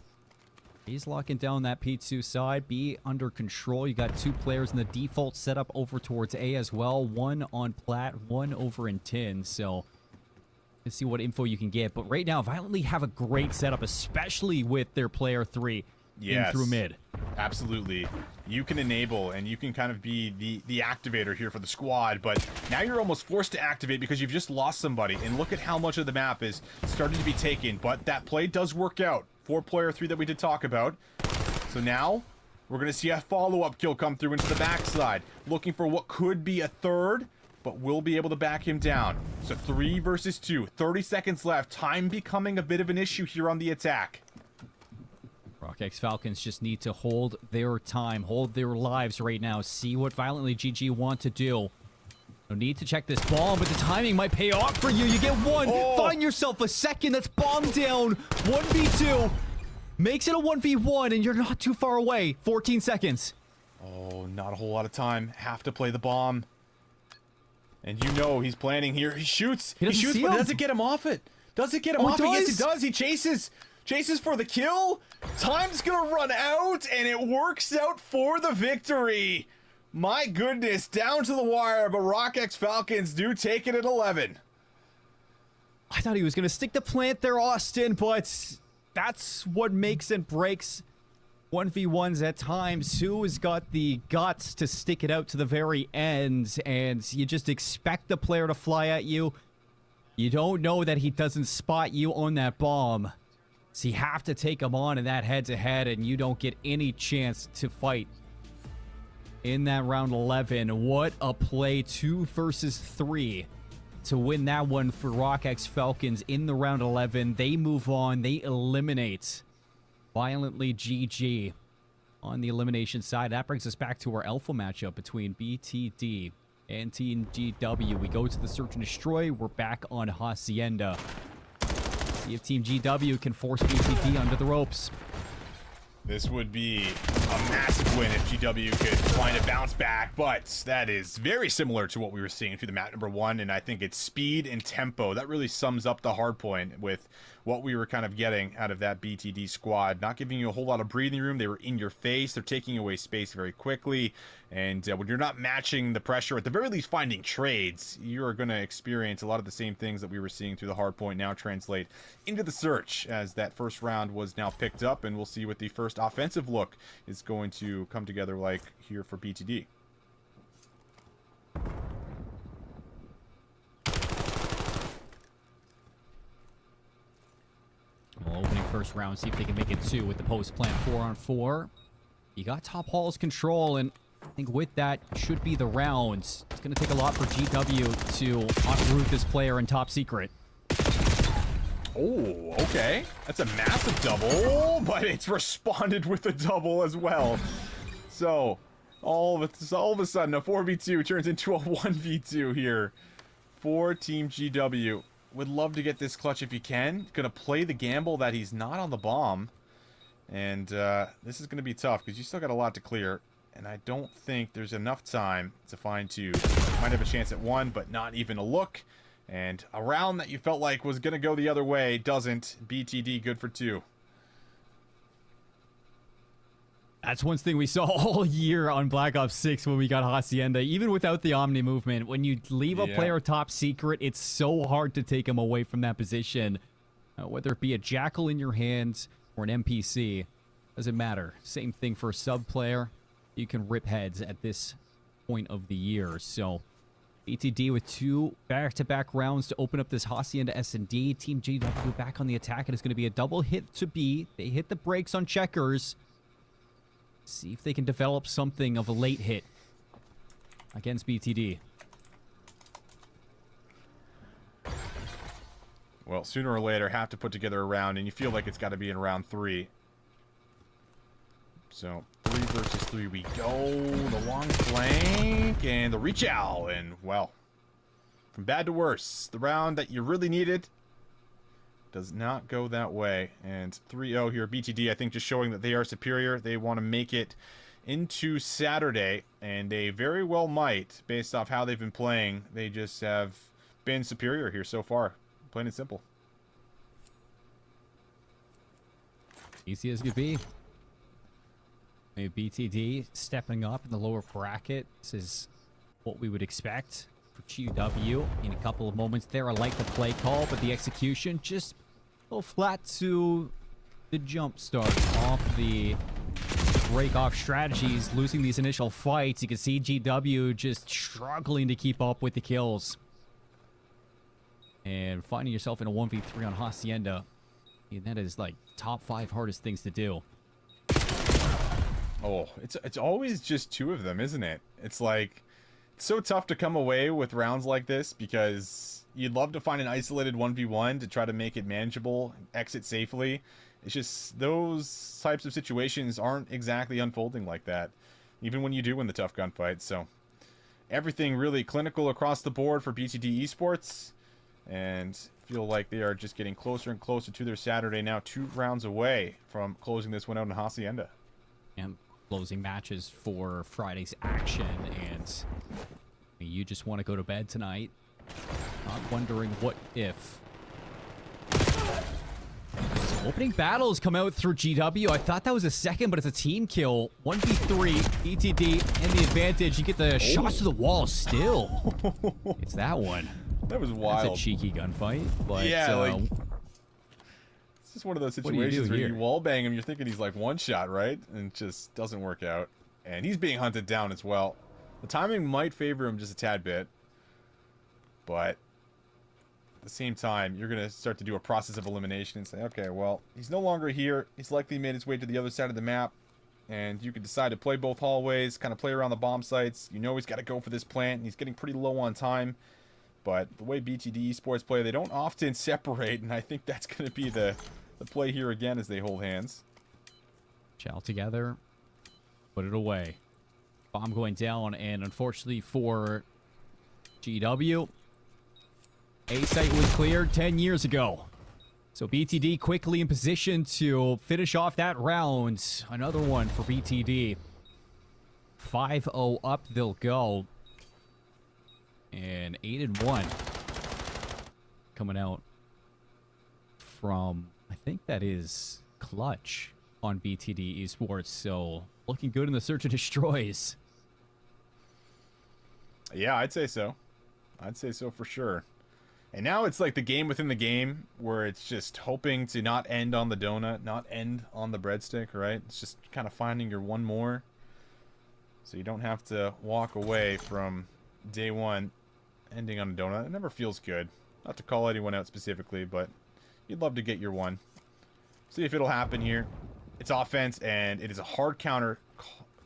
he's locking down that P2 side. B under control. You got 2 players in the default setup over towards A as well. 1 on plat, 1 over in tin. So let's see what info you can get. But right now, Violently have a great setup, especially with their player 3 in through mid. Absolutely. You can enable and you can kind of be the activator here for the squad, but now you're almost forced to activate because you've just lost somebody. And look at how much of the map is starting to be taken, but that play does work out for player 3 that we did talk about. So now we're going to see a follow-up kill come through into the backside, looking for what could be a third, but we'll be able to back him down. So 3-versus-2, 30 seconds left. Time becoming a bit of an issue here on the attack. Rock X Falcons just need to hold their time, hold their lives right now, see what Violently GG want to do. No need to check this bomb, but the timing might pay off for you. You get 1, find yourself a second, that's bomb down, 1v2. Makes it a 1v1, and you're not too far away. 14 seconds. Oh, not a whole lot of time. Have to play the bomb. And you know he's planning here. He shoots. He shoots, but does it get him off it? Does it get him off it? Yes, it does. He chases for the kill. Time's gonna run out, and it works out for the victory. My goodness, down to the wire, but Rock X Falcons do take it at 11. I thought he was going to stick the plant there, Austin, but that's what makes and breaks 1v1s at times. Who has got the guts to stick it out to the very end, and you just expect the player to fly at you. You don't know that he doesn't spot you on that bomb. So you have to take him on in that head-to-head, and you don't get any chance to fight in that round 11. What a play, 2-versus-3 to win that one for Rock X Falcons in the round 11. They move on. They eliminate Violently GG on the elimination side. That brings us back to our alpha matchup between BTD and Team GW. We go to the Search and Destroy. We're back on Hacienda. See if Team GW can force BTD under the ropes. This would be a massive win if GW could find a bounce back, but that is very similar to what we were seeing through the map number 1, and I think it's speed and tempo. That really sums up the hard point with what we were kind of getting out of that BTD squad. Not giving you a whole lot of breathing room. They were in your face. They're taking away space very quickly, and when you're not matching the pressure, at the very least finding trades, you are going to experience a lot of the same things that we were seeing through the hard point now translate into the search, as that first round was now picked up, and we'll see what the first offensive look is going to come together like here for BTD. Well, opening first round, see if they can make it 2 with the post plant 4-on-4. You got top hall's control, and I think with that should be the rounds. It's going to take a lot for GW to uproot this player in top secret. Oh, okay. That's a massive double, but it's responded with a double as well. So, all of a sudden, a 4v2 turns into a 1v2 here for Team GW. Would love to get this clutch if you can. Gonna play the gamble that he's not on the bomb. And this is gonna be tough because you still got a lot to clear. And I don't think there's enough time to find two. Might have a chance at one, but not even a look. And a round that you felt like was gonna go the other way doesn't. BTD good for two. That's one thing we saw all year on Black Ops 6 when we got Hacienda. Even without the Omni movement, when you leave a player top secret, it's so hard to take him away from that position. Whether it be a Jackal in your hands or an NPC, doesn't matter. Same thing for a sub player. You can rip heads at this point of the year. So, BTD with 2 back-to-back rounds to open up this Hacienda S&D. Team GW back on the attack. It is going to be a double hit to B. They hit the brakes on checkers. See if they can develop something of a late hit against BTD. Well, sooner or later, have to put together a round, and you feel like it's got to be in round 3. So, 3 versus 3 we go. The long flank, and the reach out, and, well, from bad to worse. The round that you really needed does not go that way. And 3-0 here. BTD, I think, just showing that they are superior. They want to make it into Saturday, and they very well might, based off how they've been playing. They just have been superior here so far. Plain and simple. Easy as could be. Maybe BTD stepping up in the lower bracket. This is what we would expect for GW in a couple of moments there. I like the play call, but the execution just a little flat to the jump start off the break off strategies, losing these initial fights. You can see GW just struggling to keep up with the kills. And finding yourself in a 1v3 on Hacienda, and that is like top 5 hardest things to do. Oh, it's always just 2 of them, isn't it? It's like, it's so tough to come away with rounds like this because you'd love to find an isolated 1v1 to try to make it manageable, exit safely. It's just those types of situations aren't exactly unfolding like that, even when you do win the tough gunfights. So everything really clinical across the board for BTD Esports, and feel like they are just getting closer and closer to their Saturday now, 2 rounds away from closing this one out in Hacienda. And closing matches for Friday's action, and you just want to go to bed tonight, not wondering what if. So opening battles come out through GW. I thought that was a second, but it's a team kill. 1v3, BTD, and the advantage. You get the shots to the wall still. It's that one. That was wild. That's a cheeky gunfight. But, yeah, like, it's just one of those situations where here? you wallbang him, you're thinking he's like one shot, right? And it just doesn't work out. And he's being hunted down as well. The timing might favor him just a tad bit. But at the same time, you're going to start to do a process of elimination and say, okay, well, he's no longer here. He's likely made his way to the other side of the map. And you can decide to play both hallways, kind of play around the bomb sites. You know he's got to go for this plant, and he's getting pretty low on time. But the way BTD Esports play, they don't often separate, and I think that's going to be the play here again as they hold hands. Chow together, put it away. Bomb going down, and unfortunately for GW, A site was cleared 10 years ago. So BTD quickly in position to finish off that round. Another one for BTD. 5-0 up they'll go. And 8-1 coming out from, I think that is Clutch on BTD Esports. So looking good in the search and destroys. Yeah, I'd say so. I'd say so for sure. And now it's like the game within the game where it's just hoping to not end on the donut, not end on the breadstick, right? It's just kind of finding your one more. So you don't have to walk away from day one ending on a donut. It never feels good. Not to call anyone out specifically, but you'd love to get your one. See if it'll happen here. It's offense, and it is a hard counter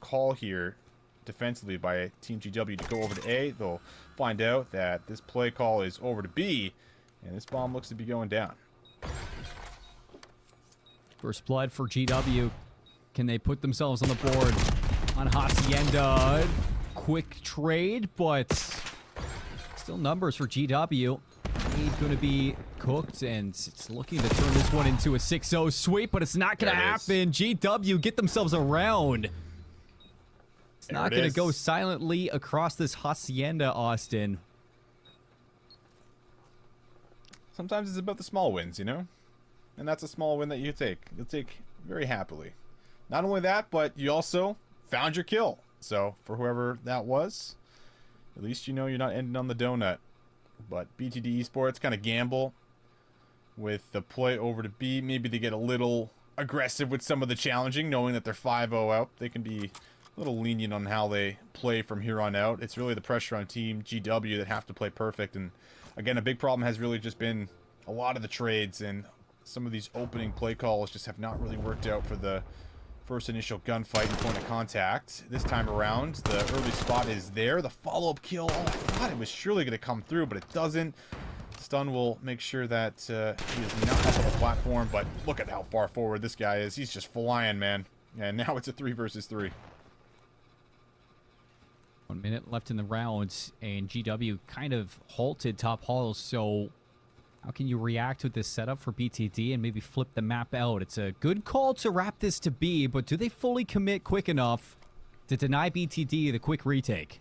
call here defensively by Team GW to go over to A. They'll find out that this play call is over to B, and this bomb looks to be going down. First blood for GW. Can they put themselves on the board on Hacienda? Quick trade, but Still numbers for GW. He's going to be cooked, and it's looking to turn this one into a 6-0 sweep, but it's not going to happen. GW get themselves a round. It's not going to go silently across this Hacienda, Austin. Sometimes it's about the small wins, you know? And that's a small win that you take. You'll take very happily. Not only that, but you also found your kill. So, for whoever that was, at least you know you're not ending on the donut. But BTD Esports kind of gamble with the play over to B. Maybe they get a little aggressive with some of the challenging, knowing that they're 5-0 out. They can be a little lenient on how they play from here on out. It's really the pressure on Team GW that have to play perfect. And again, a big problem has really just been a lot of the trades, and some of these opening play calls just have not really worked out for the first initial gunfight and point of contact. This time around, the early spot is there. The follow-up kill, oh, I thought it was surely going to come through, but it doesn't. Stun will make sure that he is not up on the platform, but look at how far forward this guy is. He's just flying, man. And now it's a 3 versus 3. 1 minute left in the round, and GW kind of halted top halls, so how can you react with this setup for BTD and maybe flip the map out? It's a good call to wrap this to B, but do they fully commit quick enough to deny BTD the quick retake?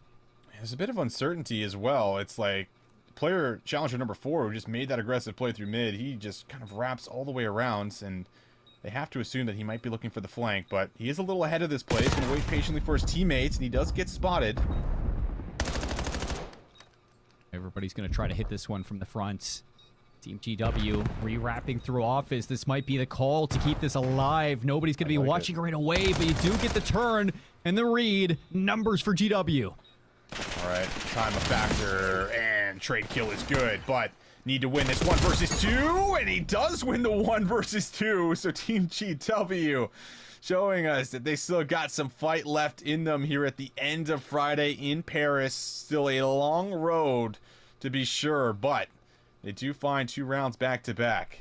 There's a bit of uncertainty as well. It's like player challenger number 4 who just made that aggressive play through mid. He just kind of wraps all the way around, and they have to assume that he might be looking for the flank, but he is a little ahead of this play. He's going to wait patiently for his teammates, and he does get spotted. Everybody's going to try to hit this one from the front. Team GW re-wrapping through office. This might be the call to keep this alive. Nobody's going to be watching right away, but you do get the turn and the read. Numbers for GW. All right, time a factor, and trade kill is good, but need to win this 1 versus 2, and he does win the 1 versus 2. So Team GW showing us that they still got some fight left in them here at the end of Friday in Paris. Still a long road to be sure, but they do find 2 rounds back-to-back.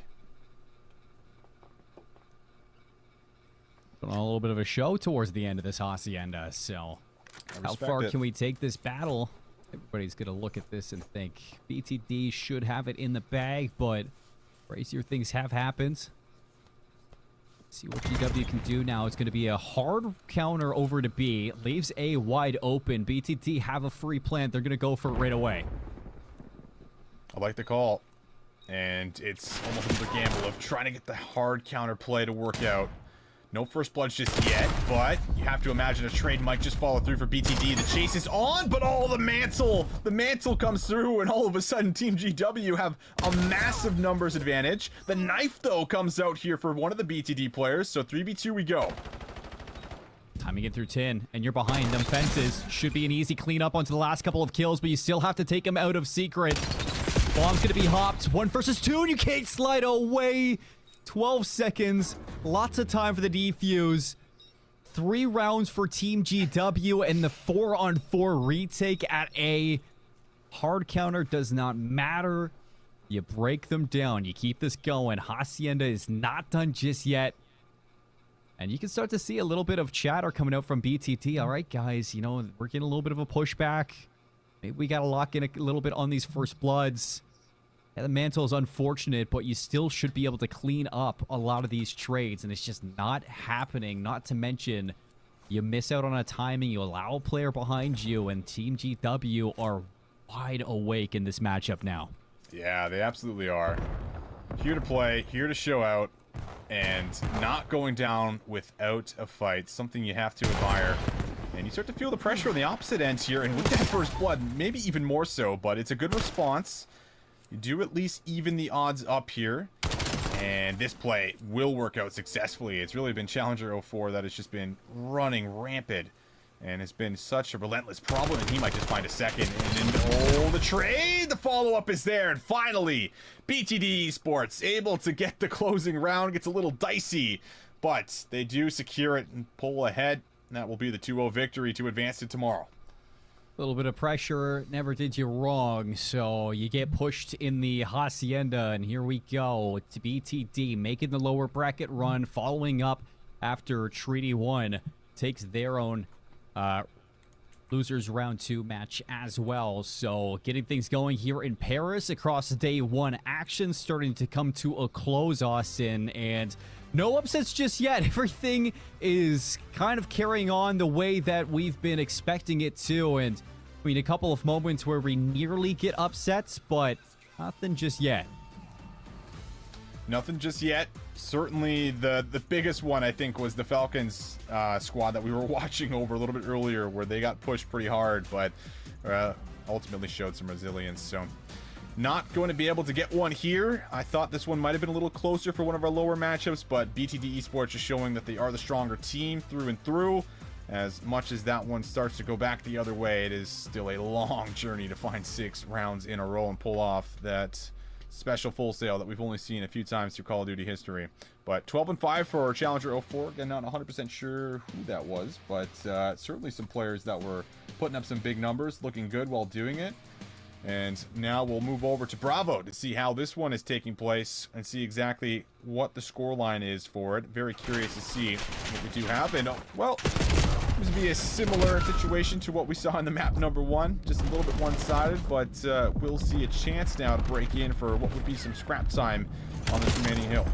Put on a little bit of a show towards the end of this Hacienda, so how far can we take this battle? Everybody's going to look at this and think BTD should have it in the bag, but crazier things have happened. See what GW can do now. It's going to be a hard counter over to B. Leaves A wide open. BTD have a free plant. They're going to go for it right away. I like the call, and it's almost another gamble of trying to get the hard counter play to work out. No first blood just yet, but you have to imagine a trade might just follow through for BTD. The chase is on, but oh, the mantle comes through, and all of a sudden Team GW have a massive numbers advantage. The knife, though, comes out here for one of the BTD players, so 3v2 we go. Timing it through 10, and you're behind them fences. Should be an easy cleanup onto the last couple of kills, but you still have to take them out of secret. Bomb's gonna be hopped. 1 versus 2, and you can't slide away. 12 seconds. Lots of time for the defuse. 3 rounds for Team GW, and the 4-on-4 retake at A. Hard counter does not matter. You break them down. You keep this going. Hacienda is not done just yet. And you can start to see a little bit of chatter coming out from BTT. All right, guys, you know, we're getting a little bit of a pushback. Maybe we got to lock in a little bit on these first bloods. Yeah, the mantle is unfortunate, but you still should be able to clean up a lot of these trades, and it's just not happening. Not to mention, you miss out on a timing, you allow a player behind you, and Team GW are wide awake in this matchup now. Yeah, they absolutely are. Here to play, here to show out, and not going down without a fight. Something you have to admire. And you start to feel the pressure on the opposite ends here, and with that first blood, maybe even more so, but it's a good response. You do at least even the odds up here, and this play will work out successfully. It's really been Challenger 04 that has just been running rampant, and it's been such a relentless problem, and he might just find a second. And then, oh, the trade! The follow-up is there, and finally, BTD Esports able to get the closing round. Gets a little dicey, but they do secure it and pull ahead. And that will be the 2-0 victory to advance to tomorrow. A little bit of pressure never did you wrong, so you get pushed in the Hacienda, and here we go. It's BTD making the lower bracket run, following up after Treaty 1 takes their own losers round 2 match as well. So getting things going here in Paris across day 1 action starting to come to a close, Austin, and no upsets just yet. Everything is kind of carrying on the way that we've been expecting it to, and I mean, a couple of moments where we nearly get upsets, but nothing just yet. Nothing just yet. Certainly the biggest one, I think, was the Falcons squad that we were watching over a little bit earlier, where they got pushed pretty hard, but ultimately showed some resilience. So not going to be able to get one here. I thought this one might have been a little closer for one of our lower matchups, but BTD Esports is showing that they are the stronger team through and through. As much as that one starts to go back the other way, it is still a long journey to find 6 rounds in a row and pull off that special full sale that we've only seen a few times through Call of Duty history. But 12-5 for Challenger 04. Again, not 100% sure who that was, but certainly some players that were putting up some big numbers, looking good while doing it. And now we'll move over to Bravo to see how this one is taking place and see exactly what the scoreline is for it. Very curious to see what we do have. And, well, seems to be a similar situation to what we saw in the map number 1. Just a little bit one-sided, but we'll see a chance now to break in for what would be some scrap time on this remaining hill.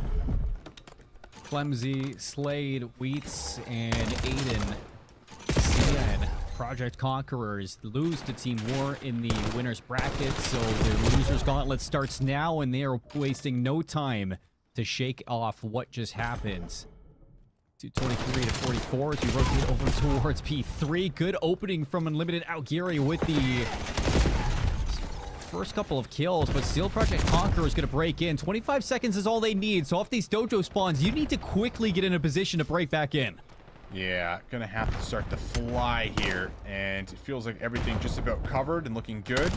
Clemsy, Slade, Wheats, and Aiden. CN. Project Conquerors lose to Team War in the winner's bracket, so the loser's gauntlet starts now, and they are wasting no time to shake off what just happened. 223 to 44 as we rotate over towards P3. Good opening from Unlimited Algiri with the first couple of kills, but still Project Conqueror is going to break in. 25 seconds is all they need, so off these dojo spawns, you need to quickly get in a position to break back in. Yeah, gonna have to start to fly here, and it feels like everything just about covered and looking good.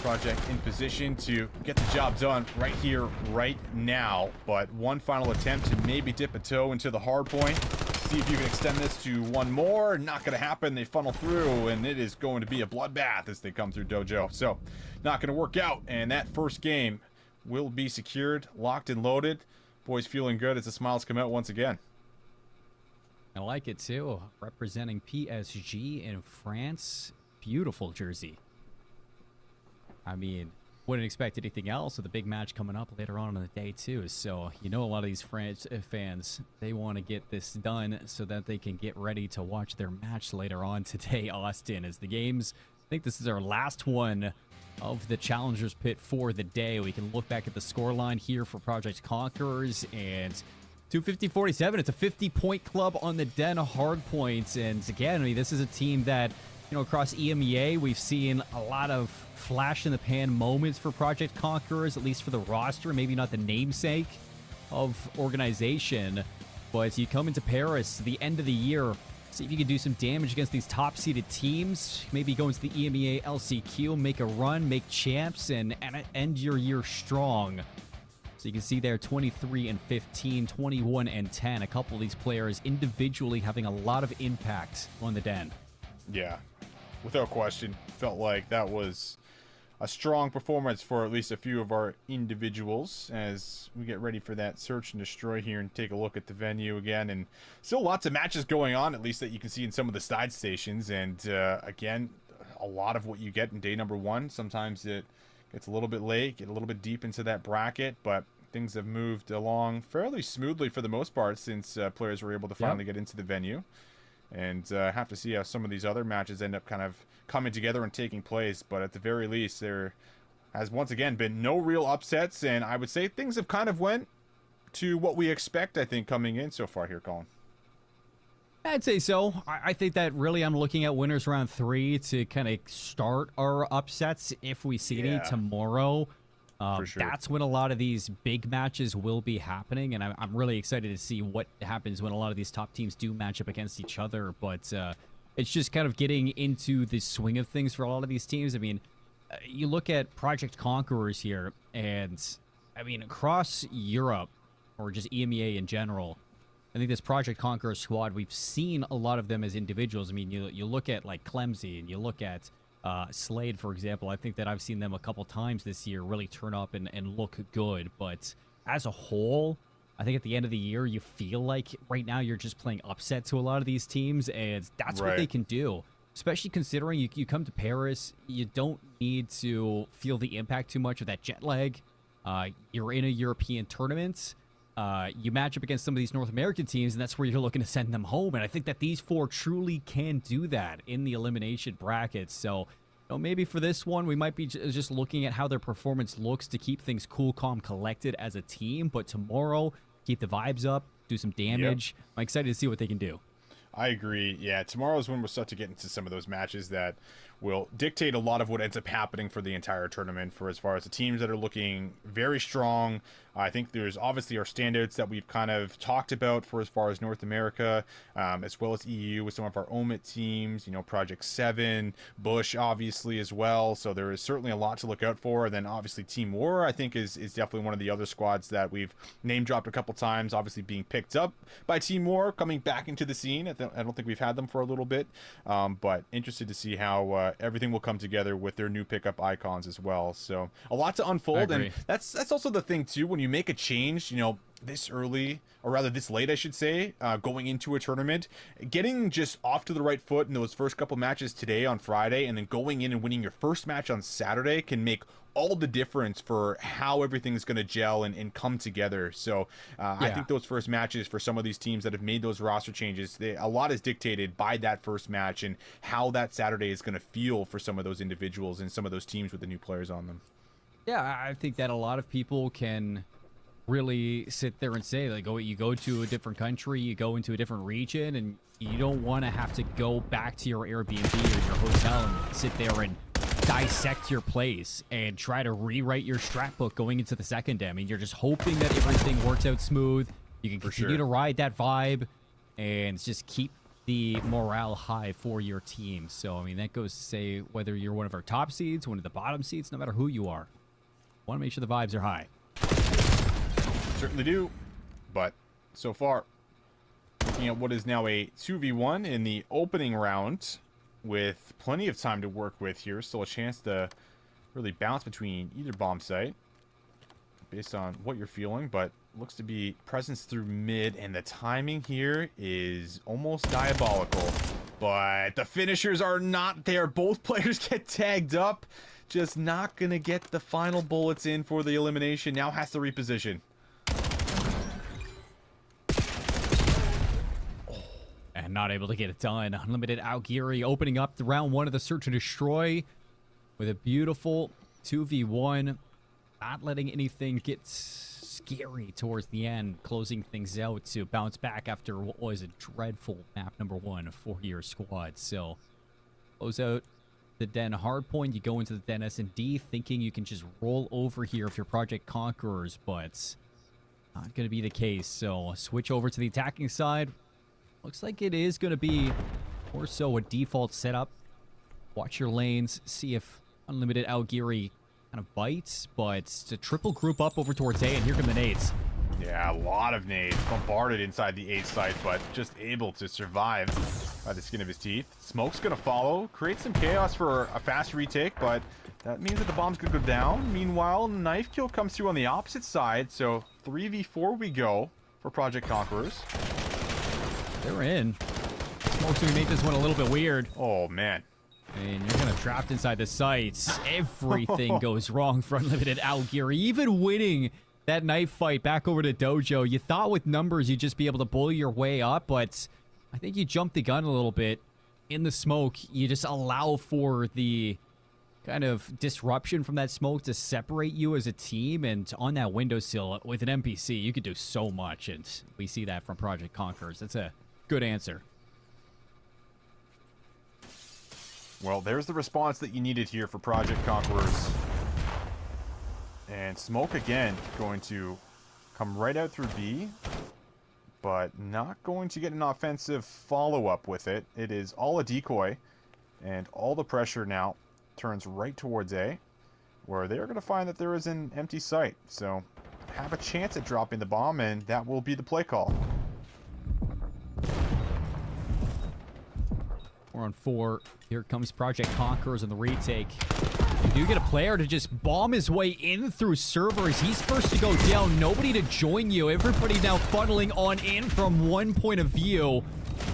Project in position to get the job done right here, right now, but one final attempt to maybe dip a toe into the hard point. See if you can extend this to one more. Not gonna happen. They funnel through, and it is going to be a bloodbath as they come through dojo. So, not gonna work out, and that first game will be secured, locked and loaded. Boys feeling good as the smiles come out once again. I like it too. Representing PSG in France. Beautiful jersey. I mean, wouldn't expect anything else with a big match coming up later on in the day too. So, you know, a lot of these French fans, they want to get this done so that they can get ready to watch their match later on today, Austin. As the games, I think this is our last one of the Challengers Pit for the day. We can look back at the scoreline here for Project Conquerors, and 250-47. It's a 50-point club on the Den hard points. And again, I mean, this is a team that, you know, across EMEA, we've seen a lot of flash in the pan moments for Project Conquerors, at least for the roster, maybe not the namesake of organization. But as you come into Paris, the end of the year, see if you can do some damage against these top-seeded teams. Maybe go into the EMEA LCQ, make a run, make champs, and end your year strong. So you can see there 23-15, 21-10. A couple of these players individually having a lot of impact on the Den. Yeah, without question. Felt like that was a strong performance for at least a few of our individuals as we get ready for that search and destroy here and take a look at the venue again. And still lots of matches going on, at least that you can see in some of the side stations. And again, a lot of what you get in day number 1. Sometimes it gets a little bit late, get a little bit deep into that bracket, but things have moved along fairly smoothly for the most part since players were able to finally get into the venue. And have to see how some of these other matches end up kind of coming together and taking place. But at the very least, there has once again been no real upsets, and I would say things have kind of went to what we expect, I think, coming in so far here, Colin. I'd say so. I think that really I'm looking at winners round 3 to kind of start our upsets if we see any tomorrow. For sure. That's when a lot of these big matches will be happening, and I'm really excited to see what happens when a lot of these top teams do match up against each other. But it's just kind of getting into the swing of things for a lot of these teams. I mean, you look at Project Conquerors here, and I mean, across Europe, or just EMEA in general, I think this Project Conqueror squad, we've seen a lot of them as individuals. I mean, you look at like Clemsy, and you look at Slade, for example. I think that I've seen them a couple times this year really turn up and look good. But as a whole, I think at the end of the year, you feel like right now you're just playing upset to a lot of these teams, and that's what they can do. especially considering you come to Paris, you don't need to feel the impact too much of that jet lag. You're in a European tournament. You match up against some of these North American teams, and that's where you're looking to send them home. And I think that these 4 truly can do that in the elimination brackets. So, maybe for this one, we might be just looking at how their performance looks to keep things cool, calm, collected as a team. But tomorrow, keep the vibes up, do some damage. Yep. I'm excited to see what they can do. I agree. Yeah, tomorrow's when we'll start to get into some of those matches that will dictate a lot of what ends up happening for the entire tournament. For as far as the teams that are looking very strong, I think there's obviously our standouts that we've kind of talked about for as far as North America, as well as EU with some of our OMIT teams, Project 7, Bush obviously as well. So there is certainly a lot to look out for. And then obviously Team War, I think is definitely one of the other squads that we've name dropped a couple times, obviously being picked up by Team War, coming back into the scene. I don't think we've had them for a little bit, but interested to see how everything will come together with their new pickup icons as well. So a lot to unfold, and that's also the thing too, when you make a change, this early, or rather this late, I should say, going into a tournament, getting just off to the right foot in those first couple matches today on Friday, and then going in and winning your first match on Saturday can make all the difference for how everything's going to gel and come together. So I think those first matches for some of these teams that have made those roster changes, a lot is dictated by that first match and how that Saturday is going to feel for some of those individuals and some of those teams with the new players on them. Yeah, I think that a lot of people can really sit there and say, like, you go to a different country, you go into a different region, and you don't want to have to go back to your Airbnb or your hotel and sit there and dissect your place and try to rewrite your strat book going into the second day. I mean, you're just hoping that everything works out smooth. You can continue to ride that vibe and just keep the morale high for your team. So, I mean, that goes to say whether you're one of our top seeds, one of the bottom seeds, no matter who you are. Want to make sure the vibes are high. Certainly do, but so far, looking at what is now a 2v1 in the opening round, with plenty of time to work with here. Still a chance to really bounce between either bomb site based on what you're feeling, but looks to be presence through mid, and the timing here is almost diabolical. But the finishers are not there. Both players get tagged up. Just not going to get the final bullets in for the elimination. Now has to reposition. And not able to get it done. Unlimited Algiri opening up the round 1 of the Search and Destroy with a beautiful 2v1. Not letting anything get scary towards the end. Closing things out to bounce back after what was a dreadful map number 1 for your squad. So, close out the Den hardpoint. You go into the Den S&D thinking you can just roll over here if you're Project Conquerors, but not going to be the case. So, switch over to the attacking side. Looks like it is going to be more so a default setup. Watch your lanes, see if Unlimited Algiri kind of bites, but it's a triple group up over towards A, and here come the nades. Yeah, a lot of nades bombarded inside the A site, but just able to survive by the skin of his teeth. Smoke's going to follow, create some chaos for a fast retake, but that means that the bomb's going to go down. Meanwhile, knife kill comes through on the opposite side, so 3v4 we go for Project Conquerors. They're in. Smoke's gonna make this one a little bit weird. Oh, man. And you're kind of trapped inside the sites. Everything goes wrong for Unlimited Algiri. Even winning that knife fight back over to Dojo, you thought with numbers you'd just be able to bully your way up, but I think you jumped the gun a little bit. In the smoke, you just allow for the kind of disruption from that smoke to separate you as a team, and on that windowsill with an NPC, you could do so much, and we see that from Project Conquerors. That's a good answer. Well, there's the response that you needed here for Project Conquerors. And Smoke again going to come right out through B, but not going to get an offensive follow-up with it. It is all a decoy, and all the pressure now turns right towards A, where they're going to find that there is an empty site. So have a chance at dropping the bomb, and that will be the play call. 4-on-4. Here comes Project Conquerors on the retake. You do get a player to just bomb his way in through servers. He's first to go down. Nobody to join you. Everybody now funneling on in from one point of view.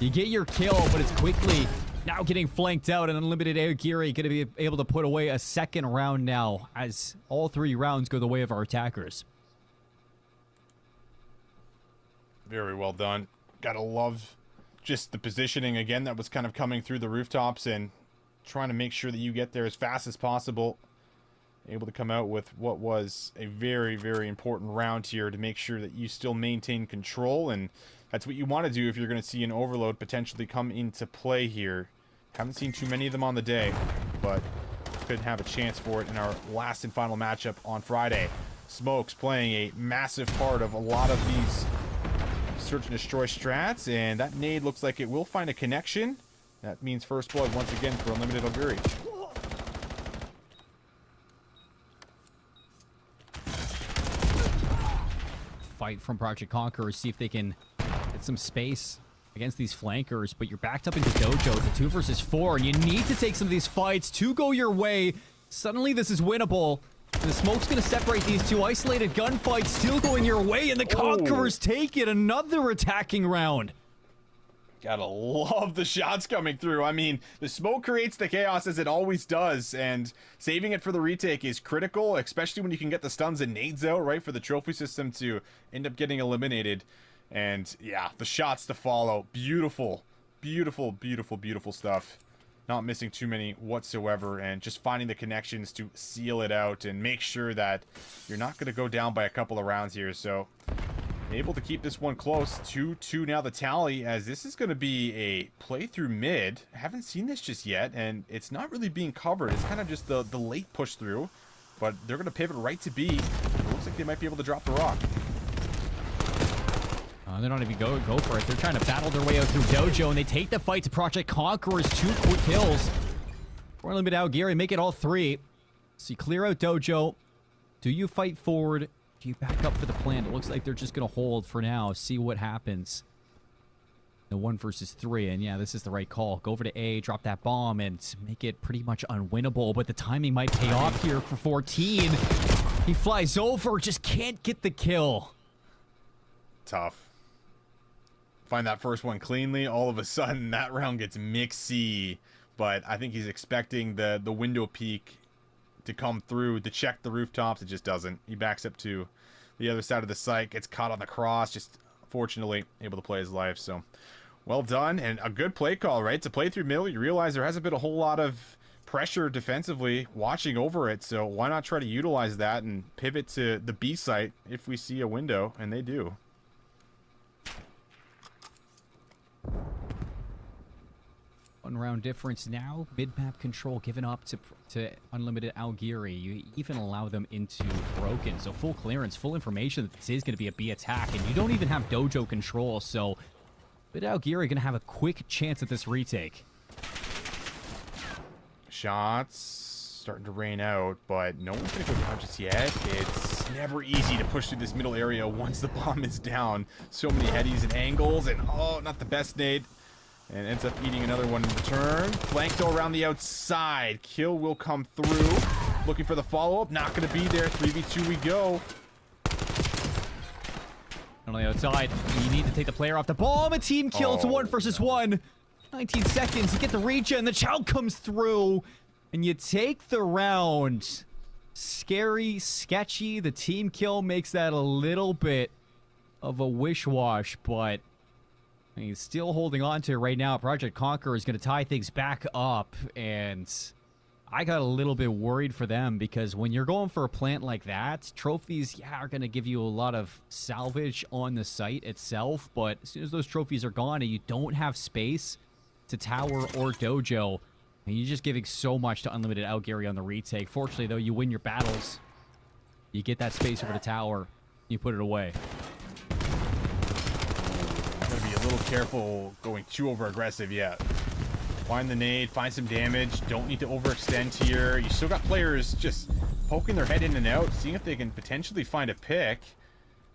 You get your kill, but it's quickly now getting flanked out, and Unlimited Air Geary going to be able to put away a second round now, as all 3 rounds go the way of our attackers. Very well done. Gotta love just the positioning again that was kind of coming through the rooftops and trying to make sure that you get there as fast as possible. Able to come out with what was a very, very important round here to make sure that you still maintain control, and that's what you want to do if you're going to see an overload potentially come into play here. Haven't seen too many of them on the day, but could have a chance for it in our last and final matchup on Friday. Smokes playing a massive part of a lot of these search and destroy strats, and that nade looks like it will find a connection. That means first blood once again for Unlimited Auguri. Fight from Project Conquerors, see if they can get some space against these flankers, but you're backed up into Dojo. It's a 2 versus 4, and you need to take some of these fights to go your way. Suddenly this is winnable. The smoke's gonna separate these 2. Isolated gunfights still going your way, and the Conquerors take it. Another attacking round. Gotta love the shots coming through. I mean, the smoke creates the chaos as it always does, and saving it for the retake is critical, especially when you can get the stuns and nades out, right, for the trophy system to end up getting eliminated. And yeah, the shots to follow. Beautiful, beautiful, beautiful, beautiful stuff. Not missing too many whatsoever, and just finding the connections to seal it out and make sure that you're not going to go down by a couple of rounds here. So able to keep this one close. 2-2 now the tally, as this is going to be a playthrough mid. I haven't seen this just yet, and it's not really being covered. It's kind of just the late push through, but they're going to pivot right to B. It looks like they might be able to drop the rock. They're not even go for it. They're trying to battle their way out through Dojo, and they take the fight to Project Conquerors. 2 quick kills. For Unlimited Auguri, make it all 3. So you clear out Dojo. Do you fight forward? Do you back up for the plant? It looks like they're just going to hold for now. See what happens. The 1 versus 3, and yeah, this is the right call. Go over to A, drop that bomb, and make it pretty much unwinnable, but the timing might pay off here for 14. He flies over, just can't get the kill. Tough. Find that first one cleanly. All of a sudden, that round gets mixy, but I think he's expecting the window peak to come through to check the rooftops. It just doesn't. He backs up to the other side of the site, gets caught on the cross, just fortunately able to play his life. So well done, and a good play call, right? To play through middle, you realize there hasn't been a whole lot of pressure defensively watching over it, so why not try to utilize that and pivot to the B site if we see a window, and they do. One round difference now. Mid-map control given up to Unlimited Auguri. You even allow them into Broken. So full clearance, full information that this is going to be a B attack. And you don't even have Dojo control. So Auguri going to have a quick chance at this retake. Shots starting to rain out, but no one's going to go down just yet. It's never easy to push through this middle area once the bomb is down. So many headies and angles, and oh, not the best nade. And ends up eating another one in return. Flank though around the outside. Kill will come through. Looking for the follow-up. Not going to be there. 3v2 we go. On the outside, you need to take the player off the bomb. A team kill. It's 1 versus 1. 19 seconds. You get the regen. The chow comes through. And you take the round. Scary, sketchy. The team kill makes that a little bit of a wish-wash, but he's still holding on to it right now. Project Conqueror is going to tie things back up, and I got a little bit worried for them because when you're going for a plant like that, trophies, yeah, are going to give you a lot of salvage on the site itself, but as soon as those trophies are gone and you don't have space to tower or dojo, and you're just giving so much to Unlimited Auguri on the retake. Fortunately, though, you win your battles. You get that space over the tower, you put it away. Gotta be a little careful going too over aggressive yet. Find the nade, find some damage. Don't need to overextend here. You still got players just poking their head in and out, seeing if they can potentially find a pick.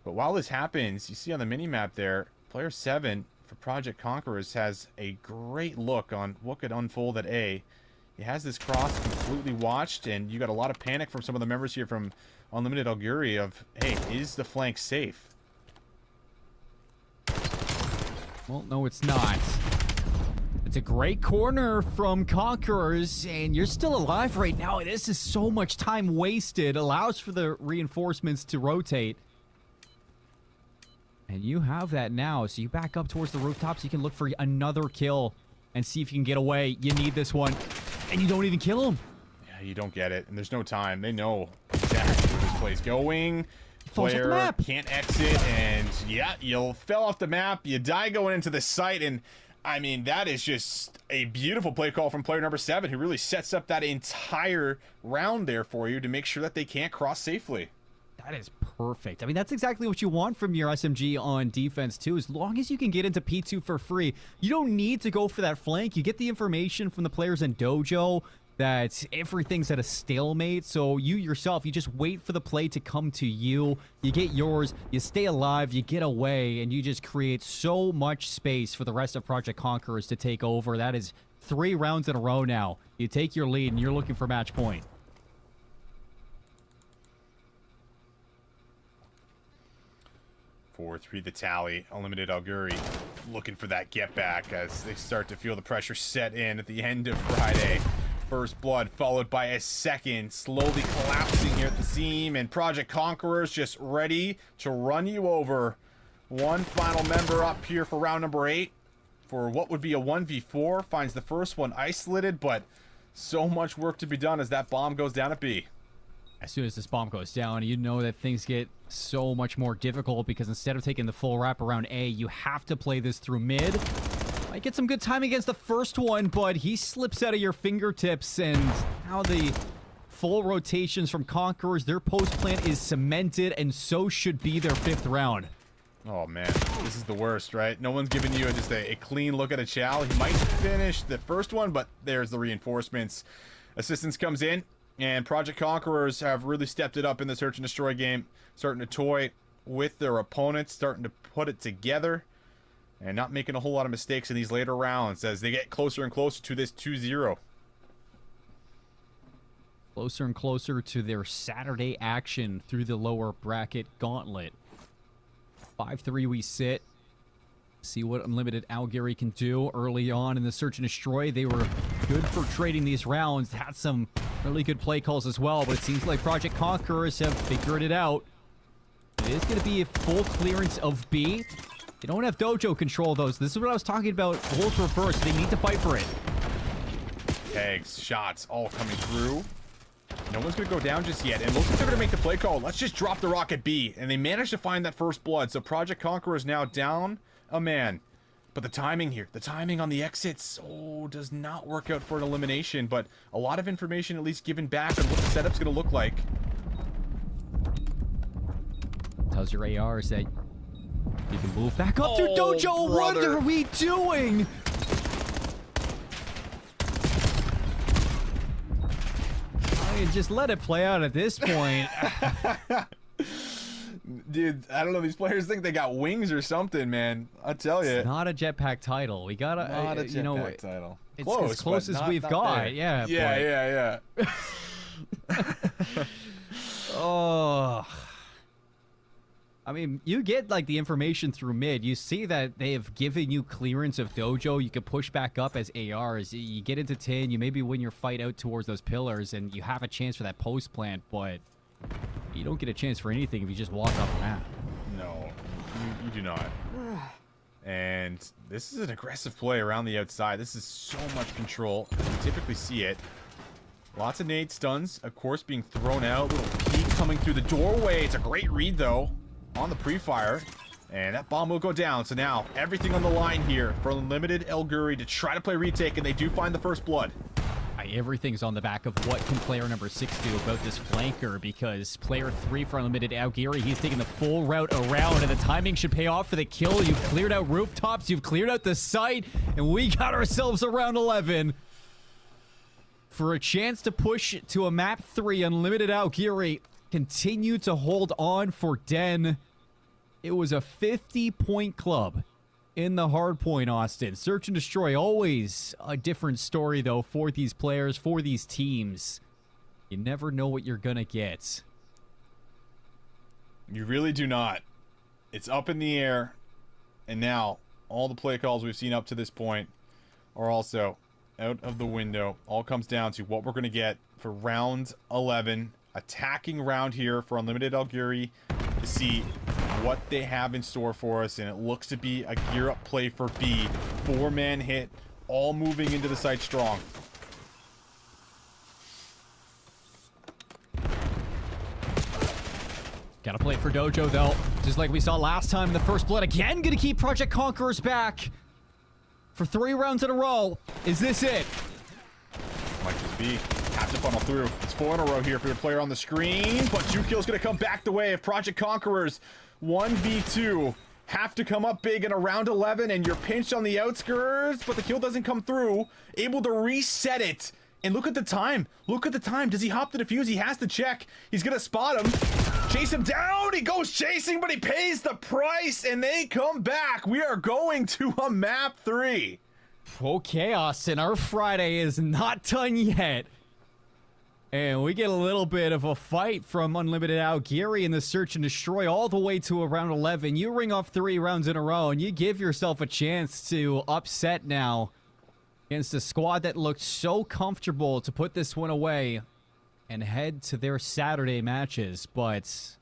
But while this happens, you see on the minimap there, player 7 for Project Conquerors has a great look on what could unfold at A. He has this cross completely watched, and you got a lot of panic from some of the members here from Unlimited Auguri of, hey, is the flank safe? Well, no, it's not. The It's a great corner from Conquerors, and you're still alive right now. This is so much time wasted. Allows for the reinforcements to rotate. And you have that now, so you back up towards the rooftops. You can look for another kill and see if you can get away. You need this one, and you don't even kill him. Yeah, you don't get it, and there's no time. They know exactly where this play's going. Falls off the Player map. can't exit, and yeah, you fell off the map. You die going into the site, and I mean, that is just a beautiful play call from player number 7, who really sets up that entire round there for you to make sure that they can't cross safely. That is perfect. I mean, that's exactly what you want from your SMG on defense, too. As long as you can get into P2 for free, you don't need to go for that flank. You get the information from the players in Dojo that everything's at a stalemate. So you yourself, you just wait for the play to come to you. You get yours, you stay alive, you get away, and you just create so much space for the rest of Project Conquerors to take over. That is 3 rounds in a row now. You take your lead, and you're looking for match point. 4-3 the tally. Unlimited Alguri looking for that get back as they start to feel the pressure set in at the end of Friday. First blood followed by a second, slowly collapsing here at the seam, and Project Conquerors just ready to run you over. One final member up here for round number 8 for what would be a 1v4. Finds the first one isolated, but so much work to be done as that bomb goes down at B. As soon as this bomb goes down, you know that things get so much more difficult because instead of taking the full wrap around A, you have to play this through mid. Might get some good time against the first one, but he slips out of your fingertips, and now the full rotations from Conquerors, their post plant is cemented, and so should be their 5th round. Oh man, this is the worst, right? No one's giving you just a clean look at a chow. He might finish the first one, but there's the reinforcements. Assistance comes in, and Project Conquerors have really stepped it up in the search and destroy game, starting to toy with their opponents, starting to put it together, and not making a whole lot of mistakes in these later rounds as they get closer and closer to this 2-0. Closer and closer to their Saturday action through the lower bracket gauntlet. 5-3 we sit. See what Unlimited Alguri can do early on in the search and destroy. They were good for trading these rounds. Had some really good play calls as well, but it seems like Project Conquerors have figured it out. It is going to be a full clearance of B. They don't have Dojo control, though, so this is what I was talking about. Roles reversed. They need to fight for it. Tags, shots, all coming through. No one's going to go down just yet, and looks like they're going to make the play call. Let's just drop the rock at B, and they managed to find that first blood, so Project Conqueror is now down a man. But the timing here, the timing on the exits, does not work out for an elimination, but a lot of information at least given back on what the setup's going to look like. Tells your ARs that you can move back up through Oh, Dojo. brother. What are we doing? I mean, just let it play out at this point. Dude, I don't know, these players think they got wings or something, man. I tell you. It's not a jetpack title. We gotta, Not a you know, jetpack title. it's Close, as close but as not- we've not got. there. Yeah. Yeah, but- yeah. Oh. I mean, you get like the information through mid. You see that they have given you clearance of Dojo. You can push back up as ARs. You get into 10. You maybe win your fight out towards those pillars, and you have a chance for that post plant, but you don't get a chance for anything if you just walk off the map. No, you do not. And this is an aggressive play around the outside. This is so much control. We typically see it. Lots of nade stuns, of course, being thrown out. Little peek coming through the doorway. It's a great read, though, on the pre-fire. And that bomb will go down. So now, everything on the line here for Unlimited Alguri to try to play retake, and they do find the first blood. Everything's on the back of what can player number 6 do about this flanker, because player 3 for Unlimited Alguri, he's taking the full route around, and the timing should pay off for the kill. You've cleared out rooftops, you've cleared out the site, and we got ourselves a round 11. For a chance to push to a map 3, Unlimited Alguri continue to hold on for Den. It was a 50-point club in the hard point, Austin. Search and destroy, always a different story, though, for these players, for these teams. You never know what you're gonna get. You really do not. It's up in the air. And now, all the play calls we've seen up to this point are also out of the window. All comes down to what we're going to get for round 11. Attacking round here for Unlimited Algiri to see what they have in store for us. And it looks to be a gear up play for B. 4-man hit, all moving into the site strong. Gotta play it for Dojo, though. Just like we saw last time in the first blood. Again, gonna keep Project Conquerors back for 3 rounds in a row. Is this it? Might just be. Have to funnel through. It's 4 in a row here for the player on the screen, but 2 kills gonna come back the way of Project Conquerors. 1v2. Have to come up big in a round 11, and you're pinched on the outskirts, but the kill doesn't come through. Able to reset it. And look at the time. Look at the time. Does he hop the defuse? He has to check. He's gonna spot him. Chase him down. He goes chasing, but he pays the price, and they come back. We are going to a map 3. Oh, chaos, and our Friday is not done yet. And we get a little bit of a fight from Unlimited Algiri in the search and destroy all the way to around 11. You ring off 3 rounds in a row, and you give yourself a chance to upset now against a squad that looked so comfortable to put this one away and head to their Saturday matches. But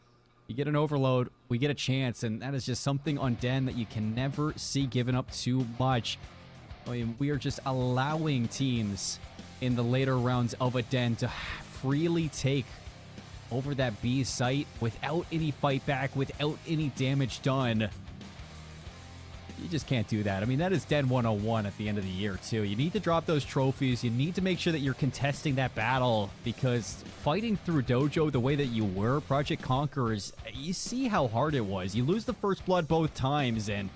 you get an overload, we get a chance, and that is just something on Den that you can never see given up too much. I mean, we are just allowing teams in the later rounds of a Den to freely take over that B site without any fight back, without any damage done. You just can't do that. I mean, that is Den 101 at the end of the year, too. You need to drop those trophies. You need to make sure that you're contesting that battle, because fighting through Dojo the way that you were, Project Conquerors, you see how hard it was. You lose the first blood both times, and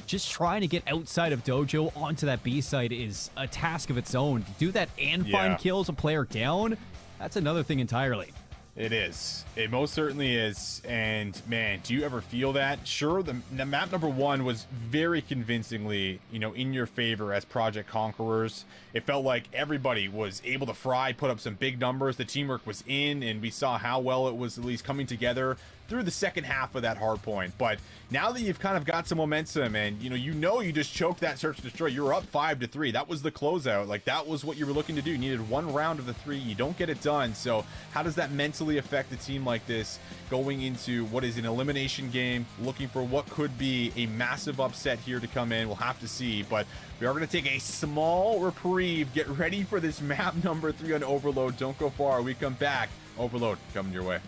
just trying to get outside of Dojo onto that B side is a task of its own. To do that and find kills a player down, that's another thing entirely. It is. It most certainly is. And man, do you ever feel that? Sure, the map number 1 was very convincingly, you know, in your favor as Project Conquerors. It felt like everybody was able to fry, put up some big numbers. The teamwork was in, and we saw how well it was at least coming together through the second half of that hard point. But now that you've kind of got some momentum, and you just choked that search and destroy, you were up 5-3. That was the closeout. Like, that was what you were looking to do. You needed 1 round of the 3. You don't get it done. So how does that mentally affect a team like this going into what is an elimination game, looking for what could be a massive upset here to come in? We'll have to see, but we are going to take a small reprieve. Get ready for this map number 3 on Overload. Don't go far. We come back. Overload coming your way.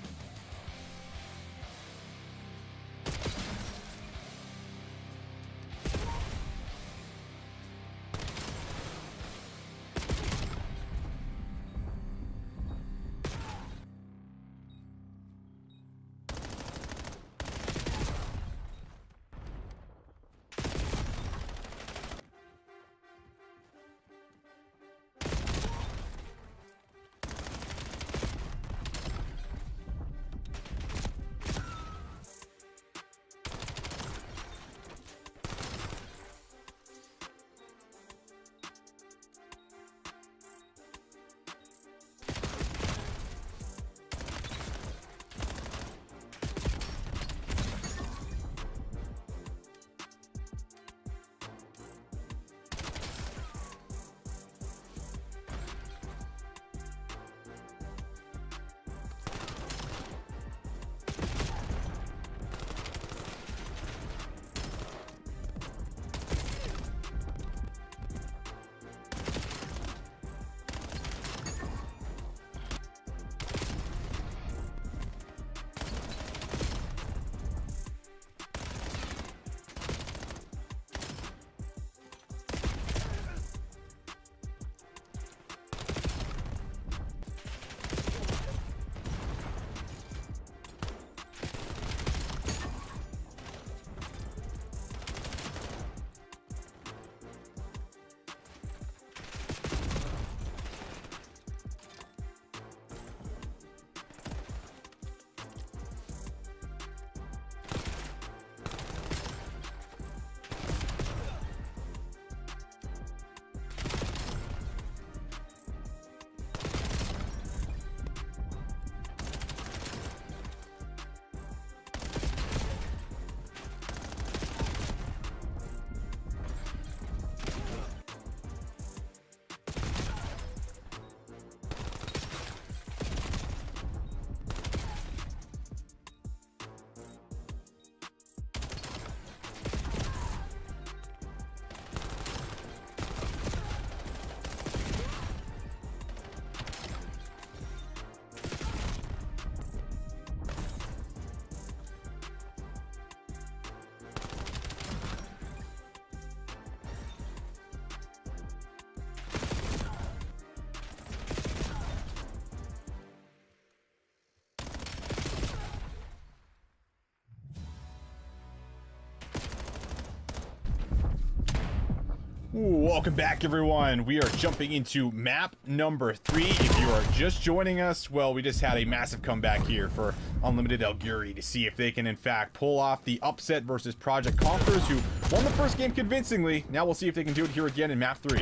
Ooh, welcome back, everyone. We are jumping into map number 3. If you are just joining us, well, we just had a massive comeback here for Unlimited Alguri to see if they can, in fact, pull off the upset versus Project Conquerors, who won the first game convincingly. Now we'll see if they can do it here again in map 3.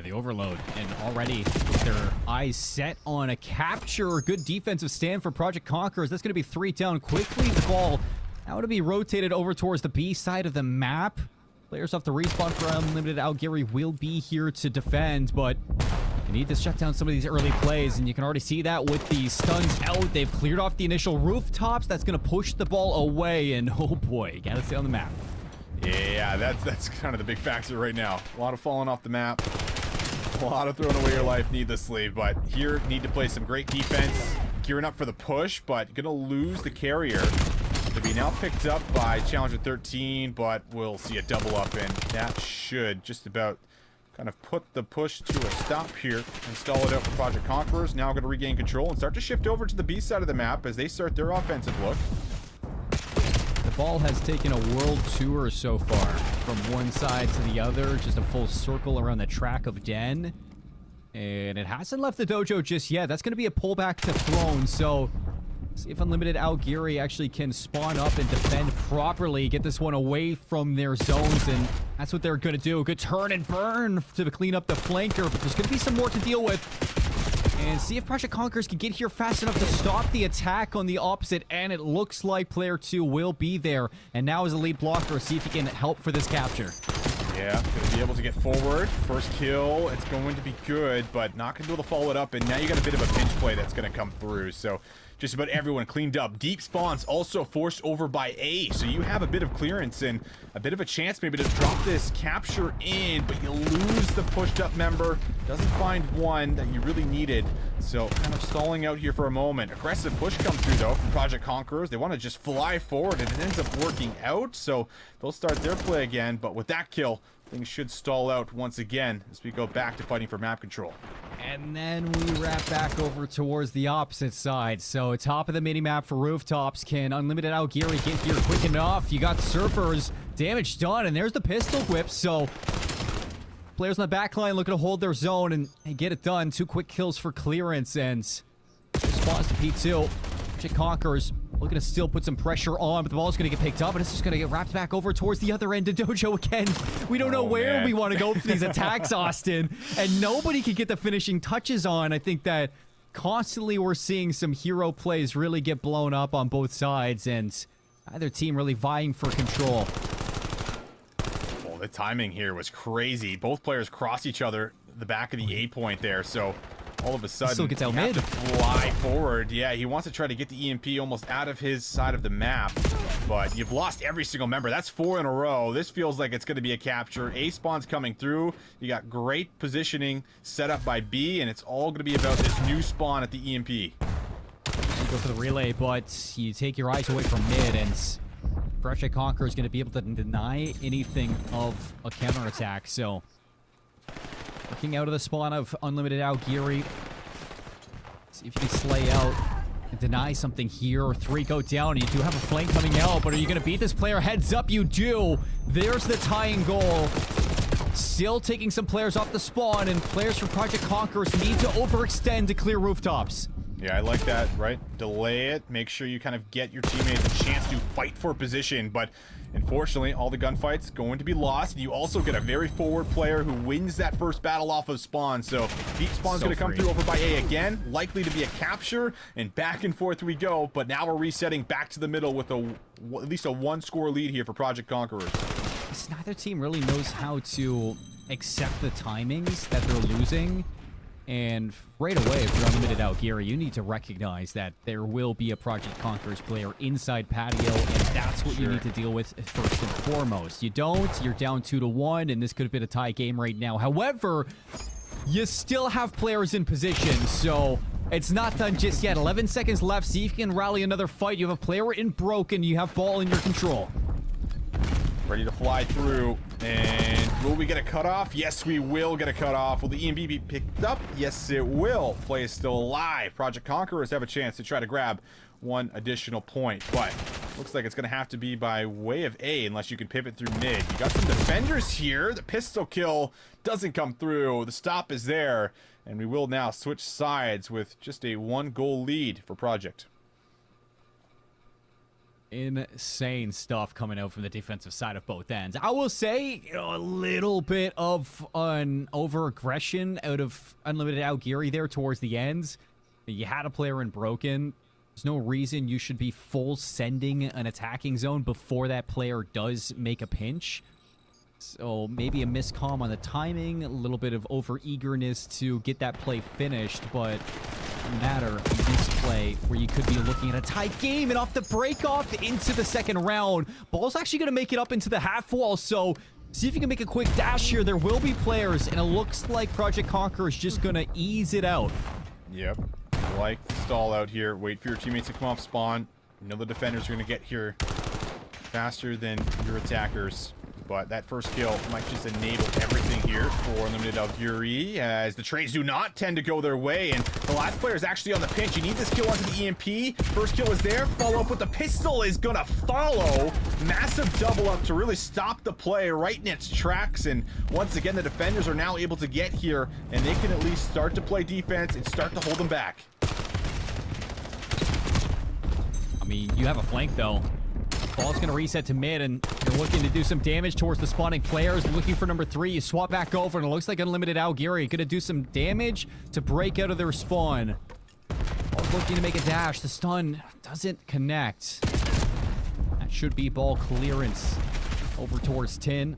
The overload, and already their eyes set on a capture. Good defensive stand for Project Conquerors. That's going to be 3 down quickly. The ball now to be rotated over towards the B side of the map. Players off the respawn for Unlimited Alguri will be here to defend, but you need to shut down some of these early plays, and you can already see that with the stuns out. They've cleared off the initial rooftops. That's going to push the ball away, and oh boy, gotta stay on the map. Yeah, that's kind of the big factor right now. A lot of falling off the map. A lot of throwing away your life needlessly, but here need to play some great defense. Gearing up for the push, but gonna lose the carrier. To be now picked up by Challenger 13, but we'll see a double up, and that should just about kind of put the push to a stop here and stall it out for Project Conquerors. Now going to regain control and start to shift over to the B side of the map as they start their offensive look. The ball has taken a world tour so far, from one side to the other, just a full circle around the track of Den. And it hasn't left the dojo just yet. That's going to be a pullback to Throne, so see if Unlimited Alguri actually can spawn up and defend properly, get this one away from their zones, and that's what they're going to do. A good turn and burn to clean up the flanker, but there's going to be some more to deal with. And see if Project Conquerors can get here fast enough to stop the attack on the opposite, and it looks like player 2 will be there. And now as a lead blocker, see if he can help for this capture. Yeah, gonna be able to get forward. First kill, it's going to be good, but not gonna be able to follow it up, and now you got a bit of a pinch play that's gonna come through, so just about everyone cleaned up. Deep spawns also forced over by A, so you have a bit of clearance and a bit of a chance maybe to drop this capture in, but you lose the pushed up member. Doesn't find one that you really needed, so kind of stalling out here for a moment. Aggressive push comes through though from Project Conquerors. They want to just fly forward, and it ends up working out, so they'll start their play again, but with that kill, things should stall out once again as we go back to fighting for map control. And then we wrap back over towards the opposite side. So top of the mini-map for rooftops. Can Unlimited Alguri get here quick enough? You got Surfers, damage done, and there's the pistol whip. So players on the back line looking to hold their zone and get it done. 2 quick kills for clearance, and response to P2. Project Conquerors looking to still put some pressure on, but the ball's going to get picked up, and it's just going to get wrapped back over towards the other end of Dojo again. We don't know where we want to go for these attacks, Austin, and nobody can get the finishing touches on. I think that constantly we're seeing some hero plays really get blown up on both sides, and either team really vying for control. Well, the timing here was crazy. Both players cross each other the back of the A point there, so all of a sudden, still gets out you have mid. to fly forward. Yeah, he wants to try to get the EMP almost out of his side of the map, but you've lost every single member. That's 4 in a row. This feels like it's going to be a capture. A spawn's coming through. You got great positioning set up by B, and it's all going to be about this new spawn at the EMP. You go for the relay, but you take your eyes away from mid, and Project Conqueror is going to be able to deny anything of a counterattack, so working out of the spawn of Unlimited Alguri. See if you can slay out and deny something here. 3 go down, and you do have a flank coming out, but are you going to beat this player? Heads up, you do. There's the tying goal. Still taking some players off the spawn, and players from Project Conquerors need to overextend to clear rooftops. Yeah, I like that, right? Delay it. Make sure you kind of get your teammates a chance to fight for position, but unfortunately, all the gunfights going to be lost. And you also get a very forward player who wins that first battle off of spawn. So deep spawn's going to come through over by A again. Likely to be a capture, and back and forth we go. But now we're resetting back to the middle with at least a 1-score lead here for Project Conquerors. Neither team really knows how to accept the timings that they're losing. And right away, if you're Unlimited Alguri, you need to recognize that there will be a Project Conquerors player inside patio, and that's what you need to deal with first and foremost. You don't, you're down 2-1, and this could have been a tie game right now. However, you still have players in position, so it's not done just yet. 11 seconds left. See if you can rally another fight. You have a player in broken. You have ball in your control. Ready to fly through, and will we get a cutoff? Yes, we will get a cutoff. Will the EMB be picked up? Yes, it will. Play is still alive. Project Conquerors have a chance to try to grab 1 additional point, but Looks like it's going to have to be by way of A unless you can pivot through mid. You got some defenders here. The pistol kill doesn't come through. The stop is there. And we will now switch sides with just a 1-goal lead for Project. Insane stuff coming out from the defensive side of both ends. I will say, you know, a little bit of an over-aggression out of Unlimited Algiri there towards the ends. You had a player in broken. There's no reason you should be full sending an attacking zone before that player does make a pinch. So maybe a miscomm on the timing, a little bit of over-eagerness to get that play finished, but matter in this play where you could be looking at a tight game, and off the break-off into the second round, ball's actually going to make it up into the half wall, so see if you can make a quick dash here. There will be players, and it looks like Project Conqueror is just going to ease it out. Yep. Like the stall out here. Wait for your teammates to come off spawn. You know the defenders are going to get here faster than your attackers. But that first kill might just enable everything here for Unlimited Algiri, as the trades do not tend to go their way, and the last player is actually on the pinch. You need this kill onto the EMP. First kill is there. Follow up with the pistol is gonna follow. Massive double up to really stop the play right in its tracks, and once again the defenders are now able to get here, and they can at least start to play defense and start to hold them back. I mean, you have a flank though. Ball's going to reset to mid, and you're looking to do some damage towards the spawning players. Looking for number 3. You swap back over, and it looks like Unlimited Algiri going to do some damage to break out of their spawn. Ball's looking to make a dash. The stun doesn't connect. That should be ball clearance over towards Tin.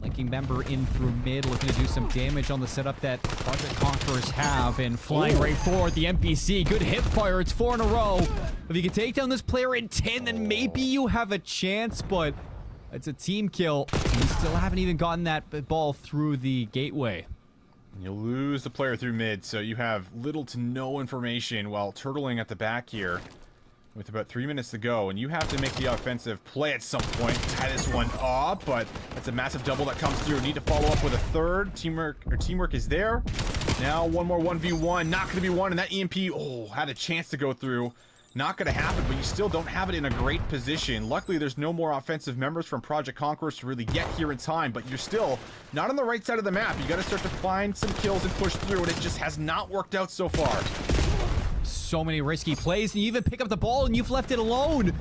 Linking member in through mid, looking to do some damage on the setup that Project Conquerors have, and flying right forward, the NPC. Good hip fire. It's 4 in a row. If you can take down this player in 10, then maybe you have a chance, but it's a team kill. You still haven't even gotten that ball through the gateway. You'll lose the player through mid, so you have little to no information while turtling at the back here. With about 3 minutes to go, and you have to make the offensive play at some point. Tie this one up, but that's a massive double that comes through. Need to follow up with a third. Teamwork is there. Now one more 1v1. Not going to be one, and that EMP, had a chance to go through. Not going to happen, but you still don't have it in a great position. Luckily, there's no more offensive members from Project Conquerors to really get here in time, but you're still not on the right side of the map. You got to start to find some kills and push through, and it just has not worked out so far. So many risky plays, and you even pick up the ball and you've left it alone.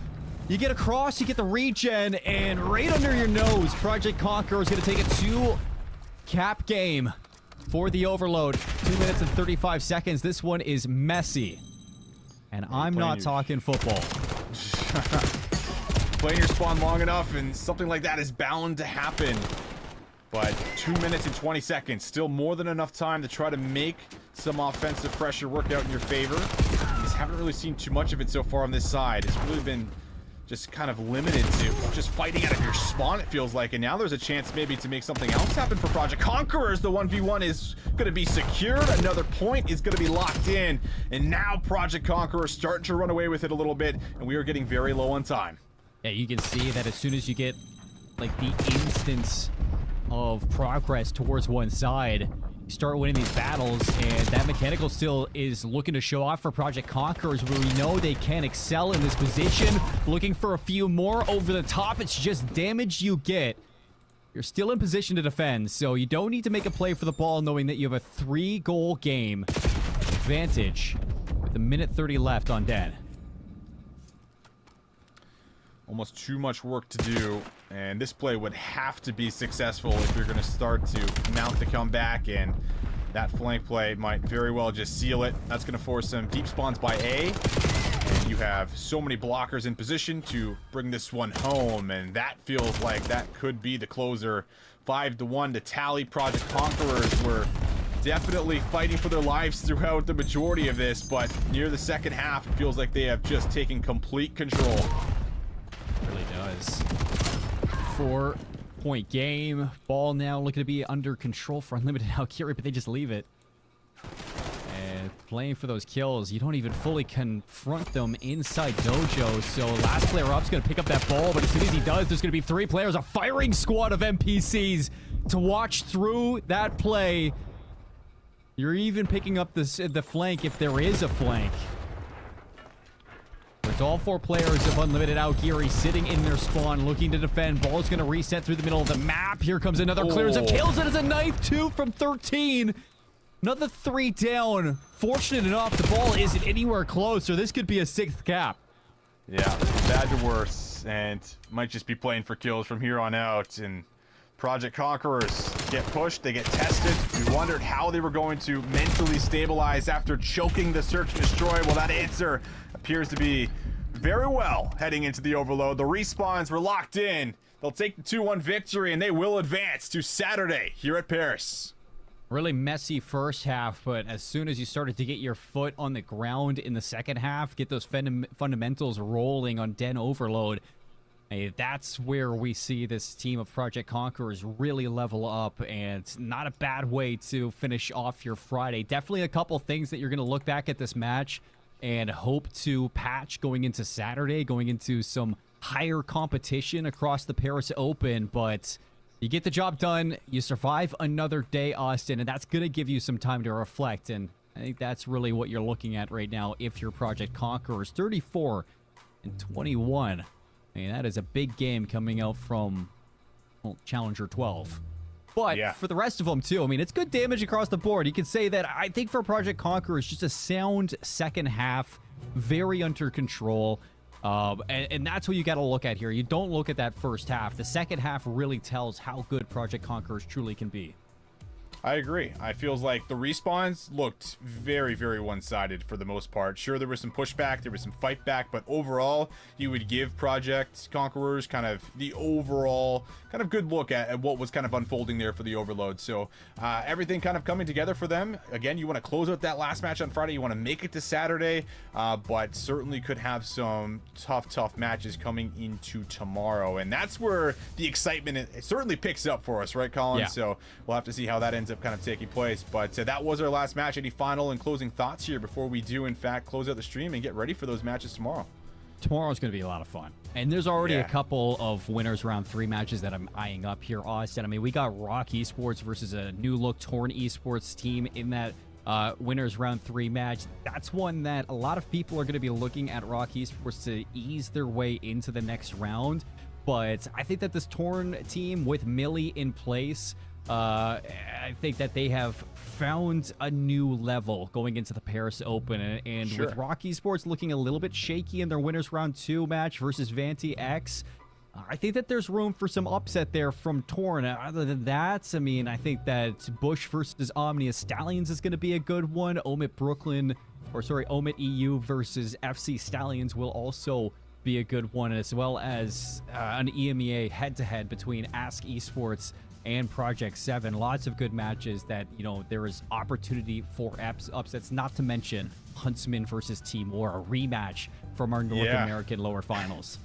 You get across, you get the regen, and right under your nose, Project Conqueror is going to take a 2-cap game for the overload. 2 minutes and 35 seconds. This one is messy. And I'm not talking football. Playing your spawn long enough, and something like that is bound to happen. But 2 minutes and 20 seconds, still more than enough time to try to make some offensive pressure work out in your favor. You just haven't really seen too much of it so far on this side. It's really been just kind of limited to just fighting out of your spawn, it feels like. And now there's a chance maybe to make something else happen for Project Conquerors. The 1v1 is going to be secured. Another point is going to be locked in. And now Project Conquerors starting to run away with it a little bit. And we are getting very low on time. Yeah, you can see that as soon as you get, like, the instance of progress towards one side, you start winning these battles, and that mechanical still is looking to show off for Project Conquerors, where we know they can excel in this position. Looking for a few more over the top. It's just damage you get. You're still in position to defend, so you don't need to make a play for the ball, knowing that you have a 3-goal game advantage with a minute 30 left on Den. Almost too much work to do, and this play would have to be successful if you're going to start to mount the comeback, and that flank play might very well just seal it. That's going to force some deep spawns by A, and you have so many blockers in position to bring this one home, and that feels like that could be the closer. 5-1 to tally. Project Conquerors were definitely fighting for their lives throughout the majority of this, but near the second half, it feels like they have just taken complete control. Really does. 4-point game. Ball now looking to be under control for Unlimited Algiri, but they just leave it. And playing for those kills, you don't even fully confront them inside Dojo. So last player up's going to pick up that ball, but as soon as he does, there's going to be 3 players, a firing squad of NPCs to watch through that play. You're even picking up the flank if there is a flank. as all 4 players of Unlimited out. Geary sitting in their spawn, looking to defend. Ball's going to reset through the middle of the map. Here comes another clearance of kills. It is a knife 2 from 13. Another 3 down. Fortunate enough, the ball isn't anywhere close, so this could be a 6th cap. Yeah, bad to worse, and might just be playing for kills from here on out. And Project Conquerors get pushed, they get tested. We wondered how they were going to mentally stabilize after choking the search and destroy. Well, that answer appears to be very well heading into the overload. The respawns were locked in. They'll take the 2-1 victory, and they will advance to Saturday here at Paris. Really messy first half, but as soon as you started to get your foot on the ground in the second half, get those fundamentals rolling on Den Overload, that's where we see this team of Project Conquerors really level up, and not a bad way to finish off your Friday. Definitely a couple things that you're going to look back at this match and hope to patch going into Saturday, going into some higher competition across the Paris Open, but you get the job done, you survive another day, Austin, and that's going to give you some time to reflect, and I think that's really what you're looking at right now if you're Project Conquerors. 34 and 21. I mean, that is a big game coming out from, well, Challenger 12. But Yeah. for the rest of them, too, I mean, it's good damage across the board. You can say that I think for Project Conquerors, just a sound second half, very under control. And that's what you got to look at here. You don't look at that first half. The second half really tells how good Project Conquerors truly can be. I agree. I feels like the respawns looked very, very one-sided for the most part. Sure, there was some pushback, there was some fight back, but overall, you would give Project Conquerors kind of the overall kind of good look at what was kind of unfolding there for the overload. So everything kind of coming together for them. Again, you want to close out that last match on Friday. You want to make it to Saturday, but certainly could have some tough matches coming into tomorrow. And that's where the excitement it certainly picks up for us, right, Colin? Yeah. So we'll have to see how that ends up kind of taking place. But that was our last match. Any final and closing thoughts here before we do, in fact, close out the stream and get ready for those matches tomorrow? Tomorrow's going to be a lot of fun. And there's already a Yeah. couple of winners round 3 matches that I'm eyeing up here, Austin. I mean, we got Rock Esports versus a new look Torn Esports team in that winners round 3 match. That's one that a lot of people are going to be looking at Rock Esports to ease their way into the next round. But I think that this Torn team with Millie in place, I think that they have found a new level going into the Paris Open, and Sure. with Rock Esports looking a little bit shaky in their winners round 2 match versus Vanti X, I think that there's room for some upset there from Torn. Other than that, I mean, I think that Bush versus Omnia Stallions is going to be a good one. Omit EU versus FC Stallions will also be a good one, as well as an EMEA head-to-head between Ask Esports and Project 7. Lots of good matches that, you know, there is opportunity for upsets, not to mention Huntsman versus Timor, a rematch from our North American lower finals.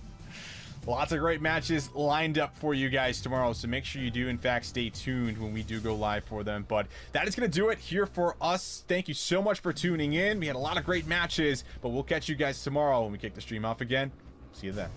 Lots of great matches lined up for you guys tomorrow, so make sure you do, in fact, stay tuned when we do go live for them. But that is going to do it here for us. Thank you so much for tuning in. We had a lot of great matches, but we'll catch you guys tomorrow when we kick the stream off again. See you then.